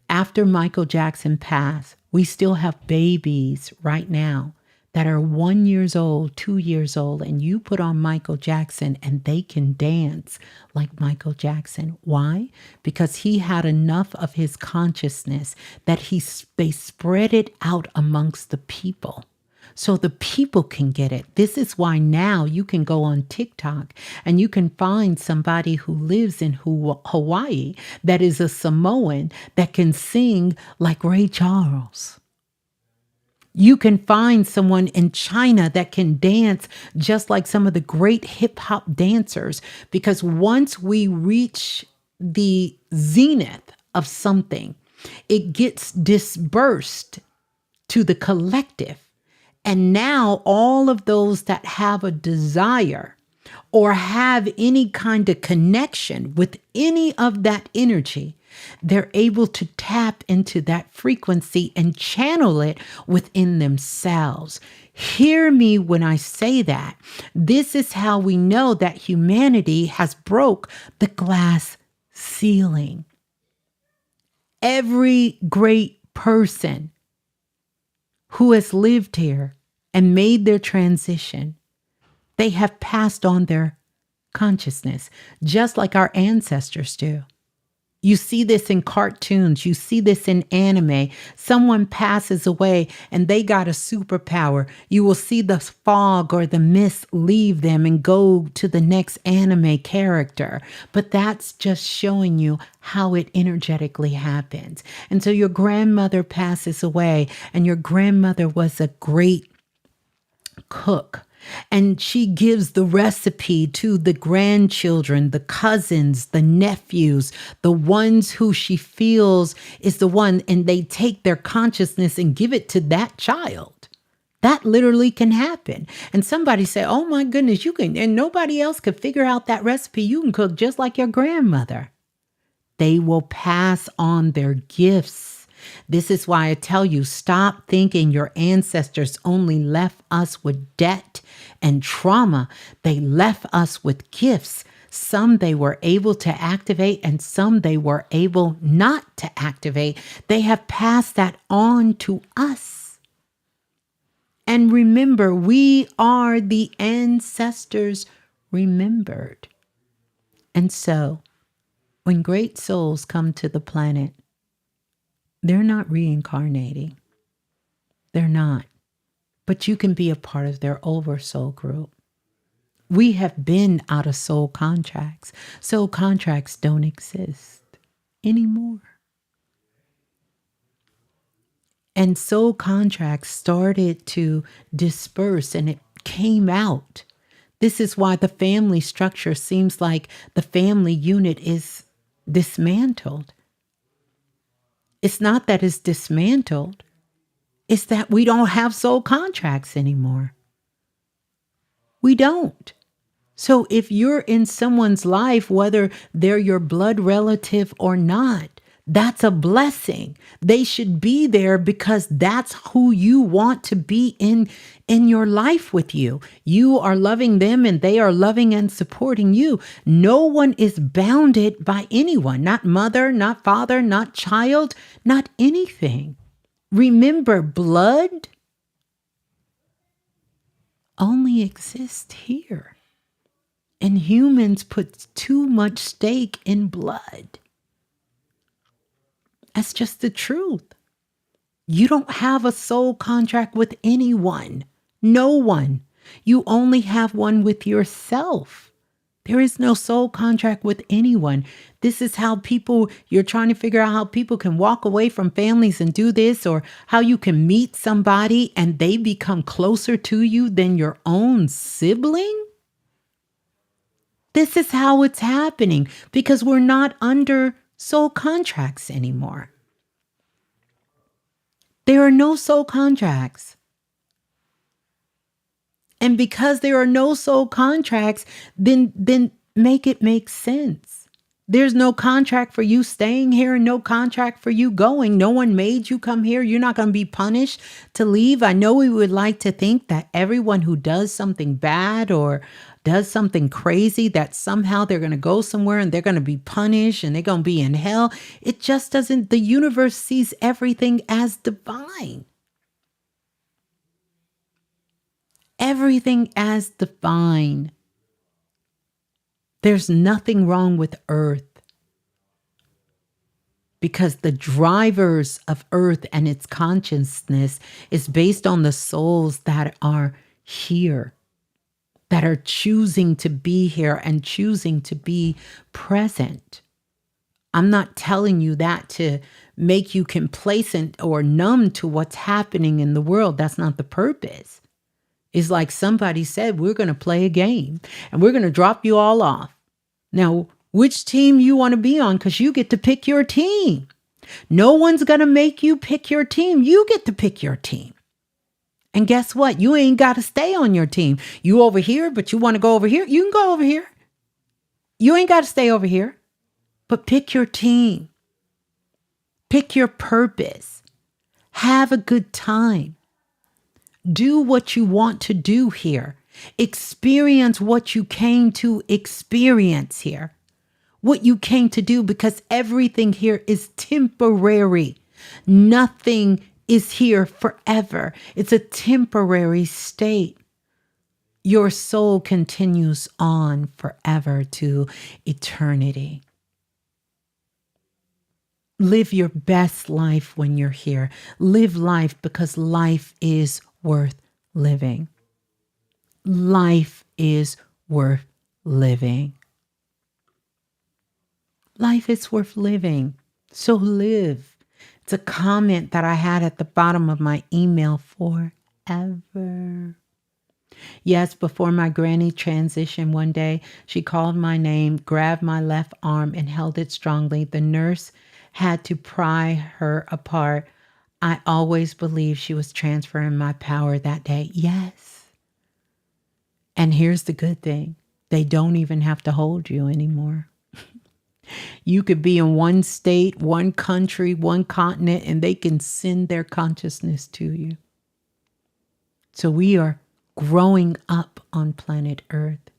After Michael Jackson passed, we still have babies right now that are 1 year old, 2 years old, and you put on Michael Jackson and they can dance like Michael Jackson. Why? Because he had enough of his consciousness that they spread it out amongst the people. so the people can get it. This is why now you can go on TikTok and you can find somebody who lives in Hawaii that is a Samoan that can sing like Ray Charles. You can find someone in China that can dance just like some of the great hip hop dancers, because once we reach the zenith of something, it gets dispersed to the collective. And now all of those that have a desire or have any kind of connection with any of that energy, they're able to tap into that frequency and channel it within themselves. Hear me when I say that. This is how we know that humanity has broke the glass ceiling. Every great person who has lived here and made their transition, they have passed on their consciousness, just like our ancestors do. You see this in cartoons. You see this in anime. Someone passes away and they got a superpower. You will see the fog or the mist leave them and go to the next anime character. But that's just showing you how it energetically happens. And so your grandmother passes away, and your grandmother was a great cook. And she gives the recipe to the grandchildren, the cousins, the nephews, the ones who she feels is the one, and they take their consciousness and give it to that child. That literally can happen. And somebody say, oh my goodness, you can, and nobody else could figure out that recipe. You can cook just like your grandmother. They will pass on their gifts. This is why I tell you, stop thinking your ancestors only left us with debt and trauma. They left us with gifts. Some they were able to activate and some they were able not to activate. They have passed that on to us. And remember, we are the ancestors remembered. And so, when great souls come to the planet, they're not reincarnating. They're not. But you can be a part of their oversoul group. We have been out of soul contracts. Soul contracts don't exist anymore. And soul contracts started to disperse and it came out. This is why the family structure seems like the family unit is dismantled. It's not that it's dismantled. It's that we don't have soul contracts anymore. We don't. So if you're in someone's life, whether they're your blood relative or not, that's a blessing. They should be there because that's who you want to be in your life with you. You are loving them and they are loving and supporting you. No one is bounded by anyone, not mother, not father, not child, not anything. Remember, blood only exists here. And humans put too much stake in blood. That's just the truth. You don't have a soul contract with anyone. No one. You only have one with yourself. There is no soul contract with anyone. This is how you're trying to figure out how people can walk away from families and do this, or how you can meet somebody and they become closer to you than your own sibling. This is how it's happening because we're not under soul contracts anymore. There are no soul contracts. And because there are no soul contracts, then make it make sense. There's no contract for you staying here and no contract for you going. No one made you come here. You're not going to be punished to leave. I know we would like to think that everyone who does something bad or does something crazy, that somehow they're going to go somewhere and they're going to be punished and they're going to be in hell. It just doesn't. The universe sees everything as divine. Everything as divine. There's nothing wrong with Earth. because the drivers of earth and its consciousness is based on the souls that are here, that are choosing to be here and choosing to be present. I'm not telling you that to make you complacent or numb to what's happening in the world. That's not the purpose. It's like somebody said, we're going to play a game and we're going to drop you all off. Now, which team you want to be on, because you get to pick your team. No one's going to make you pick your team. You get to pick your team. And guess what? You ain't got to stay on your team. You over here, but you want to go over here? You can go over here. You ain't got to stay over here. But pick your team. Pick your purpose. Have a good time. Do what you want to do here. Experience what you came to experience here. What you came to do, because everything here is temporary. Nothing is here forever. It's a temporary state. Your soul continues on forever to eternity. Live your best life when you're here. Live life, because life is worth living. Life is worth living. Life is worth living. So live. It's a comment that I had at the bottom of my email forever. Yes, before my granny transitioned one day, she called my name, grabbed my left arm, and held it strongly. The nurse had to pry her apart. I always believed she was transferring my power that day. Yes. And here's the good thing. They don't even have to hold you anymore. You could be in one state, one country, one continent, and they can send their consciousness to you. So we are growing up on planet Earth.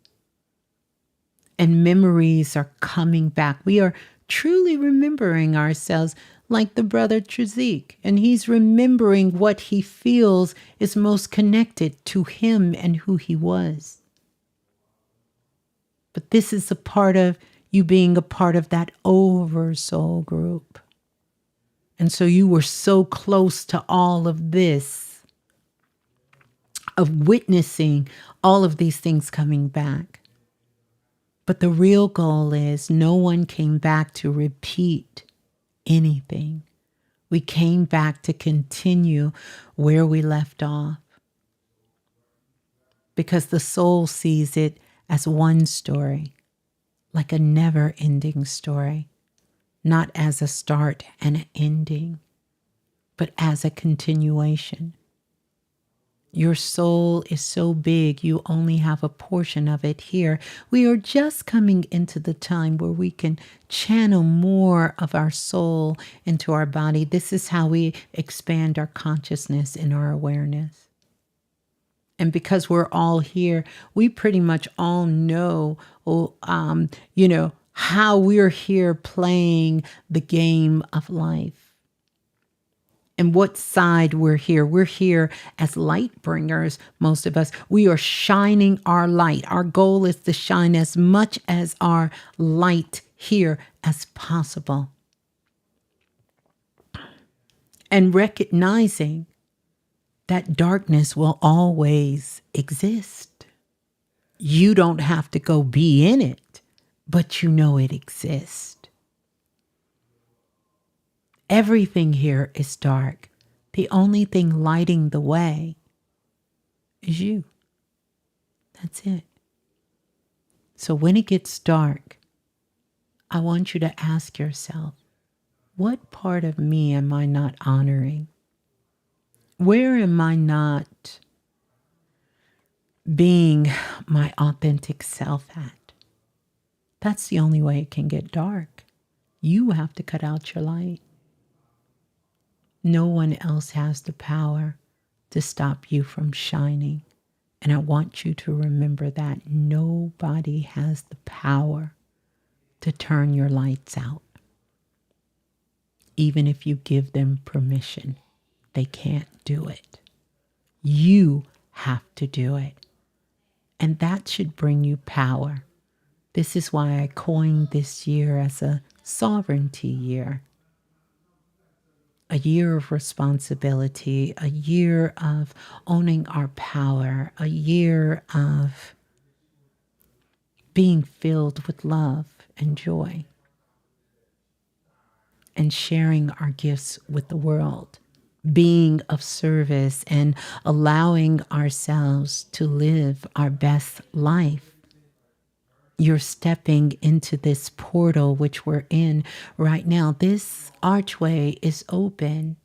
And memories are coming back. We are truly remembering ourselves, like the brother Trazik. And he's remembering what he feels is most connected to him and who he was. But this is a part of you being a part of that oversoul group. And so you were so close to all of this, of witnessing all of these things coming back. But the real goal is no one came back to repeat anything. We came back to continue where we left off. Because the soul sees it as one story, like a never-ending story, not as a start and an ending, but as a continuation. Your soul is so big, you only have a portion of it here. We are just coming into the time where we can channel more of our soul into our body. This is how we expand our consciousness and our awareness. And because we're all here, we pretty much all know, how we're here playing the game of life. And what side we're here. We're here as light bringers, most of us. We are shining our light. Our goal is to shine as much as our light here as possible. And recognizing that darkness will always exist. You don't have to go be in it, but you know it exists. Everything here is dark. The only thing lighting the way is you. That's it. So when it gets dark, I want you to ask yourself, what part of me am I not honoring? Where am I not being my authentic self at? That's the only way it can get dark. You have to cut out your light. No one else has the power to stop you from shining. And I want you to remember that nobody has the power to turn your lights out. Even if you give them permission, they can't do it. You have to do it. And that should bring you power. This is why I coined this year as a sovereignty year. a year of responsibility, a year of owning our power, a year of being filled with love and joy and sharing our gifts with the world, being of service and allowing ourselves to live our best life. You're stepping into this portal, which we're in right now. This archway is open.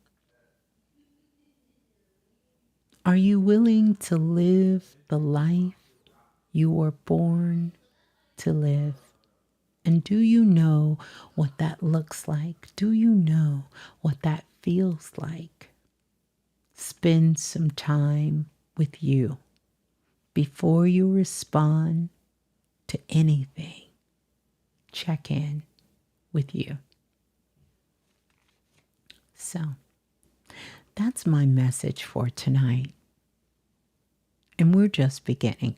Are you willing to live the life you were born to live? And do you know what that looks like? Do you know what that feels like? Spend some time with you before you respond to anything. Check in with you. So that's my message for tonight. And we're just beginning.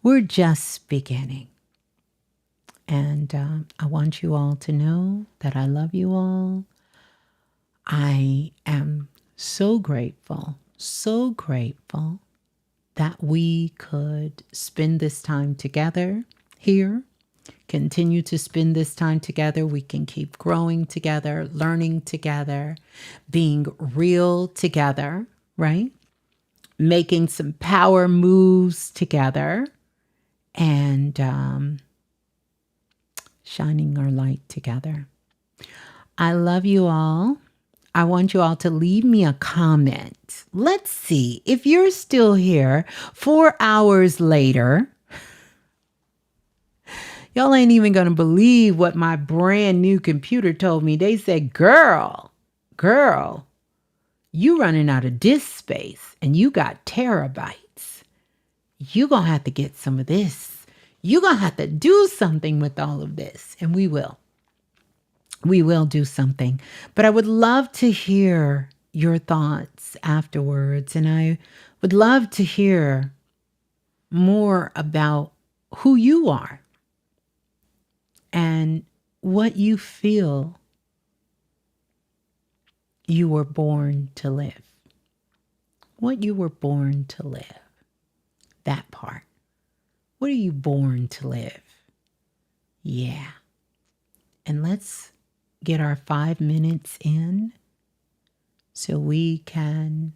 We're just beginning. And I want you all to know that I love you all. I am so grateful that we could spend this time together here, continue to spend this time together. We can keep growing together, learning together, being real together, right? Making some power moves together and shining our light together. I love you all. I want you all to leave me a comment. Let's see if you're still here 4 hours later. Y'all ain't even going to believe what my brand new computer told me. They said, girl, you running out of disk space and you got terabytes. You going to have to get some of this. You going to have to do something with all of this. And we will. We will do something. But I would love to hear your thoughts afterwards. And I would love to hear more about who you are and what you feel you were born to live. What you were born to live. That part. What are you born to live? Yeah. And let's get our 5 minutes in so we can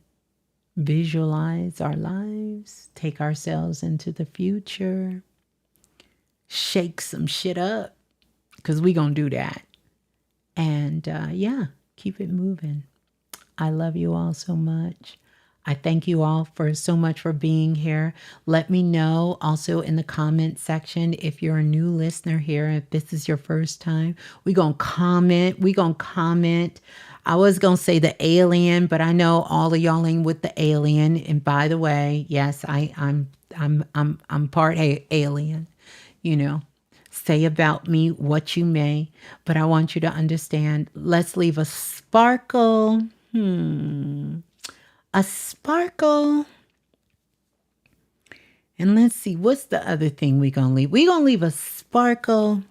visualize our lives, take ourselves into the future, shake some shit up, because we gonna do that. And keep it moving. I love you all so much. I thank you all so much for being here. Let me know also in the comment section if you're a new listener here, if this is your first time. We're going to comment. I was going to say the alien, but I know all of y'all ain't with the alien. And by the way, yes, I'm part alien, you know. Say about me what you may, but I want you to understand, let's leave a sparkle. A sparkle. And let's see, what's the other thing we're going to leave? We're going to leave a sparkle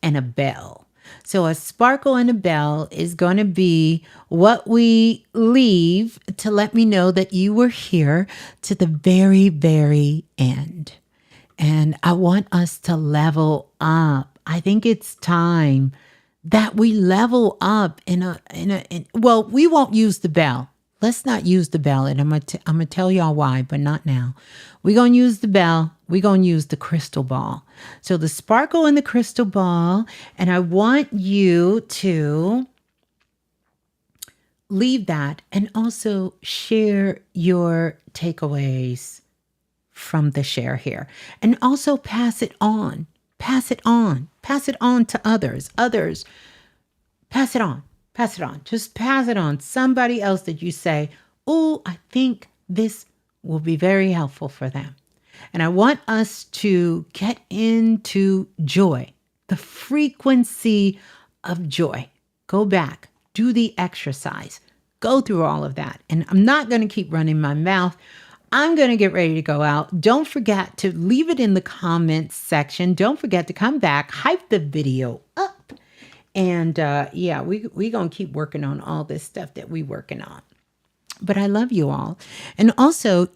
and a bell. So a sparkle and a bell is going to be what we leave to let me know that you were here to the very, very end. And I want us to level up. I think it's time that we level up well, we won't use the bell. Let's not use the bell, and I'm gonna tell y'all why, but not now. We're going to use the bell. We're going to use the crystal ball. So the sparkle and the crystal ball, and I want you to leave that and also share your takeaways from the share here. And also pass it on. Pass it on. Pass it on to others. Pass it on. Pass it on. Just pass it on. Somebody else that you say, oh, I think this will be very helpful for them. And I want us to get into joy, the frequency of joy. Go back, do the exercise, go through all of that. And I'm not going to keep running my mouth. I'm going to get ready to go out. Don't forget to leave it in the comments section. Don't forget to come back, hype the video up. And yeah, we gonna keep working on all this stuff that we working on. But I love you all. And also,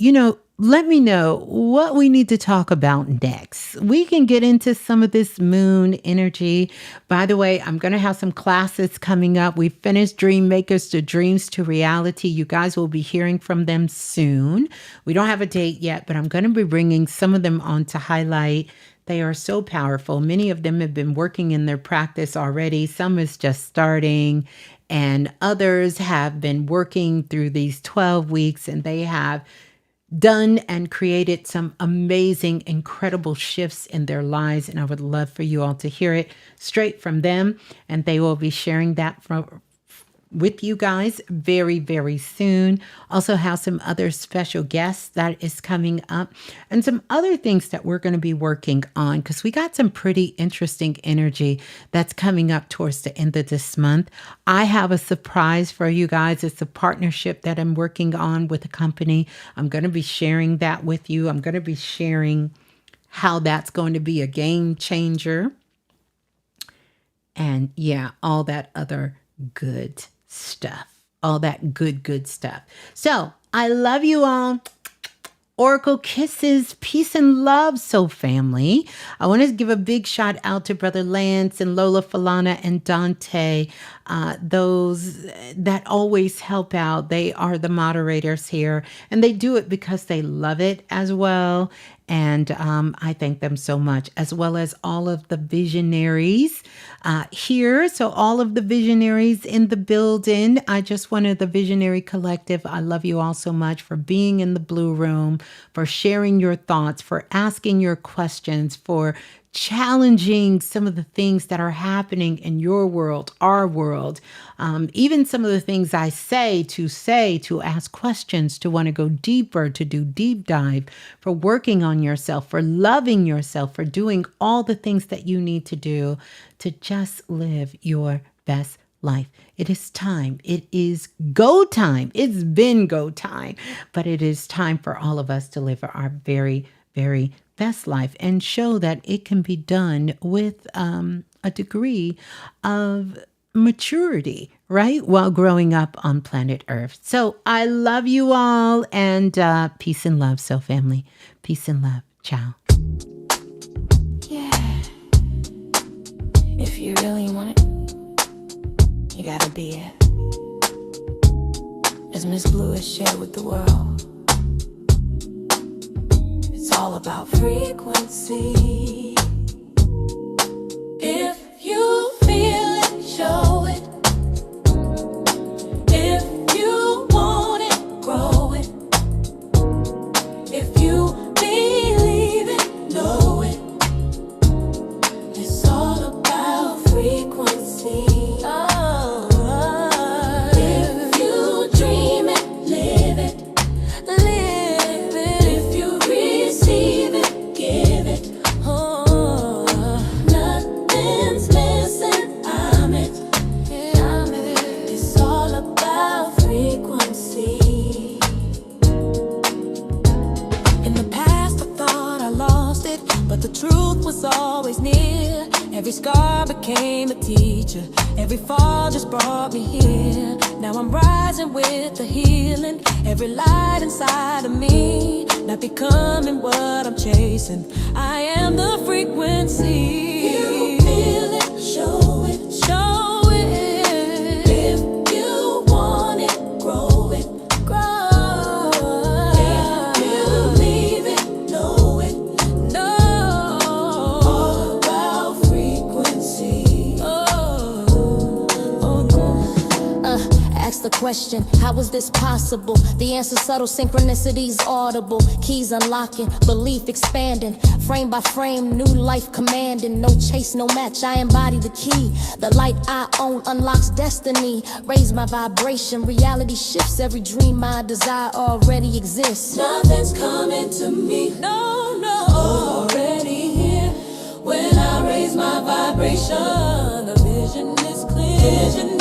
let me know what we need to talk about next. We can get into some of this moon energy. By the way, I'm going to have some classes coming up. We finished Dream Makers to Dreams to Reality. You guys will be hearing from them soon. We don't have a date yet, but I'm going to be bringing some of them on to highlight. They are so powerful. Many of them have been working in their practice already. Some is just starting, and others have been working through these 12 weeks, and they have done and created some amazing, incredible shifts in their lives. And I would love for you all to hear it straight from them. And they will be sharing that with you guys very, very soon. Also have some other special guests that is coming up, and some other things that we're going to be working on, because we got some pretty interesting energy that's coming up towards the end of this month. I have a surprise for you guys. It's a partnership that I'm working on with a company. I'm going to be sharing that with you. I'm going to be sharing how that's going to be a game changer, and yeah, all that other good stuff, all that good stuff. So I love you all. Oracle kisses, peace and love, Soul family. I want to give a big shout out to Brother Lance and Lola Falana and Dante, those that always help out. They are the moderators here, and they do it because they love it as well. And I thank them so much, as well as all of the visionaries here. So all of the visionaries in the building. I just wanted the Visionary Collective. I love you all so much for being in the Blue Room, for sharing your thoughts, for asking your questions, for challenging some of the things that are happening in your world, our world, even some of the things I say, to ask questions, to want to go deeper, to do deep dive, for working on yourself, for loving yourself, for doing all the things that you need to do to just live your best life. It is time. It is go time. It's been go time, but it is time for all of us to live our very, very best life and show that it can be done with a degree of maturity, right? While growing up on planet Earth. So I love you all, and peace and love, Soul family. Peace and love. Ciao. Yeah. If you really want it, you gotta be it. As Ms.Blue has shared with the world, it's all about frequency. If you feel it, show it. If you want it, grow it. If you believe it, know it. It's all about frequency. If you dream it, live it. Live it. If you receive it, give it. Oh, nothing's missing. I'm it. Yeah, I'm it. It's all about frequency. In the past, I thought I lost it, but the truth was always near. Every scar became a teacher. Every fall just brought me here. Now I'm rising with the healing. Every light inside of me, not becoming what I'm chasing. I am the frequency. You feel it, show it. Show it. If you want it, grow it. Grow. If you leave it, know it. Know. All about frequency. Ask the question, how is this possible? The answer subtle, synchronicities audible. Keys unlocking, belief expanding. Frame by frame, new life commanding. No chase, no match, I embody the key. The light I own unlocks destiny. Raise my vibration, reality shifts. Every dream I desire already exists. Nothing's coming to me, no, no. Already here. When I raise my vibration, the vision is clear. Vision